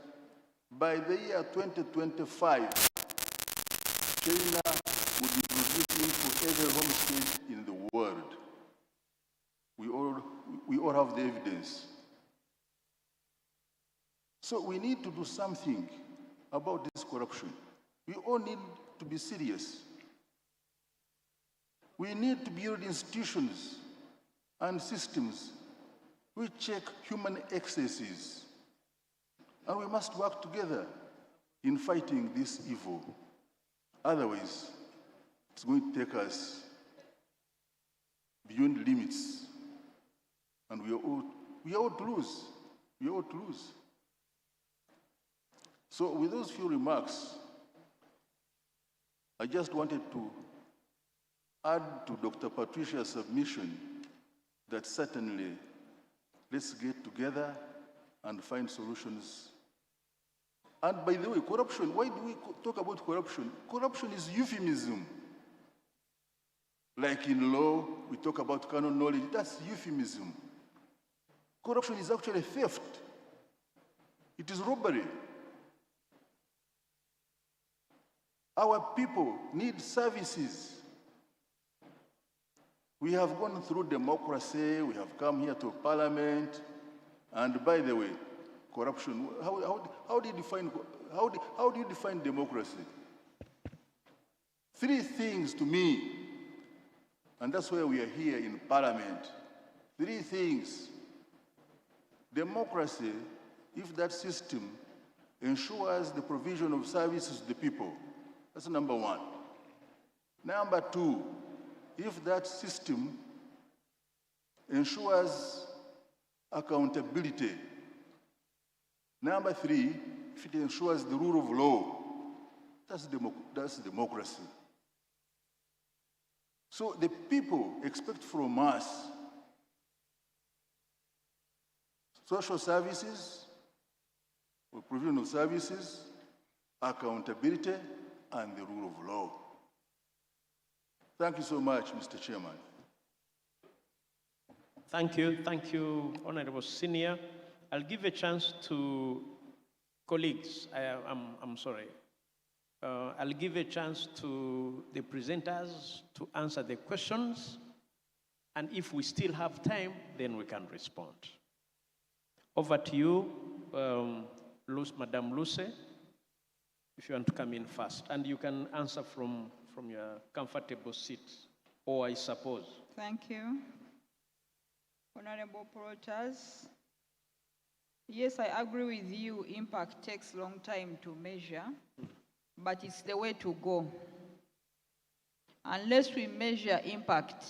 by the year 2025, China would be producing for every home state in the world. We all have the evidence. So we need to do something about this corruption. We all need to be serious. We need to build institutions and systems which check human excesses. And we must work together in fighting this evil. Otherwise, it's going to take us beyond limits. And we are all to lose. We are all to lose. So with those few remarks, I just wanted to add to Dr. Patricia's submission that certainly let's get together and find solutions. And by the way, corruption, why do we talk about corruption? Corruption is euphemism. Like in law, we talk about canon knowledge, that's euphemism. Corruption is actually theft. It is robbery. Our people need services. We have gone through democracy, we have come here to parliament, and by the way, corruption, how do you define democracy? Three things to me, and that's why we are here in parliament. Three things. Democracy, if that system ensures the provision of services to the people, that's number one. Number two, if that system ensures accountability. Number three, if it ensures the rule of law, that's democracy. So the people expect from us social services, or provision of services, accountability, and the rule of law. Thank you so much, Mr. Chairman. Thank you, Honorable Senior. I'll give a chance to colleagues. I'm sorry. I'll give a chance to the presenters to answer the questions, and if we still have time, then we can respond. Over to you, Madam Luce, if you want to come in first, and you can answer from your comfortable seat, or I suppose. Thank you. Honorable Protas. Yes, I agree with you, impact takes a long time to measure, but it's the way to go. Unless we measure impact,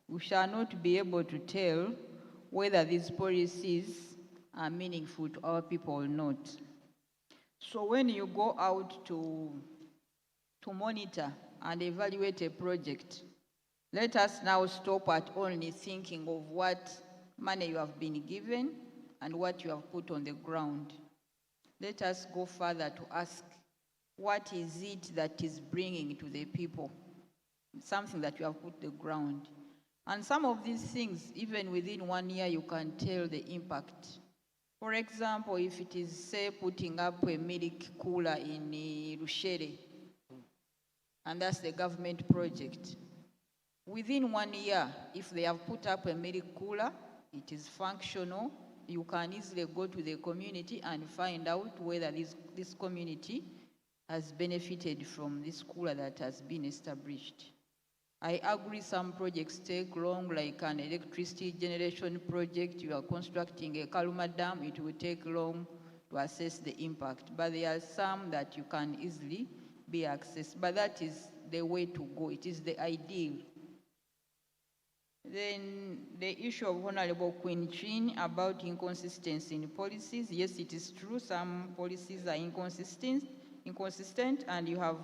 we shall not be able to tell whether these policies are meaningful to our people or not. So when you go out to monitor and evaluate a project, let us now stop at only thinking of what money you have been given and what you have put on the ground. Let us go further to ask, what is it that is bringing to the people? Something that you have put the ground. And some of these things, even within 1 year, you can tell the impact. For example, if it is, say, putting up a milk cooler in Rushere, and that's the government project. Within 1 year, if they have put up a milk cooler, it is functional, you can easily go to the community and find out whether this community has benefited from this cooler that has been established. I agree some projects take long, like an electricity generation project. You are constructing a Kaluma Dam, it will take long to assess the impact. But there are some that you can easily be accessed. But that is the way to go. It is the ideal. Then the issue of Honorable Queen Chin about inconsistency in policies. Yes, it is true, some policies are inconsistent, and you have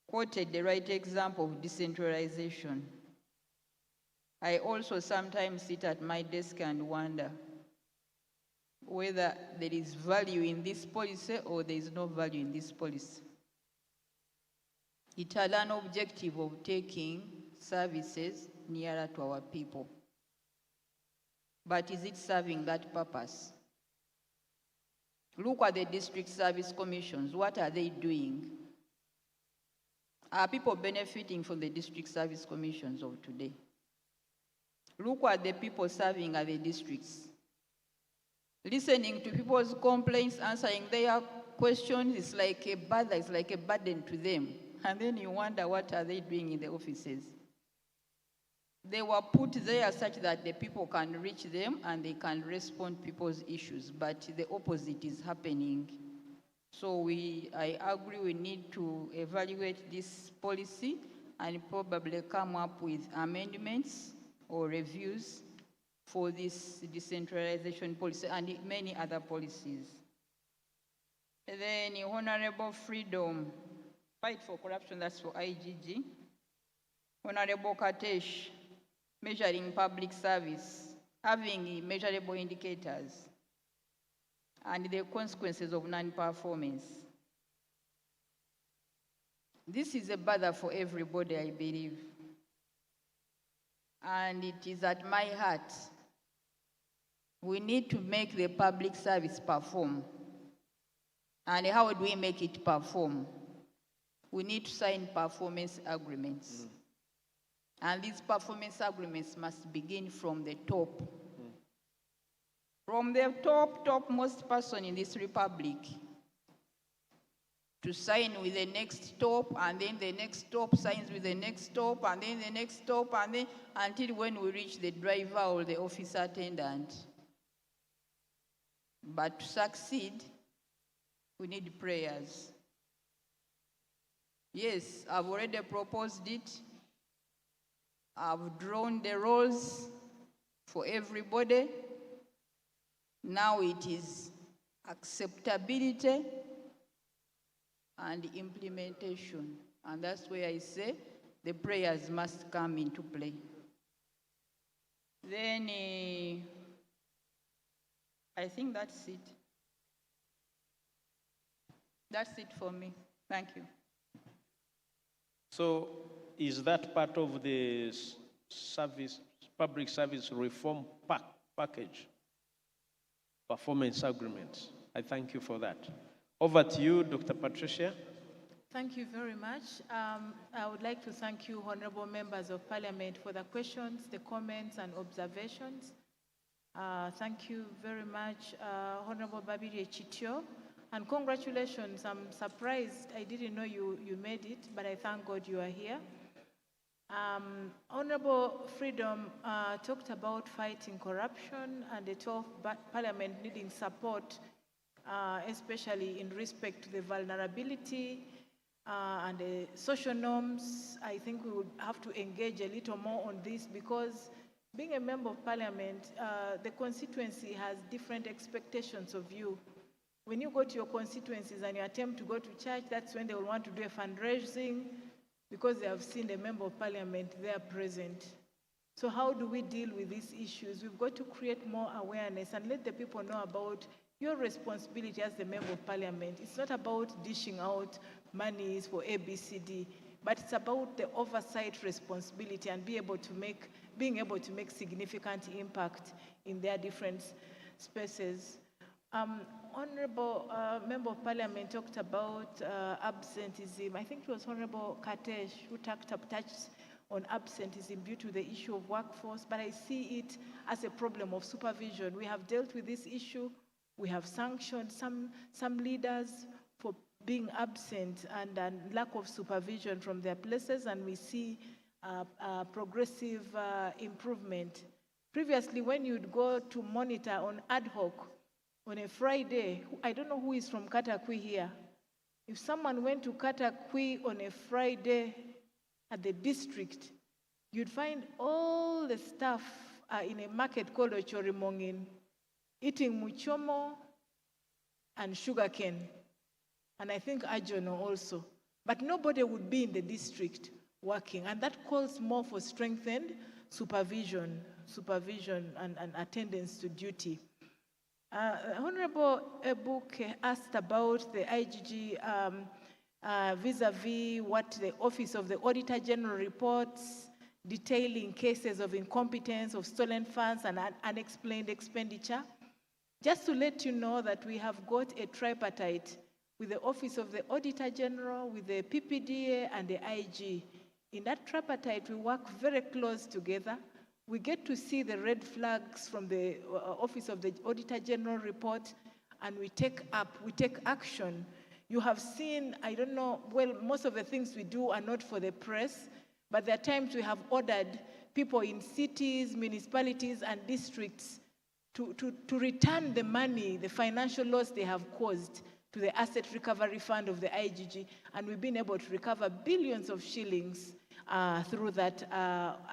quoted the right example of decentralization. I also sometimes sit at my desk and wonder whether there is value in this policy or there is no value in this policy. It had an objective of taking services nearer to our people. But is it serving that purpose? Look at the district service commissions. What are they doing? Are people benefiting from the district service commissions of today? Look at the people serving at the districts. Listening to people's complaints, answering their questions is like a bother, it's like a burden to them. And then you wonder, what are they doing in the offices? They were put there such that the people can reach them and they can respond to people's issues, but the opposite is happening. So I agree we need to evaluate this policy and probably come up with amendments or reviews for this decentralization policy and many other policies. And then Honorable Freedom, fight for corruption, that's for IGG. Honorable Katesh, measuring public service, having measurable indicators, and the consequences of non-performance. This is a bother for everybody, I believe. And it is at my heart. We need to make the public service perform. And how do we make it perform? We need to sign performance agreements. And these performance agreements must begin from the top. From the topmost person in this republic to sign with the next top, and then the next top signs with the next top, and then the next top, and then until when we reach the driver or the office attendant. But to succeed, we need prayers. Yes, I've already proposed it. I've drawn the roles for everybody. Now it is acceptability and implementation. And that's where I say the prayers must come into play. Then I think that's it. That's it for me. Thank you. So is that part of the public service reform package? Performance agreements. I thank you for that. Over to you, Dr. Patricia. Thank you very much. I would like to thank you, honorable members of Parliament, for the questions, the comments, and observations. Thank you very much, Honorable Babiri Chitio. And congratulations. I'm surprised. I didn't know you made it, but I thank God you are here. Honorable Freedom talked about fighting corruption and the 12th Parliament needing support, especially in respect to the vulnerability and the social norms. I think we would have to engage a little more on this because being a member of Parliament, the constituency has different expectations of you. When you go to your constituencies and you attempt to go to church, that's when they will want to do a fundraising because they have seen the member of Parliament there present. So how do we deal with these issues? We've got to create more awareness and let the people know about your responsibility as the Member of Parliament. It's not about dishing out monies for ABCD, but it's about the oversight responsibility and being able to make significant impact in their different spaces. Honorable Member of Parliament talked about absenteeism. I think it was Honorable Katesh who touched on absenteeism due to the issue of workforce, but I see it as a problem of supervision. We have dealt with this issue. We have sanctioned some leaders for being absent and lack of supervision from their places, and we see progressive improvement. Previously, when you'd go to monitor on ad hoc on a Friday, I don't know who is from Katakwi here. If someone went to Katakwi on a Friday at the district, you'd find all the staff in a market called Ochorimongin eating muchomo and sugarcane, and I think ajono also. But nobody would be in the district working, and that calls more for strengthened supervision and attendance to duty. Honorable Ebuke asked about the IGG vis-a-vis what the Office of the Auditor General reports, detailing cases of incompetence, of stolen funds and unexplained expenditure. Just to let you know that we have got a tripartite with the Office of the Auditor General, with the PPDA and the IG. In that tripartite, we work very close together. We get to see the red flags from the Office of the Auditor General report, and we take action. You have seen, I don't know, well, most of the things we do are not for the press, but there are times we have ordered people in cities, municipalities, and districts to return the money, the financial loss they have caused to the Asset Recovery Fund of the IGG, and we've been able to recover billions of shillings through that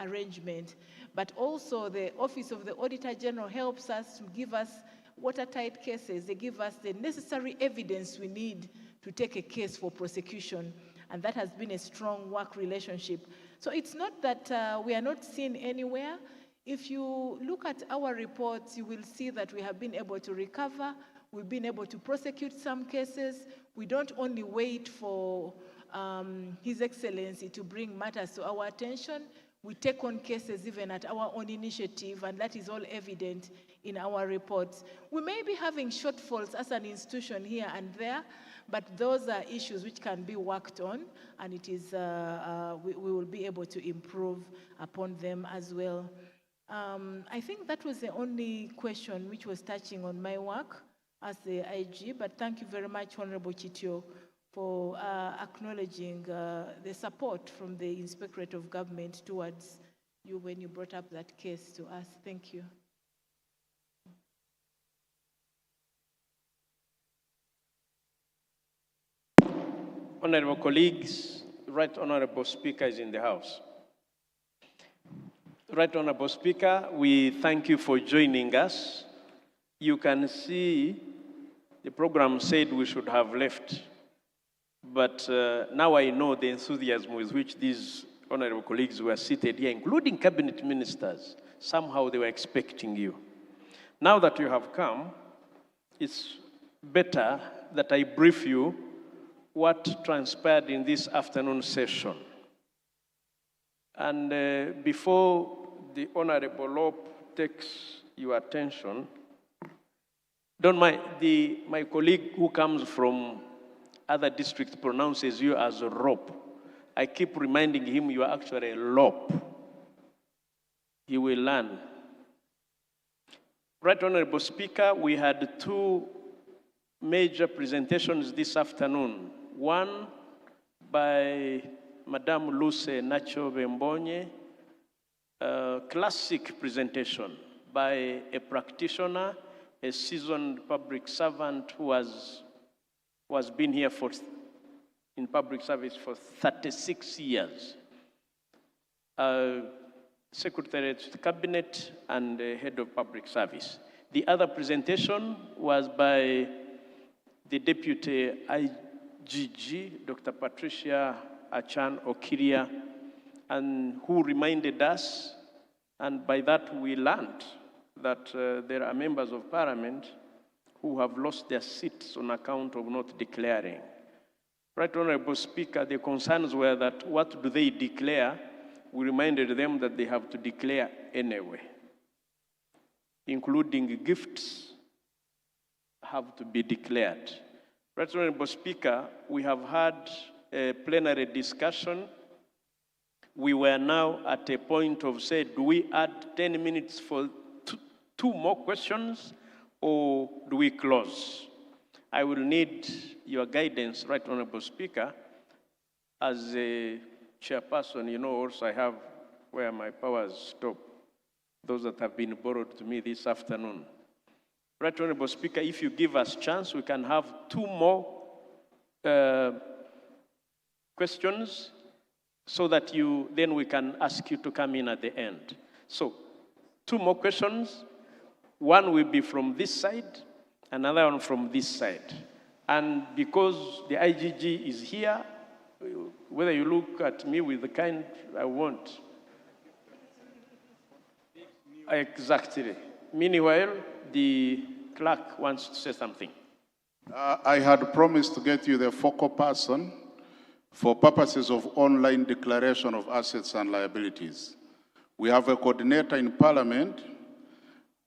arrangement. But also the Office of the Auditor General helps us to give us watertight cases. They give us the necessary evidence we need to take a case for prosecution, and that has been a strong work relationship. So it's not that we are not seen anywhere. If you look at our reports, you will see that we have been able to recover, we've been able to prosecute some cases. We don't only wait for His Excellency to bring matters to our attention. We take on cases even at our own initiative, and that is all evident in our reports. We may be having shortfalls as an institution here and there, but those are issues which can be worked on, and it is we will be able to improve upon them as well. I think that was the only question which was touching on my work as the IG, but thank you very much, Honorable Chitio, for acknowledging the support from the Inspectorate of Government towards you when you brought up that case to us. Thank you. Honorable colleagues, Right Honorable Speaker is in the house. Right Honorable Speaker, we thank you for joining us. You can see the program said we should have left, but now I know the enthusiasm with which these honorable colleagues were seated here, including cabinet ministers. Somehow they were expecting you. Now that you have come, it's better that I brief you what transpired in this afternoon session. And before the Honorable Lope takes your attention, don't mind, my colleague who comes from other districts pronounces you as a rope. I keep reminding him you are actually a lope. He will learn. Right Honorable Speaker, we had two major presentations this afternoon. One by Madame Luce Nacho Bembonye, a classic presentation by a practitioner, a seasoned public servant who has been here in public service for 36 years. Secretary to the Cabinet and Head of Public Service. The other presentation was by the Deputy IGG, Dr. Patricia Achan Okiria, and who reminded us And by that, we learned that there are members of parliament who have lost their seats on account of not declaring. Right Honorable Speaker, the concerns were that what do they declare? We reminded them that they have to declare anyway, including gifts have to be declared. Right Honorable Speaker, we have had a plenary discussion. We were now at a point of say, do we add 10 minutes for two more questions or do we close? I will need your guidance, Right Honorable Speaker. As a chairperson, you know, also I have where my powers stop, those that have been borrowed to me this afternoon. Right Honorable Speaker, if you give us chance, we can have two more questions so that then we can ask you to come in at the end. So, two more questions. One will be from this side, another one from this side. And because the IGG is here, whether you look at me with the kind I want. Exactly. Meanwhile, the clerk wants to say something. I had promised to get you the focal person for purposes of online declaration of assets and liabilities. We have a coordinator in Parliament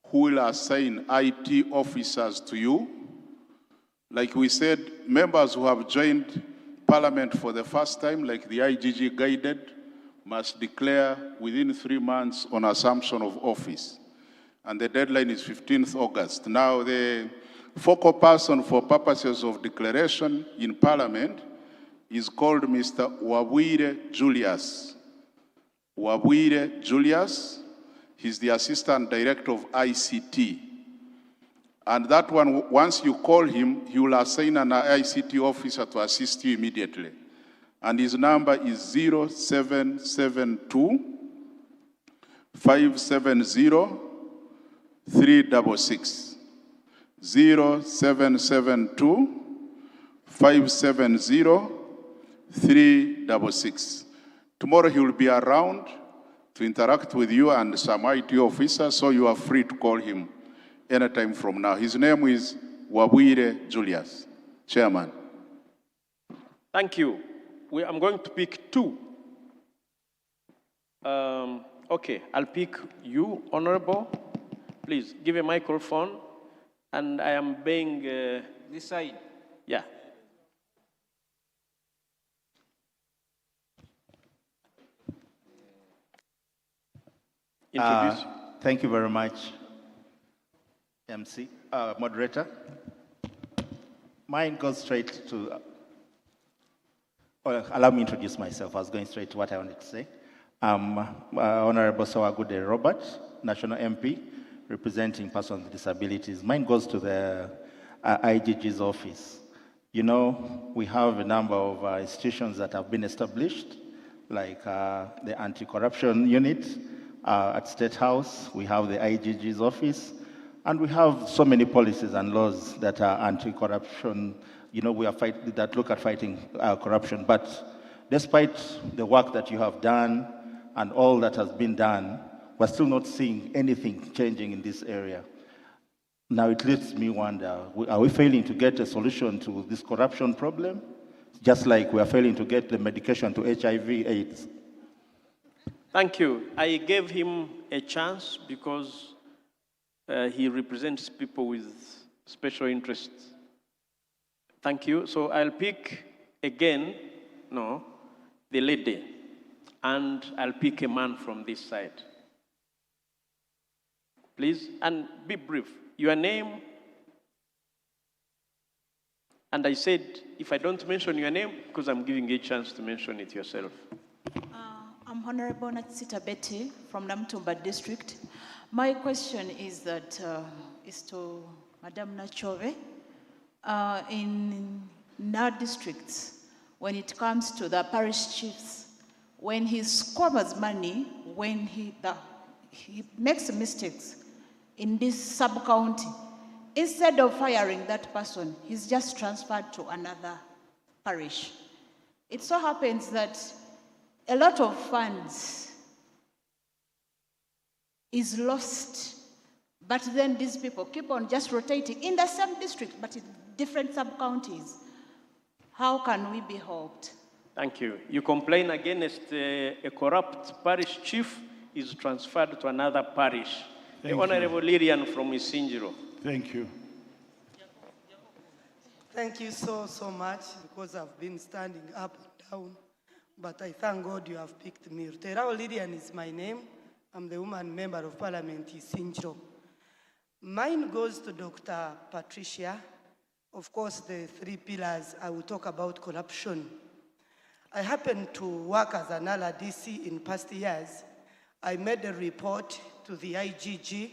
who will assign IT officers to you. Like we said, members who have joined Parliament for the first time, like the IGG guided, must declare within 3 months on assumption of office. And the deadline is 15th August. Now, the focal person for purposes of declaration in Parliament is called Mr. Wabwire Julius. Wabwire Julius, he's the Assistant Director of ICT. And that one, once you call him, he will assign an ICT officer to assist you immediately. And his number is 0772 570 366. 0772 570 366. Tomorrow he will be around to interact with you and some IT officers, so you are free to call him anytime from now. His name is Wabwire Julius, Chairman. Thank you. I'm going to pick two. Okay, I'll pick you, Honorable. Please give a microphone. And I am being... this side? Yeah. Introduce. Thank you very much, MC, moderator. Mine goes straight to, allow me to introduce myself. I was going straight to what I wanted to say. Honorable Sawagude Robert, National MP, representing persons with disabilities. Mine goes to the IGG's office. You know, we have a number of institutions that have been established, like the anti-corruption unit at State House. We have the IGG's office, and we have so many policies and laws that are anti-corruption. You know, we are that look at fighting corruption. But despite the work that you have done and all that has been done, we're still not seeing anything changing in this area. Now it leads me wonder, are we failing to get a solution to this corruption problem? Just like we are failing to get the medication to HIV/AIDS. Thank you. I gave him a chance because he represents people with special interests. Thank you. So I'll pick again, the lady, and I'll pick a man from this side. Please, and be brief. Your name, and I said, if I don't mention your name, because I'm giving you a chance to mention it yourself. I'm Honorable Natsita Betty from Namtumba District. My question is to Madam Nachove. In our districts, when it comes to the parish chiefs, when he squanders money, when he makes mistakes in this sub-county, instead of firing that person, he's just transferred to another parish. It so happens that a lot of funds is lost. But then these people keep on just rotating in the same district, but in different sub-counties. How can we be helped? Thank you. You complain against a corrupt parish chief is transferred to another parish. Thank the Honorable Lilian from Isinjiro. Thank you. Thank you so much, because I've been standing up and down, but I thank God you have picked me. Terao Lilian is my name. I'm the woman member of Parliament, Isinjiro. Mine goes to Dr. Patricia. Of course, the three pillars, I will talk about corruption. I happen to work as an LRDC in past years. I made a report to the IGG.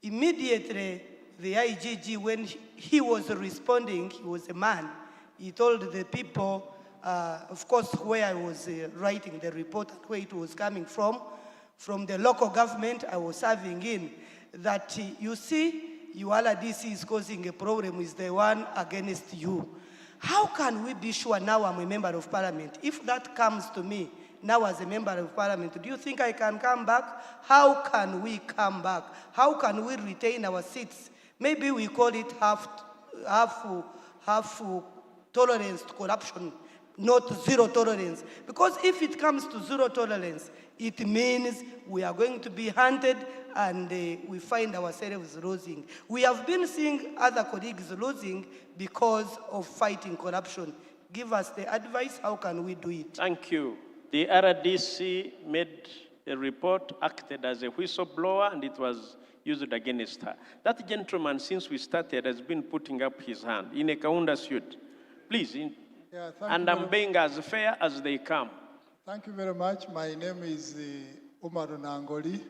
Immediately, the IGG, when he was responding, he was a man, he told the people, of course, where I was writing the report and where it was coming from the local government I was serving in, that you see, your LRDC is causing a problem with the one against you. How can we be sure now I'm a member of Parliament? If that comes to me, now as a member of Parliament, do you think I can come back? How can we come back? How can we retain our seats? Maybe we call it half tolerance to corruption, not zero tolerance. Because if it comes to zero tolerance, it means we are going to be hunted and we find ourselves losing. We have been seeing other colleagues losing because of fighting corruption. Give us the advice, how can we do it? Thank you. The RDC made a report, acted as a whistleblower, and it was used against her. That gentleman, since we started, has been putting up his hand in a Kaunda suit. Please, and I'm being as fair as they come. Thank you very much. My name is Umaru Nangoli.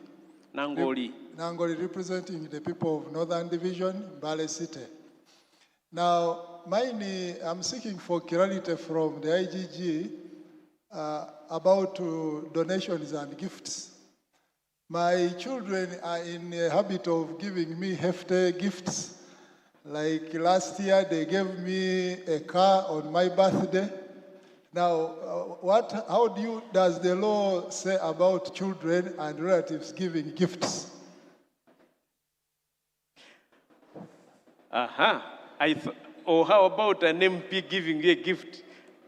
Nangoli, representing the people of Northern Division, Mbale City. Now, I'm seeking for clarity from the IGG about donations and gifts. My children are in the habit of giving me hefty gifts. Like last year, they gave me a car on my birthday. Now, how does the law say about children and relatives giving gifts? Or how about an MP giving you a gift?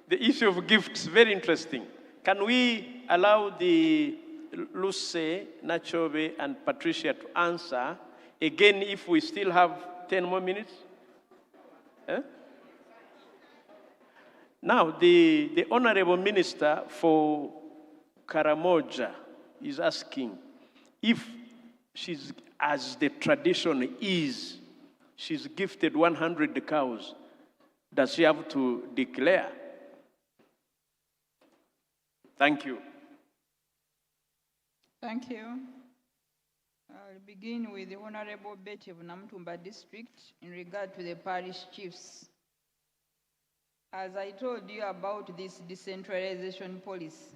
The issue of gifts, very interesting. Can we allow the Luce, Nachobe, and Patricia to answer again if we still have 10 more minutes? Now, the Honorable Minister for Karamoja is asking if she's, as the tradition is, she's gifted 100 cows, does she have to declare? Thank you. Thank you. I'll begin with the Honorable Betty of Namtumba District in regard to the parish chiefs. As I told you about this decentralization policy,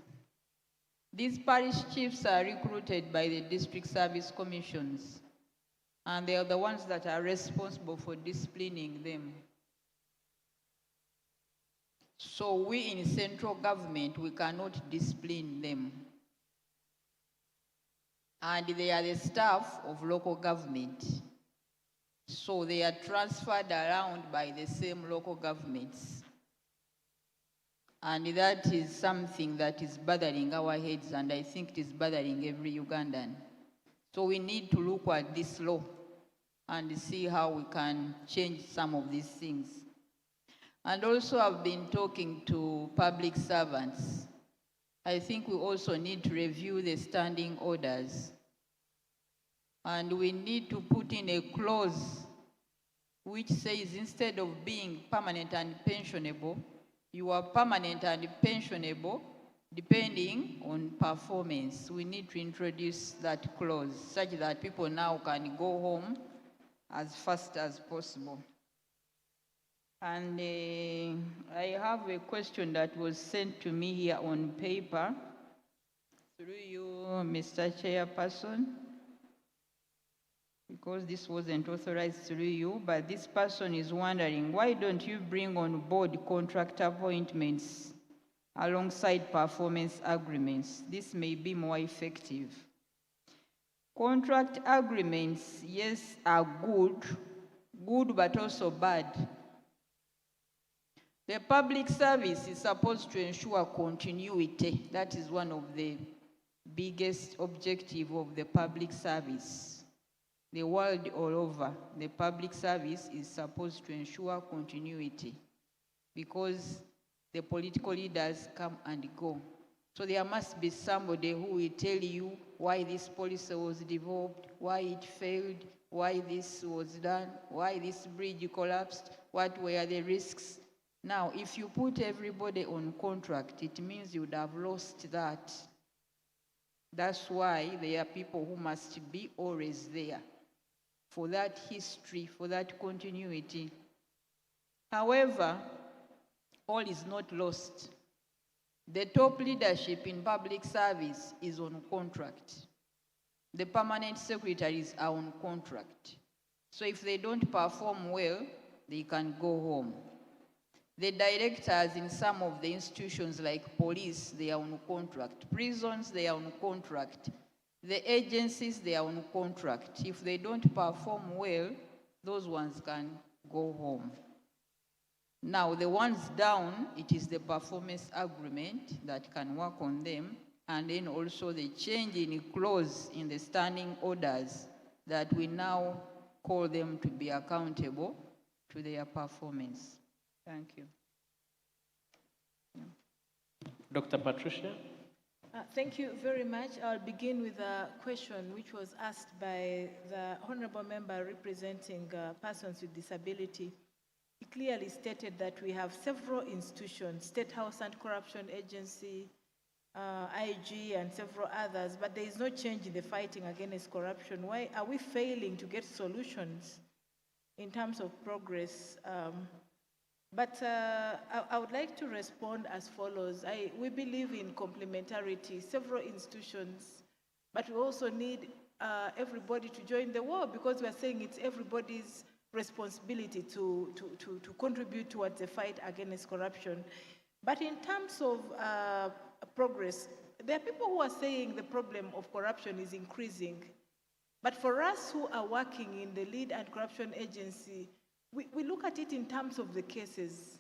these parish chiefs are recruited by the district service commissions, and they are the ones that are responsible for disciplining them. So we in central government, we cannot discipline them. And they are the staff of local government. So they are transferred around by the same local governments. And that is something that is bothering our heads, and I think it is bothering every Ugandan. So we need to look at this law and see how we can change some of these things. And also I've been talking to public servants. I think we also need to review the standing orders. And we need to put in a clause which says instead of being permanent and pensionable, you are permanent and pensionable depending on performance. We need to introduce that clause such that people now can go home as fast as possible. And I have a question that was sent to me here on paper through you, Mr. Chairperson, because this wasn't authorized through you, but this person is wondering, why don't you bring on board contract appointments alongside performance agreements? This may be more effective. Contract agreements, yes, are good but also bad. The public service is supposed to ensure continuity. That is one of the biggest objectives of the public service. The world all over, the public service is supposed to ensure continuity because the political leaders come and go. So there must be somebody who will tell you why this policy was developed, why it failed, why this was done, why this bridge collapsed, what were the risks. Now, if you put everybody on contract, it means you would have lost that. That's why there are people who must be always there for that history, for that continuity. However, all is not lost. The top leadership in public service is on contract. The permanent secretaries are on contract. So if they don't perform well, they can go home. The directors in some of the institutions like police, they are on contract. Prisons, they are on contract. The agencies, they are on contract. If they don't perform well, those ones can go home. Now, the ones down, it is the performance agreement that can work on them, and then also the change in clause in the standing orders that we now call them to be accountable to their performance. Thank you. Dr. Patricia? Thank you very much. I'll begin with a question which was asked by the honorable member representing persons with disability. He clearly stated that we have several institutions, State House Anti-Corruption Agency, IG, and several others, but there is no change in the fighting against corruption. Why are we failing to get solutions in terms of progress? I would like to respond as follows. We believe in complementarity, several institutions, but we also need everybody to join the war because we are saying it's everybody's responsibility to contribute towards the fight against corruption. But in terms of progress, there are people who are saying the problem of corruption is increasing. But for us who are working in the lead anti-corruption agency, we look at it in terms of the cases.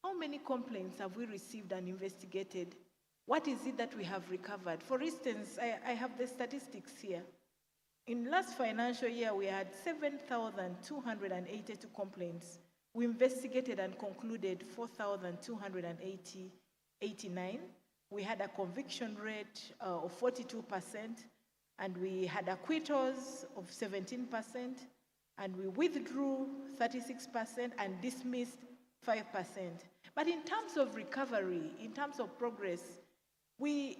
How many complaints have we received and investigated? What is it that we have recovered? For instance, I have the statistics here. In last financial year, we had 7,282 complaints. We investigated and concluded 4,289. We had a conviction rate of 42%, and we had acquittals of 17%, and we withdrew 36% and dismissed 5%. But in terms of recovery, in terms of progress, we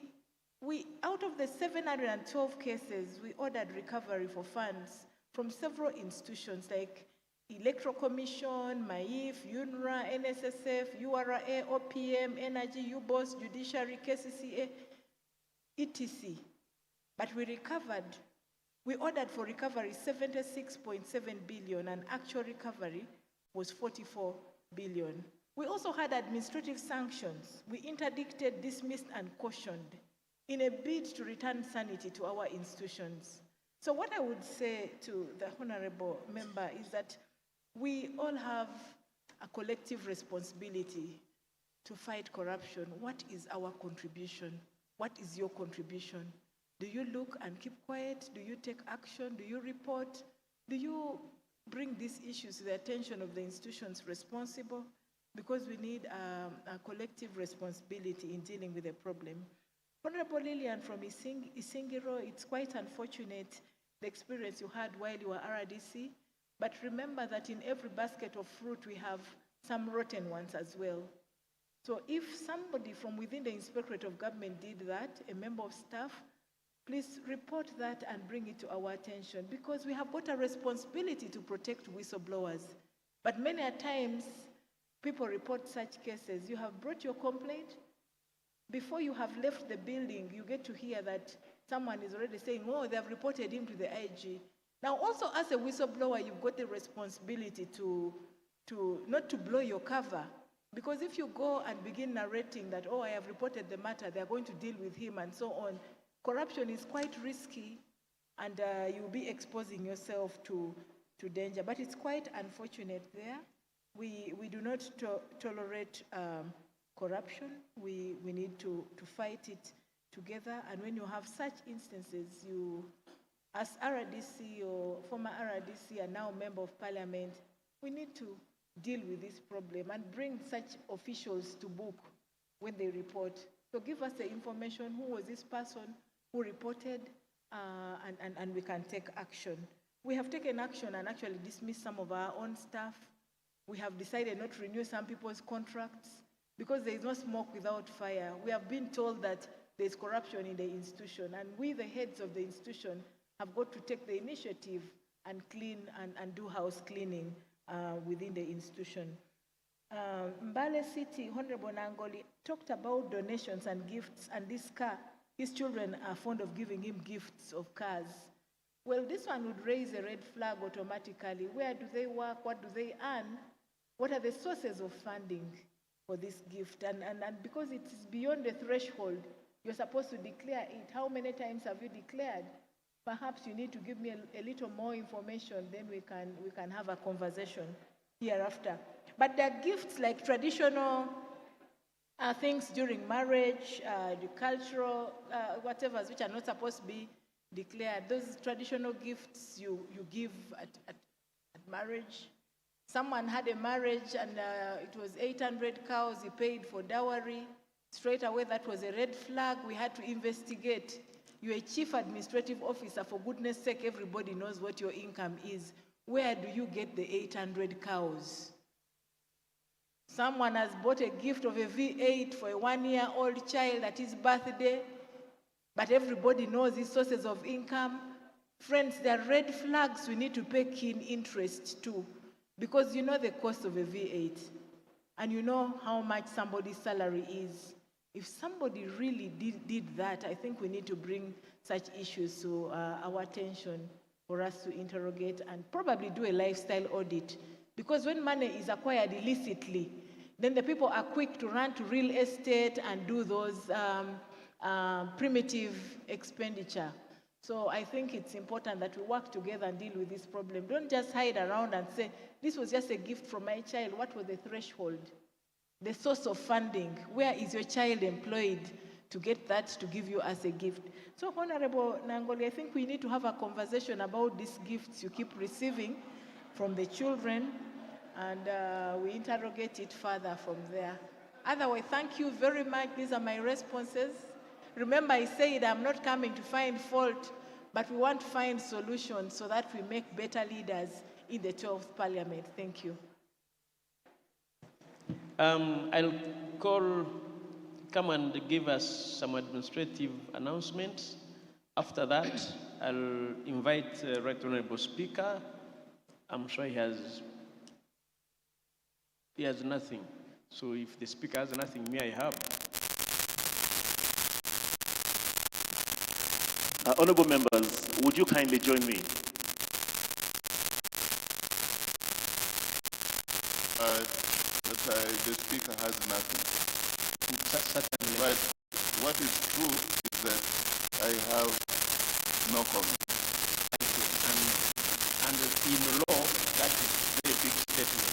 out of the 712 cases, we ordered recovery for funds from several institutions like Electoral Commission, MAIF, UNRA, NSSF, URA, OPM, Energy, UBOS, Judiciary, KCCA, etc. But we ordered for recovery 76.7 billion, and actual recovery was 44 billion. We also had administrative sanctions. We interdicted, dismissed, and cautioned in a bid to return sanity to our institutions. So what I would say to the honorable member is that we all have a collective responsibility to fight corruption. What is our contribution? What is your contribution? Do you look and keep quiet? Do you take action? Do you report? Do you bring these issues to the attention of the institutions responsible? Because we need a collective responsibility in dealing with the problem. Honorable Lillian from Isingiro, it's quite unfortunate the experience you had while you were RDC, but remember that in every basket of fruit we have some rotten ones as well. So if somebody from within the Inspectorate of Government did that, a member of staff, please report that and bring it to our attention, because we have got a responsibility to protect whistleblowers. But many a times, people report such cases. You have brought your complaint. Before you have left the building, you get to hear that someone is already saying, oh, they have reported him to the IG. Now, also as a whistleblower, you've got the responsibility to not to blow your cover. Because if you go and begin narrating that, oh, I have reported the matter, they're going to deal with him and so on, corruption is quite risky. and you'll be exposing yourself to danger. But it's quite unfortunate there. We do not tolerate corruption. We need to fight it together. And when you have such instances, you, as RDC or former RDC and now Member of Parliament, we need to deal with this problem and bring such officials to book when they report. So give us the information, who was this person who reported, and we can take action. We have taken action and actually dismissed some of our own staff. We have decided not to renew some people's contracts because there is no smoke without fire. We have been told that there is corruption in the institution, and we, the heads of the institution, have got to take the initiative and clean and do house cleaning within the institution. Mbale City, Honorable Nangoli talked about donations and gifts, and this car, his children are fond of giving him gifts of cars. Well, this one would raise a red flag automatically. Where do they work? What do they earn? What are the sources of funding for this gift? And because it is beyond the threshold, you're supposed to declare it. How many times have you declared? Perhaps you need to give me a little more information, then we can have a conversation hereafter. But there are gifts like traditional things during marriage, the cultural, whatever, which are not supposed to be declared. Those traditional gifts you give at marriage. Someone had a marriage and it was 800 cows he paid for dowry. Straight away, that was a red flag. We had to investigate. You're a chief administrative officer, for goodness sake, everybody knows what your income is. Where do you get the 800 cows? Someone has bought a gift of a V8 for a 1-year-old child at his birthday, but everybody knows his sources of income. Friends, there are red flags we need to pay keen interest to, because you know the cost of a V8, and you know how much somebody's salary is. If somebody really did that, I think we need to bring such issues to our attention for us to interrogate and probably do a lifestyle audit. Because when money is acquired illicitly, then the people are quick to run to real estate and do those primitive expenditure. So I think it's important that we work together and deal with this problem. Don't just hide around and say, this was just a gift from my child. What was the threshold? The source of funding. Where is your child employed to get that to give you as a gift? So Honorable Nangoli, I think we need to have a conversation about these gifts you keep receiving from the children, and we interrogate it further from there. Otherwise, thank you very much. These are my responses. Remember, I said I'm not coming to find fault, but we want to find solutions so that we make better leaders in the 12th Parliament. Thank you. I'll come and give us some administrative announcements. After that, I'll invite Right Honorable Speaker. I'm sure he has nothing. So if the Speaker has nothing, may I have? Honourable members, would you kindly join me? The Speaker has nothing. But what is true is that I have no comment. And in law, that is a very big statement.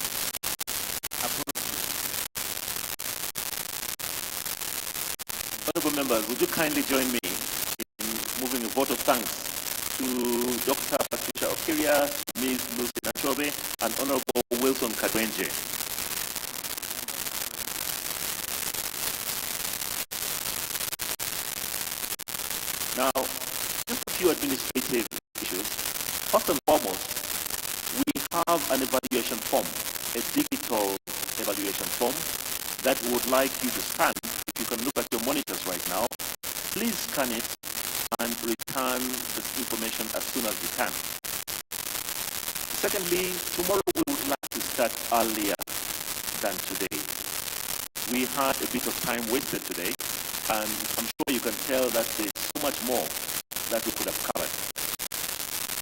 Honourable members, would you kindly join me in moving a vote of thanks to Dr. Patricia Okiria, Ms. Lucy Nachobe, and Honourable Wilson Kadwenje. Now, just a few administrative issues. First and foremost, we have an evaluation form, a digital evaluation form that we would like you to scan. If you can look at your monitors right now, please scan it and return this information as soon as you can. Secondly, tomorrow we would like to start earlier than today. We had a bit of time wasted today, and I'm sure you can tell that there's so much more that we could have covered.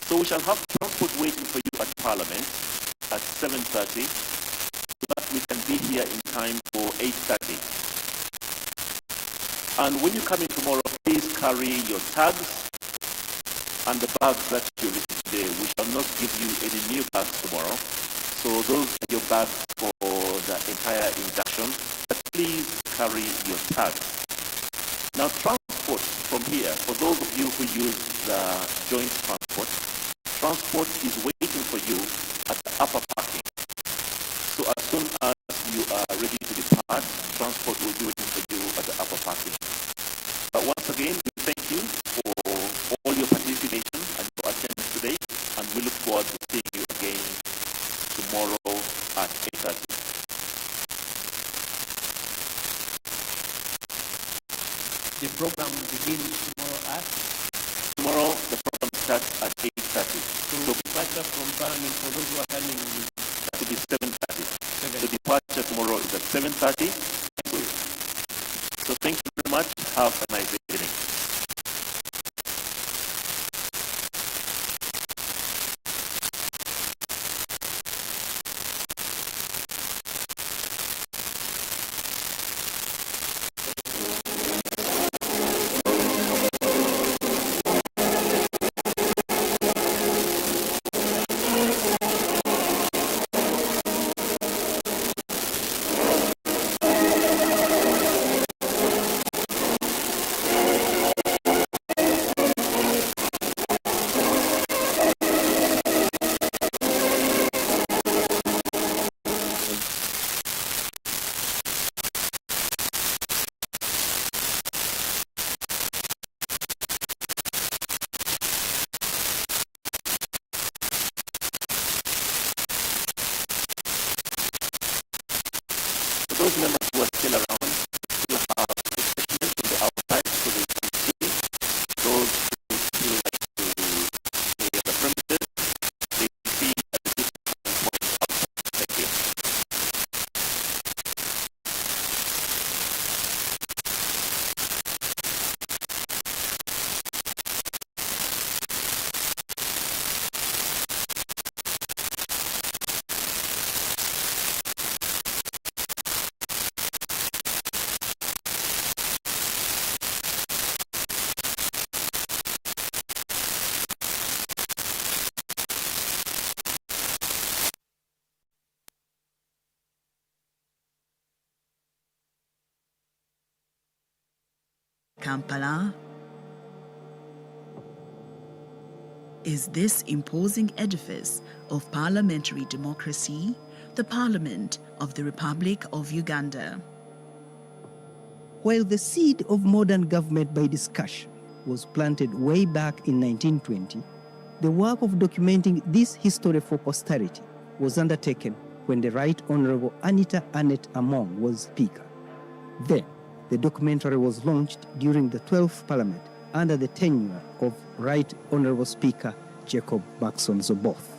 So we shall have transport waiting for you at Parliament at 7:30, so that we can be here in time for 8:30. And when you come in tomorrow, please carry your tags and the bags that you receive today, we shall not give you any new bags tomorrow. So those are your bags for the entire induction, but please carry your tags. Now transport from here, for those of you who use the joint transport is waiting for you at the upper parking. So as soon as you are ready to depart, transport will be waiting for you at the upper parking. But once again, we thank you for all your participation and your attendance today, and we look forward to seeing you again tomorrow at 8:30. The program begins tomorrow at? Tomorrow, the program starts at 8:30. So departure from Parliament for those who are coming that will be 7:30. The departure tomorrow is at 7:30. So thank you very much. Have a nice evening. Those members who are still around still have refreshments on the outside so they can see. Those who still like to stay on the premises, they see at the discount point outside. Thank you. Kampala is this imposing edifice of parliamentary democracy, the Parliament of the Republic of Uganda. While the seed of modern government by discussion was planted way back in 1920, the work of documenting this history for posterity was undertaken when the Right Honorable Anita Annette Among was Speaker. Then, the documentary was launched during the 12th Parliament under the tenure of Right Honorable Speaker Jacob Maxson Zoboth.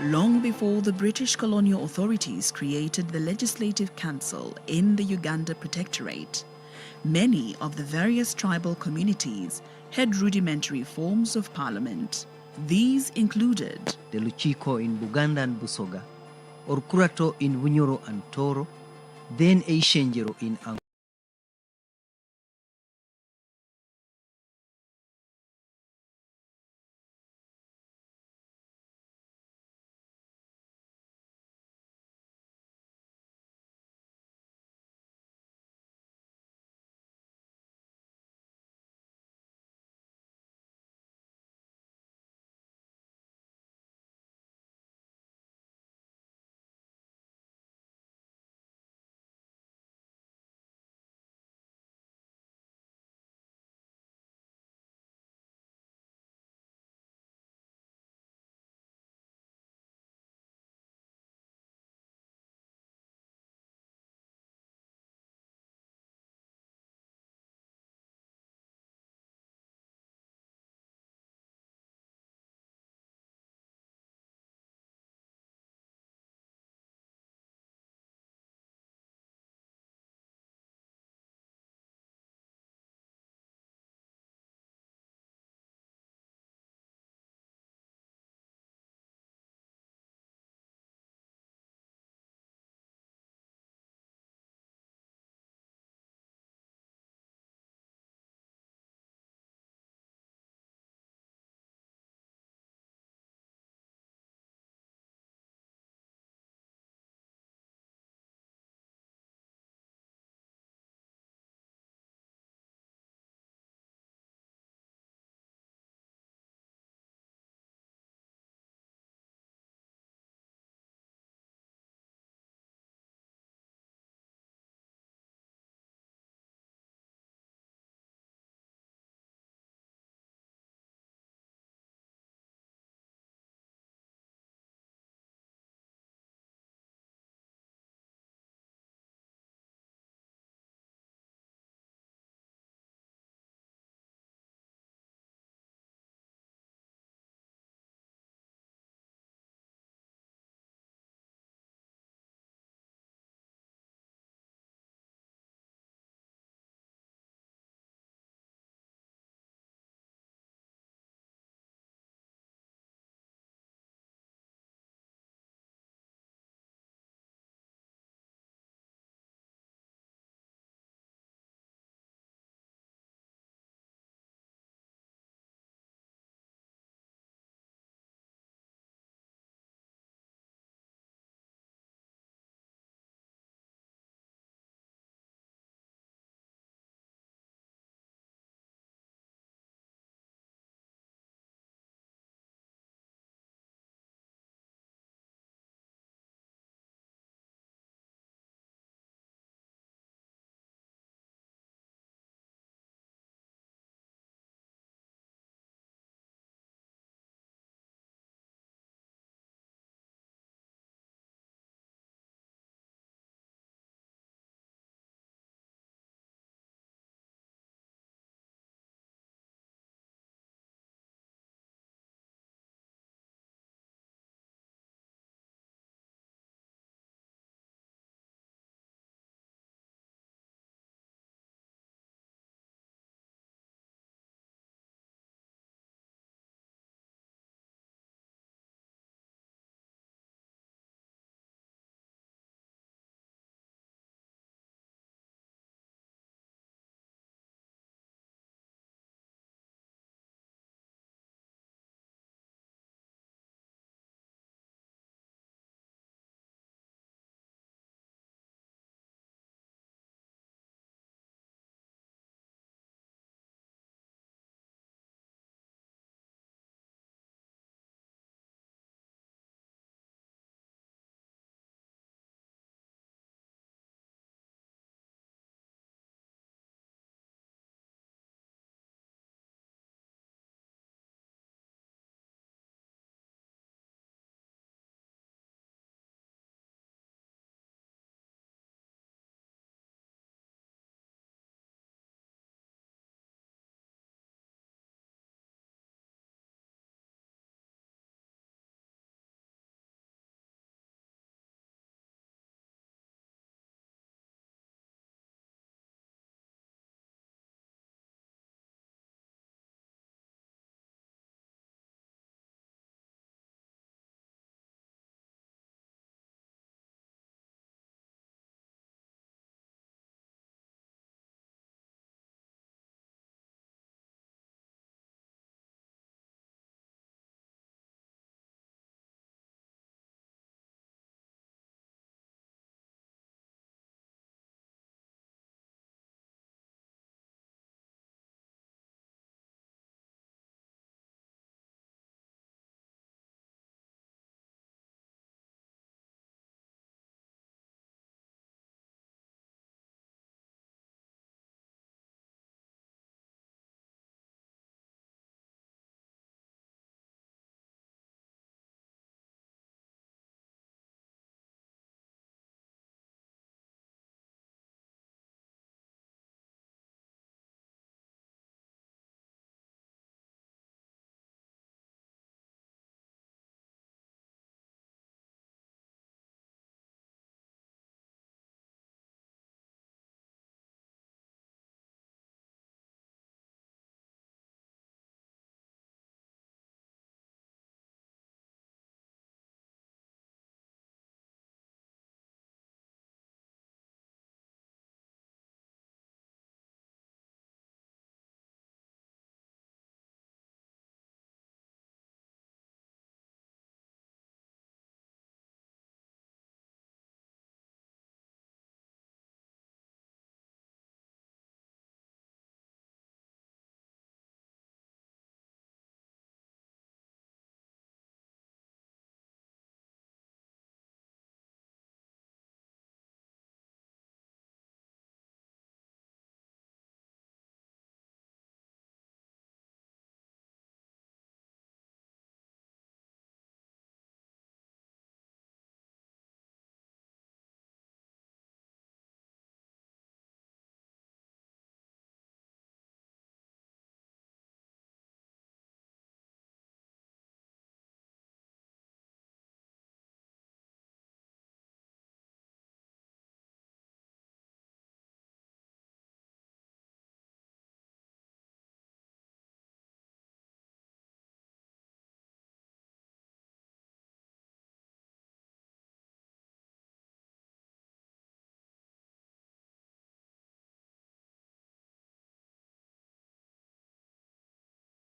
Long before the British colonial authorities created the Legislative Council in the Uganda Protectorate, many of the various tribal communities had rudimentary forms of parliament. These included the Luchiko in Buganda and Busoga, Orkurato in Bunyoro and Toro, then Eishenjero in